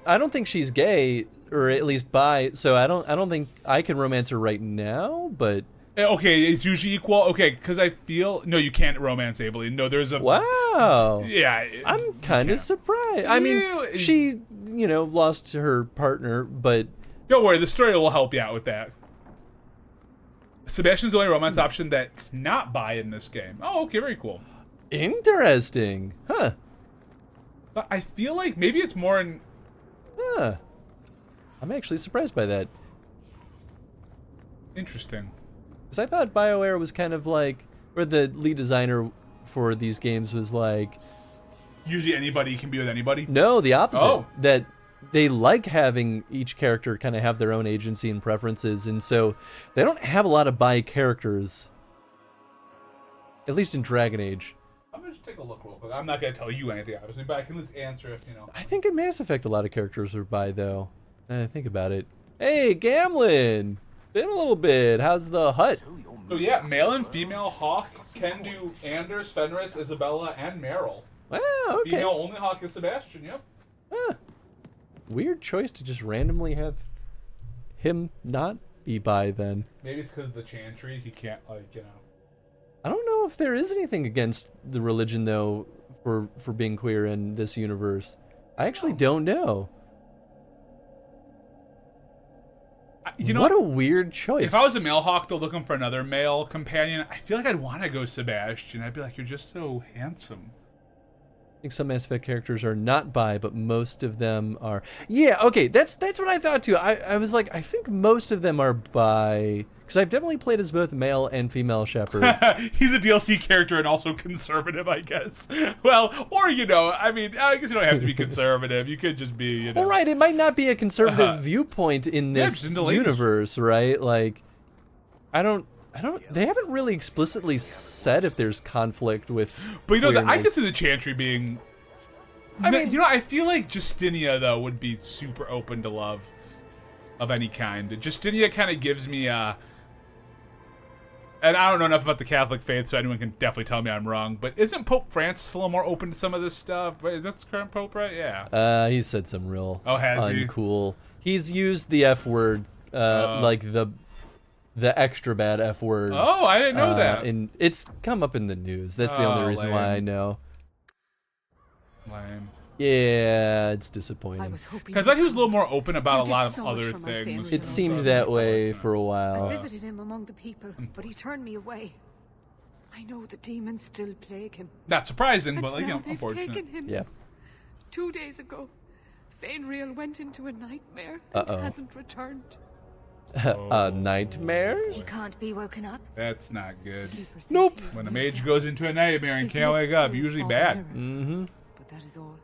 don't think she's gay, or at least bi, so I don't think I can romance her right now, but... Okay, it's usually equal. Okay, because I feel... No, you can't romance Aveline. No, there's a... Wow. Yeah. I'm kind of surprised. I mean, she, lost her partner, but... Don't worry, the story will help you out with that. Sebastian's the only romance option that's not bi in this game. Oh, okay, very cool. Interesting. Huh. But I feel like maybe it's more in... I'm actually surprised by that. Interesting. Because I thought BioWare was kind of like... Or the lead designer for these games was like... Usually anybody can be with anybody? No, the opposite. Oh. That they like having each character kind of have their own agency and preferences, and so they don't have a lot of bi characters. At least in Dragon Age. I'm going to just take a look real quick. I'm not going to tell you anything, obviously, but I can at least answer if, I think in Mass Effect a lot of characters are bi, though. Think about it. Hey, Gamlin! Been a little bit. How's the hut? So yeah, male and female Hawk can do Anders, Fenris, Isabella, and Meryl. Wow, okay. Female only Hawk is Sebastian, yep. Weird choice to just randomly have him not be bi, then. Maybe it's because of the Chantry. He can't, I don't know if there is anything against the religion, though, for being queer in this universe. I actually don't know. What a weird choice. If I was a male Hawk, though, looking for another male companion, I feel like I'd want to go Sebastian. I'd be like, you're just so handsome. I think some Mass Effect characters are not bi, but most of them are. Yeah, okay, that's what I thought too. I was like, I think most of them are bi, because I've definitely played as both male and female Shepard. He's a DLC character and also conservative, I guess. Well, or I mean, I guess you don't have to be conservative. You could just be, Well, right, it might not be a conservative viewpoint in this universe, right? Like, I don't. They haven't really explicitly said if there's conflict with. But I could see the Chantry being. I mean, I feel like Justinia though would be super open to love, of any kind. Justinia kind of gives me a. And I don't know enough about the Catholic faith, so anyone can definitely tell me I'm wrong. But isn't Pope Francis a little more open to some of this stuff? That's the current Pope, right? Yeah. He said some real. Has he? Uncool. He's used the F word, like the extra bad F word. Oh, I didn't know that. And it's come up in the news. That's the only reason why I know. Lame. Yeah, it's disappointing. Because I thought he was a little more open about a lot of other things. It seemed that way for a while. I visited him among the people, but he turned me away. I know the demons still plague him. Not surprising, but now unfortunate. Taken him. Yeah. 2 days ago, Fainreal went into a nightmare and hasn't returned. A nightmare? He can't be woken up? That's not good. Nope. When a mage goes into a nightmare and can't wake up, usually bad. Mm-hmm. But that is all.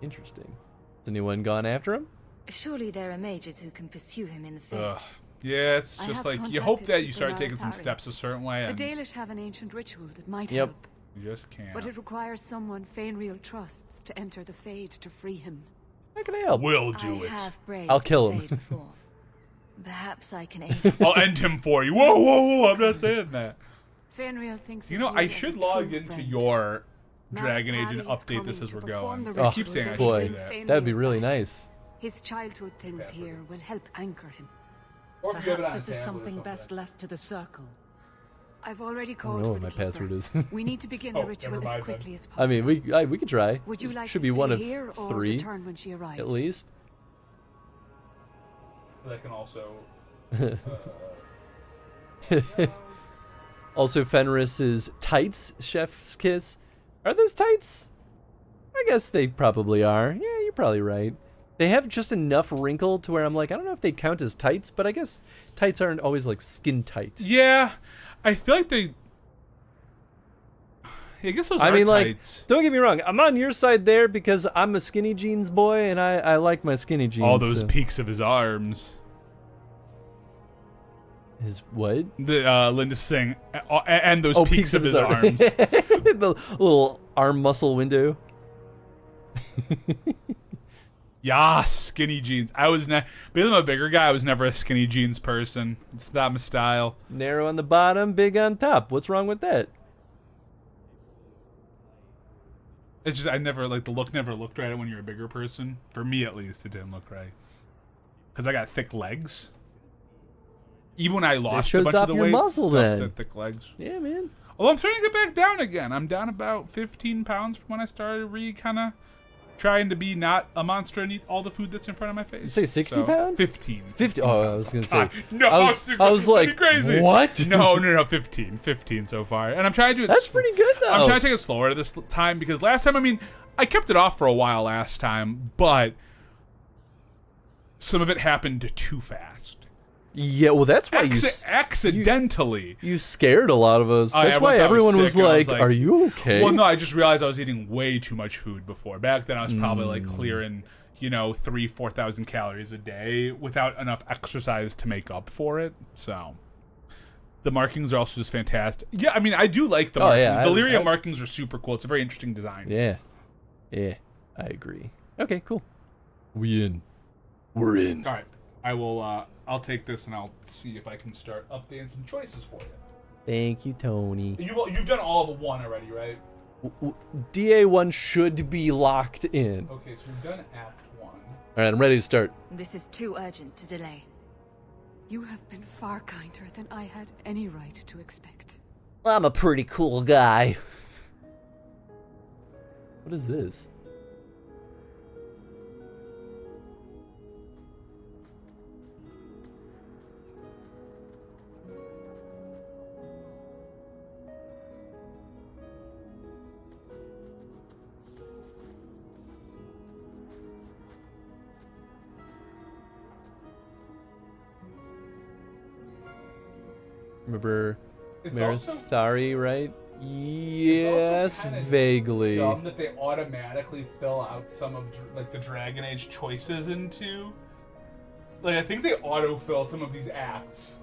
Interesting. Has anyone gone after him? Surely there are mages who can pursue him in the field. Yeah, it's just like you hope that you start taking some steps a certain way. The Dalish have an ancient ritual that might Yep. help. You just can't. But it requires someone Fainreal trusts to enter the Fade to free him. How can I help? We'll do it. I'll kill him. Perhaps I can aid him. I'll end him for you. Whoa, whoa, whoa! I'm not saying that. Fainreal thinks. I should log into your Dragon Age and update this as we're going. I keep saying I should do that. That'd be really nice. His childhood things here will help anchor him. Perhaps this is something best left to the circle. I've already I called don't know for what my the password is. We need to begin the ritual as quickly as possible. I mean, we could try. Would you like Should to be one stay of here or 3 return when she arrives? at least. That can also. Also, Fenris's tights, chef's kiss. Are those tights? I guess they probably are. Yeah, you're probably right. They have just enough wrinkle to where I'm like, I don't know if they count as tights, but I guess tights aren't always like skin tight. Yeah, I feel like they. I guess those are mean, tights. like, don't get me wrong. I'm on your side there because I'm a skinny jeans boy, and I like my skinny jeans. All those peaks of his arms. His what? The Linda's saying, and those peaks of his arms. The little arm muscle window. Yeah, skinny jeans. I was because I'm a bigger guy. I was never a skinny jeans person. It's not my style. Narrow on the bottom, big on top. What's wrong with that? It's just I never the look never looked right when you're a bigger person. For me, at least, it didn't look right. Because I got thick legs. Even when I lost a bunch of the weight, muscle still then. said thick legs. Yeah, man. Although I'm starting to get back down again. I'm down about 15 pounds from when I started kind of trying to be not a monster and eat all the food that's in front of my face. You say 60 pounds? 15. 50. Oh, I was going to say. No, I was like, crazy. What? No, 15. 15 so far. And I'm trying to do it. That's pretty good, though. I'm trying to take it slower this time because last time, I kept it off for a while last time, but some of it happened too fast. Yeah, well, that's why accidentally you scared a lot of us. That's why everyone was like, "Are you okay?" Well, no, I just realized I was eating way too much food before. Back then, I was probably clearing, 3,000-4,000 calories a day without enough exercise to make up for it. So, the markings are also just fantastic. Yeah, I do like the markings. Yeah, the Lyria markings are super cool. It's a very interesting design. Yeah, I agree. Okay, cool. We're in. All right, I will. I'll take this and I'll see if I can start updating some choices for you. Thank you, Tony. You've done all of 1 already, right? DA1 should be locked in. Okay, so we've done Act 1. All right, I'm ready to start. This is too urgent to delay. You have been far kinder than I had any right to expect. I'm a pretty cool guy. What is this? Remember It's also- Marathari, right? Yes, vaguely. Dumb that they automatically fill out some of like the Dragon Age choices into. Like I think they autofill some of these acts.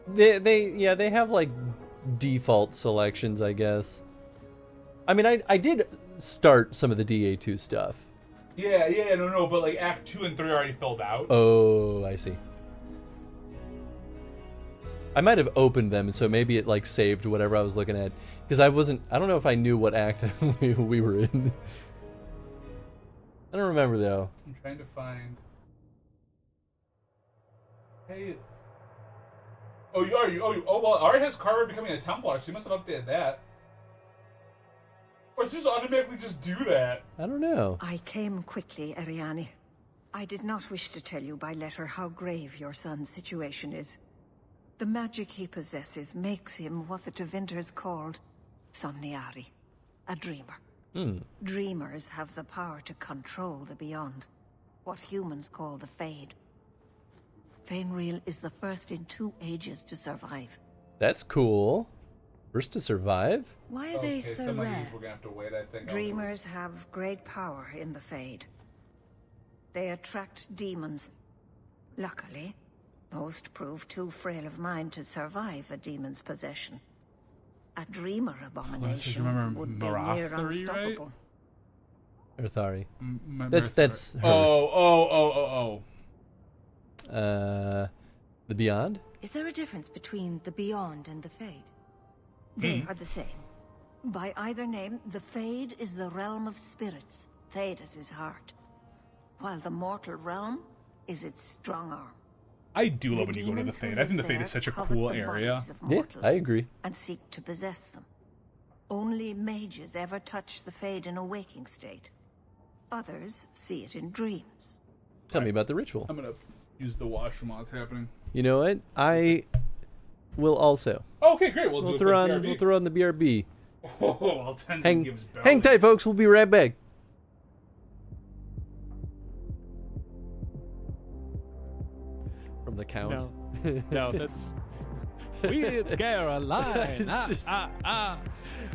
They have like default selections, I guess. I mean, I did start some of the DA2 stuff. Yeah, no, but like Act 2 and 3 are already filled out. Oh, I see. I might have opened them, so maybe it like saved whatever I was looking at. Because I don't know if I knew what act we were in. I don't remember though. I'm trying to find. Hey. Oh, well, Ari has Carver becoming a Templar, so you must have updated that. Or it's just automatically just do that. I don't know. I came quickly, Ariane. I did not wish to tell you by letter how grave your son's situation is. The magic he possesses makes him what the Tevinters called Somniari, a dreamer. Dreamers have the power to control the beyond, what humans call the Fade. Fainreal is the first in 2 ages to survive. That's cool. First to survive? Why are they so some of rare? these we're gonna have to wait, I think. Dreamers have great power in the Fade. They attract demons. Luckily, most prove too frail of mind to survive a demon's possession. A dreamer abomination would be near unstoppable. Marathari. That's her. Oh. The Beyond? Is there a difference between the Beyond and the Fade? They are the same. By either name, the Fade is the realm of spirits, Thedas' heart, while the mortal realm is its strong arm. I do love when you go to the Fade. I think the Fade is such a cool area. Yeah, I agree. And seek to possess them. Only mages ever touch the Fade in a waking state. Others see it in dreams. Tell me about the ritual. I'm gonna use the washroom while it's happening. You know what? I will also. Okay, great. We'll throw on the BRB. Oh, hang tight, folks. We'll be right back. From the count. No, that's weird, Caroline.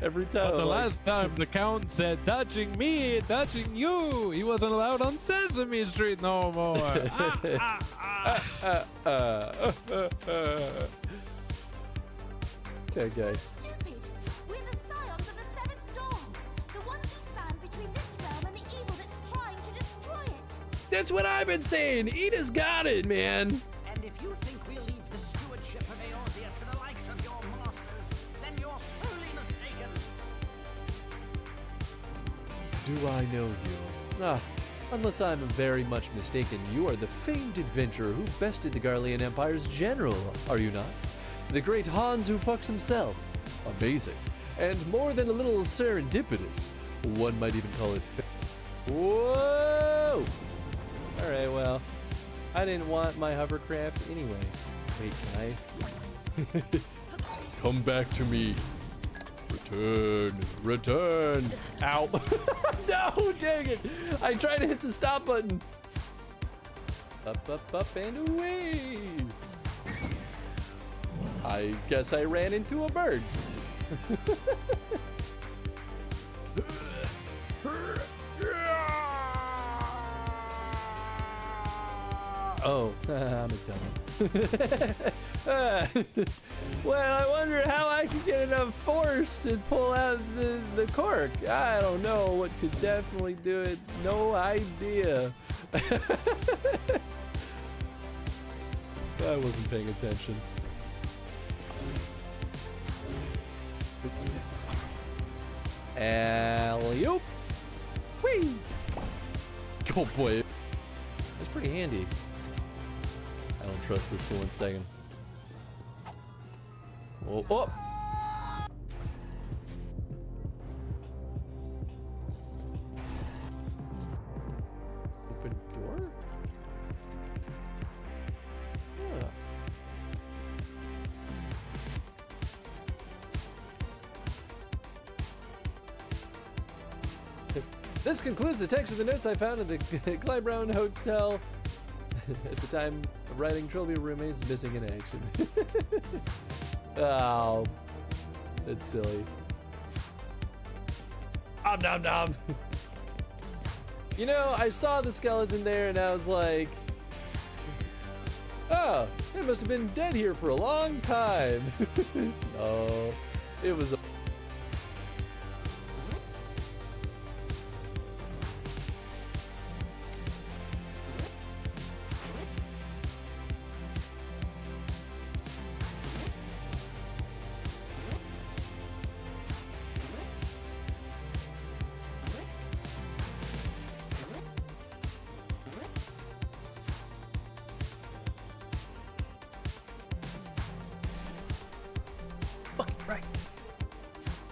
Every time. But the last time the count said, touching me, touching you, he wasn't allowed on Sesame Street no more. Okay, guys. Stupid. We're the scions of the Seventh Dawn. The ones who stand between this realm and the evil that's trying to destroy it. That's what I've been saying. Edith's got it, man. And if you think we'll leave the stewardship of Eorzea to the likes of your masters, then you're sorely mistaken. Do I know you? Unless I'm very much mistaken, you are the famed adventurer who bested the Garlean Empire's general, are you not? The great Hans who fucks himself. Amazing. And more than a little serendipitous. One might even call it... Whoa! Alright, well, I didn't want my hovercraft anyway. Wait, can I? Come back to me. Return. Ow. No, dang it. I tried to hit the stop button. Up, and away. I guess I ran into a bird. Oh, I'm a dummy. Well, I wonder how I could get enough force to pull out the cork. I don't know what could definitely do it. No idea. I wasn't paying attention. Alley-oop. Whee! Oh boy. That's pretty handy. I don't trust this for 1 second. Oh! Open door? Huh. This concludes the text of the notes I found at the Clybrown Hotel. At the time of writing, Trilby remains missing in action. Oh, that's silly. Nom nom nom. You know, I saw the skeleton there and I was like, oh, it must have been dead here for a long time. No, it was a...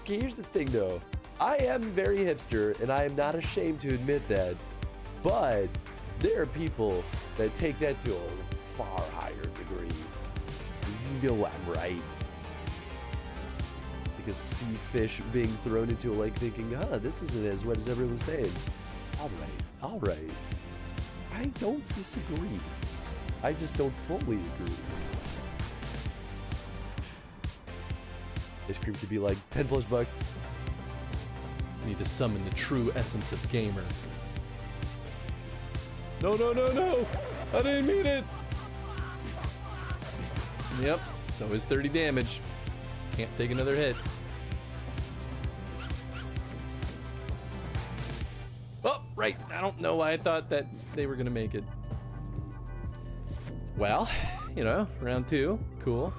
Okay, here's the thing though. I am very hipster and I am not ashamed to admit that. But there are people that take that to a far higher degree. You know I'm right. Like a sea fish being thrown into a lake thinking, this isn't as wet as everyone's saying. All right. I don't disagree. I just don't fully agree. Ice cream could be like 10 plus bucks. I need to summon the true essence of gamer. No, no, no, no! I didn't mean it! Yep, so is 30 damage. Can't take another hit. Oh, right. I don't know why I thought that they were gonna make it. Well, you know, round 2. Cool.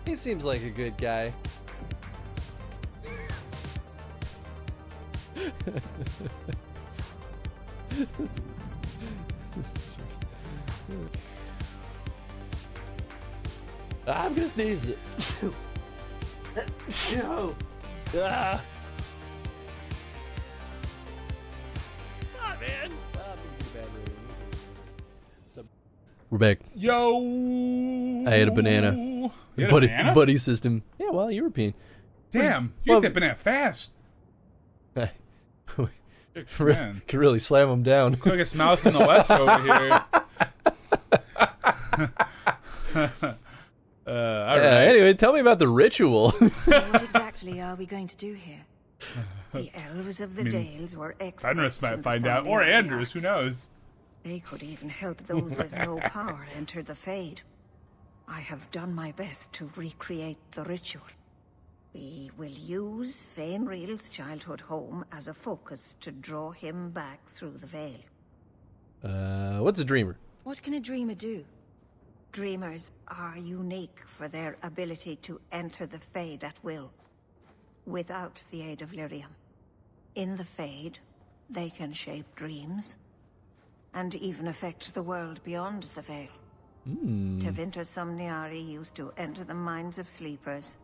He seems like a good guy. I'm gonna sneeze. No. Ah. Ah, man. We're back. Yo. I had a banana. You had a banana? Buddy system. Yeah, well, European. Damn, you ate that banana fast. Could really slam him down. Quickest mouth in the West over here. All right. Anyway, tell me about the ritual. What exactly are we going to do here? The elves of the Dales were experts. Fenris might find out, or Andrews, who knows? They could even help those with no power enter the Fade. I have done my best to recreate the ritual. We will use Fainreal's childhood home as a focus to draw him back through the veil. What's a dreamer? What can a dreamer do? Dreamers are unique for their ability to enter the Fade at will, without the aid of Lyrium. In the Fade, they can shape dreams, and even affect the world beyond the veil. Tevinter Somniari used to enter the minds of sleepers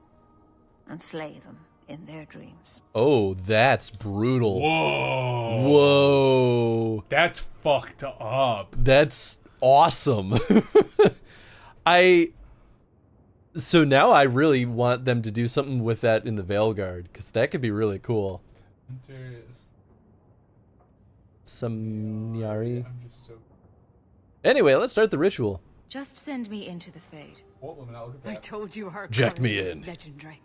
and slay them in their dreams. Oh, that's brutal. Whoa. Whoa. That's fucked up. That's awesome. So now I really want them to do something with that in the Veilguard, because that could be really cool. Somniari. Anyway, let's start the ritual. Just send me into the Fade. I told you her Jack me courage in. is legendary.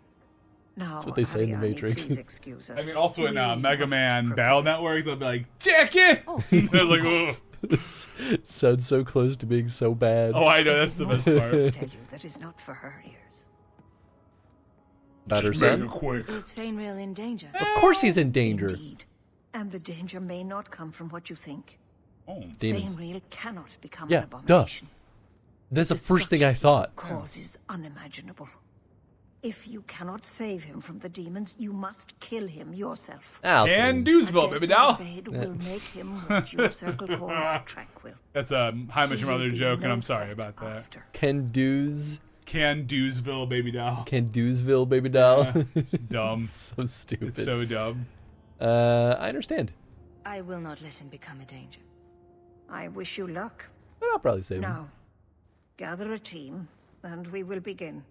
Now, That's what they say in the Matrix. please excuse us. I mean, also in Mega Man Battle Network, they'll be like, Jack in! I was like, ugh. Sounds so close to being so bad. Oh, I know, that's the best part. Tell you that is not for her ears. About her son? Quick. Is Fainreal in danger? Of course he's in danger. Indeed. And the danger may not come from what you think. Oh, demons. Fainreal cannot become Yeah, an abomination. That's the first thing I thought. Cause is unimaginable. If you cannot save him from the demons, you must kill him yourself. And Dewsville, baby doll. Fade will make him what your circle calls tranquil. That's a How I Met Your Mother joke, and I'm sorry about that. Can Dewsville, baby doll. Can Dewsville, baby doll. Yeah. Dumb. So stupid. It's so dumb. I understand. I will not let him become a danger. I wish you luck. But I'll probably save him. Now, gather a team, and we will begin.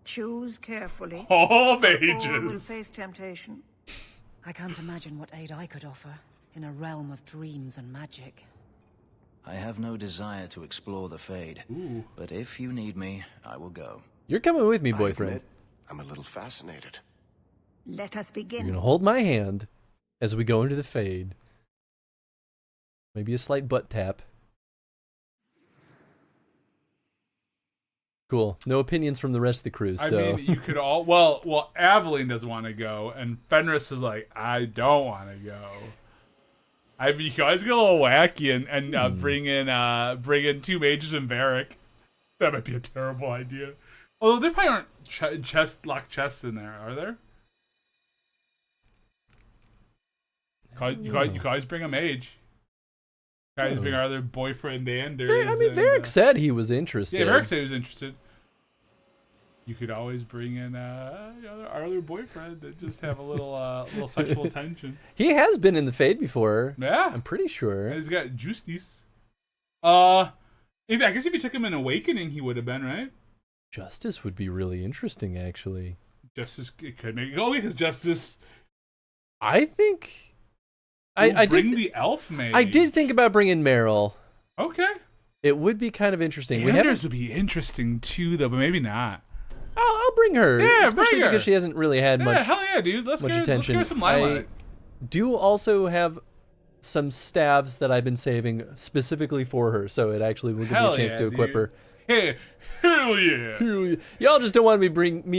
Choose carefully. All All mages. will face temptation. I can't imagine what aid I could offer in a realm of dreams and magic. I have no desire to explore the Fade, but if you need me, I will go. You're coming with me, I boyfriend. admit, I'm a little fascinated. Let us You're begin. gonna hold my hand as we go into the Fade. Maybe a slight butt tap. Cool. No opinions from the rest of the crew. I So mean, you could all. Well, Aveline doesn't want to go, and Fenris is like, I don't want to go. I mean, you guys get a little wacky and bring in 2 mages and Varric. That might be a terrible idea. Although there probably aren't locked chests in there, are there? You guys bring a mage. Guys bring our other boyfriend Anders. I mean, Varric said he was interested. Yeah, Varric said he was interested. You could always bring in our other boyfriend and just have a little sexual tension. He has been in the Fade before. Yeah, I'm pretty sure. And he's got Justice. I guess if you took him in Awakening, he would have been, right? Justice would be really interesting, actually. Justice, it could make only because Justice. I think. I bring did the elf mage. I did think about bringing Meryl. Okay. It would be kind of interesting. Anders would be interesting too, though, but maybe not. I'll bring her. Yeah, especially bring her. because she hasn't really had much. Hell yeah, dude. Let's much give attention. her some limelight. I do also have some stabs that I've been saving specifically for her, so it actually will give me a chance to equip her. Hey, hell yeah. Hell yeah. Y'all just don't want me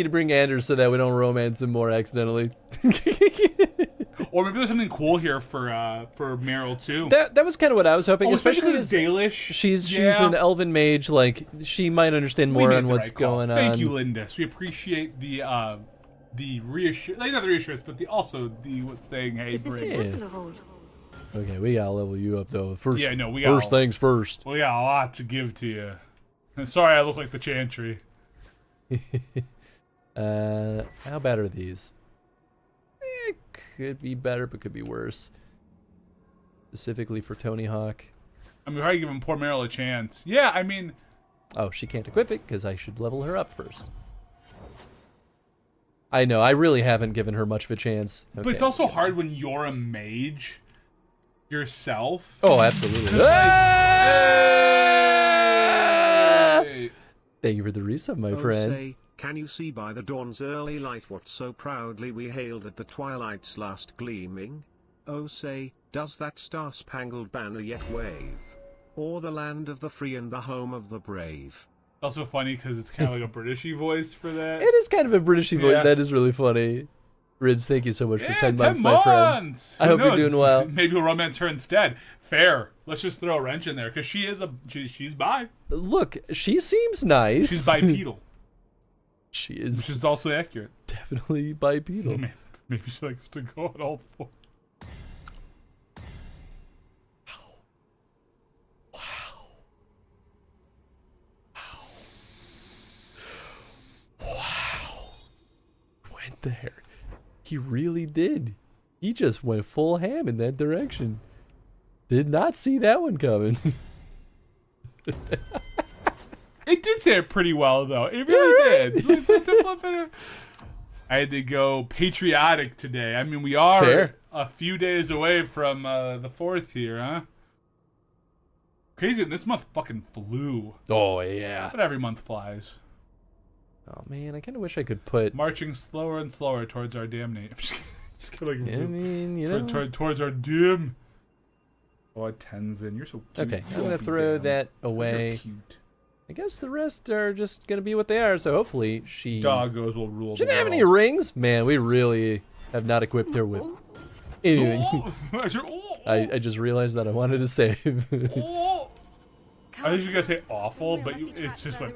to bring Anders so that we don't romance him more accidentally. Or maybe there's something cool here for Meryl too. That was kind of what I was hoping, especially as Dalish. She's an elven mage, like she might understand more on what's going on. Thank you, Lindis. We appreciate the reassurance, not the reassurance, but the thing. Hey, bring. Okay, we gotta level you up though. First, we first things first. We got a lot to give to you. And sorry, I look like the Chantry. How bad are these? Could be better, but could be worse. Specifically for Tony Hawk. I mean, we're probably giving poor Meryl a chance. Yeah, I mean... Oh, she can't equip it because I should level her up first. I know, I really haven't given her much of a chance. Okay. But it's also hard when you're a mage yourself. Oh, absolutely. Hey! Thank you for the resub, my friend. Say, can you see by the dawn's early light what so proudly we hailed at the twilight's last gleaming? Oh say, does that star-spangled banner yet wave? O'er the land of the free and the home of the brave. Also funny because it's kind of like a Britishy voice for that. It is kind of a Britishy voice. That is really funny. Ribs, thank you so much for 10 months, my friend. I hope you're doing well. Maybe we'll romance her instead. Fair. Let's just throw a wrench in there because she's bi. Look, she seems nice. She's bipedal. She is. Which is also accurate. Definitely bipedal. Maybe she likes to go on all fours. Went there. He really did. He just went full ham in that direction. Did not see that one coming. It did say it pretty well, though. It really did. I had to go patriotic today. I mean, we are a few days away from the 4th here, huh? Crazy, this month fucking flew. Oh, yeah. But every month flies. Oh, man, I kind of wish I could put... Marching slower and slower towards our damnation. I'm just kidding. I mean, you know... Towards our doom. Oh, Tenzin, you're so cute. Okay, I'm going to throw that away. You're cute. I guess the rest are just going to be what they are, so hopefully she... Doggos will rule. She didn't have any rings? Man, we really have not equipped her with anything. I just realized that I wanted to save. I think you guys say awful, but it's just like...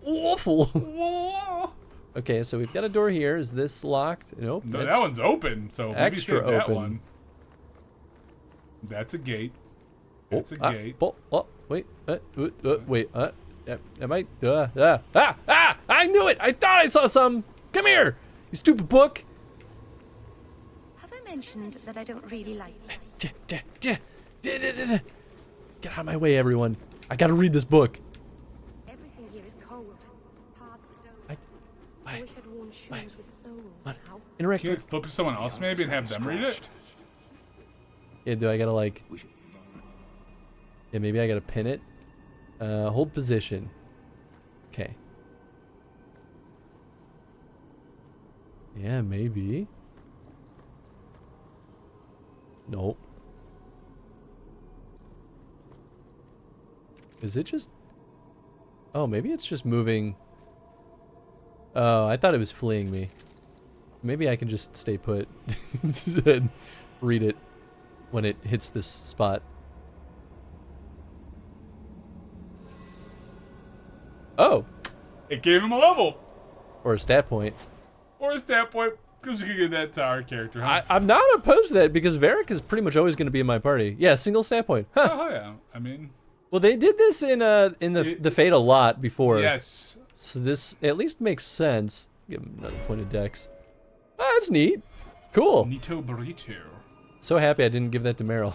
Awful. Okay, so we've got a door here. Is this locked? Nope. No, that one's open, so maybe extra save that open. one. That's a gate. That's a gate. Wait. Wait. Am I? I knew it. I thought I saw some. Come here, you stupid book. Have I mentioned that I don't really like you? Get out of my way, everyone. I gotta read this book. Everything here is cold. Hard stone. I wish I'd worn shoes with soles now. Interact. Can you flip to someone else maybe and have them read it? Yeah, do I gotta like... Yeah, maybe I gotta pin it. Hold position. Okay. Yeah, maybe. Nope. Is it just... Oh, maybe it's just moving... Oh, I thought it was fleeing me. Maybe I can just stay put and read it when it hits this spot. Oh! It gave him a level! Or a stat point. Or a stat point, because we could get that to our character, huh? I'm not opposed to that, because Varric is pretty much always going to be in my party. Yeah, single stat point. Huh. Oh, yeah. I mean... Well, they did this in the Fate a lot before. Yes. So this at least makes sense. Give him another point of dex. Ah, that's neat. Cool. Nito burrito. So happy I didn't give that to Meryl.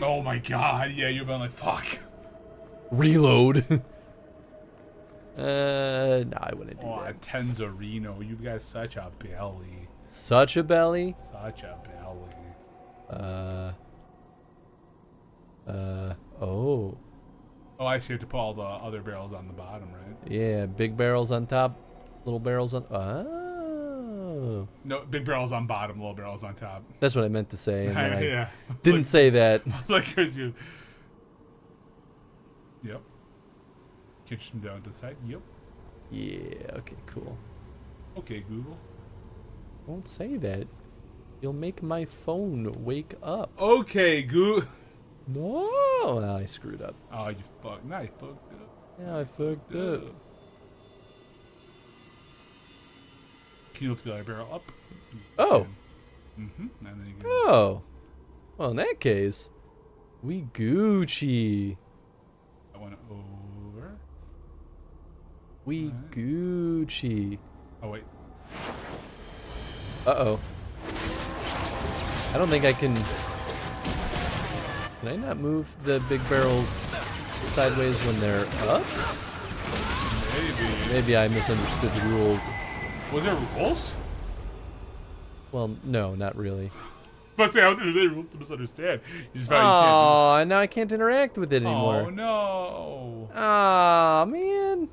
Oh my god, yeah, you've been like, fuck. Reload. No, I wouldn't do that. Tenzorino, you've got such a belly. Such a belly? Such a belly. Oh. Oh, I see. You have to put all the other barrels on the bottom, right? Yeah, big barrels on top, little barrels on... Oh. No, big barrels on bottom, little barrels on top. That's what I meant to say. And then Yeah. I didn't say that. Like, here's you. Yep. Catch them down to the side. Yep. Yeah, okay, cool. Okay, Google. Don't say that. You'll make my phone wake up. Okay, Google. No, well, I screwed up. Oh, you fucked. Now you fucked up. Yeah, I fucked up. Can you lift the other barrel up? Oh. Mm-hmm. And then you can... Oh. Well, in that case, we Gucci. I went over. We Gucci. Oh, wait. Uh-oh. I don't think I can... Can I not move the big barrels sideways when they're up? Maybe. Maybe I misunderstood the rules. Was there rules? Well, no, not really. But say, I don't think there's any rules to misunderstand. You just found Oh, and now I can't interact with it anymore. Oh, no. Aw, man.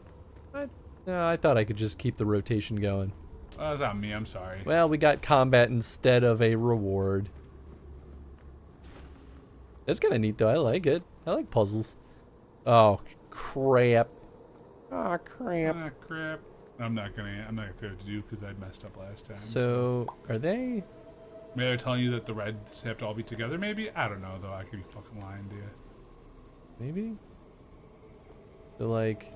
I thought I could just keep the rotation going. Oh, that's not me. I'm sorry. Well, we got combat instead of a reward. That's kind of neat, though. I like it. I like puzzles. Oh, crap. Oh, crap. Ah, crap. I'm not gonna tell you what to do because I messed up last time. So, are they? Maybe they're telling you that the reds have to all be together, maybe? I don't know, though. I could be fucking lying to you. Maybe? So, like,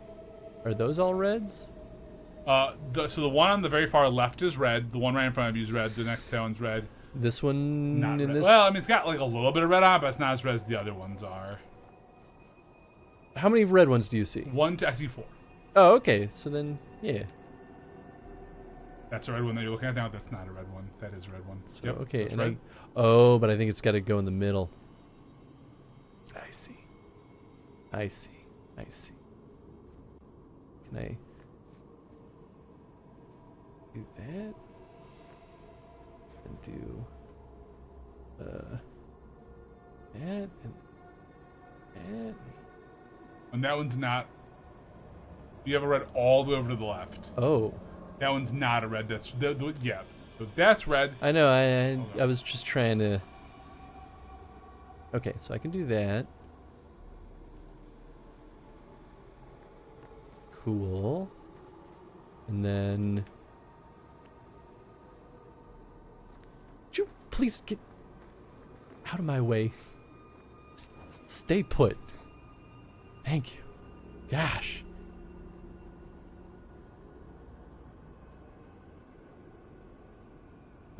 are those all reds? So the one on the very far left is red. The one right in front of you is red. The next one's red. This one Not in red. this? Well, I mean, it's got like a little bit of red on it, but it's not as red as the other ones are. How many red ones do you see? I see 4. Oh, okay. So then, yeah. That's a red one that you're looking at now. That's not a red one. That is a red one. So, yep, okay, that's and red. oh, but I think it's got to go in the middle. I see. I see. I see. Can I do that? And do that and that. And that one's not. You have a red all the way over to the left. Oh. That one's not a red. That's yeah. So that's red. I know. I was just trying to. Okay, so I can do that. Cool. And then. Please get out of my way. Stay put. Thank you. Gosh.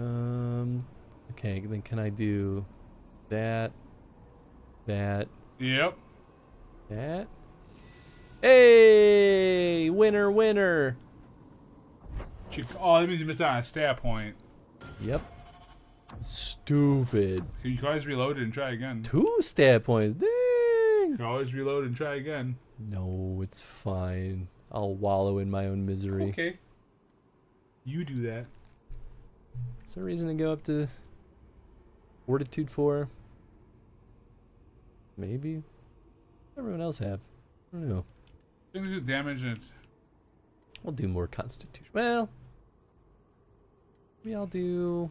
Okay, then can I do that? That? Yep. That? Hey! Winner, winner! Oh, that means you missed out on a stat point. Yep. Stupid. You guys reload it and try again. 2 stat points. Dang! can always reload and try again. No, it's fine. I'll wallow in my own misery. Okay. You do that. Is there a reason to go up to Fortitude 4? Maybe. What does everyone else have? I don't know. Things do damage and it's... We'll do more Constitution. Well, maybe I'll do...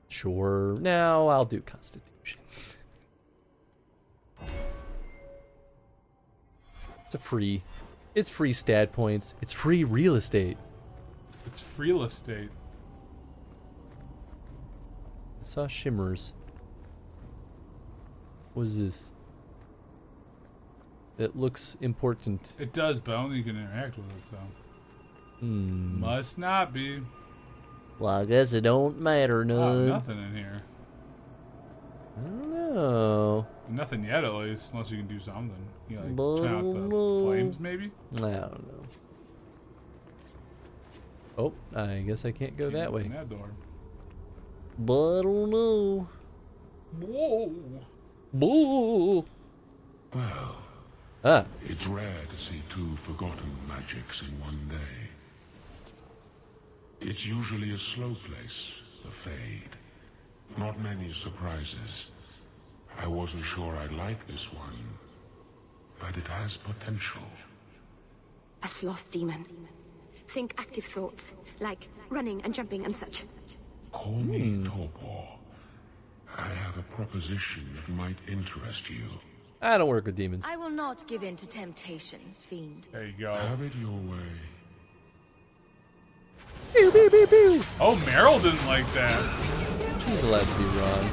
Sure. Now I'll do Constitution. It's free stat points. It's free real estate. It's free estate. I saw shimmers. What is this? It looks important. It does, but I don't think you can interact with it, so. Must not be. Well, I guess it don't matter none. Oh, nothing in here. I don't know. Nothing yet, at least, unless you can do something. You know, like turn out the flames, maybe? I don't know. Oh, I guess I can't go that way. That door. But I don't know. Whoa. Whoa. Well, it's rare to see two forgotten magics in one day. It's usually a slow place, the Fade. Not many surprises. I wasn't sure I'd like this one, but it has potential. A sloth demon. Think active thoughts, like running and jumping and such. Call me Torpor. I have a proposition that might interest you. I don't work with demons. I will not give in to temptation, fiend. There you go. Have it your way. Pew, pew, pew, pew. Oh, Meryl didn't like that. She's allowed to be wrong.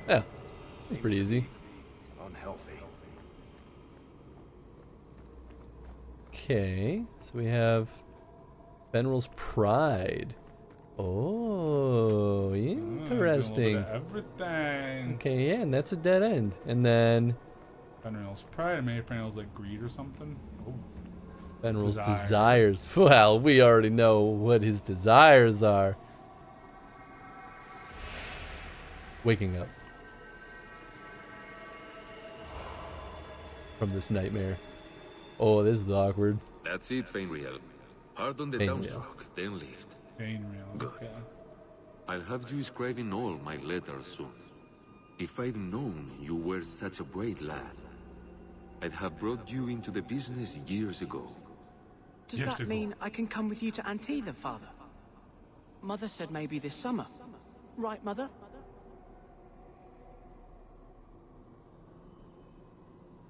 Yeah, it's pretty easy. Unhealthy. Okay, so we have Benrill's Pride. Oh, interesting. Everything. Okay, yeah, and that's a dead end. And then Benrill's Pride, and maybe Benrill's like greed or something. Oh. Benrill's desires. Well, we already know what his desires are. Waking up from this nightmare. Oh, this is awkward. That's it, Fainriel. Pardon the Fainriel. downstroke, then lift. Fainriel, good. Okay. I'll have you scribing all my letters soon. If I'd known you were such a brave lad, I'd have brought you into the business years ago. Does that mean I can come with you to Antitha, Father? Mother said maybe this summer. Right, Mother?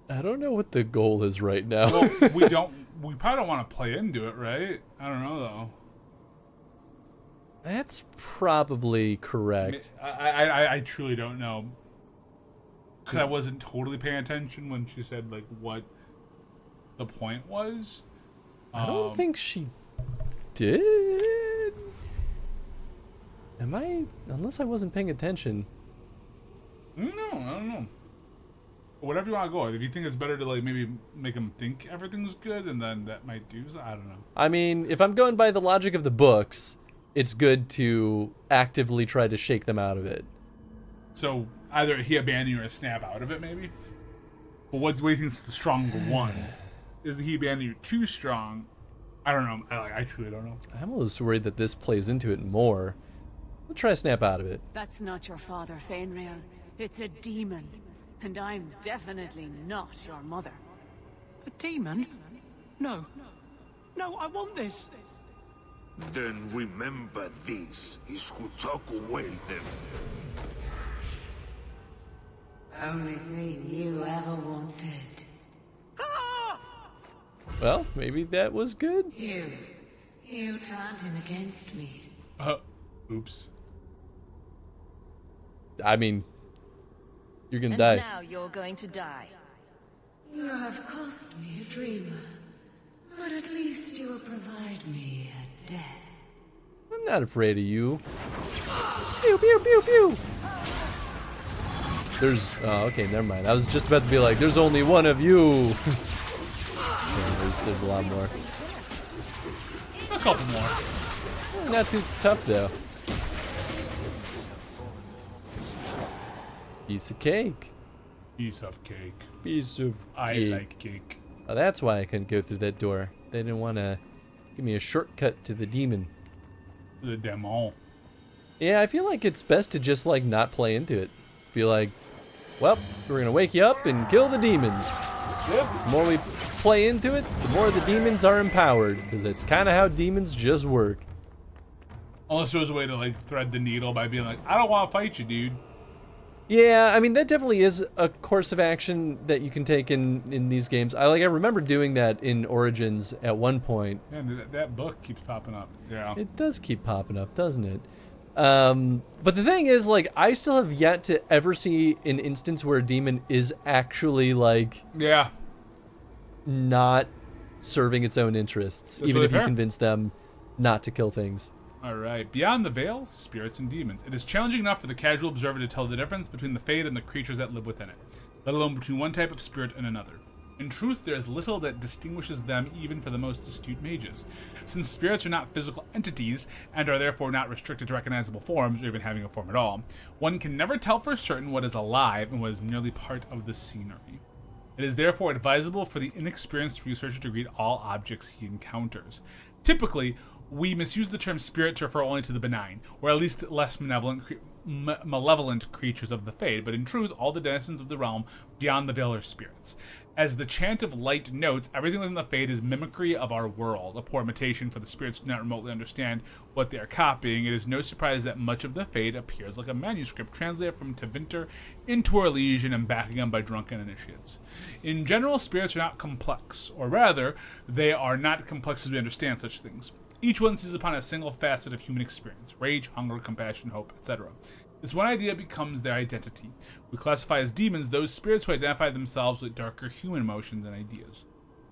I don't know what the goal is right now. Well, we probably don't want to play into it, right? I don't know, though. That's probably correct. I truly don't know. Because I wasn't totally paying attention when she said, like, what the point was. I don't think she did. Am I? Unless I wasn't paying attention. No, I don't know. Whatever you want to go. If you think it's better to, like, maybe make them think everything's good, and then that might do so, I don't know. I mean, if I'm going by the logic of the books, it's good to actively try to shake them out of it. So either he abandon you or snap out of it, maybe. But what do you think is the stronger one? Is the he abandon you too strong? I don't know. I truly don't know. I'm almost worried that this plays into it more. We'll try to snap out of it. That's not your father, Fainriel. It's a demon. And I'm definitely not your mother. A demon? No. No, I want this. Then remember this is who took away them. Only thing you ever wanted. Well, maybe that was good. You turned him against me. Oops. I mean, you're gonna And die. now you're going to die. You have cost me a dreamer, but at least you will provide me a death. I'm not afraid of you. Pew, pew, pew, pew. There's, oh, okay, never mind. I was just about to be like, there's only one of you. Yeah, there's a lot more. A couple more. Not too tough, though. Piece of cake. Piece of cake. Piece of cake. I like cake. Oh, that's why I couldn't go through that door. They didn't want to give me a shortcut to the demon. The demon. Yeah, I feel like it's best to just, like, not play into it. Be like, well, we're going to wake you up and kill the demons. Yep. The more we play into it, the more the demons are empowered, because that's kind of how demons just work. Unless there was a way to, like, thread the needle by being like, I don't want to fight you, dude. Yeah, I mean, that definitely is a course of action that you can take in these games. I remember doing that in Origins at one point. Yeah, that book keeps popping up. Yeah. It does keep popping up, doesn't it? But the thing is, like, I still have yet to ever see an instance where a demon is actually, like... Yeah. Not serving its own interests, That's even if you fair. convince them not to kill things. Alright, beyond the veil, spirits and demons. It is challenging enough for the casual observer to tell the difference between the Fade and the creatures that live within it, let alone between one type of spirit and another. In truth, there is little that distinguishes them even for the most astute mages. Since spirits are not physical entities, and are therefore not restricted to recognizable forms, or even having a form at all, one can never tell for certain what is alive and what is merely part of the scenery. It is therefore advisable for the inexperienced researcher to read all objects he encounters. Typically, we misuse the term spirit to refer only to the benign, or at least less malevolent creatures of the Fade, but in truth, all the denizens of the realm beyond the veil are spirits. As the chant of light notes, everything within the Fade is mimicry of our world, a poor imitation, for the spirits do not remotely understand what they are copying. It is no surprise that much of the Fade appears like a manuscript translated from Tevinter into Orlesian and back again by drunken initiates. In general, spirits are not complex, or rather, they are not complex as we understand such things. Each one seizes upon a single facet of human experience: rage, hunger, compassion, hope, etc. This one idea becomes their identity. We classify as demons those spirits who identify themselves with darker human emotions and ideas.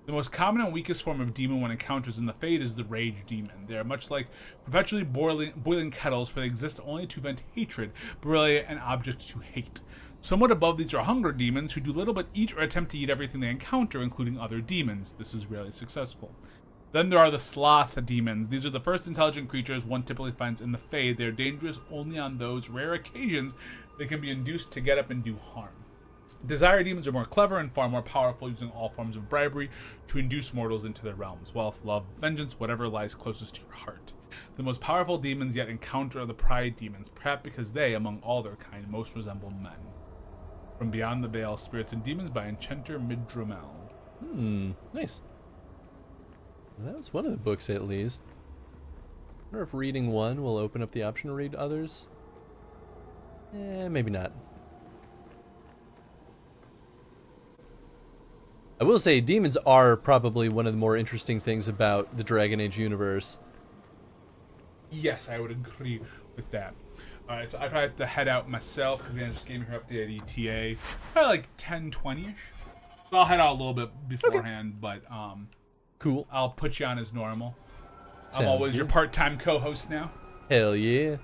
The most common and weakest form of demon one encounters in the Fade is the rage demon. They are much like perpetually boiling kettles, for they exist only to vent hatred, but really an object to hate. Somewhat above these are hunger demons, who do little but eat or attempt to eat everything they encounter, including other demons. This is rarely successful. Then there are the sloth demons. These are the first intelligent creatures one typically finds in the Fade. They are dangerous only on those rare occasions they can be induced to get up and do harm. Desire demons are more clever and far more powerful, using all forms of bribery to induce mortals into their realms. Wealth, love, vengeance, whatever lies closest to your heart. The most powerful demons yet encounter are the pride demons, perhaps because they, among all their kind, most resemble men. From Beyond the Veil, Spirits and Demons by Enchanter Midramel. Nice. That was one of the books, at least. I wonder if reading one will open up the option to read others. Maybe not. I will say, demons are probably one of the more interesting things about the Dragon Age universe. Yes, I would agree with that. Alright, so I probably have to head out myself, because I just gave me her update at ETA. Probably like 10-20ish. So I'll head out a little bit beforehand, but cool. I'll put you on as normal. Sounds I'm always good. your part-time co-host now. Hell yeah.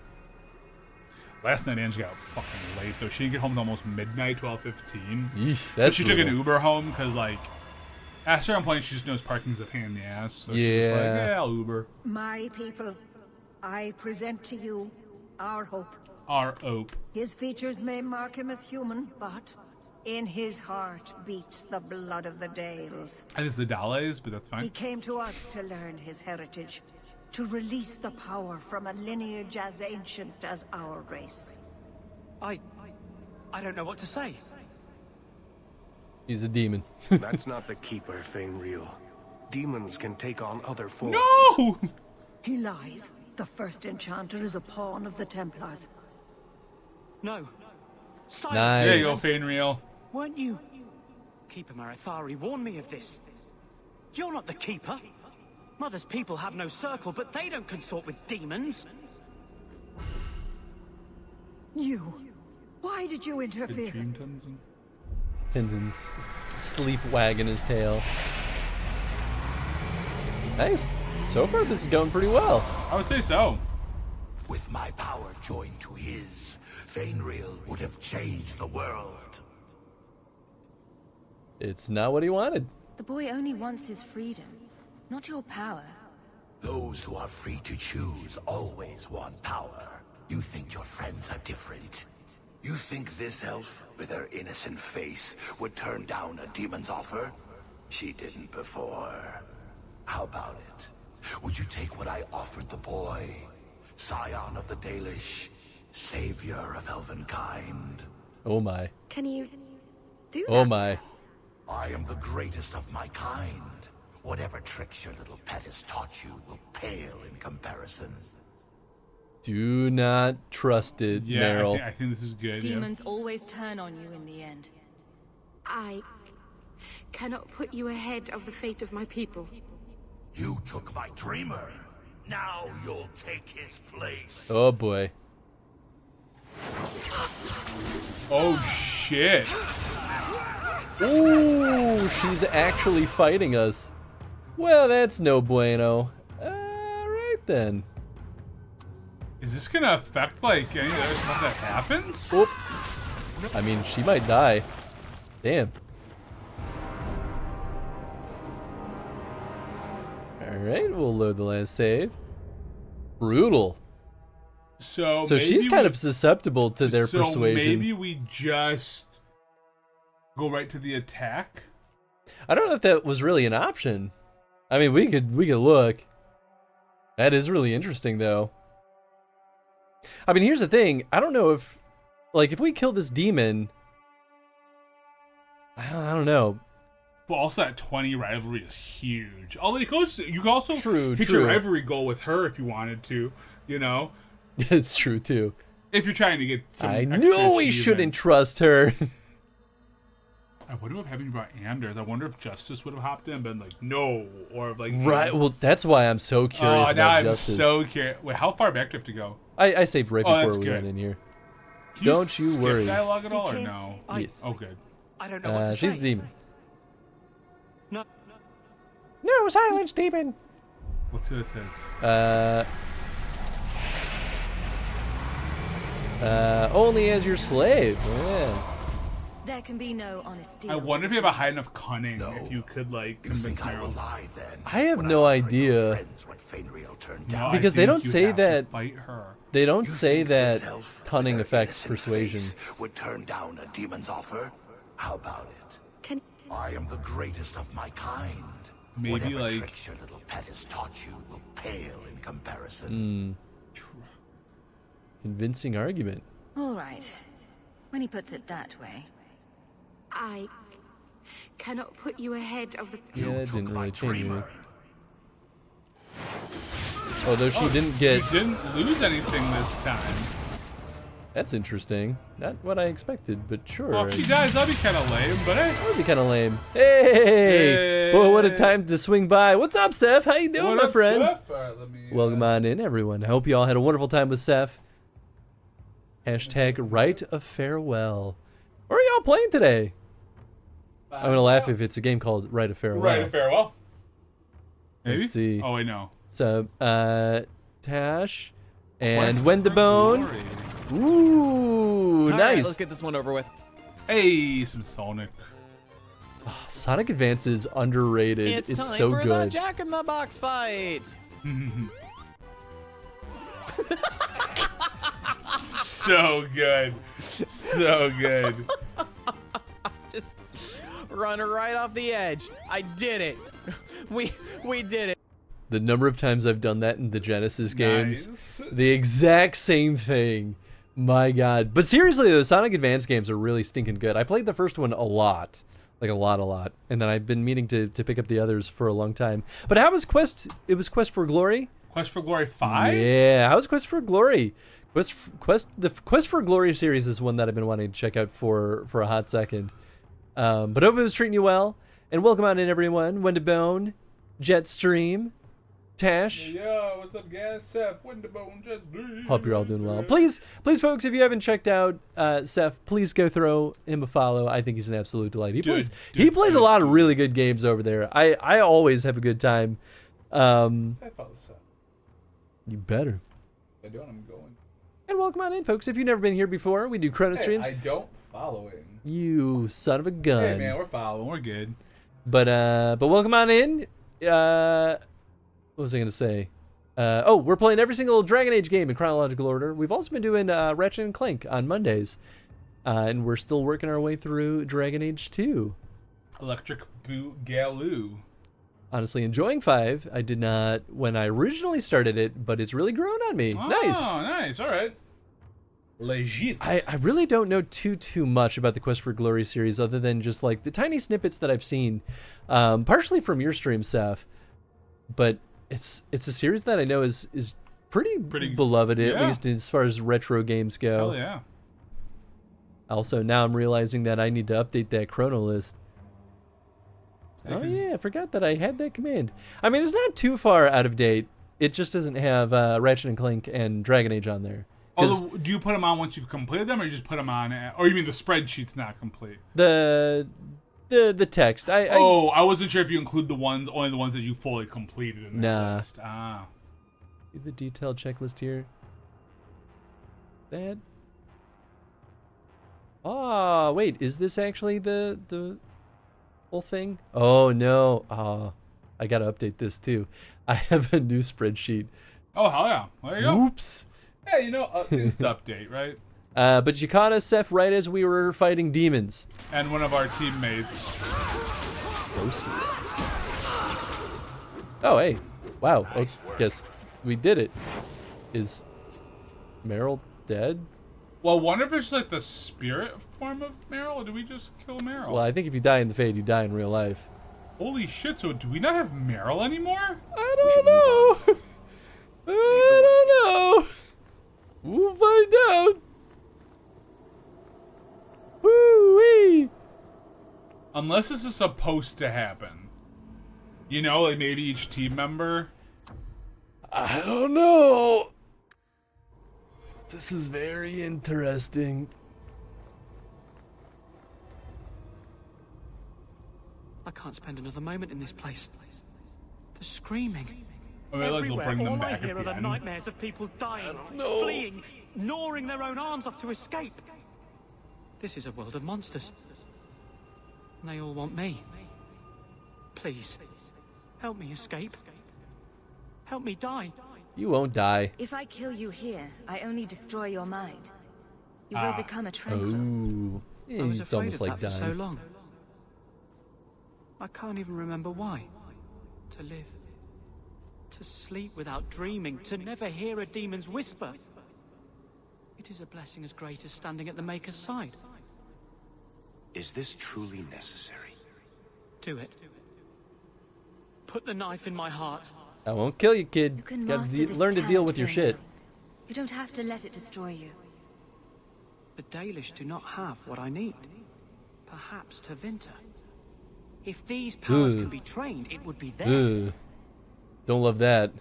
Last night Angie got fucking late though. She didn't get home until almost midnight, 12:15. Yeesh, So that's she took an brutal. Uber home because, like, at a certain point she just knows parking's a pain in the ass. So she's just like, Yeah. yeah, I'll Uber. My people, I present to you our hope. Our Ope. His features may mark him as human, but in his heart beats the blood of the Dales. I think it's the Dalles, but that's He fine. came to us to learn his heritage, to release the power from a lineage as ancient as our race. I don't know what to say. He's a demon. That's not the Keeper, Fainreal. Demons can take on other forms. No! He lies. The first enchanter is a pawn of the Templars. No. Silence. Nice. There you go, Fainreal. Weren't you? Keeper Marathari warned me of this. You're not the Keeper. Mother's people have no circle, but they don't consort with demons. You. Why did you interfere? Dream Tenzin. Tenzin's sleep wagging his tail. Nice. So far, this is going pretty well. I would say so. With my power joined to his, Fainreal would have changed the world. It's not what he wanted. The boy only wants his freedom, not your power. Those who are free to choose always want power. You think your friends are different? You think this elf, with her innocent face, would turn down a demon's offer? She didn't before. How about it? Would you take what I offered the boy? Scion of the Dalish, savior of elvenkind. Oh my. Can you do that? Oh my. I am the greatest of my kind. Whatever tricks your little pet has taught you will pale in comparison. Do not trust it, Meryl. I think this is good. Demons always turn on you in the end. I cannot put you ahead of the fate of my people. You took my dreamer. Now you'll take his place. Oh boy. Oh shit. Ooh, she's actually fighting us. Well, that's no bueno. Alright then. Is this gonna affect like any other stuff that happens? Oop. I mean, she might die. Damn. Alright, we'll load the last save. Brutal. So she's kind of susceptible to their persuasion. So maybe we just go right to the attack? I don't know if that was really an option. I mean, we could look. That is really interesting though. I mean, here's the thing. I don't know if, like, if we kill this demon, I don't know. But also that 20 rivalry is huge. Although you could also hit true. your rivalry goal with her if you wanted to, you know? It's true too. If you're trying to get some I extra knew we achievement. shouldn't trust her. I wonder what happened about Anders. I wonder if Justice would have hopped in and been like, no, or like... Right, well, that's why I'm so curious about Justice. Now I'm so curious. Wait, how far back do you have to go? I saved right before we good. went in here. Don't you worry. Dialogue at all, or no? Yes. Oh, good. I don't know what to she's say. the demon. No, silence, demon. Let's see what it says. Only as your slave. Yeah. There can be no honest deal. I wonder if you have a high enough cunning if you could like convince Meryl. I have no idea. Because they don't say that. They don't say that cunning affects persuasion. Would turn down a demon's offer? How about it? I am the greatest of my kind. Maybe Whatever like tricks your little pet has taught you will pale in comparison. Convincing argument. All right. When he puts it that way. I cannot put you ahead of the... Yeah, it didn't really change anything. Although she didn't get... You didn't lose anything this time. That's interesting. Not what I expected, but sure. Well, if she dies, that'd be kind of lame, but hey. That'd be kind of lame. Hey! Boy, what a time to swing by. What's up, Seth? How you doing, my friend? Seth? All right, let me, Welcome on in, everyone. I hope you all had a wonderful time with Seth. Hashtag Rite of Farewell. What are y'all playing today? I'm going to laugh if it's a game called Rite of Farewell. Rite of Farewell? Maybe? Let's see. Oh, I know. So, Tash and Wendabone. Ooh, All nice. right, let's get this one over with. Hey, some Sonic. Oh, Sonic Advance is underrated. It's time so for good. the Jack in the Box fight. So good. So good. Just run right off the edge. I did it. We did it. The number of times I've done that in the Genesis games, the exact same thing. My God. But seriously, the Sonic Advance games are really stinking good. I played the first one a lot. Like a lot. And then I've been meaning to pick up the others for a long time. But how was Quest? It was Quest for Glory? Quest for Glory 5? Yeah, how was Quest for Glory? The Quest for Glory series is one that I've been wanting to check out for a hot second. But hope it was treating you well. And welcome on in, everyone. Wendabone, Jetstream, Tash. Yo, what's up, guys? Seth, Windabone, just Hope you're all doing well. Please, folks, if you haven't checked out Seth, please go throw him a follow. I think he's an absolute delight. He plays a lot of really good games over there. I always have a good time. I follow Seth. You better. If I don't, I'm going. And welcome on in, folks. If you've never been here before, we do chronostreams. Hey, I don't follow him. You son of a gun. Hey, man, we're following. We're good. But welcome on in. What was I going to say? We're playing every single Dragon Age game in chronological order. We've also been doing Ratchet and Clank on Mondays. And we're still working our way through Dragon Age 2. Electric Boogaloo. Honestly, enjoying 5. I did not when I originally started it, but it's really grown on me. Oh, Nice. nice. All right. Legit. I really don't know too much about the Quest for Glory series other than just like the tiny snippets that I've seen, partially from your stream, Seth. But it's a series that I know is pretty beloved, at least as far as retro games go. Hell yeah. Also, now I'm realizing that I need to update that chrono list. Oh yeah, I forgot that I had that command. I mean, it's not too far out of date. It just doesn't have Ratchet and Clank and Dragon Age on there. Although, do you put them on once you've completed them, or you just put them on? Or you mean the spreadsheet's not complete? The text. I wasn't sure if you include only the ones that you fully completed in that list. Ah. The detailed checklist here. That. Oh wait, is this actually the whole thing? Oh no. Oh, I gotta update this too. I have a new spreadsheet. Oh hell yeah! There you go. Oops. Yeah, it's the update, right? But you caught us, Seth, right as we were fighting demons. And one of our teammates. Oh hey, wow. Nice guess we did it. Is Meryl dead? Well, wonder if it's like the spirit form of Meryl, or do we just kill Meryl? Well, I think if you die in the Fade, you die in real life. Holy shit, so do we not have Meryl anymore? I don't know. I don't know. We'll find out. Woo-wee. Unless this is supposed to happen. You know, like maybe each team member. I don't know. This is very interesting. I can't spend another moment in this place. The screaming. I mean, like they'll bring them all back I hear at are the the end. nightmares of people dying, know. fleeing, gnawing their own arms off to escape. This is a world of monsters. And they all want me. Please, help me escape. Help me die. You won't die. If I kill you here, I only destroy your mind. You will become a tranquil. Ooh. I was It's afraid almost of like that for dying. so long. I can't even remember why. To live. To sleep without dreaming. To never hear a demon's whisper. It is a blessing as great as standing at the Maker's side. Is this truly necessary? Do it. Put the knife in my heart. I won't kill you, kid. You can Gotta master this learn to deal talent with your very shit. well. You don't have to let it destroy you. The Dalish do not have what I need. Perhaps Tevinter. If these powers can be trained, it would be there. Don't love that.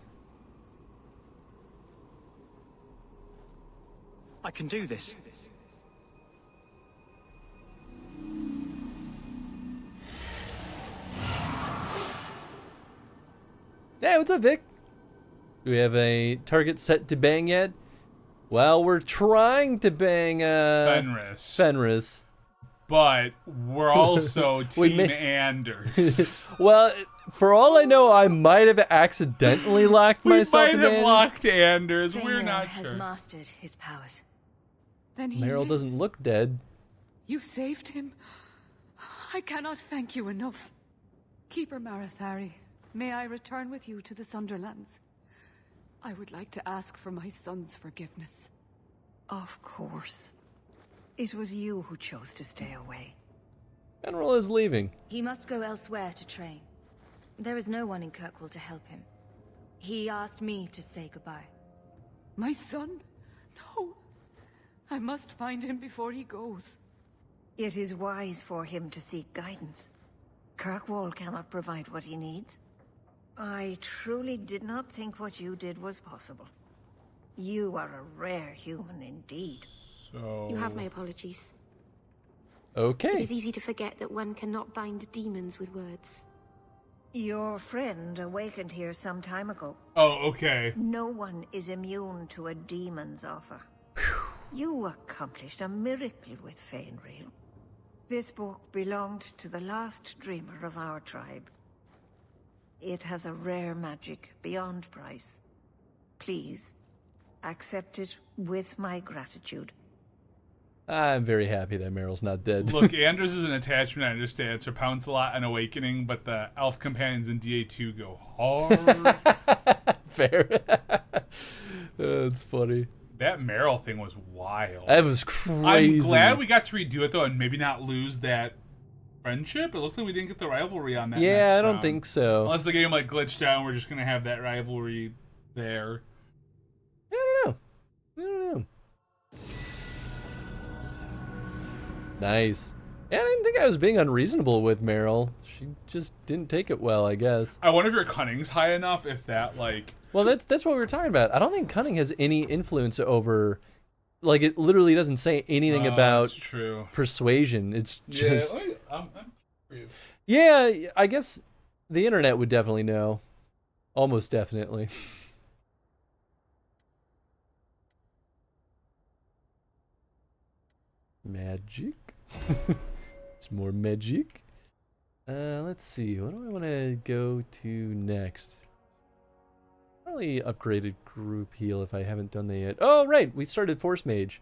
I can do this. Hey, what's up, Vic? Do we have a target set to bang yet? Well, we're trying to bang Fenris. But we're also Team Anders. Well, for all I know, I might have accidentally locked myself in. We might have locked Anders. We're not has sure. mastered his powers. Then he Meryl lives. doesn't look dead. You saved him. I cannot thank you enough. Keeper Marathari, may I return with you to the Sunderlands? I would like to ask for my son's forgiveness. Of course. It was you who chose to stay away. General is leaving. He must go elsewhere to train. There is no one in Kirkwall to help him. He asked me to say goodbye. My son? No. I must find him before he goes. It is wise for him to seek guidance. Kirkwall cannot provide what he needs. I truly did not think what you did was possible. You are a rare human indeed. You have my apologies. Okay. It is easy to forget that one cannot bind demons with words. Your friend awakened here some time ago. Oh, okay. No one is immune to a demon's offer. You accomplished a miracle with Fainreal. This book belonged to the last dreamer of our tribe. It has a rare magic beyond price. Please, accept it with my gratitude. I'm very happy that Meryl's not dead. Look, Anders is an attachment, I understand. Sir Pouncelot and Awakening, but the elf companions in DA2 go hard. Fair. That's funny. That Meryl thing was wild. That was crazy. I'm glad we got to redo it, though, and maybe not lose that friendship. It looks like we didn't get the rivalry on that. Yeah, I don't round. think so. Unless the game, like, glitched out, and we're just going to have that rivalry there. I don't know. Nice. Yeah, I didn't think I was being unreasonable with Meryl. She just didn't take it well, I guess. I wonder if your cunning's high enough, if that, like... Well, that's what we were talking about. I don't think cunning has any influence over... Like, it literally doesn't say anything about persuasion. It's just... Yeah, I guess the internet would definitely know. Almost definitely. Magic. It's more magic. Let's see. What do I want to go to next? Probably upgraded group heal if I haven't done that yet. Oh, right. We started Force Mage.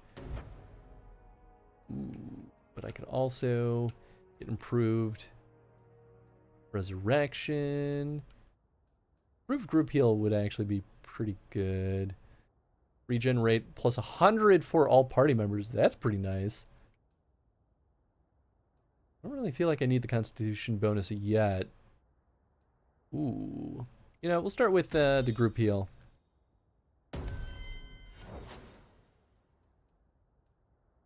But I could also get improved Resurrection. Improved group heal would actually be pretty good. Regenerate plus 100 for all party members. That's pretty nice. I don't really feel like I need the Constitution bonus yet. Ooh. You know, we'll start with the group heal.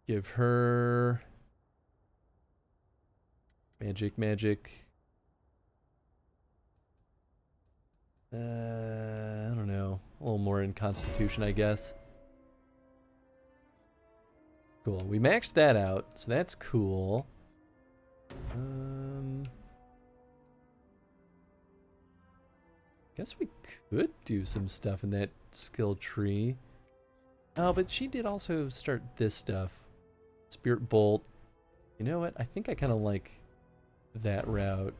Give her... Magic. I don't know. A little more in Constitution, I guess. Cool. We maxed that out, so that's cool. Guess we could do some stuff in that skill tree. Oh, but she did also start this stuff. Spirit Bolt. You know what? I think I kind of like that route.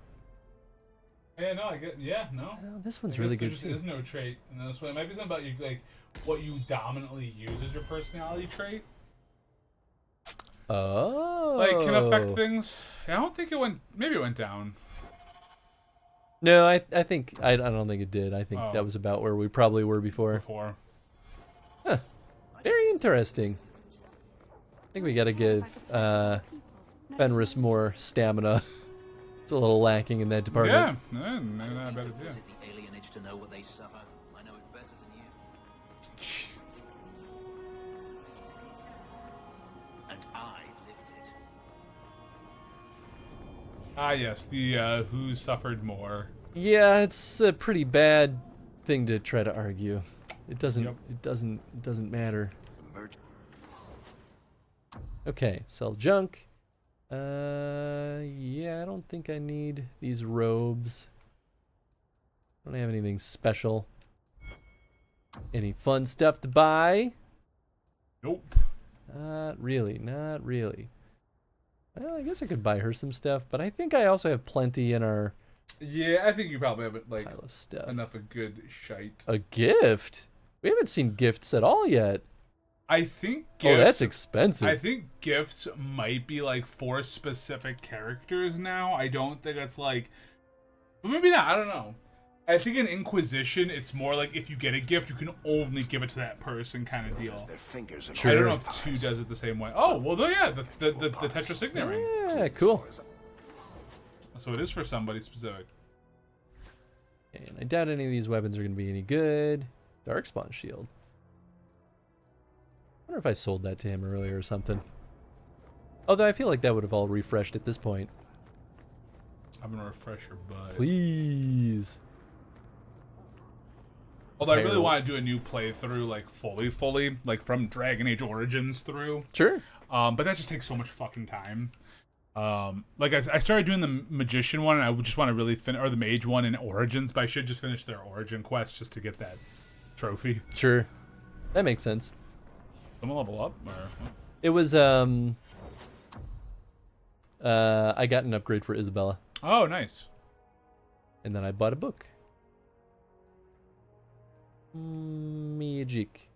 Yeah, no, I get. Yeah, no. This one's really good. There just is no trait in this one. It might be something about you, like what you dominantly use as your personality trait. Oh. Like can affect things. I don't think it went. Maybe it went down. No, I think I don't think it did. I think that was about where we probably were before. Huh. Very interesting. I think we got to give Fenris more stamina. It's a little lacking in that department. Yeah, not a bad idea. The alienage to know what they suffer. I know it better than you. And I lived it. Ah, yes, the who suffered more. Yeah, it's a pretty bad thing to try to argue. It doesn't. It doesn't matter. Okay, sell junk. Yeah, I don't think I need these robes. I don't have anything special. Any fun stuff to buy? Nope. Not really. Well, I guess I could buy her some stuff, but I think I also have plenty in our... Yeah, I think you probably have like pile of stuff. Enough of good shite. A gift? We haven't seen gifts at all yet. I think gifts... Oh, that's expensive. I think gifts might be like for specific characters now. I don't think it's like... But maybe not, I don't know. I think in Inquisition, it's more like if you get a gift, you can only give it to that person kind of deal. Sure. I don't know if 2 does it the same way. Oh, well, yeah, the Tetra Signet ring. Yeah, cool. So it is for somebody specific. And I doubt any of these weapons are going to be any good. Darkspawn shield. I wonder if I sold that to him earlier or something. Although I feel like that would have all refreshed at this point. I'm going to refresh your butt. Please. Although I really want to do a new playthrough, like fully, like from Dragon Age Origins through. Sure. But that just takes so much fucking time. Like I started doing the Magician one, and I just want to really finish, or the Mage one in Origins, but I should just finish their Origin quest just to get that trophy. Sure. That makes sense. Someone level up? Or what? It was, I got an upgrade for Isabella. Oh, nice. And then I bought a book. Magic.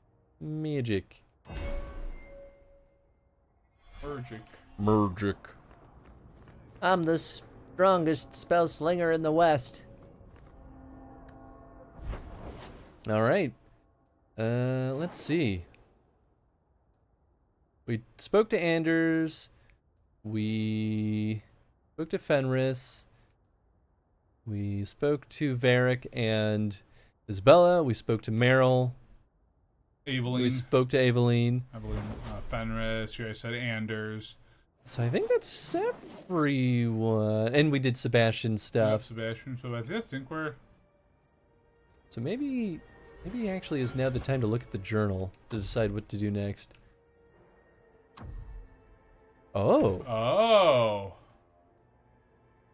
Mergic. I'm the strongest spell slinger in the West. All right. Let's see. We spoke to Anders. We spoke to Fenris. We spoke to Varric and Isabella. We spoke to Meryl. Aveline. We spoke to Aveline. Fenris. Here I said Anders. So I think that's everyone. And we did Sebastian stuff. Sebastian. So I think we're. So maybe actually is now the time to look at the journal to decide what to do next. Oh. Oh.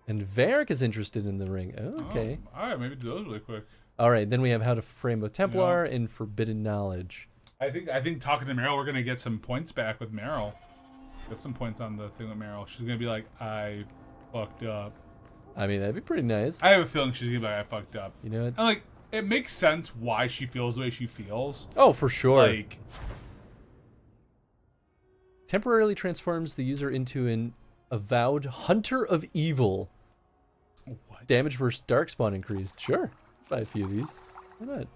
And Varric is interested in the ring. Oh, okay. Oh, all right, maybe do those really quick. All right, then we have how to frame a Templar and forbidden knowledge. I think talking to Meryl, we're gonna get some points back with Meryl. Get some points on the thing with Meryl. She's gonna be like, I fucked up. I mean, that'd be pretty nice. I have a feeling she's gonna be like, I fucked up. You know what? And like, it makes sense why she feels the way she feels. Oh, for sure. Like, temporarily transforms the user into an avowed hunter of evil. What? Damage versus darkspawn increased. Sure. Buy a few of these. Why not?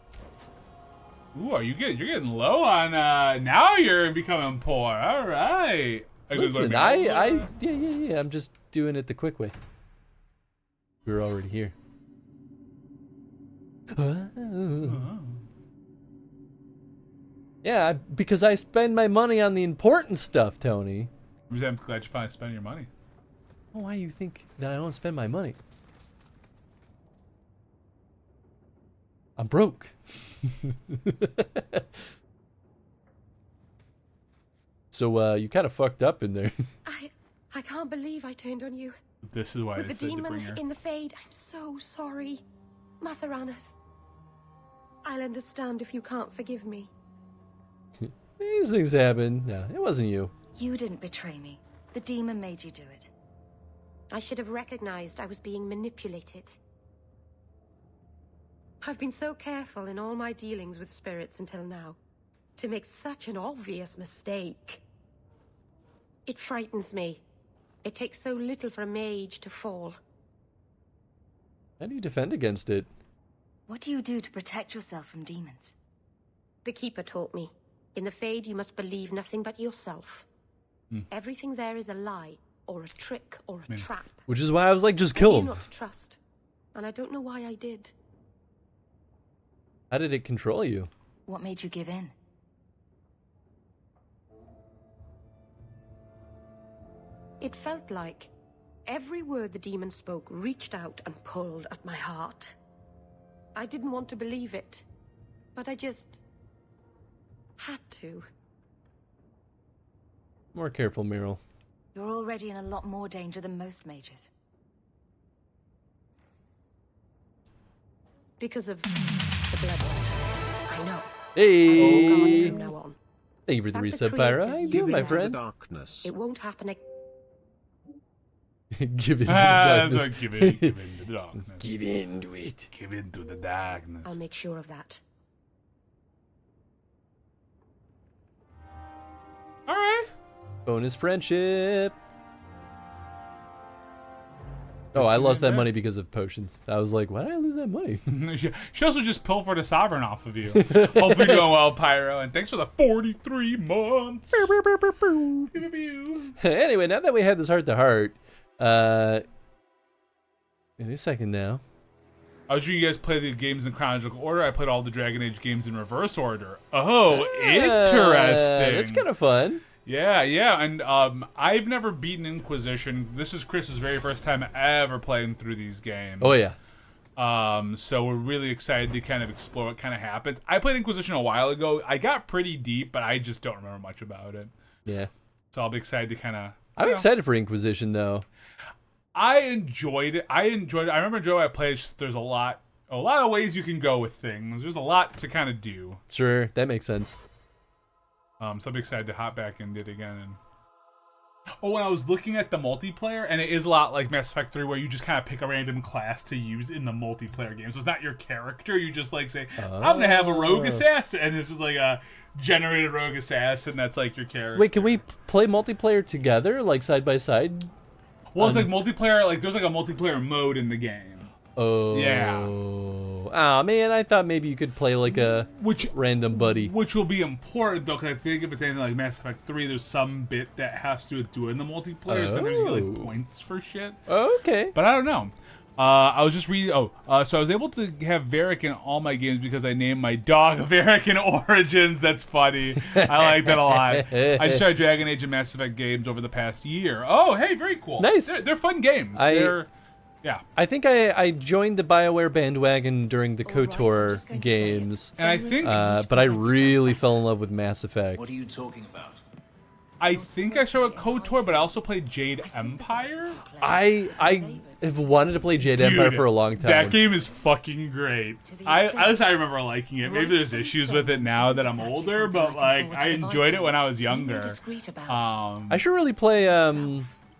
ooh, you're getting low on now you're becoming poor. All right. Listen, yeah. I'm just doing it the quick way. We were already here. Yeah, because I spend my money on the important stuff, Tony. I'm glad you finally spent your money. Well, why do you think that I don't spend my money? I'm broke. So, you kind of fucked up in there. I can't believe I turned on you. This is why With I the said to bring demon her. in the Fade, I'm so sorry. Masaranas. I'll understand if you can't forgive me. These things happen. No, it wasn't you. You didn't betray me. The demon made you do it. I should have recognized I was being manipulated. I've been so careful in all my dealings with spirits until now, to make such an obvious mistake. It frightens me. It takes so little for a mage to fall. How do you defend against it? What do you do to protect yourself from demons? The Keeper taught me. In the Fade, you must believe nothing but yourself. Everything there is a lie, or a trick, or a trap. Which is why I was like, just kill I him. knew not to trust, and I don't know why I did. How did it control you? What made you give in? It felt like every word the demon spoke reached out and pulled at my heart. I didn't want to believe it, but I just had to. More careful, Meryl. You're already in a lot more danger than most mages. Because of the blood. I know. Hey! I'm guarded from now on. Thank you for the Thank resub, the Pyro. creators How you you doing, my into the friend? It won't happen again. Give in to the darkness. Like, give in to the darkness. Give in to it. Give in to the darkness. I'll make sure of that. All right. Bonus friendship. Oh, I lost that money because of potions. I was like, why did I lose that money? She also just pilfered a sovereign off of you. Hope you're doing well, Pyro, and thanks for the 43 months. Anyway, now that we had this heart-to-heart, in a second now. I was sure you guys play the games in chronological order. I played all the Dragon Age games in reverse order. Oh, interesting. That's kind of fun. Yeah, and I've never beaten Inquisition. This is Chris's very first time ever playing through these games. Oh, yeah. So we're really excited to kind of explore what kind of happens. I played Inquisition a while ago. I got pretty deep, but I just don't remember much about it. Yeah. So I'll be excited to kind of... I'm excited for Inquisition, though. I enjoyed it. I remember enjoying what I played. There's a lot of ways you can go with things. There's a lot to kind of do. Sure, that makes sense. So I'm excited to hop back and do it again. And Oh, when I was looking at the multiplayer, and it is a lot like Mass Effect 3, where you just kind of pick a random class to use in the multiplayer game. So it's not your character. You just like say, I'm gonna have a rogue assassin, and it's just like a generated rogue assassin that's like your character. Wait, can we play multiplayer together, like side by side? Well, it's like multiplayer. Like there's like a multiplayer mode in the game. Oh. Yeah. Ah, man, I thought maybe you could play like a random buddy. Which will be important, though, because I think if it's anything like Mass Effect 3, there's some bit that has to do in the multiplayer. Sometimes you get like points for shit. Okay. But I don't know. I was just reading. So I was able to have Varric in all my games because I named my dog Varric in Origins. That's funny. I like that a lot. I just started Dragon Age and Mass Effect games over the past year. Oh, hey, very cool. Nice. They're fun games. Yeah. I think I joined the BioWare bandwagon during the KOTOR games. And I think... but I really fell in love with Mass Effect. What are you talking about? I think I started with KOTOR, but I also played Jade Empire. I have wanted to play Jade Empire for a long time. That game is fucking great. I remember liking it. Maybe there's issues with it now that I'm older, but like I enjoyed it when I was younger. I should really play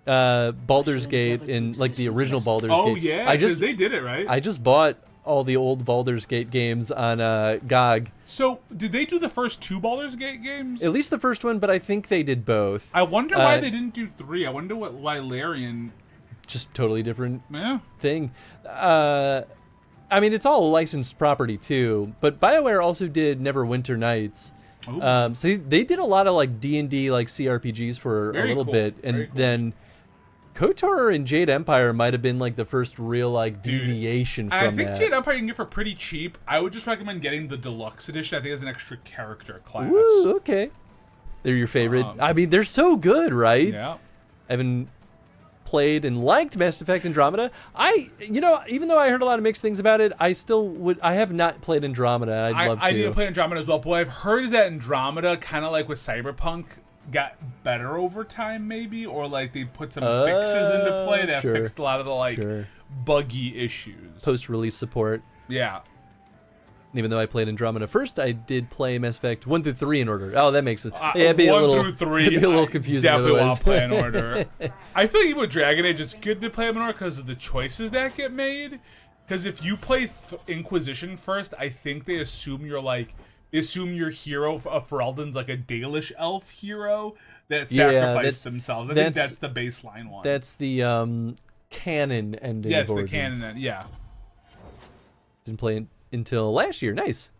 Baldur's Gate in like the original Baldur's Gate. Oh yeah, because they did it right. I just bought all the old Baldur's Gate games on GOG. So did they do the first 2 Baldur's Gate games? At least the first one, but I think they did both. I wonder why they didn't do 3. I wonder why Larian. Just totally different thing. I mean, it's all licensed property too. But BioWare also did Neverwinter Nights. So they did a lot of like D&D like CRPGs for a little bit, and then KOTOR and Jade Empire might have been like the first real like deviation from that. I think Jade Empire you can get for pretty cheap. I would just recommend getting the deluxe edition. I think it's an extra character class. Woo, okay. They're your favorite. I mean, they're so good, right? Yeah. I haven't played and liked Mass Effect Andromeda. Even though I heard a lot of mixed things about it, I have not played Andromeda. I'd love to. I need to play Andromeda as well. But what I've heard is that Andromeda, kind of like with Cyberpunk, got better over time, maybe, or like they put some fixes into play that fixed a lot of the buggy issues. Post-release support. Yeah. Even though I played Andromeda first, I did play Mass Effect 1 through 3 in order. Oh, that makes it. It'd be 1 through 3. It'd be a little confusing. Definitely otherwise. want to play in order. I feel like even with Dragon Age, it's good to play them in order because of the choices that get made. Because if you play Inquisition first, I think they assume you're like. Assume your hero of Ferelden's like a Dalish elf hero that sacrificed themselves. I think that's the baseline one. That's the canon ending. Yes, of the Origins. canon. Yeah. Didn't play it until last year. Nice.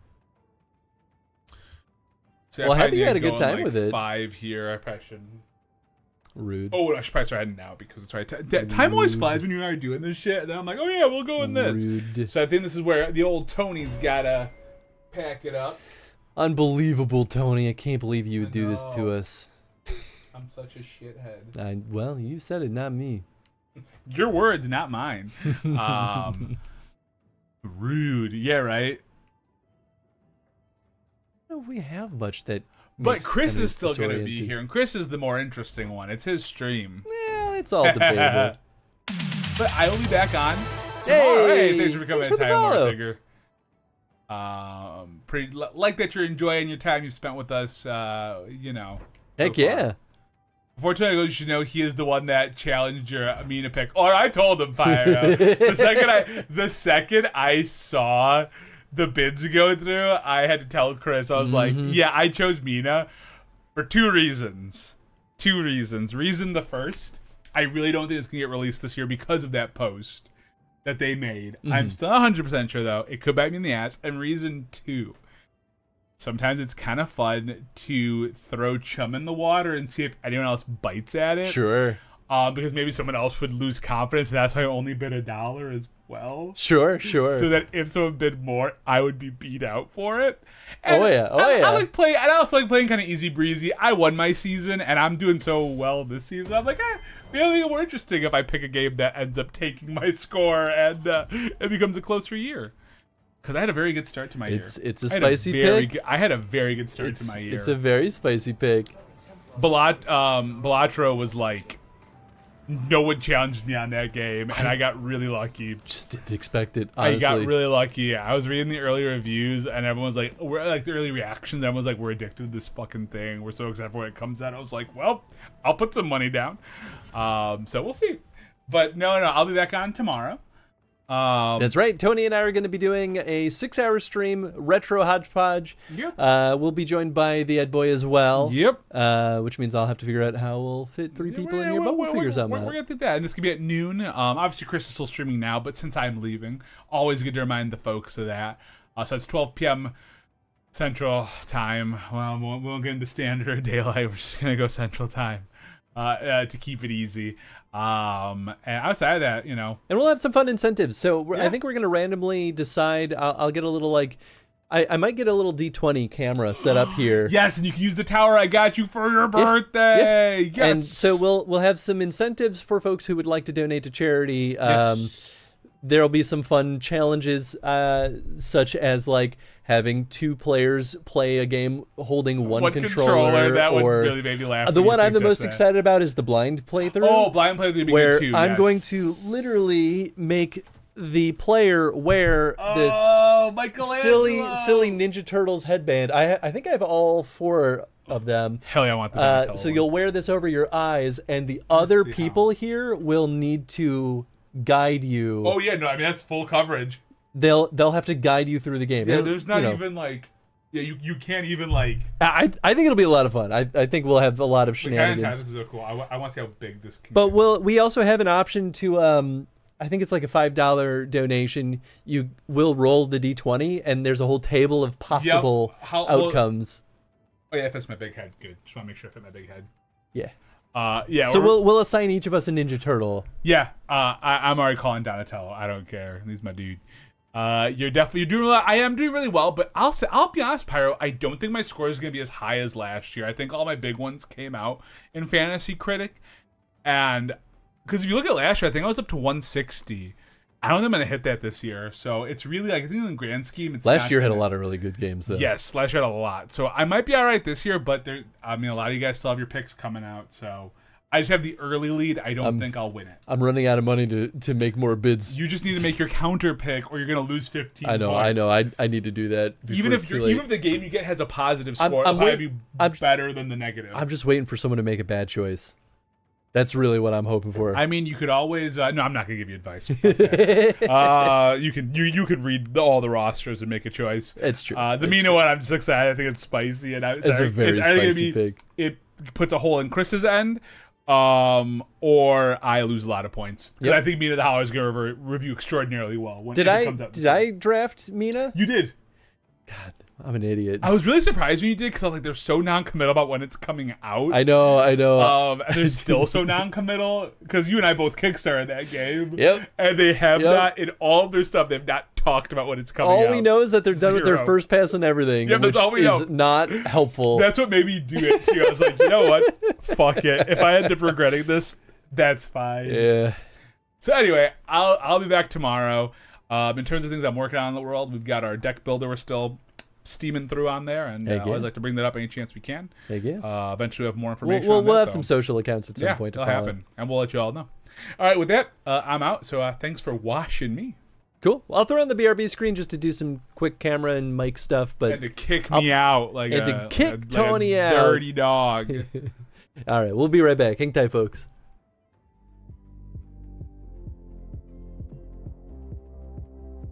So well, happy you had a good time with it. 5 here. I probably shouldn't. Rude. Oh, I should probably start heading now because it's right. Time always flies when you are doing this shit. And then I'm like, oh yeah, we'll go in this. Rude. So I think this is where the old Tony's gotta pack it up. Unbelievable, Tony. I can't believe you would do this to us. I'm such a shithead. Well, you said it, not me. Your words, not mine. Rude. Yeah, right? No, we have much that. But Chris is still going to be here, and Chris is the more interesting one. It's his stream. Yeah, it's all debatable. But I will be back on tomorrow. Hey, thanks for coming to Time War Tigger. Pretty like that you're enjoying your time you've spent with us. Heck yeah. Before Tony goes, you should know he is the one that challenged your Amina pick. Or I told him, Pyro. the second I saw the bids go through, I had to tell Chris. I was like, yeah, I chose Mina for 2 reasons. 2 reasons. Reason the first, I really don't think it's going to get released this year because of that post that they made. I'm still 100% sure, though. It could bite me in the ass. And reason 2, sometimes it's kind of fun to throw chum in the water and see if anyone else bites at it. Sure. Because maybe someone else would lose confidence, and that's why I only bid $1 as well. Sure. So that if someone bid more, I would be beat out for it. And I like play. I also like playing kind of easy breezy. I won my season, and I'm doing so well this season. I'm like, maybe it'll be more interesting if I pick a game that ends up taking my score and it becomes a closer year. Because I had a very good start to my year. It's a spicy pick. I had a very good start to my year. It's a very spicy pick. Balatro was like no one challenged me on that game, and I got really lucky. Just didn't expect it, honestly. I got really lucky. I was reading the early reviews, and everyone's like, the early reactions, everyone's like, we're addicted to this fucking thing. We're so excited for when it comes out. I was like, well, I'll put some money down. So we'll see. But no, I'll be back on tomorrow. That's right. Tony and I are going to be doing a 6-hour stream, retro hodgepodge. Yep. We'll be joined by the Ed Boy as well. Yep. Which means I'll have to figure out how we'll fit 3 people in here, but we'll figure something out. We're going to do that. And this could be at noon. Obviously, Chris is still streaming now, but since I'm leaving, always good to remind the folks of that. So it's 12 p.m. Central Time. Well, we won't get into standard daylight. We're just going to go Central Time to keep it easy. And outside of that, and we'll have some fun incentives. So I think we're going to randomly decide. I'll get a little I might get a little D20 camera set up here. Yes, and you can use the tower I got you for your birthday. Yeah. Yes. And so we'll have some incentives for folks who would like to donate to charity. Yes. There'll be some fun challenges, such as like having 2 players play a game holding one controller. That would really make me laugh. The one I'm the most excited about is the blind playthrough. Oh, blind playthrough would be where good too. I'm going to literally make the player wear this silly Ninja Turtles headband. I think I have all 4 of them. Hell yeah, I want the So you'll wear this over your eyes, and the other people here will need to guide you. Oh yeah, no, I mean that's full coverage. They'll have to guide you through the game. Yeah, there's not even like, you can't even like. I think it'll be a lot of fun. I think we'll have a lot of shenanigans. This is so cool. I want to see how big this can But we also have an option to I think it's like a $5 donation. You will roll the D20, and there's a whole table of possible outcomes. Oh yeah, if that's my big head, good. Just want to make sure I fit my big head. Yeah. Yeah. So we'll assign each of us a Ninja Turtle. Yeah. I'm already calling Donatello. I don't care. He's my dude. You're doing really. I am doing really well, but I'll be honest, Pyro. I don't think my score is gonna be as high as last year. I think all my big ones came out in Fantasy Critic, and because if you look at last year, I think I was up to 160. I don't think I'm gonna hit that this year. So it's really like, I think in the grand scheme, it's last year had a lot of really good games though. Yes, last year had a lot. So I might be all right this year, but a lot of you guys still have your picks coming out. So I just have the early lead. I don't think I'll win it. I'm running out of money to make more bids. You just need to make your counter pick, or you're gonna lose 15. I know. I need to do that. Even if the game you get has a positive score, it'll probably be better than the negative. I'm just waiting for someone to make a bad choice. That's really what I'm hoping for. I mean, you could always. No, I'm not gonna give you advice. You could read all the rosters and make a choice. It's true. The Mina one, I'm just excited. I think it's spicy, and it's a very spicy pick. It puts a hole in Chris's end. Or I lose a lot of points. Because I think Mina the Howler is going to review extraordinarily well. When it comes out. Did I draft Mina? You did. God, I'm an idiot. I was really surprised when you did, because I was like, they're so non-committal about when it's coming out. I know. And they're still so non-committal, because you and I both kickstarted that game. Yep. And they have not, in all of their stuff, they've not talked about when it's coming out. All we know is that they're done with their first pass and everything, which that's all we know. Is not helpful. That's what made me do it, too. I was like, you know what? Fuck it. If I end up regretting this, that's fine. Yeah. So anyway, I'll be back tomorrow. In terms of things I'm working on in the world, we've got our deck builder we're still steaming through on there, and I always like to bring that up any chance we can. Eventually we'll have more information on that. We'll have some social accounts at some point to it'll follow. happen, and we'll let you all know. All right, with that, I'm out, so thanks for watching me. Cool. I'll throw on the BRB screen just to do some quick camera and mic stuff, but and to kick me out like Tony out. Dirty dog. All right, we'll be right back. Hang tight, folks.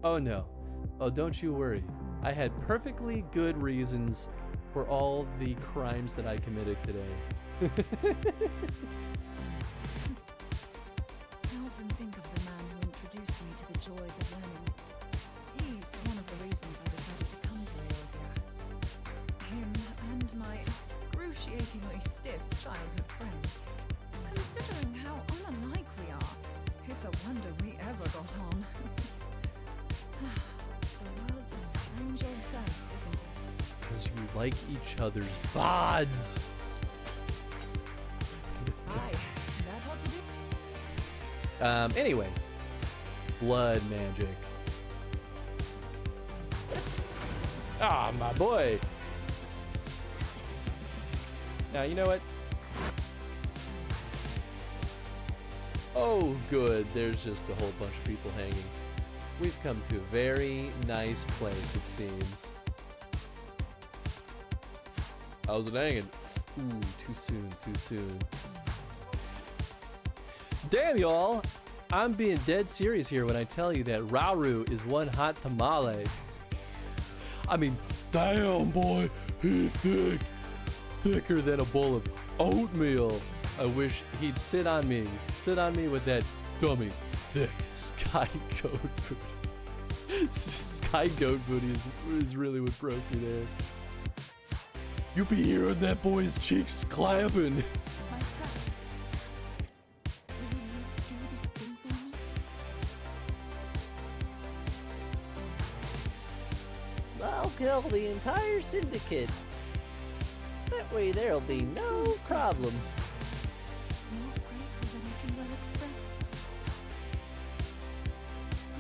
Oh no. Oh, don't you worry. I had perfectly good reasons for all the crimes that I committed today. I often think of the man who introduced me to the joys of learning. He's one of the reasons I decided to come to Eorzea. Him and my excruciatingly stiff childhood friend. Considering how unlike we are, it's a wonder we ever got on. The world's a strange old place, isn't it? It's because you like each other's VODs. Aye, that ought to do. Anyway, blood magic. Ah, my boy. Now, you know what? Oh, good. There's just a whole bunch of people hanging. We've come to a very nice place, it seems. How's it hanging? Ooh, too soon, too soon. Damn, y'all. I'm being dead serious here when I tell you that Rauru is one hot tamale. I mean, damn, boy. He's thick. Thicker than a bowl of oatmeal. I wish he'd sit on me with that dummy thick sky goat booty. Sky goat booty is really what broke me there. You be hearing that boy's cheeks clapping. I'll kill the entire syndicate. That way there'll be no problems.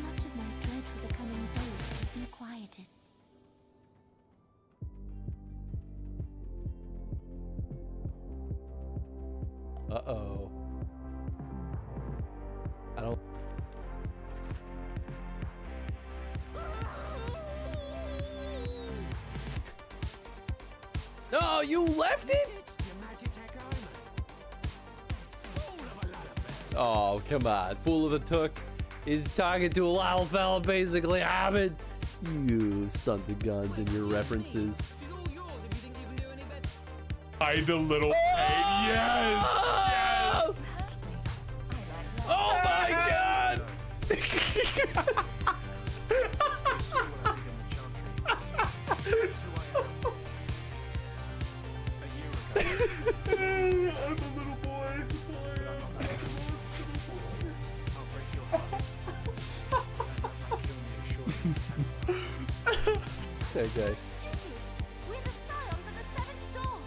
Much of my dread for the coming days has been quieted. Uh-oh. I don't... No, you left it? Oh, come on. Fool of a took. He's talking to a wild fella, basically. Ahmed. You sons of guns and your references. Hide a little pain. Yes! Yes! Oh my god! I'm a little boy. Okay, guys. We're the scions of the Seventh Dawn.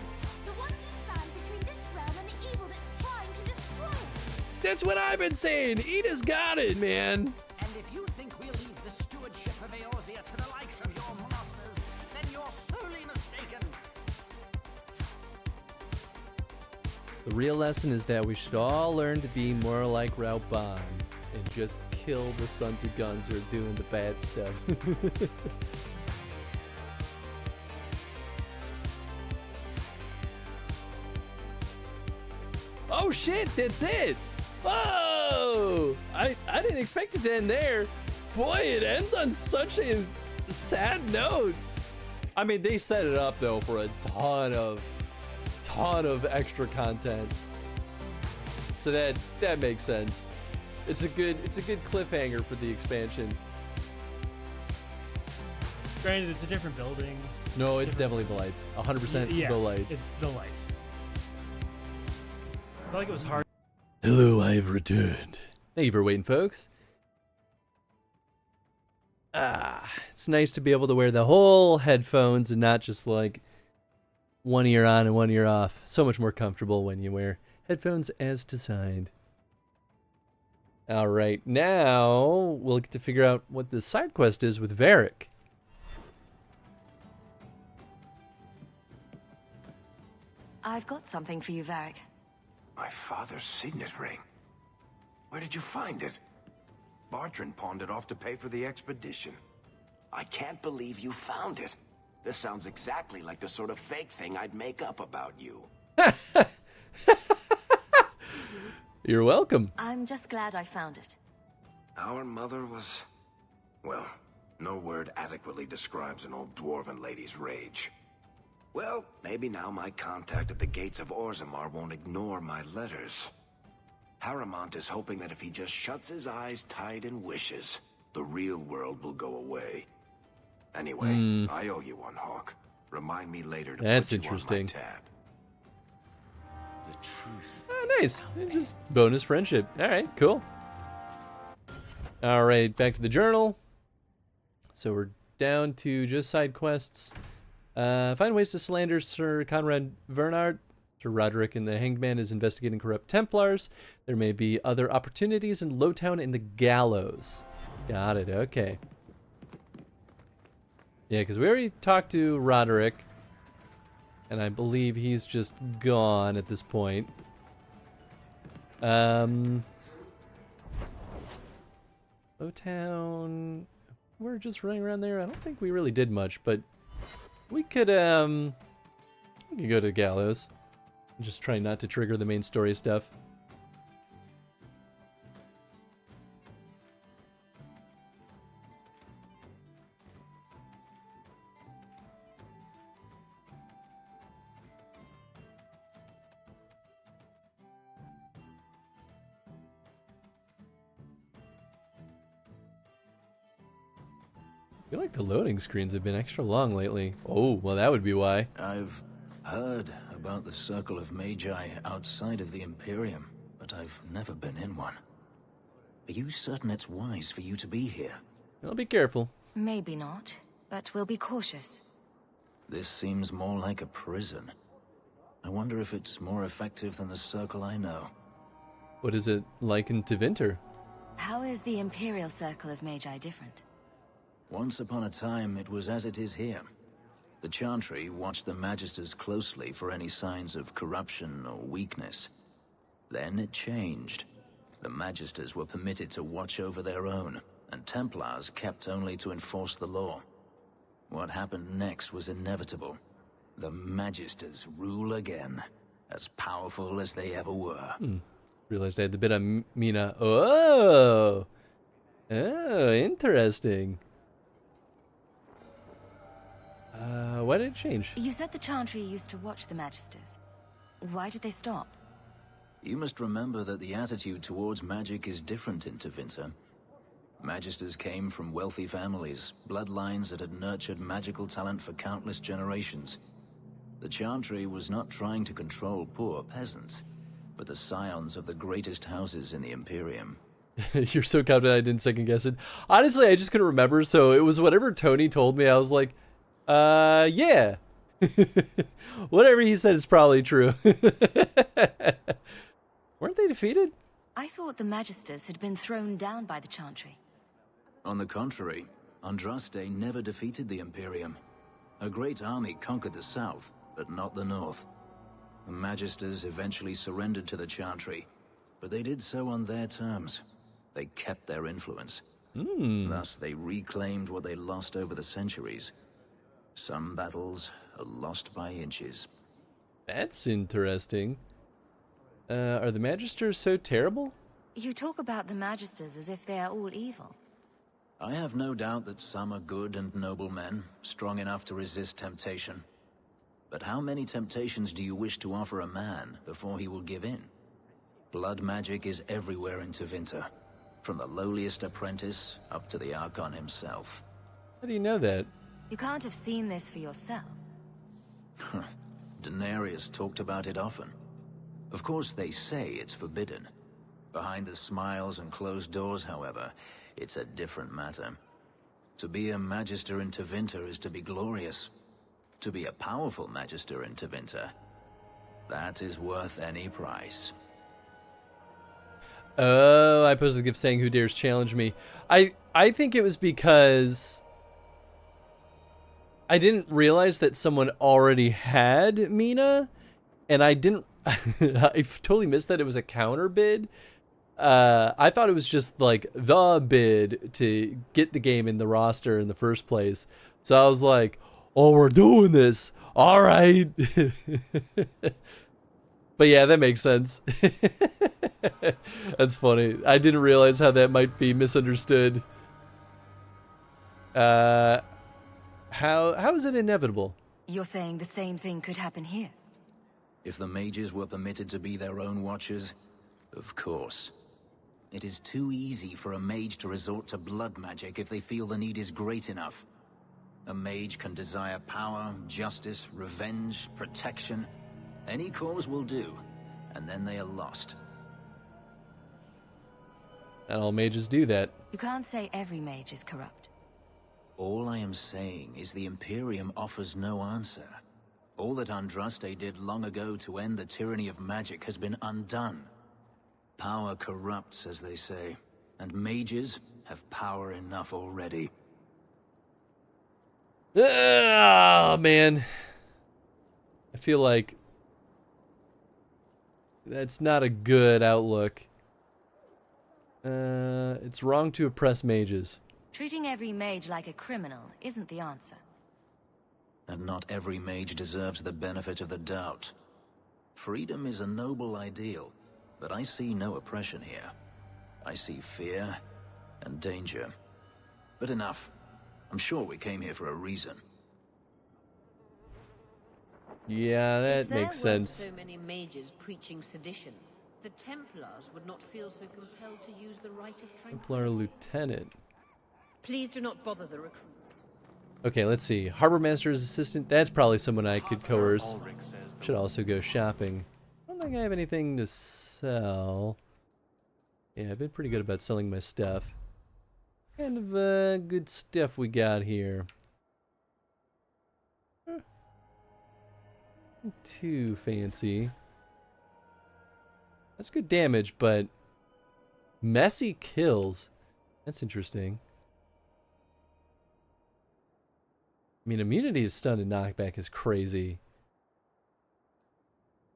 The ones who stand between this realm and the evil that's trying to destroy it. That's what I've been saying. Eda's got it, man. And if you think we'll leave the stewardship of Eorzea to the likes of your masters, then you're sorely mistaken. The real lesson is that we should all learn to be more like Rauban and just kill the sons of guns who are doing the bad stuff. Oh shit, that's it! Whoa! I didn't expect it to end there. Boy, it ends on such a sad note. I mean, they set it up though for a ton of extra content. So that makes sense. It's a good cliffhanger for the expansion. Granted, it's a different building. No, it's definitely the lights. 100% Yeah, the lights. it's the lights. I felt like it was hard. Hello, I have returned. Thank you for waiting, folks. It's nice to be able to wear the whole headphones and not just like one ear on and one ear off. So much more comfortable when you wear headphones as designed. All right, now we'll get to figure out what the side quest is with Varric. I've got something for you, Varric. My father's signet ring. Where did you find it? Bartrand pawned it off to pay for the expedition. I can't believe you found it. This sounds exactly like the sort of fake thing I'd make up about you. You're welcome. I'm just glad I found it. Our mother was... well, no word adequately describes an old dwarven lady's rage. Well, maybe now my contact at the gates of Orzammar won't ignore my letters. Harrimont is hoping that if he just shuts his eyes tight and wishes, the real world will go away. Anyway, I owe you one, Hawk. Remind me later to That's put you interesting. on my tab. The truth. Oh, nice. Just bonus friendship. All right, cool. All right, back to the journal. So we're down to just side quests. Find ways to slander Sir Conrad Vernard. Sir Roderick and the Hanged Man is investigating corrupt Templars. There may be other opportunities in Lowtown and the Gallows. Got it, okay. Yeah, because we already talked to Roderick. And I believe he's just gone at this point. O-Town. We're just running around there. I don't think we really did much, but we could go to Gallows. Just try not to trigger the main story stuff. I feel like the loading screens have been extra long lately. Oh, well that would be why. I've heard about the Circle of Magi outside of the Imperium, but I've never been in one. Are you certain it's wise for you to be here? I'll be careful. Maybe not, but we'll be cautious. This seems more like a prison. I wonder if it's more effective than the Circle I know. What is it like in Tevinter? How is the Imperial Circle of Magi different? Once upon a time, it was as it is here. The Chantry watched the Magisters closely for any signs of corruption or weakness. Then it changed. The Magisters were permitted to watch over their own, and Templars kept only to enforce the law. What happened next was inevitable. The Magisters rule again, as powerful as they ever were. Realized I had the bit on Mina. Oh! Oh, interesting. Why did it change? You said the Chantry used to watch the Magisters. Why did they stop? You must remember that the attitude towards magic is different in Tevinter. Magisters came from wealthy families, bloodlines that had nurtured magical talent for countless generations. The Chantry was not trying to control poor peasants, but the scions of the greatest houses in the Imperium. You're so confident I didn't second guess it. Honestly, I just couldn't remember, so it was whatever Tony told me. I was like, yeah. Whatever he said is probably true. Weren't they defeated? I thought the Magisters had been thrown down by the Chantry. On the contrary, Andraste never defeated the Imperium. A great army conquered the south, but not the north. The Magisters eventually surrendered to the Chantry, but they did so on their terms. They kept their influence. Thus, they reclaimed what they lost over the centuries. Some battles are lost by inches. That's interesting. Are the Magisters so terrible? You talk about the Magisters as if they are all evil. I have no doubt that some are good and noble men, strong enough to resist temptation. But how many temptations do you wish to offer a man before he will give in? Blood magic is everywhere in Tevinter, from the lowliest apprentice up to the Archon himself. How do you know that? You can't have seen this for yourself. Daenerys talked about it often. Of course, they say it's forbidden. Behind the smiles and closed doors, however, it's a different matter. To be a Magister in Tevinter is to be glorious. To be a powerful Magister in Tevinter, that is worth any price. Oh, I posted the gift saying, "Who dares challenge me?" I think it was because I didn't realize that someone already had Mina, and I didn't. I totally missed that it was a counter bid. I thought it was just like the bid to get the game in the roster in the first place. So I was like, "Oh, we're doing this. All right." But yeah, that makes sense. That's funny. I didn't realize how that might be misunderstood. How is it inevitable? You're saying the same thing could happen here? If the mages were permitted to be their own watchers, of course. It is too easy for a mage to resort to blood magic if they feel the need is great enough. A mage can desire power, justice, revenge, protection. Any cause will do, and then they are lost. And all mages do that. You can't say every mage is corrupt. All I am saying is the Imperium offers no answer. All that Andraste did long ago to end the tyranny of magic has been undone. Power corrupts, as they say, and mages have power enough already. Oh, man. I feel like that's not a good outlook. It's wrong to oppress mages. Treating every mage like a criminal isn't the answer. And not every mage deserves the benefit of the doubt. Freedom is a noble ideal, but I see no oppression here. I see fear and danger. But enough. I'm sure we came here for a reason. Yeah, that makes sense. If there weren't so many mages preaching sedition, the Templars would not feel so compelled to use the right of tranquility. Templar Lieutenant. Please do not bother the recruits. Okay, let's see. Harbor Master's assistant. That's probably someone I could coerce. Should also go shopping. I don't think I have anything to sell. Yeah, I've been pretty good about selling my stuff. Kind of good stuff we got here. Too fancy. That's good damage, but messy kills. That's interesting. I mean, immunity to stun and knockback is crazy.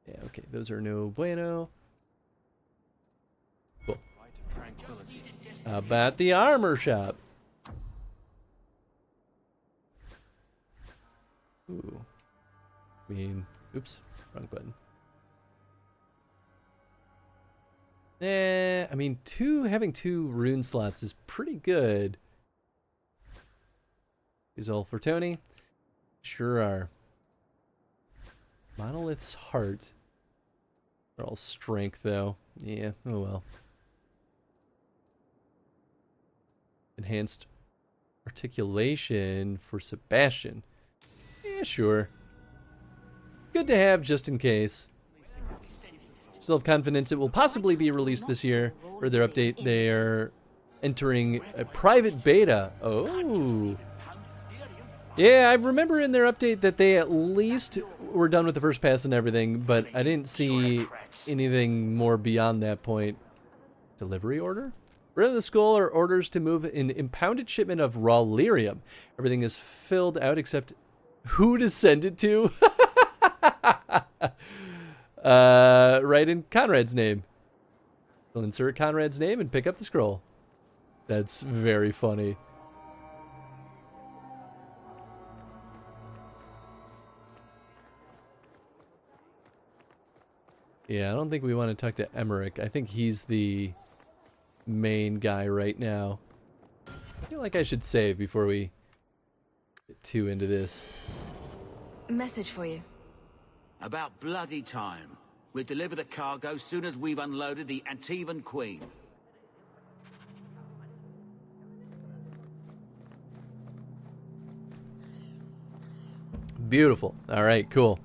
Yeah, okay, those are no bueno. Cool. How about the armor shop? Ooh. I mean, oops, wrong button. I mean, having 2 rune slots is pretty good. Is all for Tony? Sure are. Monolith's heart. They're all strength, though. Yeah, oh well. Enhanced articulation for Sebastian. Yeah, sure. Good to have just in case. Still have confidence it will possibly be released this year. Further update, they are entering a private beta. Oh. Yeah, I remember in their update that they at least were done with the first pass and everything, but I didn't see anything more beyond that point. Delivery order? Rid of the skull are orders to move an impounded shipment of raw lyrium. Everything is filled out except who to send it to. Write in Conrad's name. We'll insert Conrad's name and pick up the scroll. That's very funny. Yeah, I don't think we want to talk to Emmerich. I think he's the main guy right now. I feel like I should save before we get too into this. Message for you. About bloody time. We'll deliver the cargo soon as we've unloaded the Antivan Queen. Beautiful. All right, cool.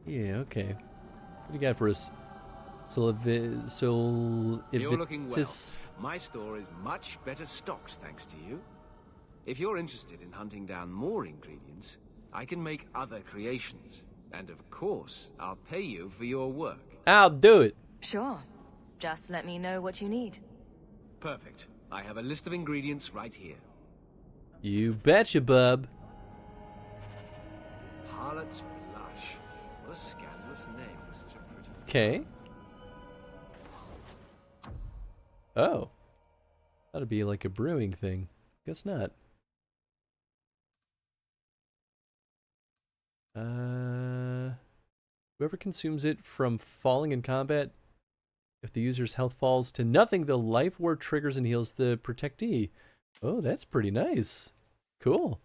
Yeah, okay. What do you got for us? You're looking well. My store is much better stocked thanks to you. If you're interested in hunting down more ingredients, I can make other creations. And of course, I'll pay you for your work. I'll do it. Sure. Just let me know what you need. Perfect. I have a list of ingredients right here. You betcha, bub. Harlot's Blush. What a scandalous name for such a pretty... Okay. Oh. That'd be like a brewing thing. Guess not. Whoever consumes it from falling in combat, if the user's health falls to nothing, the life ward triggers and heals the protectee. Oh, that's pretty nice. Cool.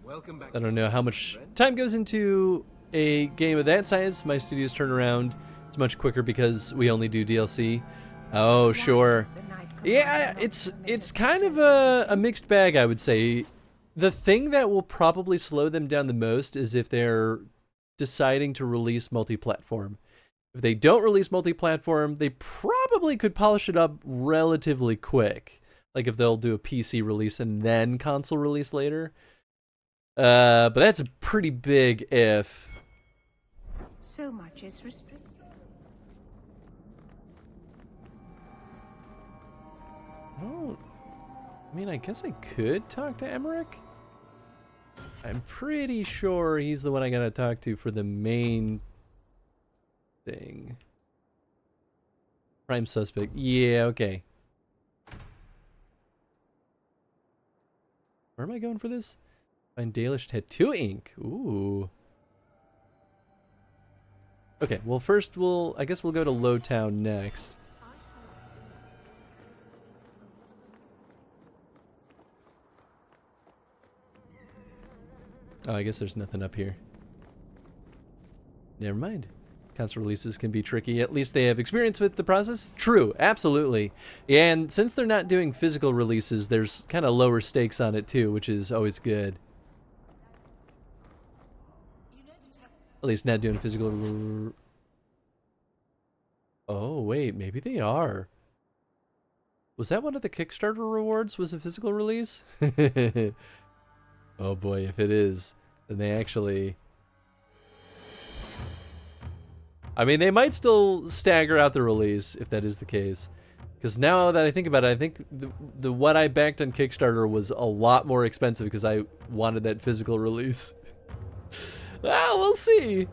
Welcome back. I don't know how much time goes into a game of that size. My studio's turnaround is much quicker because we only do DLC. Oh, sure. Yeah, it's kind of a mixed bag, I would say. The thing that will probably slow them down the most is if they're deciding to release multi-platform. If they don't release multi-platform, they probably could polish it up relatively quick. Like if they'll do a PC release and then console release later. But that's a pretty big if. So much is restricted. Oh, I mean, I guess I could talk to Emmerich. I'm pretty sure he's the one I gotta talk to for the main thing. Prime suspect. Yeah, okay. Where am I going for this? Find Dalish tattoo ink. Ooh. Okay, well first I guess we'll go to Lowtown next. Oh, I guess there's nothing up here. Never mind. Console releases can be tricky. At least they have experience with the process. True, absolutely. And since they're not doing physical releases, there's kind of lower stakes on it too, which is always good. At least not doing physical. Oh, wait, maybe they are. Was that one of the Kickstarter rewards? Was a physical release? Oh boy, if it is, then they actually... I mean, they might still stagger out the release if that is the case. Because now that I think about it, I think the what I backed on Kickstarter was a lot more expensive because I wanted that physical release. Well, we'll see.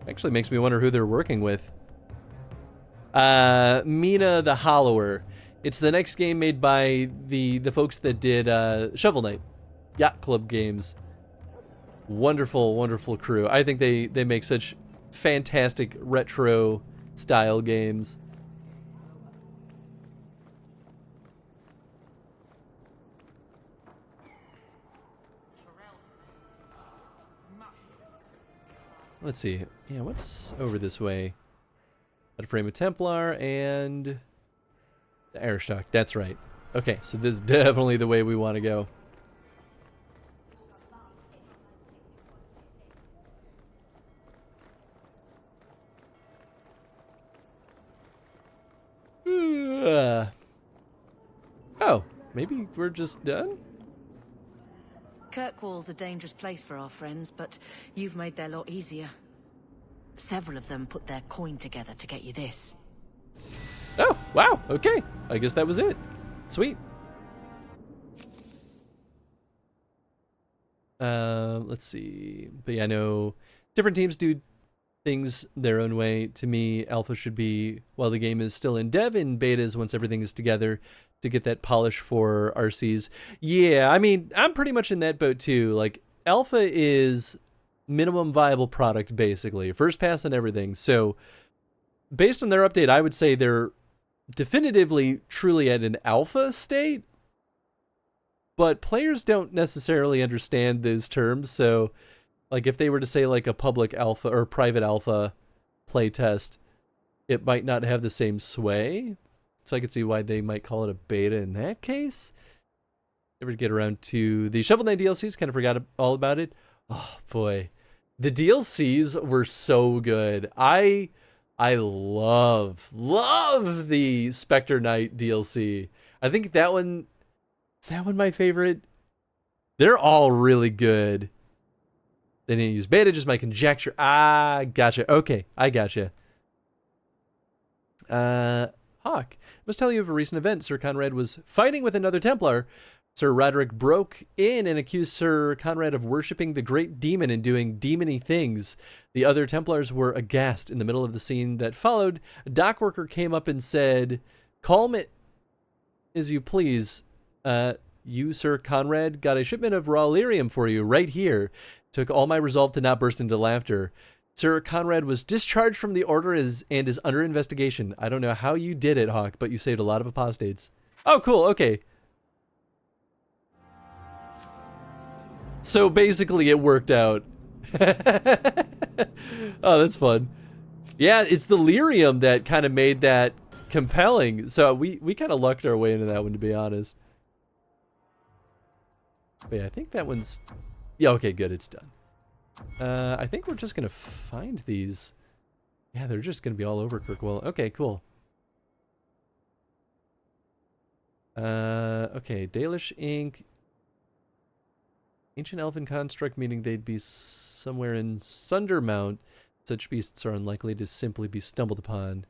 Actually makes me wonder who they're working with. Mina the Hollower. It's the next game made by the folks that did Shovel Knight. Yacht Club Games. Wonderful, wonderful crew. I think they make such fantastic retro style games. Let's see. Yeah, what's over this way? A frame of Templar and the Airstock. That's right. Okay, so this is definitely the way we want to go. Oh, maybe we're just done? Kirkwall's a dangerous place for our friends, but you've made their lot easier. Several of them put their coin together to get you this. Oh, wow, okay. I guess that was it. Sweet. Let's see. But yeah, I know different teams do things their own way. To me, alpha should be, while the game is still in dev, and beta is once everything is together to get that polish for RCs. Yeah, I mean, I'm pretty much in that boat too. Like, alpha is minimum viable product, basically. First pass and everything. So, based on their update, I would say they're definitively truly at an alpha state. But players don't necessarily understand those terms, so like if they were to say like a public alpha or private alpha playtest, it might not have the same sway. So I could see why they might call it a beta in that case. Ever get around to the Shovel Knight DLCs? Kind of forgot all about it. Oh boy, the DLCs were so good. I love the Spectre Knight DLC. I think that one. Is that one my favorite? They're all really good. They didn't use beta, just my conjecture. Ah, gotcha. Okay, I gotcha. Hawk, must tell you of a recent event. Sir Conrad was fighting with another Templar. Sir Roderick broke in and accused Sir Conrad of worshipping the great demon and doing demony things. The other Templars were aghast. In the middle of the scene that followed, a dock worker came up and said, "Calm it as you please. You, Sir Conrad, got a shipment of raw lyrium for you right here." Took all my resolve to not burst into laughter. Sir Conrad was discharged from the order and is under investigation. I don't know how you did it, Hawk, but you saved a lot of apostates. Oh, cool. Okay. So basically it worked out. Oh, that's fun. Yeah, it's the lyrium that kind of made that compelling. So we kind of lucked our way into that one, to be honest. But yeah, I think that one's... Yeah, okay, good, it's done. I think we're just going to find these. Yeah, they're just going to be all over Kirkwall. Okay, cool. Okay, Dalish Ink. Ancient Elven Construct, meaning they'd be somewhere in Sundermount. Such beasts are unlikely to simply be stumbled upon.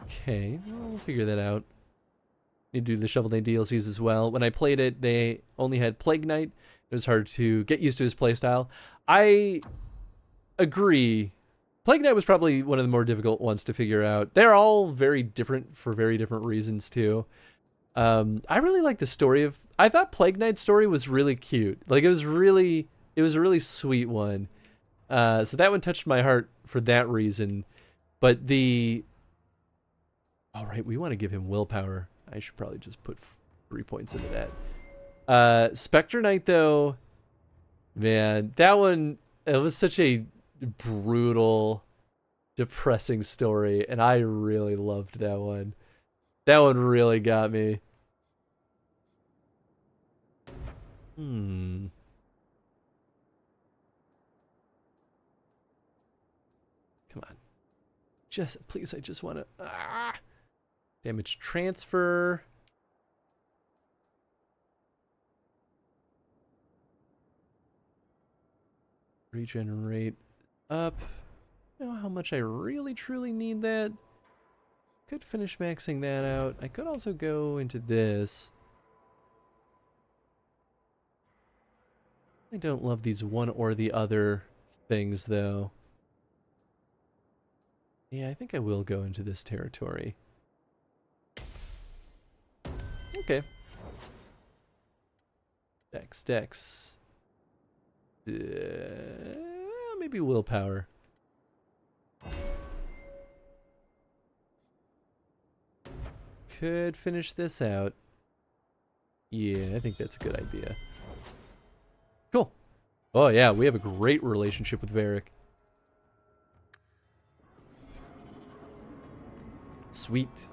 Okay, well, we'll figure that out. Need to do the Shovel Knight DLCs as well. When I played it, they only had Plague Knight. It was hard to get used to his playstyle. I agree. Plague Knight was probably one of the more difficult ones to figure out. They're all very different for very different reasons too. I really like the story of. I thought Plague Knight's story was really cute. Like it was a really sweet one. So that one touched my heart for that reason. But all right, we want to give him willpower. I should probably just put 3 points into that. Spectre Knight though, man, that one, it was such a brutal, depressing story, and I really loved that one. That one really got me. Come on. Please, I just want to... Damage transfer. Regenerate up. I don't know how much I really truly need that. Could finish maxing that out. I could also go into this. I don't love these one or the other things though. Yeah, I think I will go into this territory. Okay. Dex. Maybe willpower. Could finish this out. Yeah, I think that's a good idea. Cool. Oh yeah, we have a great relationship with Varric. Sweet.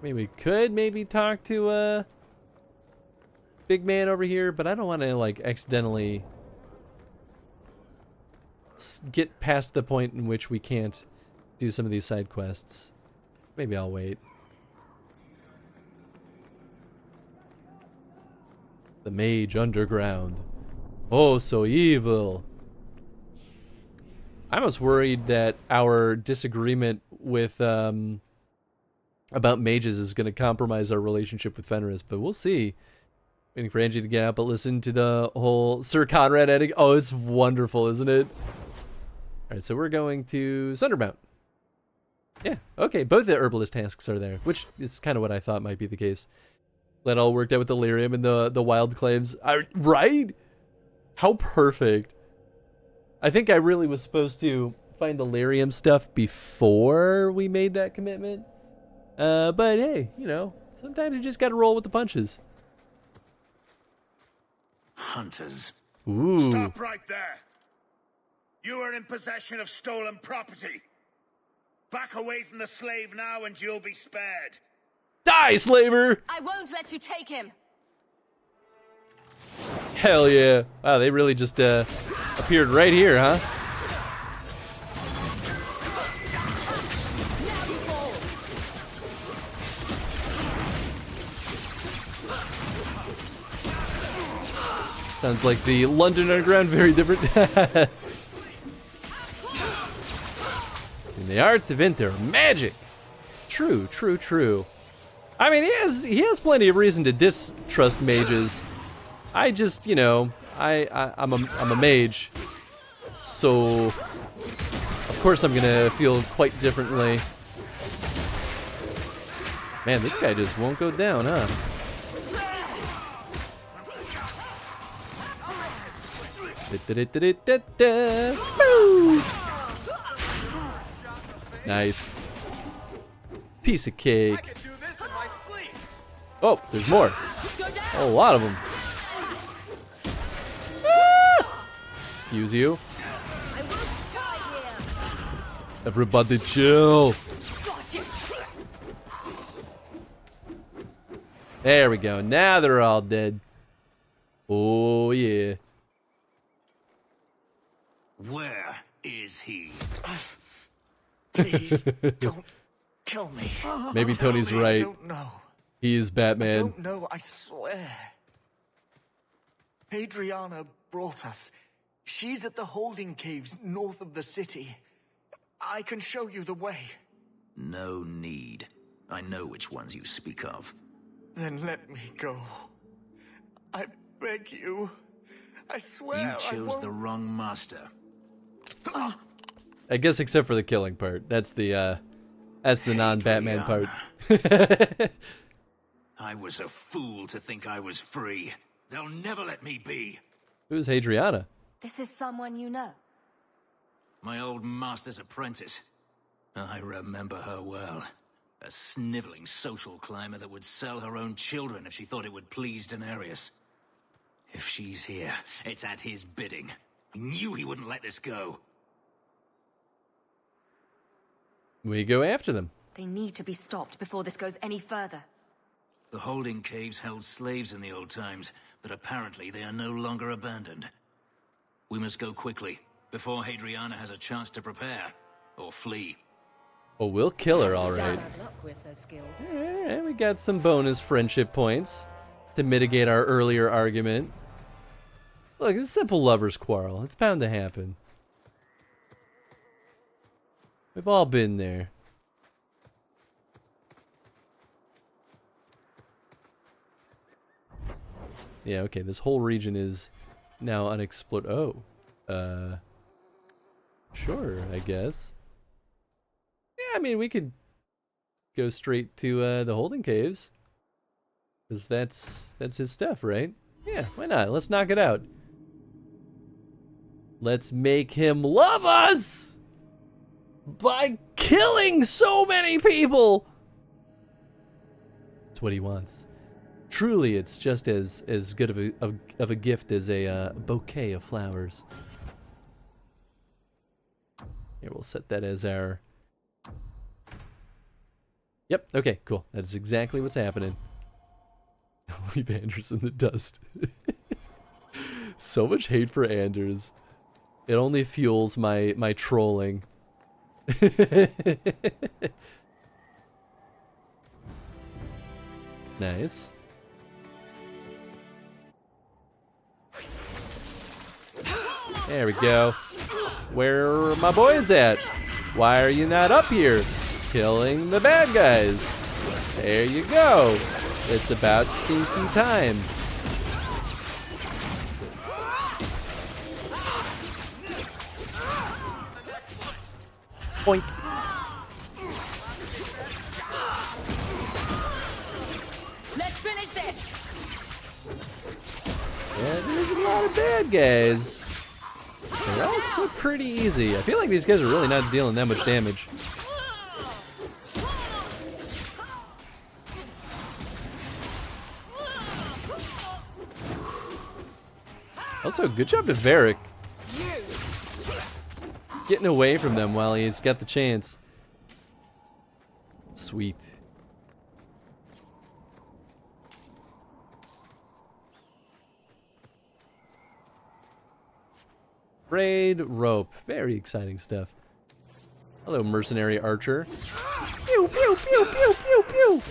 I mean, we could maybe talk to big man over here, but I don't want to like accidentally get past the point in which we can't do some of these side quests. Maybe I'll wait. The Mage Underground. Oh, so evil. I was worried that our disagreement with about mages is going to compromise our relationship with Fenris, but we'll see. Waiting for Angie to get out, but listen to the whole Sir Conrad ending. Oh, it's wonderful, isn't it? All right, so we're going to Sundermount. Yeah, okay, both the herbalist tasks are there, which is kind of what I thought might be the case. That all worked out with the lyrium and the wild claims. Right? How perfect. I think I really was supposed to find the lyrium stuff before we made that commitment. But hey, you know, sometimes you just gotta roll with the punches. Hunters. Ooh. Stop right there. You are in possession of stolen property. Back away from the slave now and you'll be spared. Die, slaver! I won't let you take him. Hell yeah. Wow, they really just appeared right here, huh? Sounds like the London Underground, very different. In the art of enter magic. True, true, true. I mean, he has plenty of reason to distrust mages. I just, you know, I'm a mage, so of course I'm gonna feel quite differently. Man, this guy just won't go down, huh? Woo! Nice. Piece of cake. Oh, there's more. A lot of them. Ah! Excuse you. Everybody chill. There we go. Now they're all dead. Oh, yeah. Where is he? Please, don't kill me. Maybe Tony's right. I don't know. He is Batman. I don't know, I swear. Adriana brought us. She's at the holding caves north of the city. I can show you the way. No need. I know which ones you speak of. Then let me go. I beg you. I swear You chose the wrong master. I guess except for the killing part. That's the non-Batman part. I was a fool to think I was free. They'll never let me be. Who's Hadriana? This is someone you know. My old master's apprentice. I remember her well. A sniveling social climber that would sell her own children if she thought it would please Daenerys. If she's here, it's at his bidding. He knew he wouldn't let this go. We go after them. They need to be stopped before this goes any further. The holding caves held slaves in the old times, but apparently they are no longer abandoned. We must go quickly, before Hadriana has a chance to prepare, or flee. Well, we'll kill her, all right. Look, we're so skilled. Alright, we got some bonus friendship points to mitigate our earlier argument. Look, it's a simple lover's quarrel. It's bound to happen. We've all been there. Yeah, okay, this whole region is now unexplored. Oh. Sure, I guess. Yeah, I mean, we could go straight to the holding caves. Because that's his stuff, right? Yeah, why not? Let's knock it out. Let's make him love us by killing so many people. That's what he wants. Truly, it's just as good of a gift as a bouquet of flowers. Here, we'll set that as our... Yep, okay, cool. That is exactly what's happening. Leave Anders in the dust. So much hate for Anders. It only fuels my trolling. Nice. There we go. Where are my boys at? Why are you not up here? Killing the bad guys. There you go. It's about stinky time. Boink. Let's finish this. Yeah, there's a lot of bad guys. They're also pretty easy. I feel like these guys are really not dealing that much damage. Also, good job to Varric. Getting away from them while he's got the chance. Sweet. Braid rope. Very exciting stuff. Hello, mercenary archer. Pew, pew, pew, pew, pew, pew.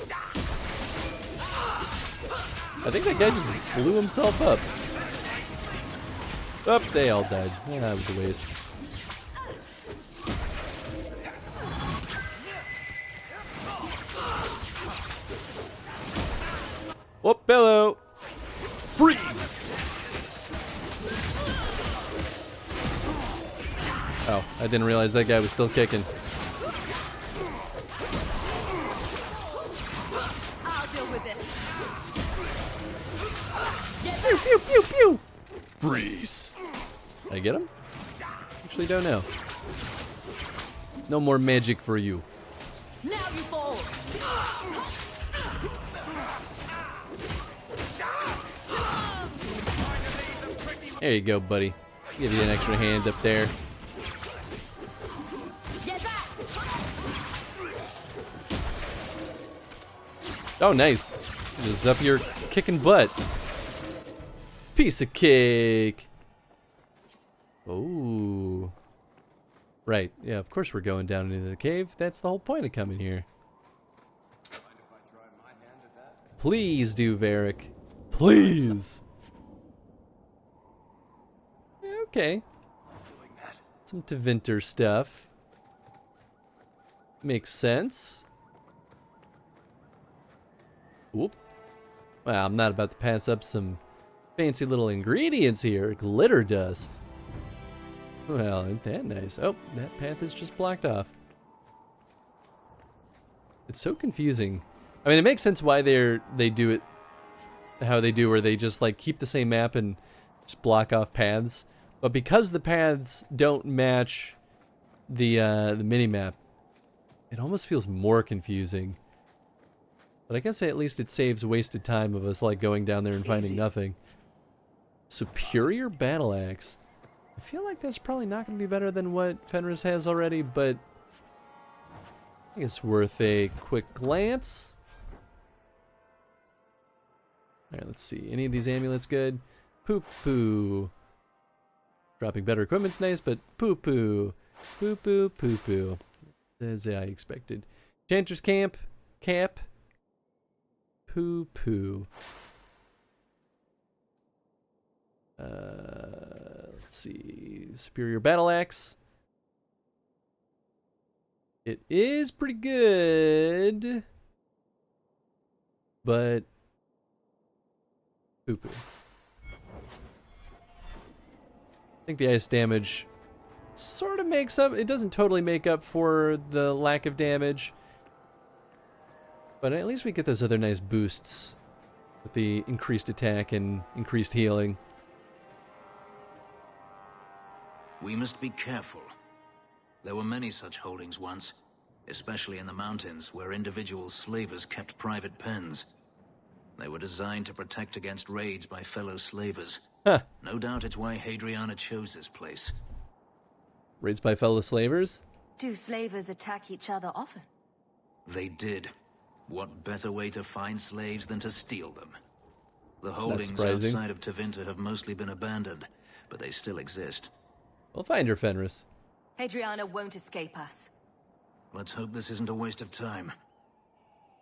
I think that guy just blew himself up. Oh, they all died. Yeah, that was a waste. Whoop, hello. Freeze! Oh, I didn't realize that guy was still kicking. I'll deal with this. Pew, pew, pew, pew! Freeze! Did I get him? Actually don't know. No more magic for you. Now you fall. There you go, buddy. Give you an extra hand up there. Oh, nice. Just up here kicking butt. Piece of cake. Oh. Right. Yeah, of course we're going down into the cave. That's the whole point of coming here. Please do, Varric. Please. Okay. Some Tevinter stuff. Makes sense. Whoop. Well, I'm not about to pass up some fancy little ingredients here. Glitter dust. Well, ain't that nice? Oh, that path is just blocked off. It's so confusing. I mean, it makes sense why they do it how they do, where they just like keep the same map and just block off paths. But because the paths don't match the mini-map, it almost feels more confusing. But I guess at least it saves wasted time of us like going down there and finding nothing. Superior battle axe. I feel like that's probably not going to be better than what Fenris has already, but I think it's worth a quick glance. Alright, let's see. Any of these amulets good? Poo-poo. Dropping better equipment's nice, but poo-poo. Poo-poo, poo-poo. As I expected. Chanter's camp. Cap. Poo-poo. Let's see. Superior battle axe. It is pretty good, but poo-poo. I think the ice damage sort of makes up. It doesn't totally make up for the lack of damage, but at least we get those other nice boosts with the increased attack and increased healing. We must be careful. There were many such holdings once, especially in the mountains where individual slavers kept private pens. They were designed to protect against raids by fellow slavers. Huh. No doubt it's why Hadriana chose this place. Raids by fellow slavers? Do slavers attack each other often? They did. What better way to find slaves than to steal them? The That's not holdings surprising. outside of Tevinter have mostly been abandoned, but they still exist. We'll find her, Fenris. Hadriana won't escape us. Let's hope this isn't a waste of time.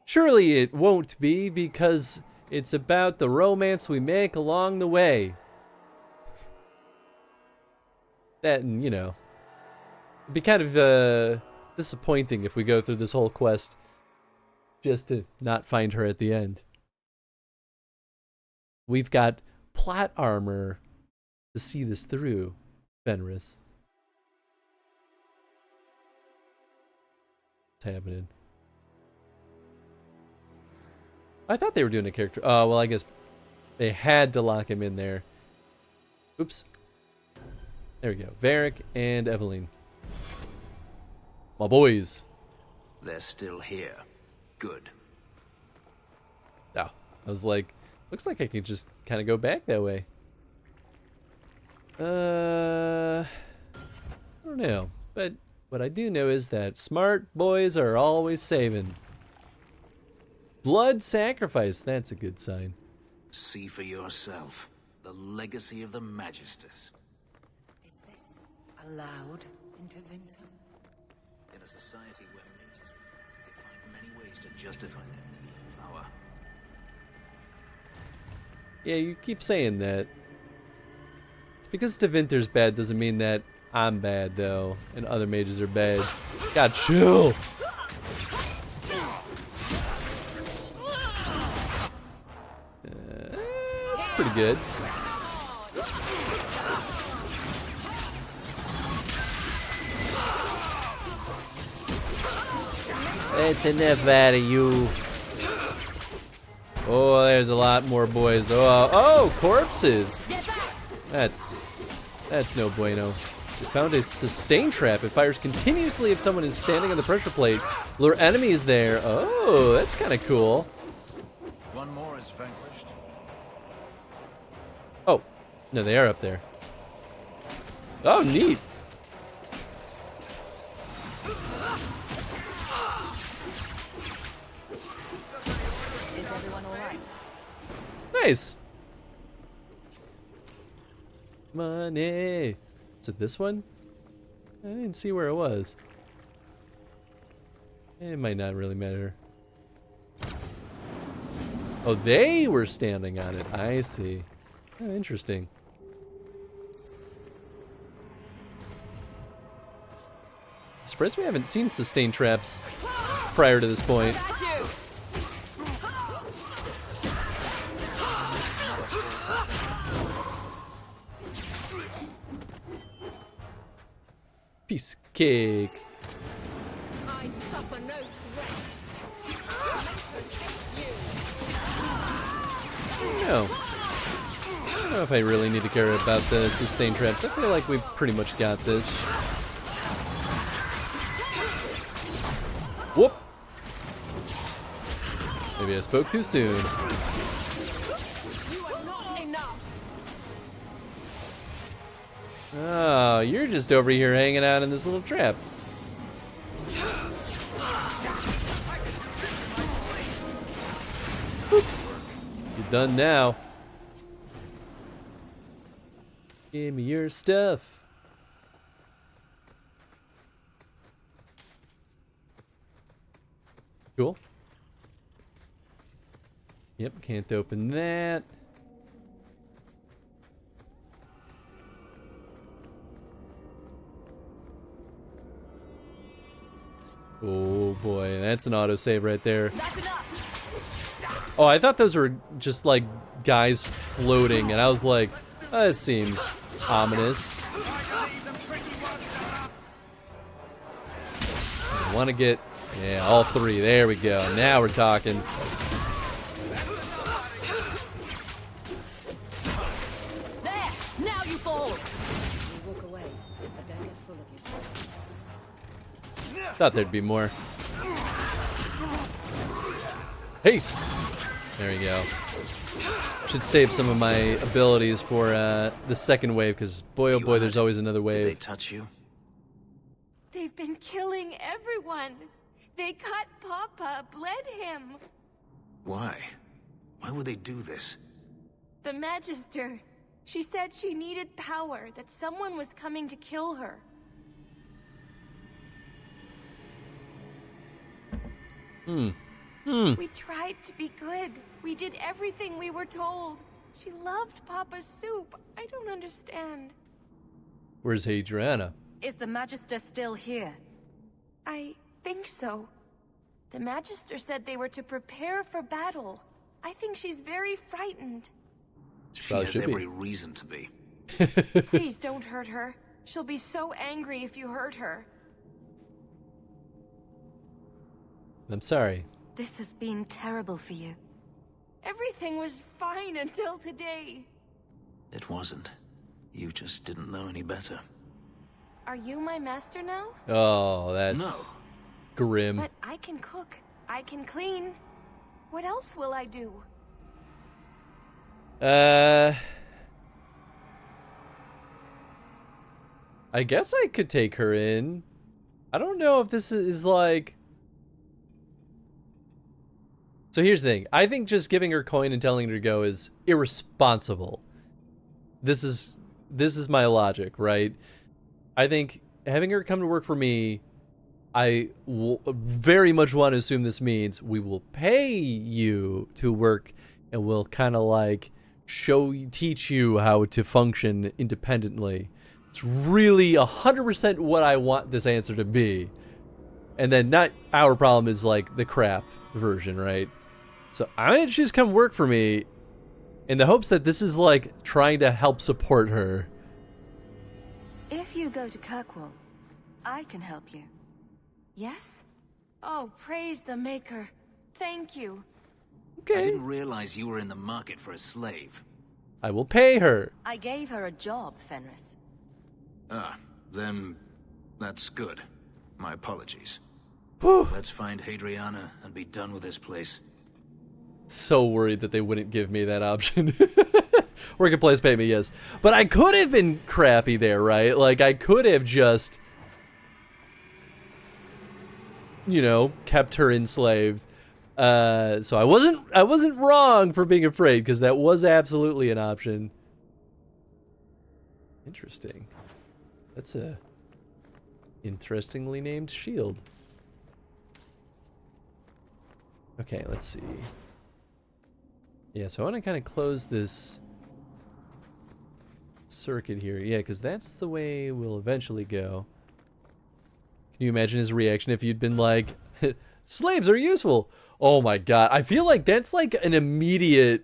Surely it won't be, because it's about the romance we make along the way. That, and, you know, it'd be kind of disappointing if we go through this whole quest just to not find her at the end. We've got plot armor to see this through, Fenris. What's happening? I thought they were doing a character. Oh, well, I guess they had to lock him in there. Oops. There we go. Varric and Eveline. My boys. They're still here. Good. Oh, I was like, looks like I could just kind of go back that way. I don't know. But what I do know is that smart boys are always saving. Blood sacrifice, that's a good sign. See for yourself. The legacy of the Magisters. Is this allowed in Tevinter? In a society where mages they find many ways to justify their need for power. Yeah, you keep saying that. Because Tevinter's bad doesn't mean that I'm bad, though, and other mages are bad. God, chill! That's pretty good. That's enough out of you. Oh, there's a lot more boys. Oh, corpses. That's no bueno. We found a sustain trap. It fires continuously if someone is standing on the pressure plate. Lure enemies there. Oh, that's kind of cool. One more is vanquished. Oh, no, they are up there. Oh, neat. Is everyone alright? Nice. Money. Is it this one? I didn't see where it was. It might not really matter. Oh, they were standing on it. I see. Oh, interesting. Surprised we haven't seen sustain traps prior to this point. Piece of cake. I suffer no threat. No. I don't know if I really need to care about the sustain traps. I feel like we've pretty much got this. Whoop! Maybe I spoke too soon. You are not enough. Oh, you're just over here hanging out in this little trap. You're done now. Give me your stuff. Cool. Yep, can't open that. Oh boy, that's an autosave right there. Oh, I thought those were just like guys floating, and I was like, oh, this seems ominous. I want to get, yeah, all three. There we go. Now we're talking. There! Now you fall! You walk away, but don't get full of yourself. Thought there'd be more. Haste! There we go. Should save some of my abilities for the second wave, because boy oh boy, there's always another wave. Did they touch you? They've been killing everyone. They cut Papa, bled him. Why? Why would they do this? The Magister. She said she needed power, that someone was coming to kill her. We tried to be good. We did everything we were told. She loved Papa's soup. I don't understand. Where's Hadriana? Is the Magister still here? I think so. The Magister said they were to prepare for battle. I think she's very frightened. She has every reason to be. Please don't hurt her. She'll be so angry if you hurt her. I'm sorry. This has been terrible for you. Everything was fine until today. It wasn't. You just didn't know any better. Are you my master now? Oh, that's grim. But I can cook. I can clean. What else will I do? I guess I could take her in. I don't know if this is like... So here's the thing. I think just giving her coin and telling her to go is irresponsible. This is my logic, right? I think having her come to work for me, I very much want to assume this means we will pay you to work and we'll kind of like teach you how to function independently. It's really 100% what I want this answer to be. And then not our problem is like the crap version, right? So I'm going to choose come work for me in the hopes that this is like trying to help support her. If you go to Kirkwall, I can help you. Yes? Oh, praise the Maker. Thank you. I didn't realize you were in the market for a slave. I will pay her. I gave her a job, Fenris. Ah, then that's good. My apologies. Whew. Let's find Hadriana and be done with this place. So worried that they wouldn't give me that option. Work at place, pay me, yes. But I could have been crappy there, right? Like, I could have just, you know, kept her enslaved. So I wasn't wrong for being afraid, because that was absolutely an option. Interesting. That's a interestingly named shield. Okay, let's see. Yeah, so I want to kind of close this circuit here. Yeah, because that's the way we'll eventually go. Can you imagine his reaction if you'd been like, slaves are useful? Oh my god. I feel like that's like an immediate,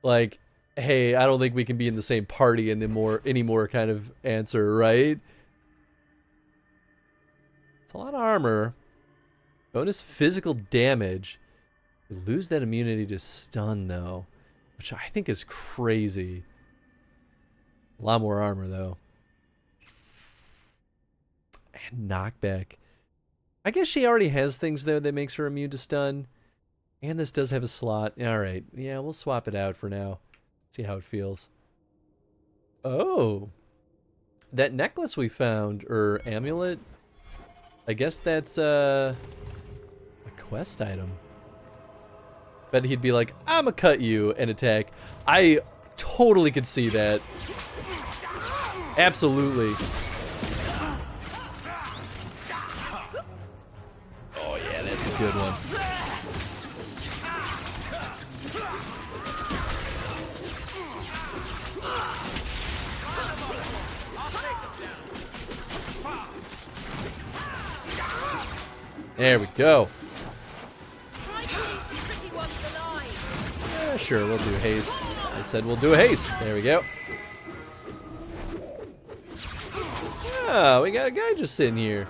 like, hey, I don't think we can be in the same party anymore kind of answer, right? It's a lot of armor. Bonus physical damage. You lose that immunity to stun, though, which I think is crazy. A lot more armor, though. And knockback. I guess she already has things, though, that makes her immune to stun. And this does have a slot. Alright, yeah, we'll swap it out for now. See how it feels. Oh! That necklace we found, or amulet, I guess that's a quest item. Bet he'd be like, I'ma cut you and attack. I totally could see that. Absolutely. Oh yeah, that's a good one. There we go. Yeah, sure, we'll do haste. I said we'll do a haste. There we go. Oh, we got a guy just sitting here.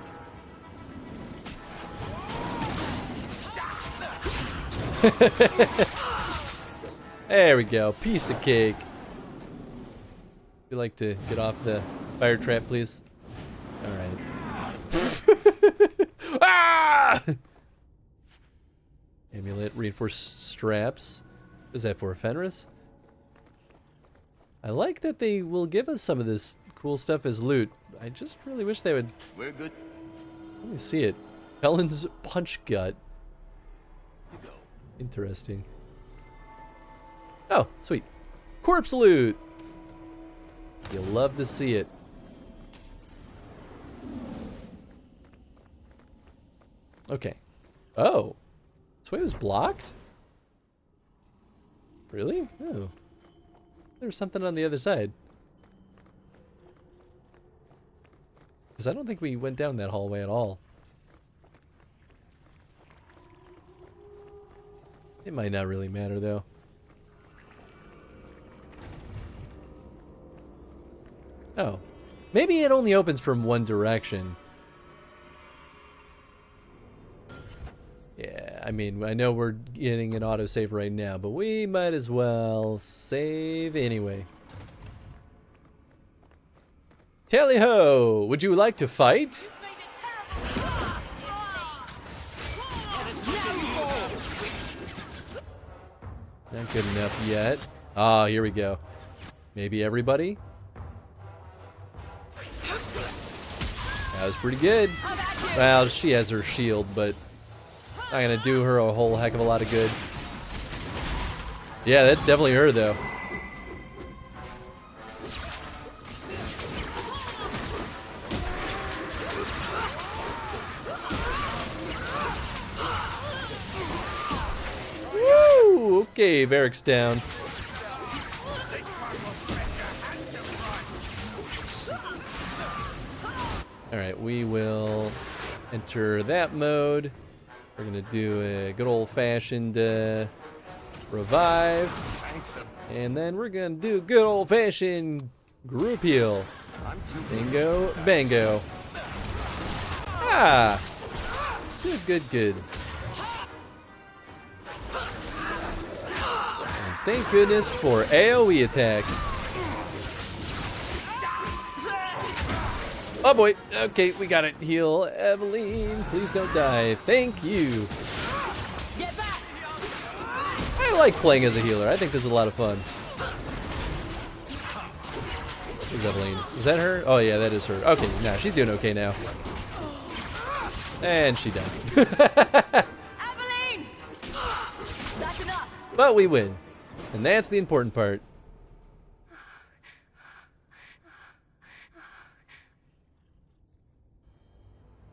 There we go. Piece of cake. Would you like to get off the fire trap, please? All right. Ah! Amulet, reinforced straps. Is that for Fenris? I like that they will give us some of this cool stuff as loot. I just really wish they would. We're good. Let me see it. Felon's punch gut. Interesting. Oh, sweet. Corpse loot. You'll love to see it. Okay. Oh. This way was blocked? Really? Oh. There was something on the other side. Because I don't think we went down that hallway at all. It might not really matter, though. Oh. Maybe it only opens from one direction. Yeah, I mean, I know we're getting an autosave right now, but we might as well save anyway. Tally-ho! Would you like to fight? Not good enough yet. Ah, here we go. Maybe everybody? That was pretty good. Well, she has her shield, but not gonna do her a whole heck of a lot of good. Yeah, that's definitely her, though. Woo! Okay, Varric's down. Alright, we will enter that mode. We're gonna do a good old-fashioned revive. And then we're gonna do good old-fashioned group heal. Bingo, bango. Ah! Good, good, good. And thank goodness for AoE attacks. Oh boy, okay, we gotta heal Evelyn. Please don't die. Thank you. I like playing as a healer. I think this is a lot of fun. Who's Evelyn? Is that her? Oh yeah, that is her. Okay, nah, she's doing okay now. And she died. Evelyn! That's enough. But we win. And that's the important part.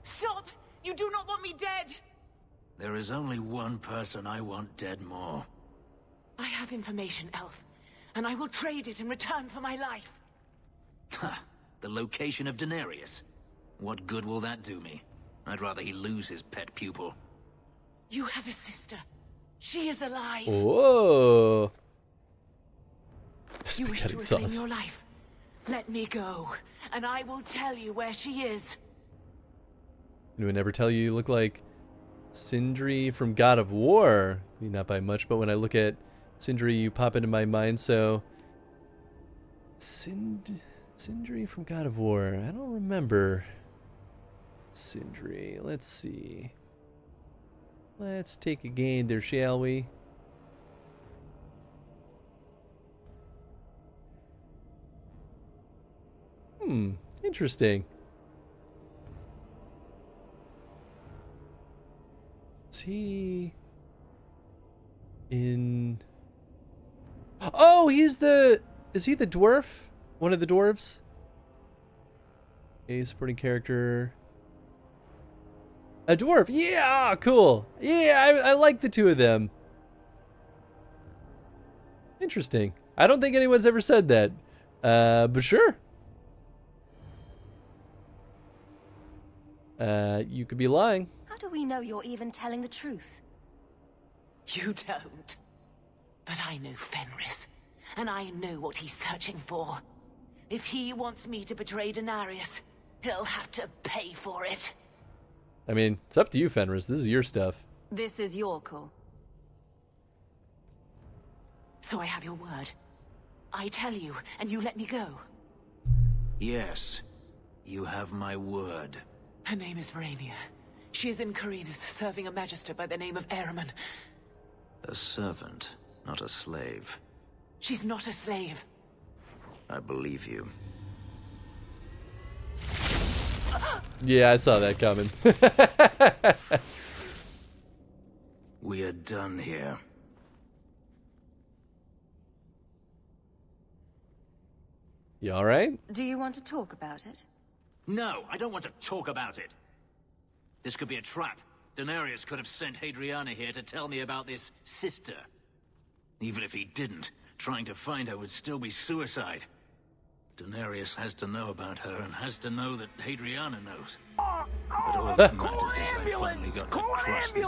Stop! You do not want me dead! There is only one person I want dead more. I have information, Elf, and I will trade it in return for my life. Ha! The location of Daenerys. What good will that do me? I'd rather he lose his pet pupil. You have a sister. She is alive. Whoa. You wish to Spaghetti reclaim sauce. your life. Let me go, and I will tell you where she is. Anyone ever tell you look like Sindri from God of War? Not by much, but when I look at Sindri, you pop into my mind. So, Sindri from God of War. I don't remember Sindri. Let's see. Let's take a gander, shall we? Interesting. Is he in... Oh, he's the... Is he the dwarf? One of the dwarves? A supporting character. A dwarf. Yeah, cool. Yeah, I like the two of them. Interesting. I don't think anyone's ever said that. But sure. You could be lying. How do we know you're even telling the truth? You don't. But I know Fenris, and I know what he's searching for. If he wants me to betray Denarius, he'll have to pay for it. I mean, it's up to you, Fenris. This is your stuff. This is your call. So I have your word. I tell you, and you let me go. Yes, you have my word. Her name is Verania. She is in Carinus, serving a magister by the name of Ehrman. A servant, not a slave. She's not a slave. I believe you. Yeah, I saw that coming. We are done here. You all right? Do you want to talk about it? No, I don't want to talk about it. This could be a trap. Denarius could have sent Hadriana here to tell me about this sister. Even if he didn't, trying to find her would still be suicide. Denarius has to know about her and has to know that Hadriana knows. But all that matters is I finally got to crush this.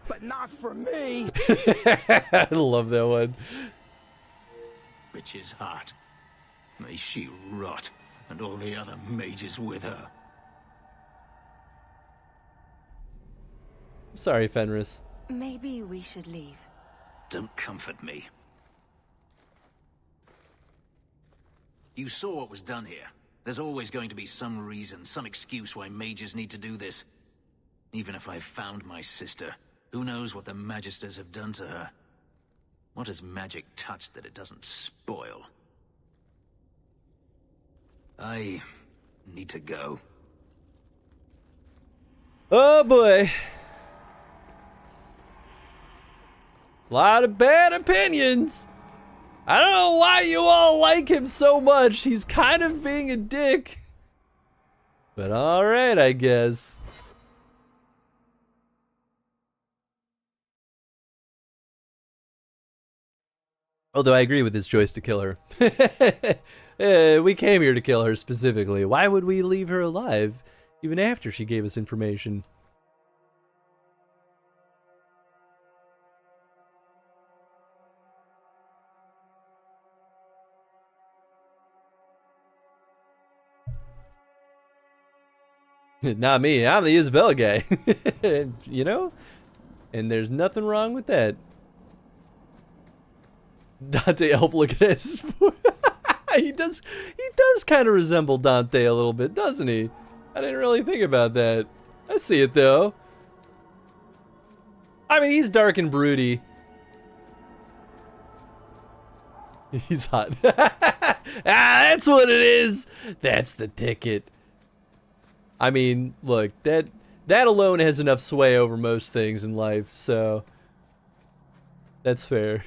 But not for me. I love that one. Bitch's heart. May she rot, and all the other mages with her. I'm sorry, Fenris. Maybe we should leave. Don't comfort me. You saw what was done here. There's always going to be some reason, some excuse why mages need to do this. Even if I found my sister, who knows what the Magisters have done to her? What has magic touched that it doesn't spoil? I need to go. Oh boy. A lot of bad opinions. I don't know why you all like him so much. He's kind of being a dick. But alright, I guess. Although I agree with his choice to kill her. We came here to kill her specifically. Why would we leave her alive, even after she gave us information? Not me, I'm the Isabella guy. You know? And there's nothing wrong with that. Dante Elf looking at his he does kind of resemble Dante a little bit, doesn't he? I didn't really think about that. I see it though. I mean, he's dark and broody. He's hot. That's what it is. That's the ticket. I mean, look, that alone has enough sway over most things in life, so that's fair.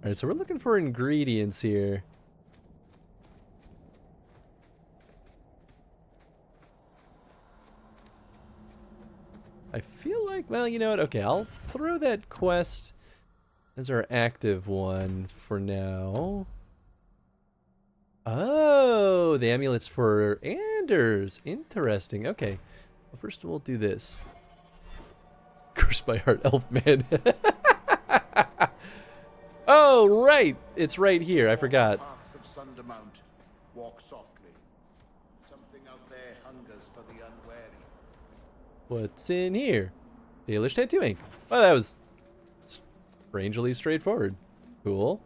Alright, so we're looking for ingredients here. I feel like, well, you know what? Okay, I'll throw that quest as our active one for now. Oh, the amulets for Anders. Interesting. Okay. Well, first we'll do this. Cursed by Heart Elf Man. Oh, right. It's right here. I forgot. Paths of Sundermount. Walk softly. Something out there hungers for the unwary. What's in here? Dalish tattoo ink. Well, that was strangely straightforward. Cool.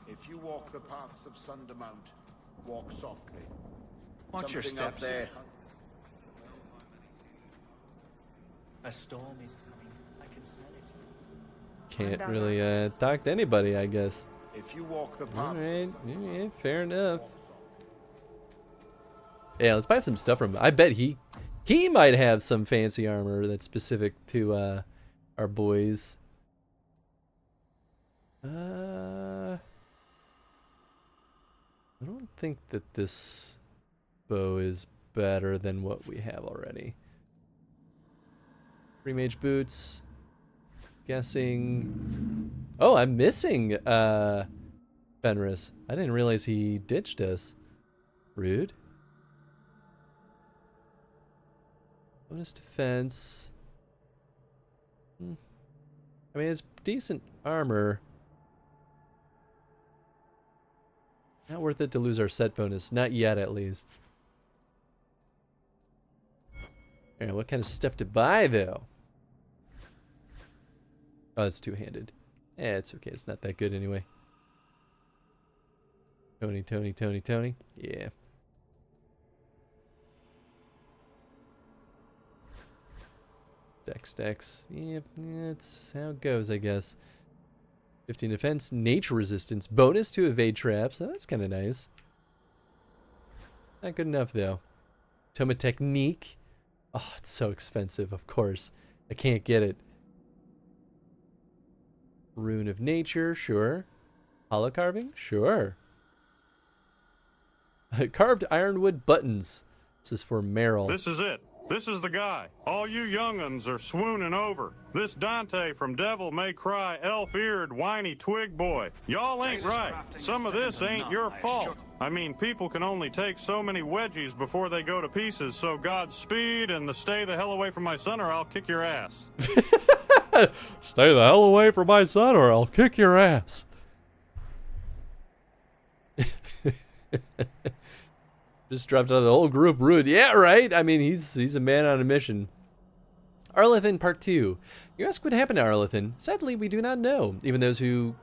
If you walk the paths of Sundermount, walk softly. Watch your Something up steps. there. A storm is coming. I can smell it. Can't really talk to anybody, I guess. If you walk the All paths right, fair enough. Yeah, let's buy some stuff from him. I bet he might have some fancy armor that's specific to our boys. I don't think that this bow is better than what we have already. Free mage boots. Guessing. Oh, I'm missing Fenris. I didn't realize he ditched us. Rude. Bonus defense. I mean, it's decent armor. Not worth it to lose our set bonus. Not yet, at least. Alright, what kind of stuff to buy, though? Oh, it's two-handed. Eh, it's okay. It's not that good anyway. Tony. Yeah. Dex. Yep, that's how it goes, I guess. 15 defense, nature resistance, bonus to evade traps. Oh, that's kind of nice. Not good enough, though. Toma technique. Oh, it's so expensive, of course. I can't get it. Rune of nature, sure. Hollow carving, sure. Carved ironwood buttons. This is for Meryl. This is it. This is the guy. All you young'uns are swooning over. This Dante from Devil May Cry, elf-eared, whiny twig boy. Y'all ain't right. Some of this ain't your fault. I mean, people can only take so many wedgies before they go to pieces, so Godspeed and stay the hell away from my son or I'll kick your ass. Stay the hell away from my son or I'll kick your ass. Just dropped out of the whole group rude. Yeah, right. I mean, he's a man on a mission. Arlathan Part 2. You ask what happened to Arlathan. Sadly, we do not know. Even those who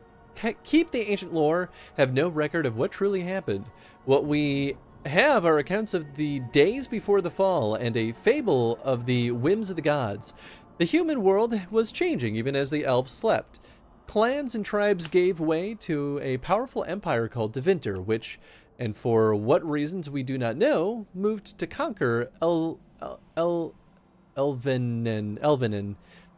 keep the ancient lore have no record of what truly happened. What we have are accounts of the days before the fall and a fable of the whims of the gods. The human world was changing even as the elves slept. Clans and tribes gave way to a powerful empire called Tevinter, which, and for what reasons we do not know, moved to conquer Elvenin.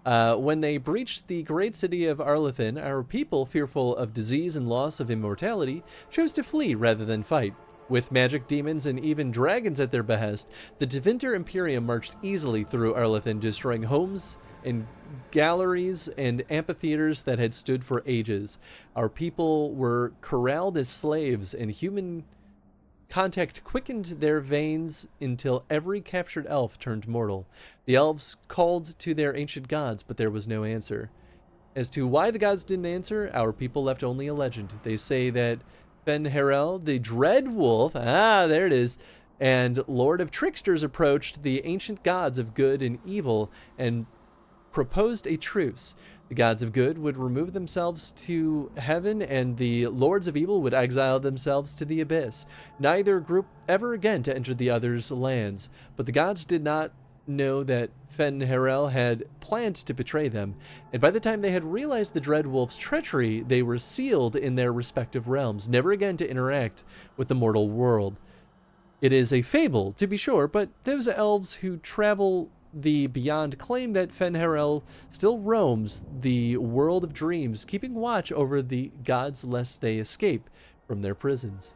When they breached the great city of Arlathan, our people, fearful of disease and loss of immortality, chose to flee rather than fight. With magic demons and even dragons at their behest, the Tevinter Imperium marched easily through Arlathan, destroying homes and galleries and amphitheaters that had stood for ages. Our people were corralled as slaves, and human contact quickened their veins until every captured elf turned mortal. The elves called to their ancient gods, but there was no answer. As to why the gods didn't answer, our people left only a legend. They say that Ben-Harel, the Dread Wolf, there it is, and Lord of Tricksters approached the ancient gods of good and evil and proposed a truce. The gods of good would remove themselves to heaven, and the lords of evil would exile themselves to the abyss. Neither group ever again to enter the other's lands, but the gods did not know that Fen-Harel had planned to betray them, and by the time they had realized the Dread Wolf's treachery, they were sealed in their respective realms, never again to interact with the mortal world. It is a fable, to be sure, but those elves who travel the beyond claim that Fen-Harel still roams the world of dreams, keeping watch over the gods lest they escape from their prisons.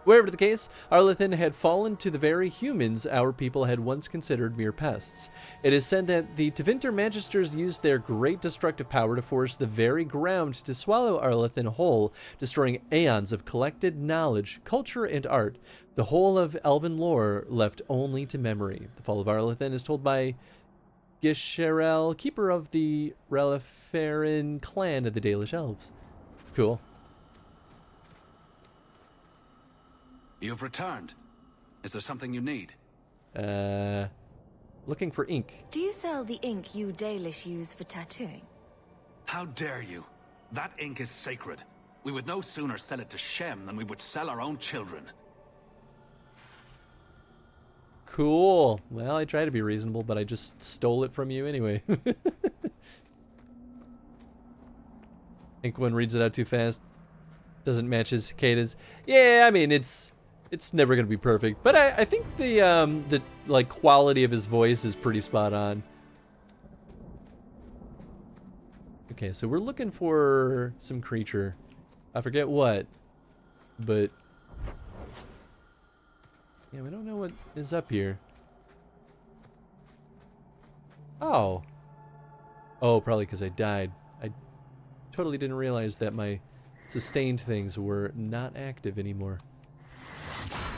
Wherever the case, Arlathan had fallen to the very humans our people had once considered mere pests. It is said that the Tevinter Magisters used their great destructive power to force the very ground to swallow Arlathan whole, destroying aeons of collected knowledge, culture, and art. The whole of elven lore left only to memory. The fall of Arlathan is told by Gisherel, keeper of the Reliferin clan of the Dalish Elves. Cool. You've returned. Is there something you need? Looking for ink. Do you sell the ink you Dalish use for tattooing? How dare you? That ink is sacred. We would no sooner sell it to Shem than we would sell our own children. Cool. Well, I try to be reasonable, but I just stole it from you anyway. Think one reads it out too fast. Doesn't match his cicadas. Yeah, I mean it's never gonna be perfect, but I think the like quality of his voice is pretty spot on. Okay, so we're looking for some creature. I forget what, but yeah, we don't know what is up here. Oh, probably because I died. I totally didn't realize that my sustained things were not active anymore.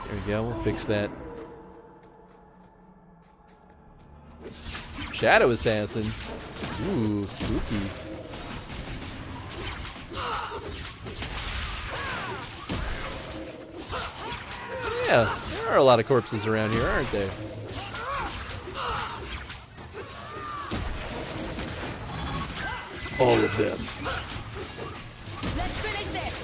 There we go, we'll fix that. Shadow Assassin. Ooh, spooky. Yeah, there are a lot of corpses around here, aren't there? All of them. Let's finish this.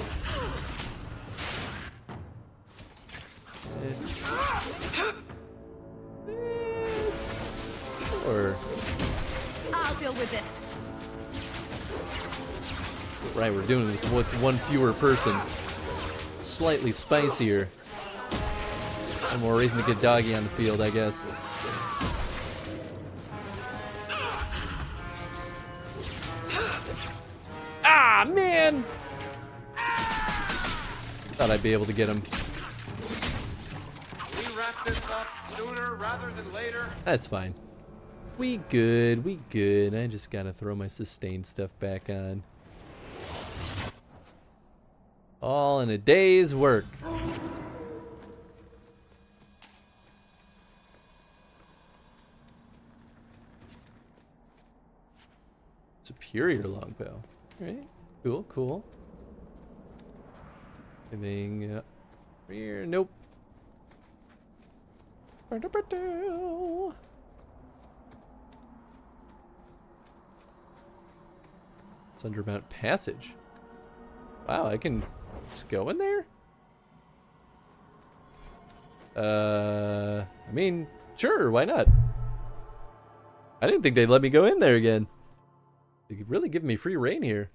Or I'll deal with this. right, we're doing this with one fewer person. Slightly spicier. And more reason to get doggy on the field, I guess. Ah, man! Thought I'd be able to get him. We wrap this up sooner rather than later. That's fine. We good, we good. I just gotta throw my sustained stuff back on. All in a day's work. Superior longbow. Alright, cool, cool. Anything here? Nope. It's Undermount Passage. Wow, I can just go in there? I mean, sure, why not? I didn't think they'd let me go in there again. They could really give me free reign here.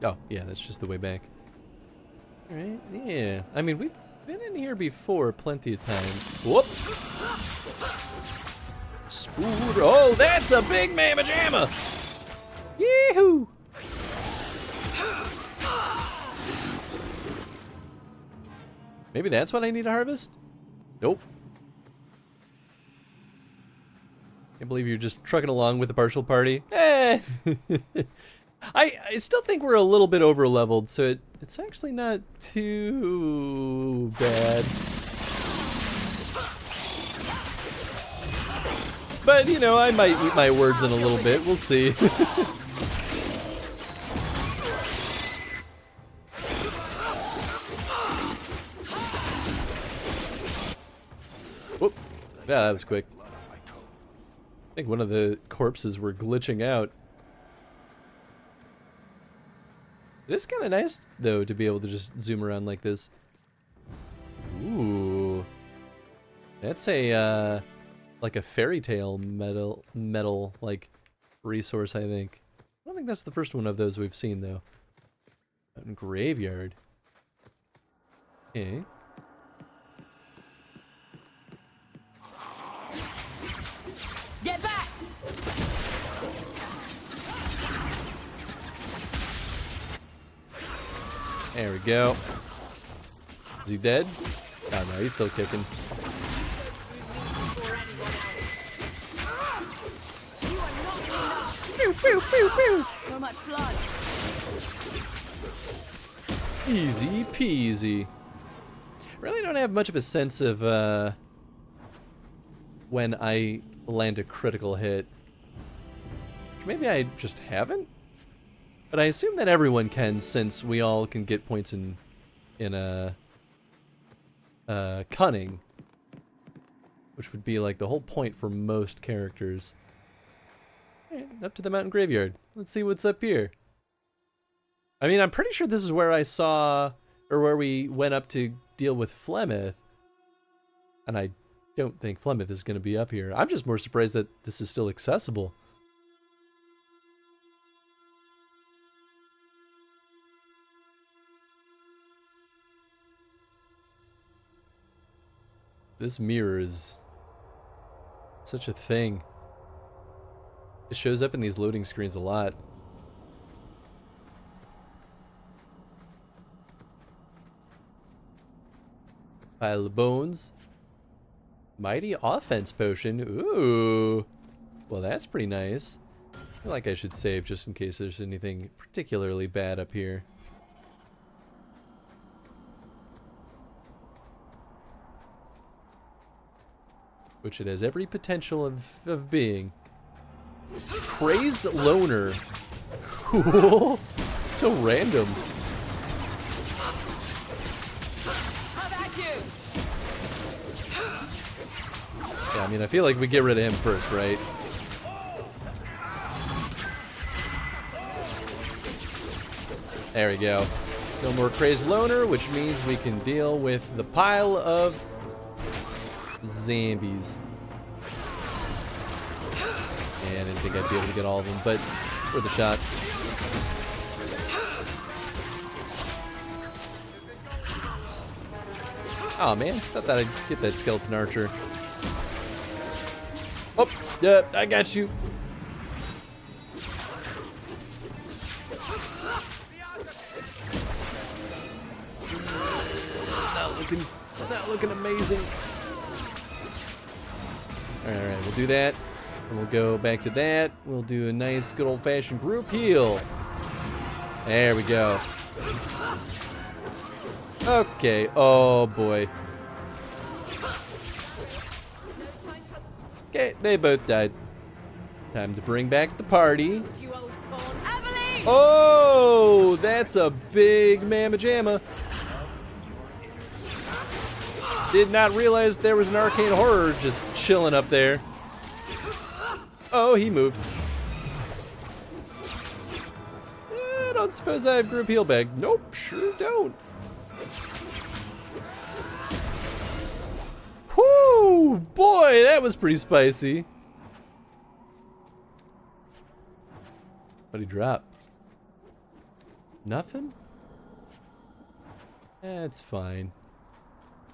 Oh, yeah, that's just the way back. Alright, yeah. I mean, we've been in here before plenty of times. Whoop! Spoor. Oh, that's a big mamma jamma! Yee-hoo! Maybe that's what I need to harvest? Nope. Can't believe you're just trucking along with the partial party. Eh! I still think we're a little bit over leveled, so it's actually not too bad. But, you know, I might eat my words in a little bit. We'll see. Whoop. Yeah, that was quick. I think one of the corpses were glitching out. It is kind of nice, though, to be able to just zoom around like this. Ooh. That's a, like a fairy tale metal, like, resource, I think. I don't think that's the first one of those we've seen, though. Graveyard. Okay. Get back! There we go. Is he dead? Oh no, he's still kicking. Pew, pew, pew, pew. So much blood. Easy peasy. Really don't have much of a sense of when I land a critical hit. Maybe I just haven't? But I assume that everyone can, since we all can get points in cunning. Which would be like the whole point for most characters. Alright, up to the mountain graveyard. Let's see what's up here. I mean, I'm pretty sure this is where I saw, or where we went up to deal with Flemeth. And I don't think Flemeth is going to be up here. I'm just more surprised that this is still accessible. This mirror is such a thing. It shows up in these loading screens a lot. Pile of bones. Mighty offense potion. Ooh. Well, that's pretty nice. I feel like I should save just in case there's anything particularly bad up here. Which it has every potential of being. Crazed Loner. Cool. So random. Yeah, I mean, I feel like we get rid of him first, right? There we go. No more Crazed Loner, which means we can deal with the pile of zombies. And I didn't think I'd be able to get all of them, but worth a shot. Oh man, thought that I'd get that skeleton archer. Oh, yeah, I got you. Not looking amazing. Alright, we'll do that. And we'll go back to that. We'll do a nice good old-fashioned group heal. There we go. Okay, oh boy. Okay, they both died. Time to bring back the party. Oh, that's a big mamma jamma. Did not realize there was an arcane horror just chilling up there. Oh, he moved. I don't suppose I have group heal bag. Nope, sure don't. Whoo, boy, that was pretty spicy. What'd he drop? Nothing? That's fine.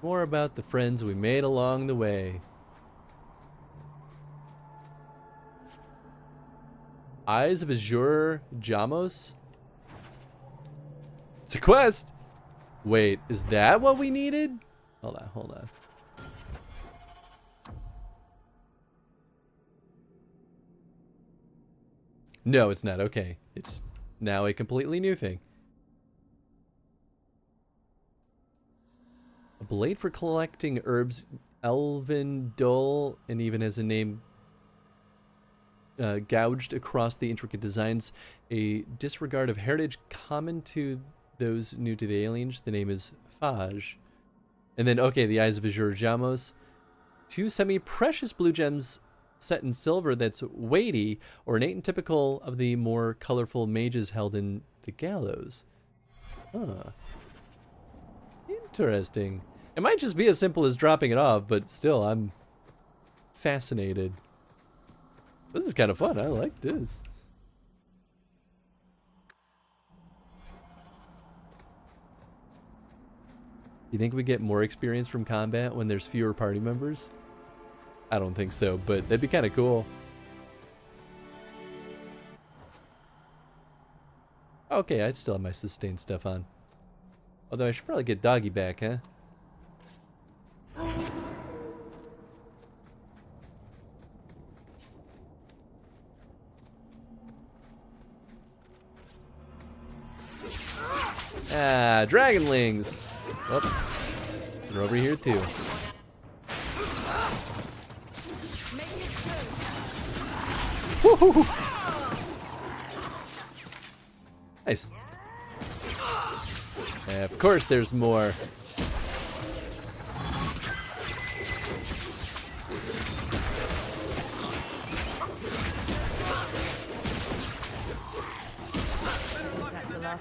More about the friends we made along the way. Eyes of Azure Jamos? It's a quest! Wait, is that what we needed? Hold on, hold on. No, it's not. Okay. It's now a completely new thing. A blade for collecting herbs, elven dull, and even has a name gouged across the intricate designs. A disregard of heritage common to those new to the aliens. The name is Faj. And then, okay, the Eyes of Azure Jamos. 2 semi-precious blue gems set in silver that's weighty, ornate and typical of the more colorful mages held in the gallows. Huh. Interesting. It might just be as simple as dropping it off, but still, I'm fascinated. This is kind of fun. I like this. You think we get more experience from combat when there's fewer party members? I don't think so, but that'd be kind of cool. Okay, I still have my sustain stuff on. Although I should probably get Doggy back, huh? Ah, Dragonlings! Oh, They're over here too. Woohoo! Nice. Of course there's more.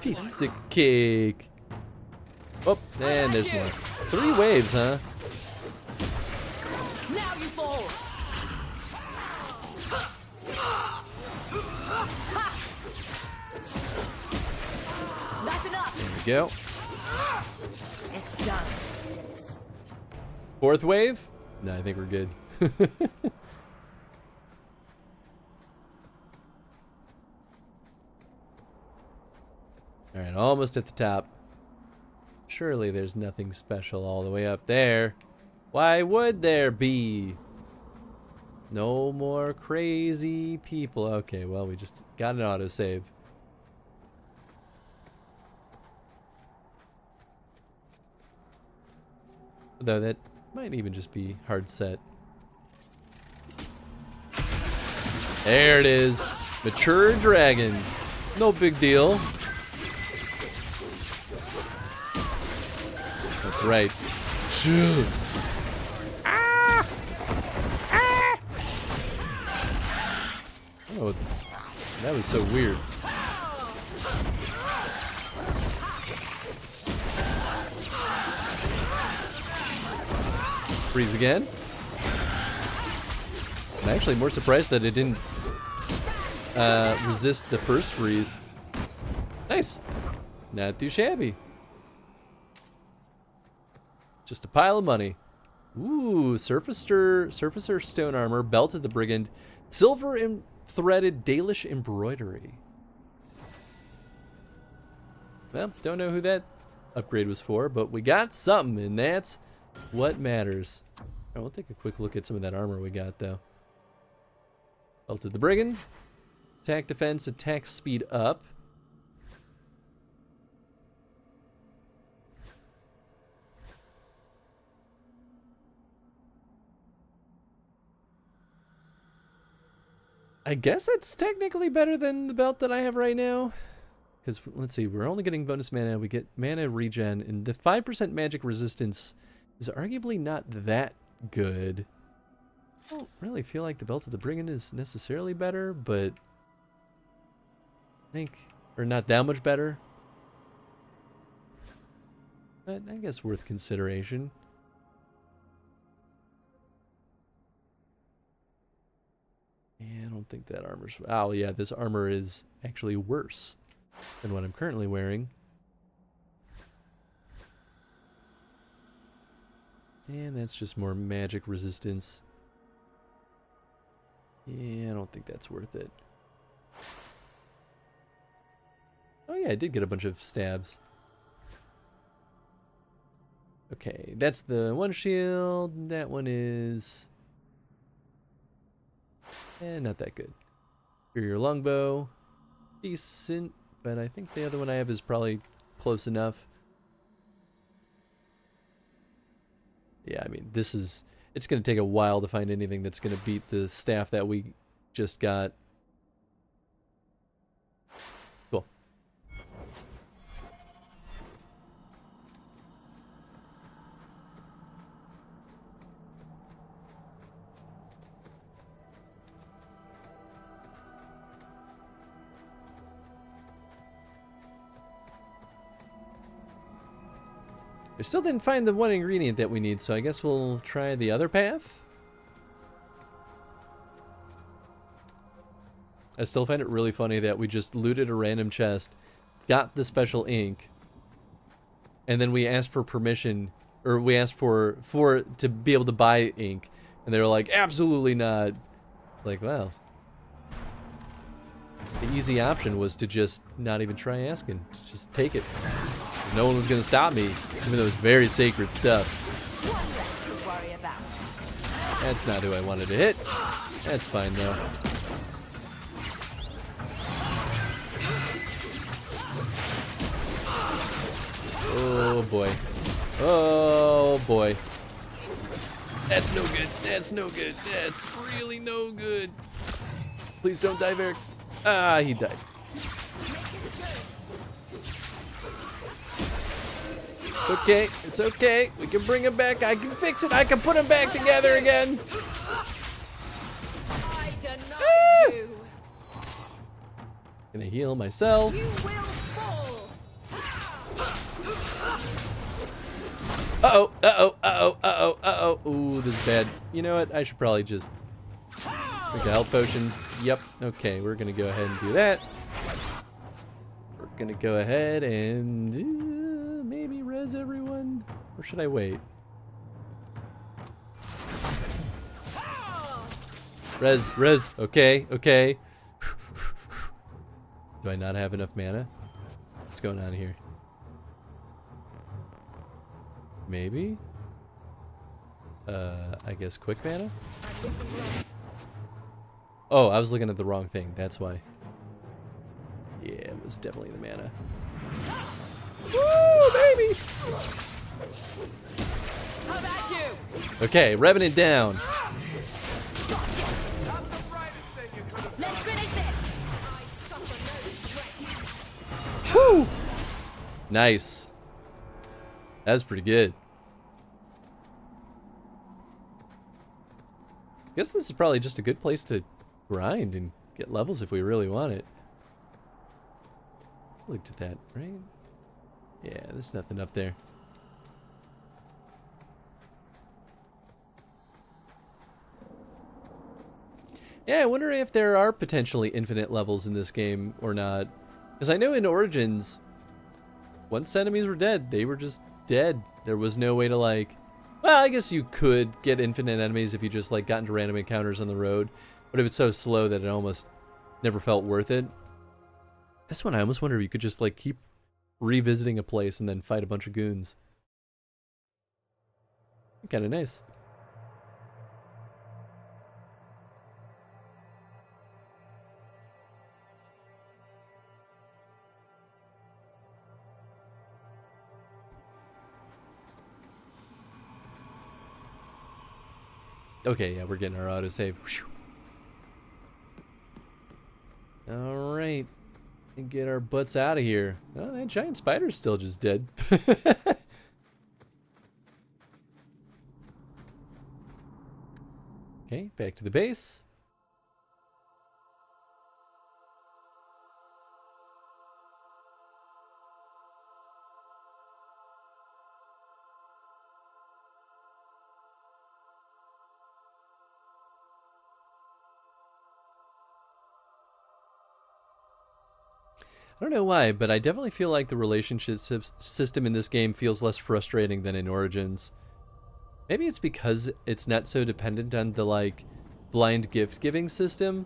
Piece of cake. Oh, and there's more. 3 waves, huh? Now you fall. That's enough. There we go. It's done. 4th wave? No, I think we're good. Alright, almost at the top. Surely there's nothing special all the way up there. Why would there be? No more crazy people. Okay, well, we just got an autosave. Though that might even just be hard set. There it is. Mature dragon. No big deal. That's right. Shoot. Ah! Ah! Oh, that was so weird. Freeze again. I'm actually more surprised that it didn't resist the first freeze. Nice. Not too shabby. Just a pile of money. Ooh, surfacer stone armor, belt of the brigand, silver and threaded Dalish embroidery. Well, don't know who that upgrade was for, but we got something, and that's what matters. All right, we'll take a quick look at some of that armor we got, though. Belt of the brigand, attack defense, attack speed up. I guess that's technically better than the belt that I have right now. Because, let's see, we're only getting bonus mana. We get mana regen, and the 5% magic resistance is arguably not that good. I don't really feel like the Belt of the Brigand is necessarily better, but I think, or not that much better. But I guess worth consideration. Yeah, I don't think that armor's... Oh, yeah, this armor is actually worse than what I'm currently wearing. And that's just more magic resistance. Yeah, I don't think that's worth it. Oh, yeah, I did get a bunch of stabs. Okay, that's the one shield. That one is... not that good. Your longbow, decent, but I think the other one I have is probably close enough. Yeah, I mean, this is... It's going to take a while to find anything that's going to beat the staff that we just got. Cool. I still didn't find the one ingredient that we need, so I guess we'll try the other path. I still find it really funny that we just looted a random chest, got the special ink, and then we asked for permission, or we asked for to be able to buy ink, and they were like, absolutely not. Like, well, the easy option was to just not even try asking, just take it. No one was going to stop me, even though it's very sacred stuff. That's not who I wanted to hit. That's fine, though. Oh, boy. Oh boy. That's no good. That's no good. That's really no good. Please don't die, Varric. Ah, he died. It's okay. It's okay. We can bring him back. I can fix it. I can put him back together again. I deny you. Gonna heal myself. You will fall. Uh-oh, uh-oh, uh-oh, uh-oh, uh-oh. Ooh, this is bad. You know what? I should probably just drink a health potion. Yep. Okay, we're gonna go ahead and do that. We're gonna go ahead and maybe res everyone. Or should I wait? Res. Okay, okay. Do I not have enough mana? What's going on here? Maybe? I guess quick mana? Oh, I was looking at the wrong thing. That's why. Yeah, it was definitely the mana. Woo, baby! How about you? Okay, Revenant down. Let's finish this. I suffer no strength. Woo! Nice. That's pretty good. Guess this is probably just a good place to grind and get levels if we really want it. Looked at that, right? Yeah, there's nothing up there. Yeah, I wonder if there are potentially infinite levels in this game or not. Because I know in Origins, once enemies were dead, they were just dead. There was no way to like... Well, I guess you could get infinite enemies if you just like got into random encounters on the road. But if it's so slow that it almost never felt worth it. This one I almost wonder if you could just like keep revisiting a place and then fight a bunch of goons. Kind of nice. Okay, yeah, we're getting our autosave. Alright. And get our butts out of here. Oh, that giant spider's still just dead. Okay, back to the base. I don't know why, but I definitely feel like the relationship system in this game feels less frustrating than in Origins. Maybe it's because it's not so dependent on the, like, blind gift-giving system.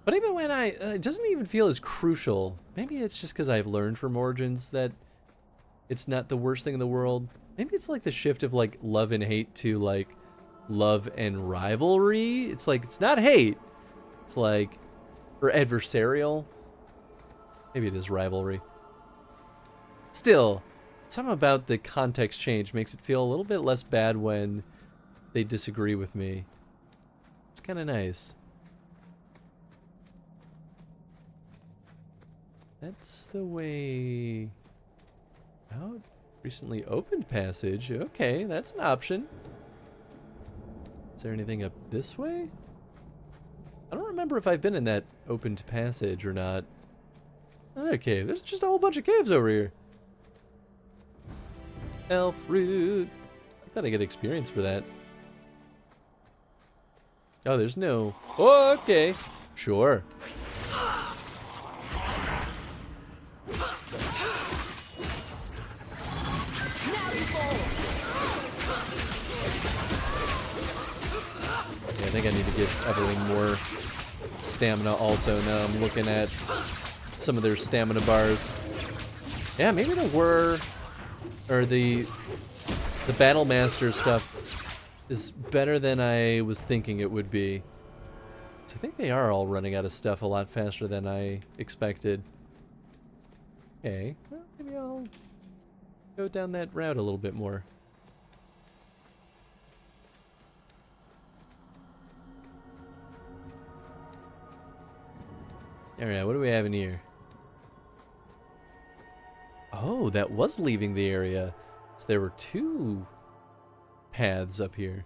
But even when it doesn't even feel as crucial. Maybe it's just because I've learned from Origins that it's not the worst thing in the world. Maybe it's like the shift of, like, love and hate to, like, love and rivalry. It's like, it's not hate. It's like... Or adversarial. Maybe it is rivalry. Still, something about the context change makes it feel a little bit less bad when they disagree with me. It's kind of nice. That's the way out. Recently opened passage. Okay, that's an option. Is there anything up this way? I don't remember if I've been in that opened passage or not. Another cave. There's just a whole bunch of caves over here. Elf root. I thought I get experience for that. Oh, there's no... Oh, okay. Sure. Yeah, I think I need to give Evelyn more stamina also. Now I'm looking at some of their stamina bars. Yeah, maybe the Battle Master stuff is better than I was thinking it would be. So I think they are all running out of stuff a lot faster than I expected. Okay, well, maybe I'll go down that route a little bit more. Alright, what do we have in here? Oh, that was leaving the area. So there were two paths up here.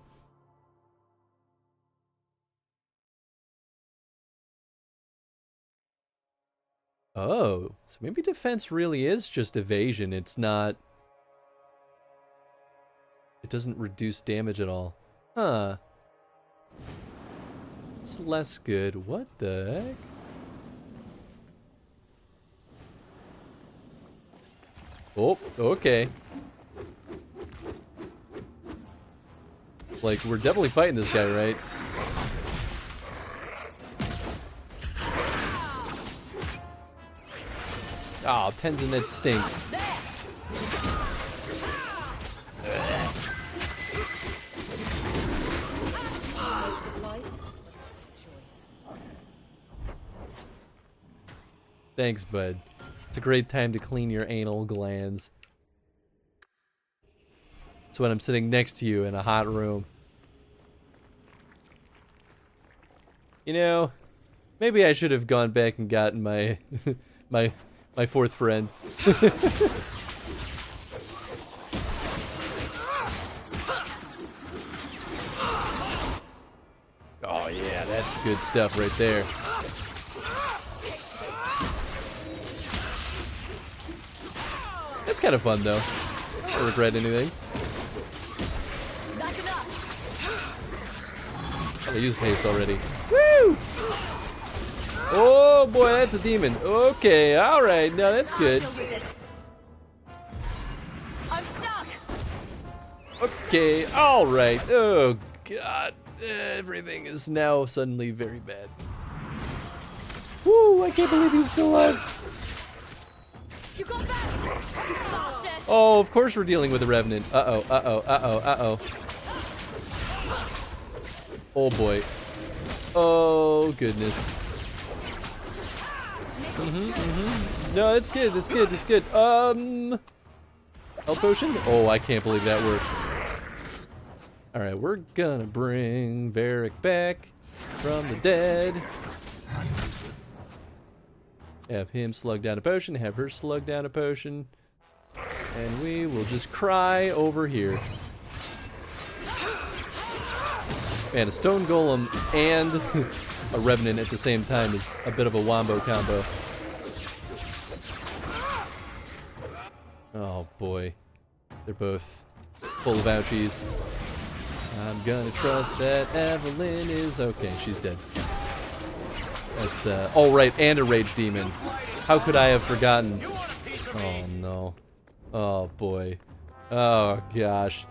Oh, so maybe defense really is just evasion. It's not... It doesn't reduce damage at all. Huh. It's less good. What the heck? Oh, okay. Like, we're definitely fighting this guy, right? Oh, Tenzin, that stinks. Thanks, bud. It's a great time to clean your anal glands. It's when I'm sitting next to you in a hot room. You know, maybe I should have gone back and gotten my my fourth friend. Oh yeah, that's good stuff right there. That's kind of fun though. I don't regret anything. I used haste already. Woo! Oh boy, that's a demon. Okay, alright, now that's good. I'm stuck. Okay, alright. Oh god. Everything is now suddenly very bad. Woo, I can't believe he's still alive. You got back. Oh, of course we're dealing with a revenant. Uh-oh, uh-oh, uh-oh, uh-oh. Oh boy. Oh goodness. No, it's good, it's good, it's good. Health potion? Oh, I can't believe that worked. Alright, we're gonna bring Varric back from the dead. Have him slug down a potion, have her slug down a potion. And we will just cry over here. Man, a stone golem and a revenant at the same time is a bit of a wombo combo. Oh boy. They're both full of ouchies. I'm gonna trust that Evelyn is okay. She's dead. That's oh right, and a rage demon. How could I have forgotten? Oh no. Oh boy. Oh gosh.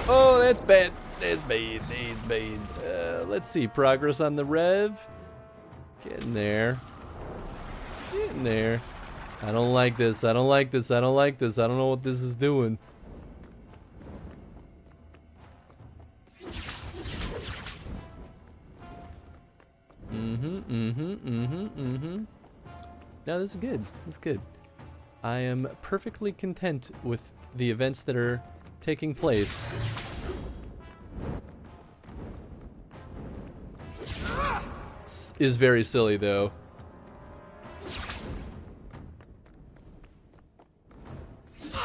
Oh, that's bad. That's bad. That's bad. Let's see. Progress on the rev. Getting there. Getting there. I don't like this. I don't like this. I don't like this. I don't know what this is doing. No, this is good. This is good. I am perfectly content with the events that are taking place. This is very silly, though. Do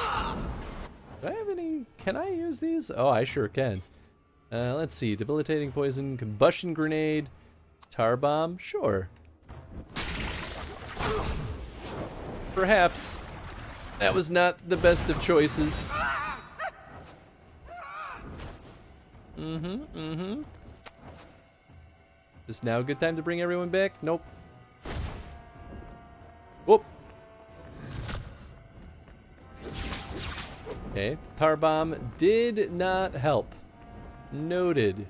I have any... Can I use these? Oh, I sure can. Let's see. Debilitating poison, combustion grenade, tar bomb. Sure. Perhaps that was not the best of choices. Is now a good time to bring everyone back? Nope. Whoop. Okay, tar bomb did not help. Noted.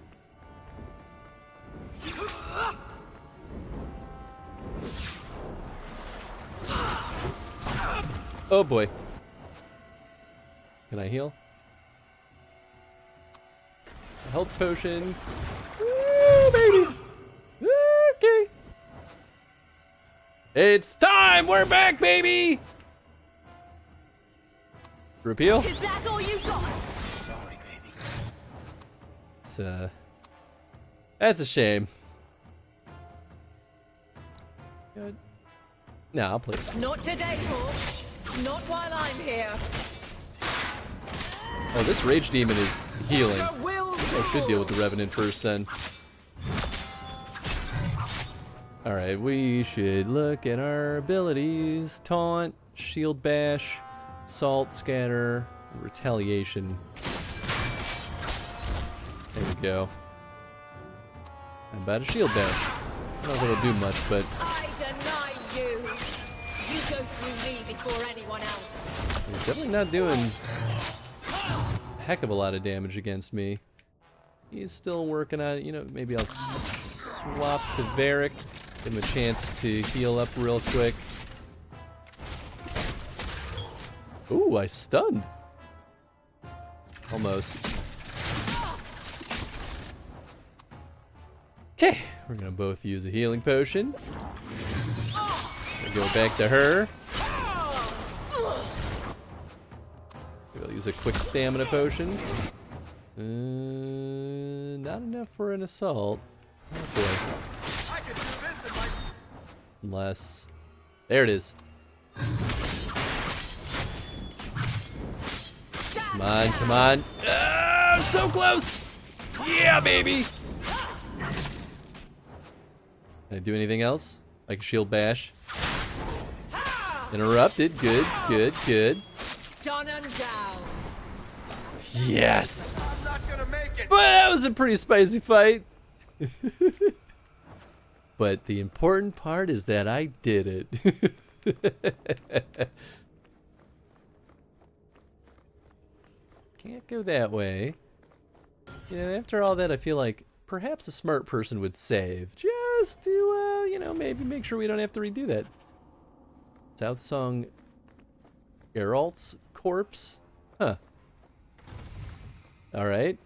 Oh boy. Can I heal? It's a health potion. Woo, baby! Okay. It's time! We're back, baby! Repeal? Is that all you got? Sorry, baby. It's, that's a shame. Good. No, I'll play this. Not today, Hawk. Not while I'm here. Oh, this Rage Demon is healing. I should deal with the Revenant first, then. Alright, we should look at our abilities. Taunt, Shield Bash, Salt, Scatter, Retaliation. There we go. How about a Shield Bash? I don't know if it'll do much, but... I deny you. You go through me before anyone else. He's definitely not doing a heck of a lot of damage against me. He's still working on it. You know, maybe I'll swap to Varric. Give him a chance to heal up real quick. Ooh, I stunned. Almost. Okay, we're gonna both use a healing potion. We'll go back to her. We'll use a quick stamina potion. Not enough for an assault. Oh boy. Unless... There it is. Come on, come on. Oh, so close! Yeah, baby! Can I do anything else? Like a shield bash? Interrupted. Good, good, good. Done and down. Yes! But that was a pretty spicy fight. But the important part is that I did it. Can't go that way. Yeah, after all that, I feel like perhaps a smart person would save. Just to, you know, maybe make sure we don't have to redo that. South Song Geralt's corpse? Huh. Alright.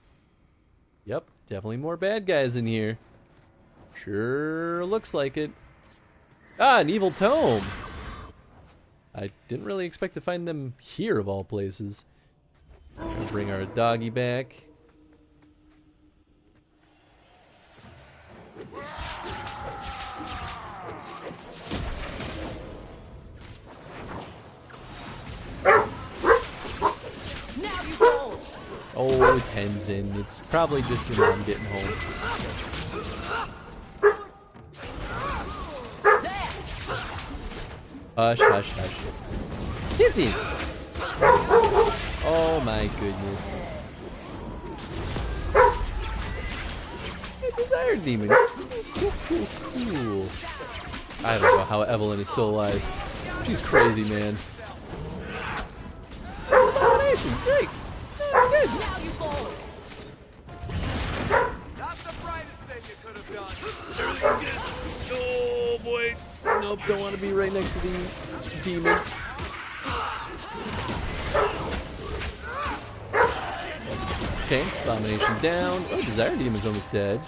Yep, definitely more bad guys in here. Sure looks like it. Ah, an evil tome! I didn't really expect to find them here, of all places. We'll bring our doggy back. Oh, Tenzin. It's probably just your mom getting home. Hush, hush, hush. Tenzin! Oh my goodness. Hey, Desire Demon. Cool. I don't know how Evelyn is still alive. She's crazy, man. Domination, great. That's good. Now you fall. Not the brightest thing you could have done. Everything's good. Oh boy. Nope, don't want to be right next to the demon. Okay, Abomination down. Oh, Desire Demon's almost dead.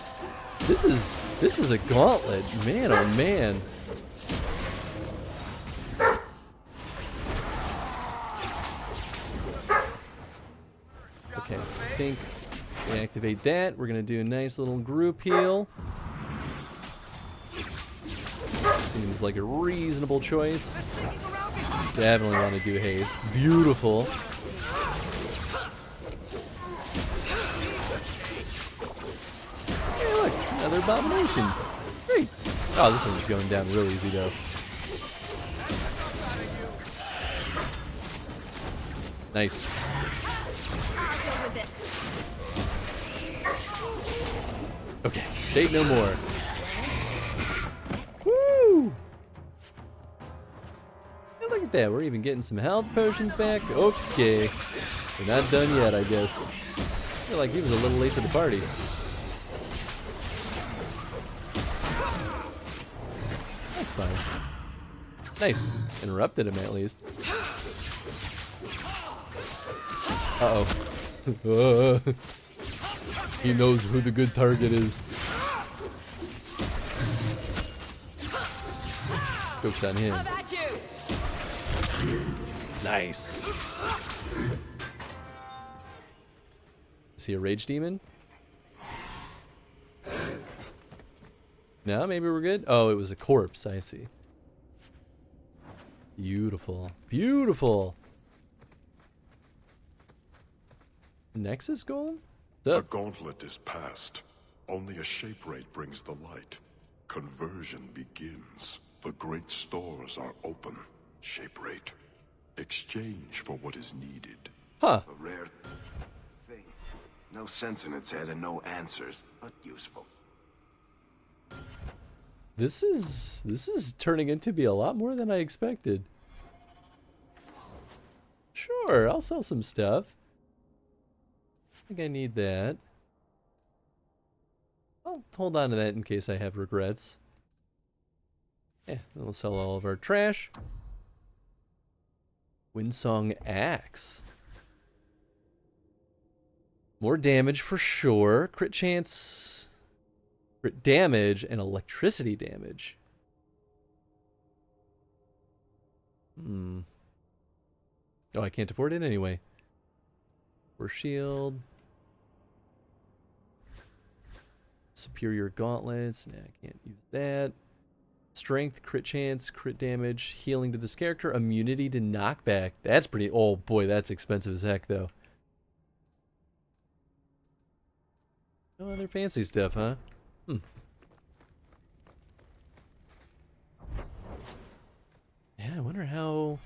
This is a gauntlet. Man, oh man. Okay, I think we activate that. We're gonna do a nice little group heal. Seems like a reasonable choice. Definitely want to do haste. Beautiful. Hey, look, another abomination. Great. Oh, this one's going down real easy though. Nice. Okay, shade no more. Woo! Hey, look at that, we're even getting some health potions back. Okay, we're not done yet, I guess. I feel like he was a little late to the party. That's fine. Nice. Interrupted him at least. Uh-oh. He knows who the good target is. Joke's on him. Nice. Is he a rage demon? No, maybe we're good. Oh, it was a corpse. I see. Beautiful. Beautiful. Nexus golem? The gauntlet is past. Only a shape rate brings the light. Conversion begins. The great stores are open. Shape rate. Exchange for what is needed. Huh. A rare thing. No sense in its head and no answers, but useful. This is turning into be a lot more than I expected. Sure, I'll sell some stuff. I think I need that. I'll hold on to that in case I have regrets. Yeah, then we'll sell all of our trash. Windsong Axe. More damage for sure. Crit chance, crit damage, and electricity damage. Oh, I can't afford it anyway. Or shield. Superior gauntlets. Nah, I can't use that. Strength, crit chance, crit damage, healing to this character, immunity to knockback. That's pretty... Oh boy, that's expensive as heck though. No other fancy stuff, huh? Yeah, I wonder how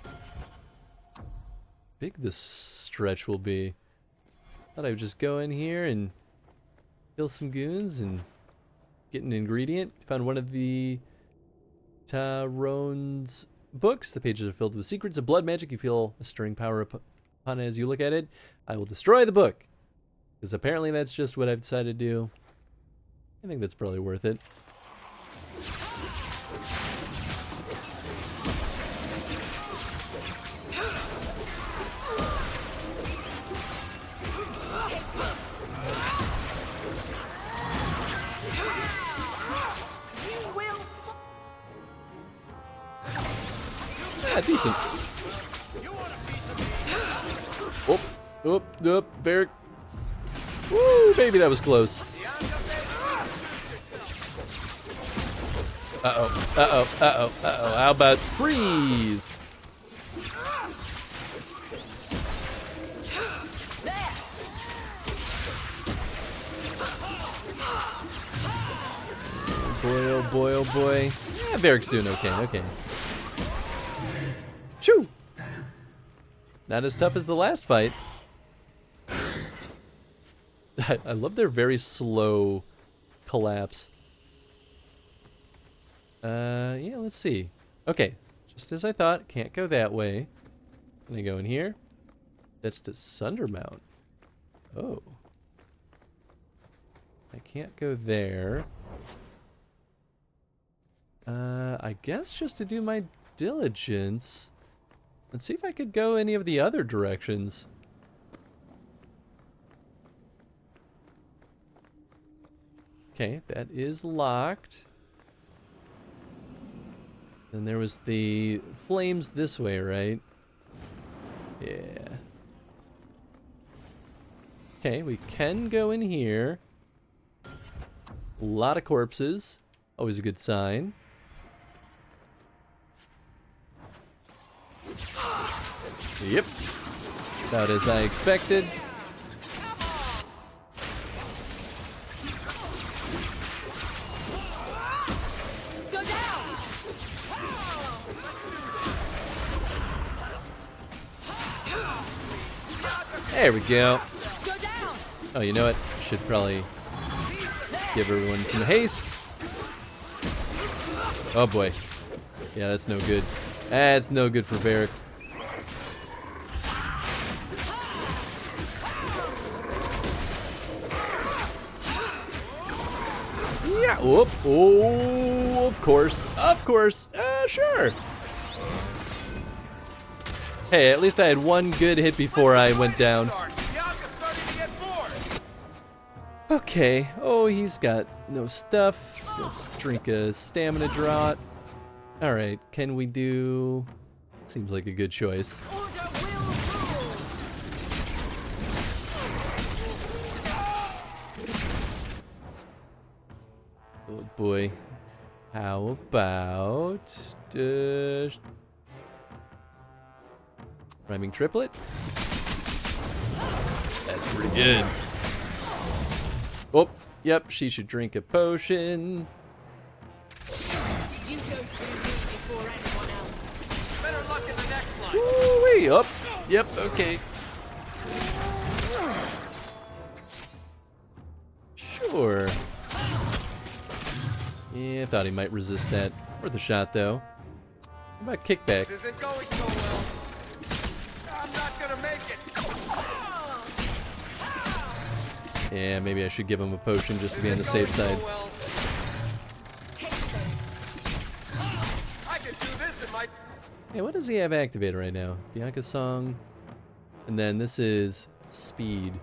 big this stretch will be. Thought I would just go in here and kill some goons and get an ingredient. Found one of the Tarone's books. The pages are filled with secrets of blood magic. You feel a stirring power upon it as you look at it. I will destroy the book. Because apparently that's just what I've decided to do. I think that's probably worth it. Yeah, decent. Oh, Varric. Woo, baby, that was close. Uh-oh. How about freeze? Boy, oh boy. Yeah, Varric's doing okay. Shoo! Not as tough as the last fight. I love their very slow collapse. Yeah, let's see. Okay, just as I thought, can't go that way. Can I go in here? That's to Sundermount. Oh. I can't go there. I guess just to do my diligence. Let's see if I could go any of the other directions. Okay, that is locked. And there was the flames this way, right? Yeah. Okay, we can go in here. A lot of corpses. Always a good sign. Yep. About as I expected. There we go. Oh, you know what? Should probably give everyone some haste. Oh boy. Yeah, that's no good. That's no good for Varric. Yeah. Whoop. Oh, of course. Of course. Sure. Hey, at least I had one good hit before I went down. Okay. Oh, he's got no stuff. Let's drink a stamina draught. All right. Can we do? Seems like a good choice. Oh boy. How about rhyming triplet? That's pretty good. Oh, yep, she should drink a potion. You go through me before anyone else. Better luck in the next one. Woo-wee, up. Yep, okay. Sure. Yeah, I thought he might resist that. Worth a shot, though. How about kickback? This isn't going so well. I'm not gonna make it. Yeah, maybe I should give him a potion just to be on the safe side. I can do this in my... Yeah, what does he have activated right now? Bianca's song. And then this is speed.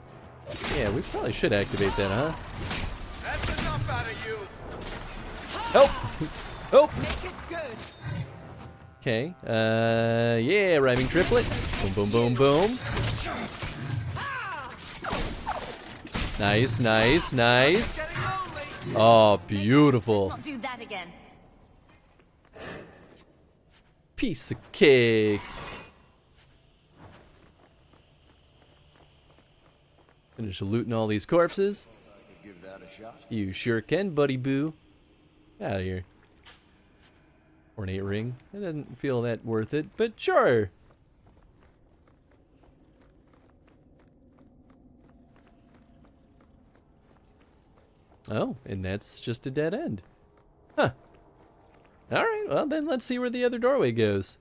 Yeah, we probably should activate that, huh? That's enough out of you. Help! Help! Make it good. Okay, yeah, rhyming triplet. Boom, boom, boom, boom. Nice, nice, nice. Oh, beautiful. Not do that again. Piece of cake. Finish looting all these corpses. You sure can, buddy boo. Get out of here. Ornate ring. It doesn't feel that worth it, but sure. Oh, and that's just a dead end. Huh. Alright, well then let's see where the other doorway goes.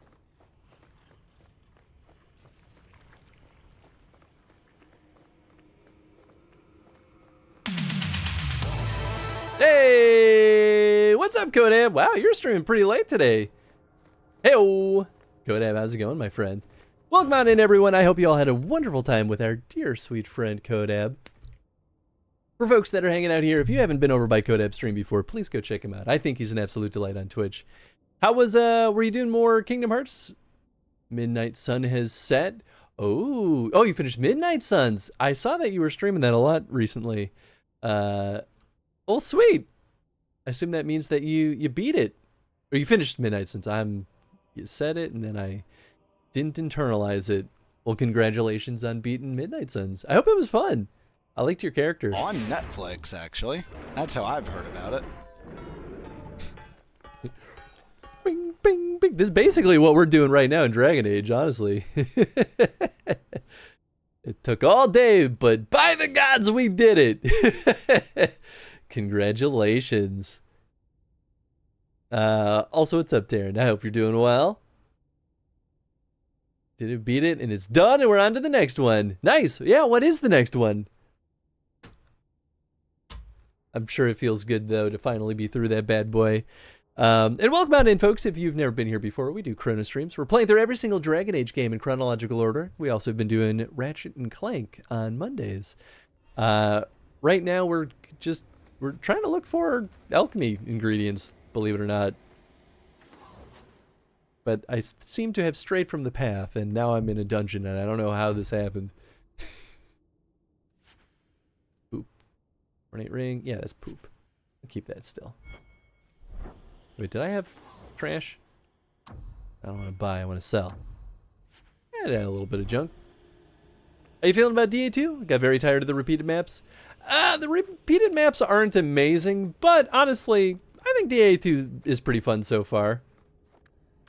Hey! What's up, Kodab? Wow, you're streaming pretty late today. Hey-o! Kodab, how's it going, my friend? Welcome on in, everyone. I hope you all had a wonderful time with our dear, sweet friend, Kodab. For folks that are hanging out here, if you haven't been over by Kodab's stream before, please go check him out. I think he's an absolute delight on Twitch. How was, were you doing more Kingdom Hearts? Midnight Sun has set. Oh, you finished Midnight Suns. I saw that you were streaming that a lot recently. Oh, sweet. I assume that means that you beat it. Or you finished Midnight Suns. You said it, and then I didn't internalize it. Well, congratulations on beating Midnight Suns. I hope it was fun. I liked your character. On Netflix, actually. That's how I've heard about it. Bing, bing, bing. This is basically what we're doing right now in Dragon Age, honestly. It took all day, but by the gods, we did it. Congratulations. Also, what's up, Darren? I hope you're doing well. Did it beat it? And it's done, and we're on to the next one. Nice. Yeah, what is the next one? I'm sure it feels good, though, to finally be through that bad boy. And welcome on in, folks. If you've never been here before, we do chrono streams. We're playing through every single Dragon Age game in chronological order. We also have been doing Ratchet and Clank on Mondays. Right now, we're trying to look for alchemy ingredients, believe it or not. But I seem to have strayed from the path, and now I'm in a dungeon, and I don't know how this happened. Poop. Ornate ring. Yeah, that's poop. I'll keep that still. Wait, did I have trash? I don't want to buy, I want to sell. Add a little bit of junk. How you feeling about DA2? Got very tired of the repeated maps. The repeated maps aren't amazing, but honestly, I think DA2 is pretty fun so far.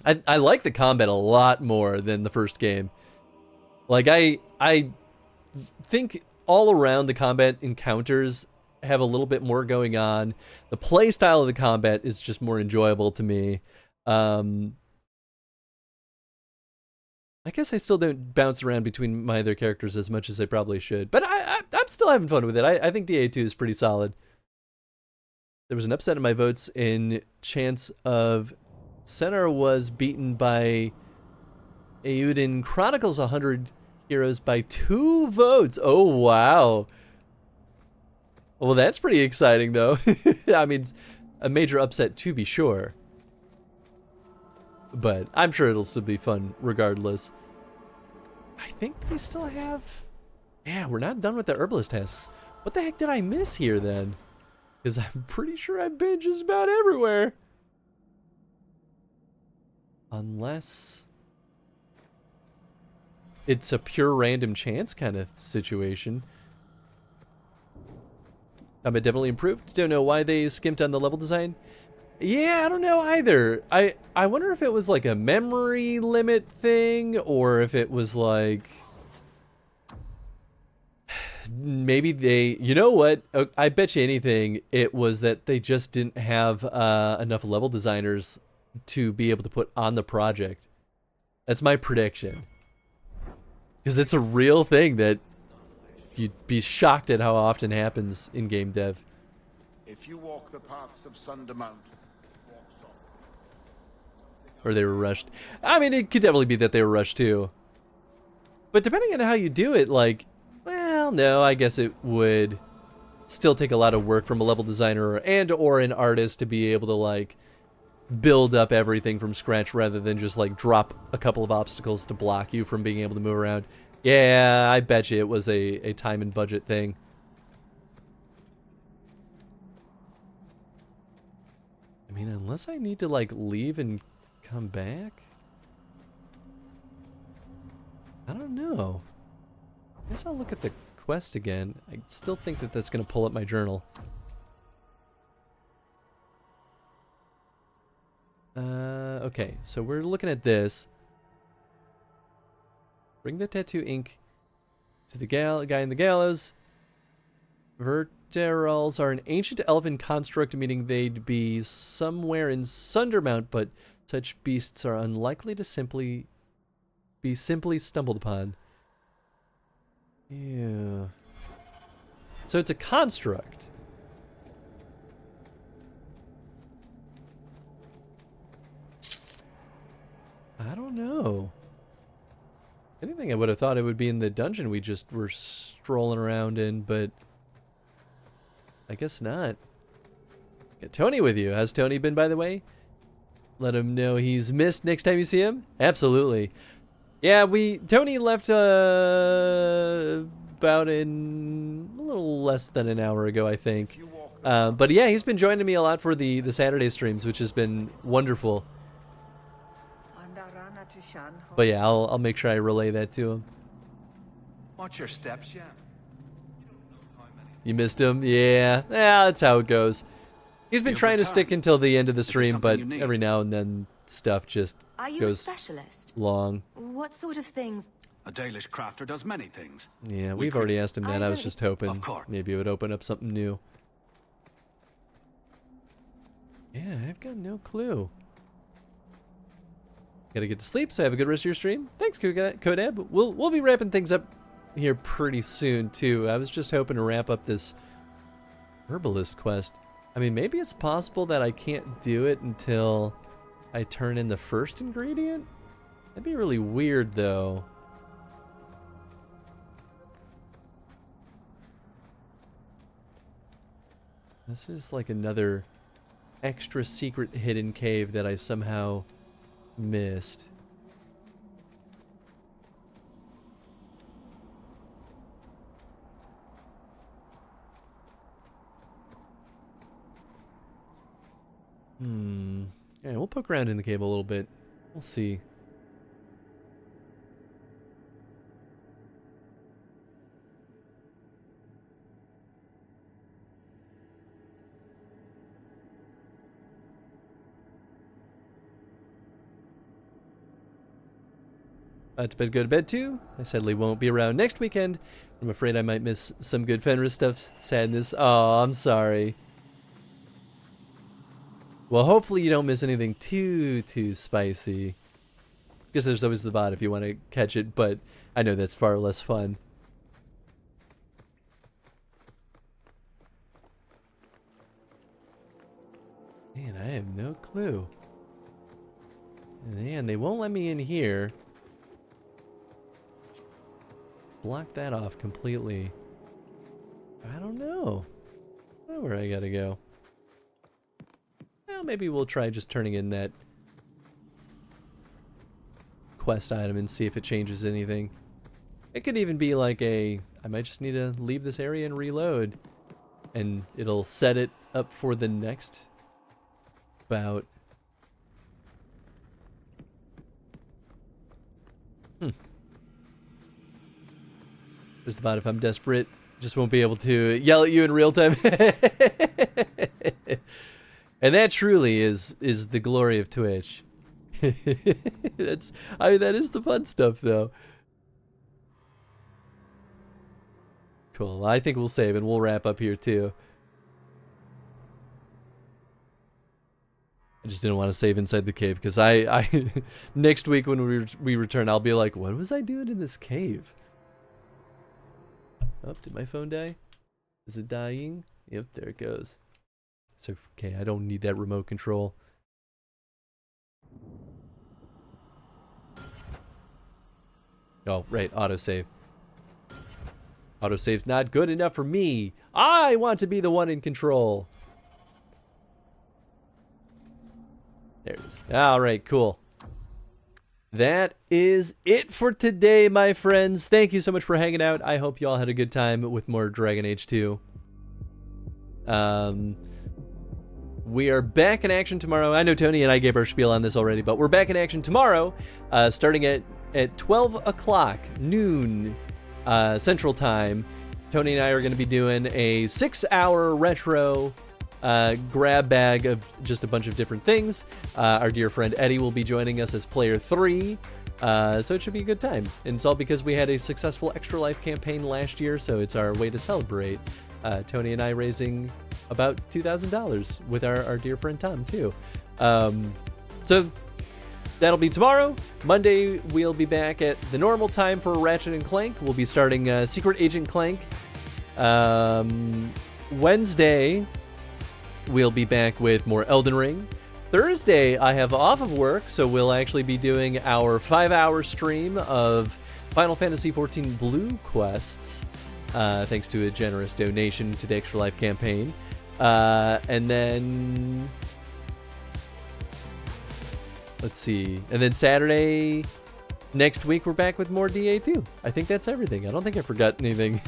I like the combat a lot more than the first game. Like, I think all around the combat encounters have a little bit more going on. The play style of the combat is just more enjoyable to me. I guess I still don't bounce around between my other characters as much as I probably should, but I'm still having fun with it. I think DA2 is pretty solid. There was an upset in my votes in chance of Center was beaten by Euden Chronicles 100 Heroes by 2 votes. Oh, wow. Well, that's pretty exciting, though. I mean, a major upset to be sure. But I'm sure it'll still be fun regardless. I think we still have... Yeah, we're not done with the herbalist tasks. What the heck did I miss here, then? Because I'm pretty sure I've been just about everywhere. Unless... it's a pure random chance kind of situation. It definitely improved. Don't know why they skimped on the level design. Yeah, I don't know either. I wonder if it was like a memory limit thing, or if it was like... maybe they... You know what? I bet you anything it was that they just didn't have enough level designers to be able to put on the project. That's my prediction. Because it's a real thing that you'd be shocked at how often happens in game dev. If you walk the paths of Sundermount, or they were rushed. I mean, it could definitely be that they were rushed too. But depending on how you do it, like, well, no, I guess it would still take a lot of work from a level designer and or an artist to be able to like build up everything from scratch rather than just like drop a couple of obstacles to block you from being able to move around. Yeah, I bet you it was a time and budget thing. I mean, unless I need to like leave and come back? I don't know. I guess I'll look at the quest again. I still think that that's going to pull up my journal. Okay, so we're looking at this. Bring the tattoo ink to the guy in the gallows. Verterals are an ancient elven construct, meaning they'd be somewhere in Sundermount, but such beasts are unlikely to simply stumbled upon. Yeah. So it's a construct. I don't know. Anything I would have thought it would be in the dungeon we just were strolling around in, but I guess not. Get Tony with you. How's Tony been, by the way? Let him know he's missed next time you see him. Absolutely. Yeah, Tony left about in a little less than an hour ago, I think. But yeah, he's been joining me a lot for the Saturday streams, which has been wonderful. But yeah, I'll make sure I relay that to him. Watch your steps, yeah. You missed him? Yeah. Yeah, that's how it goes. He's been trying to stick until the end of the stream, but every now and then stuff just Are you goes a specialist? long. What sort of things? A Dalish crafter does many things. Yeah, we've already asked him that. I was just hoping maybe it would open up something new. Yeah, I've got no clue. Gotta get to sleep, so have a good rest of your stream. Thanks, Kodab. We'll be wrapping things up here pretty soon, too. I was just hoping to wrap up this herbalist quest. I mean, maybe it's possible that I can't do it until I turn in the first ingredient? That'd be really weird, though. This is like another extra secret hidden cave that I somehow missed. Yeah, we'll poke around in the cave a little bit. We'll see. To bed, go to bed too. I sadly won't be around next weekend. I'm afraid I might miss some good Fenris stuff. Sadness. Oh, I'm sorry. Well, hopefully you don't miss anything too spicy. Because there's always the VOD if you want to catch it, but I know that's far less fun. Man, I have no clue. Man, they won't let me in here. Block that off completely. I don't know. Where I gotta go. Well, maybe we'll try just turning in that quest item and see if it changes anything. It could even be like I might just need to leave this area and reload, and it'll set it up for the next bout. Just about if I'm desperate, just won't be able to yell at you in real time. And that truly is the glory of Twitch. That is the fun stuff though. Cool. I think we'll save and we'll wrap up here too. I just didn't want to save inside the cave because I next week when we return, I'll be like, what was I doing in this cave? Oh, did my phone die? Is it dying? Yep, there it goes. So okay, I don't need that remote control. Oh, right, autosave. Autosave's not good enough for me. I want to be the one in control. There it is. All right, cool. That is it for today, my friends. Thank you so much for hanging out. I hope you all had a good time with more Dragon Age 2. We are back in action tomorrow. I know Tony and I gave our spiel on this already, but we're back in action tomorrow, starting at 12 o'clock, noon, Central Time. Tony and I are going to be doing a 6-hour retro grab bag of just a bunch of different things. Our dear friend Eddie will be joining us as player 3, so it should be a good time. And it's all because we had a successful Extra Life campaign last year, so it's our way to celebrate. Tony and I raising about $2,000 with our dear friend Tom too. So that'll be tomorrow. Monday we'll be back at the normal time for Ratchet and Clank. We'll be starting Secret Agent Clank. Wednesday we'll be back with more Elden Ring. Thursday I have off of work, so we'll actually be doing our 5-hour stream of Final Fantasy XIV Blue quests, thanks to a generous donation to the Extra Life campaign. And then let's see. And then Saturday next week we're back with more DA2. I think that's everything. I don't think I forgot anything.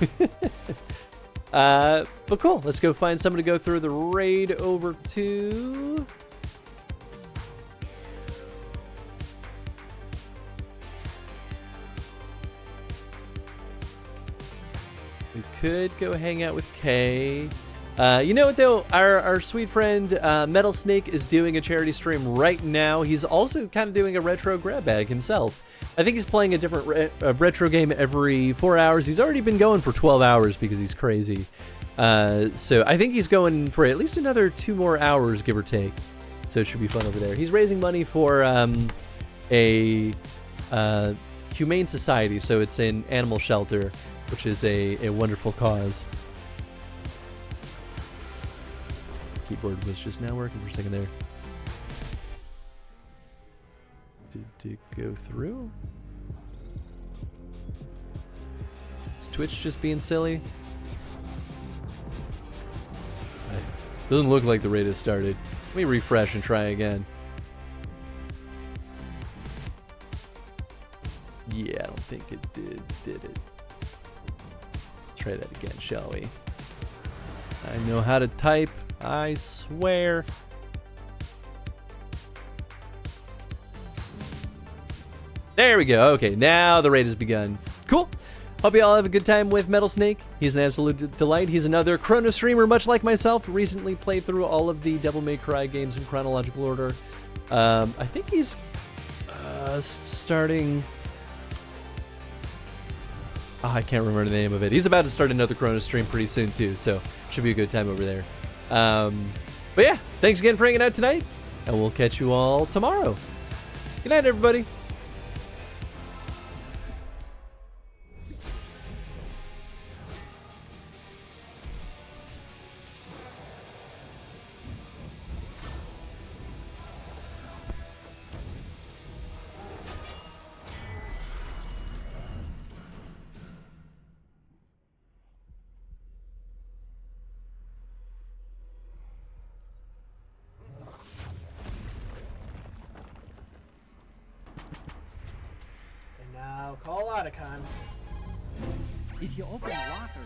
But cool. Let's go find someone to go through the raid over to. We could go hang out with Kay. You know what though? Our sweet friend Metal Snake is doing a charity stream right now. He's also kind of doing a retro grab bag himself. I think he's playing a different retro game every 4 hours. He's already been going for 12 hours because he's crazy. So I think he's going for at least another 2 more hours, give or take. So it should be fun over there. He's raising money for a humane society. So it's an animal shelter, which is a wonderful cause. Keyboard was just now working for a second there. Did it go through? Is Twitch just being silly? Doesn't look like the raid has started. Let me refresh and try again. Yeah, I don't think it did it? Try that again, shall we? I know how to type, I swear. There we go. Okay, now the raid has begun. Cool. Hope you all have a good time with Metal Snake. He's an absolute delight. He's another Chrono streamer, much like myself. Recently played through all of the Devil May Cry games in chronological order. I think he's starting... Oh, I can't remember the name of it. He's about to start another Chrono stream pretty soon too, so should be a good time over there. But yeah, thanks again for hanging out tonight, and we'll catch you all tomorrow. Good night, everybody. Call Otacon. If you open the locker,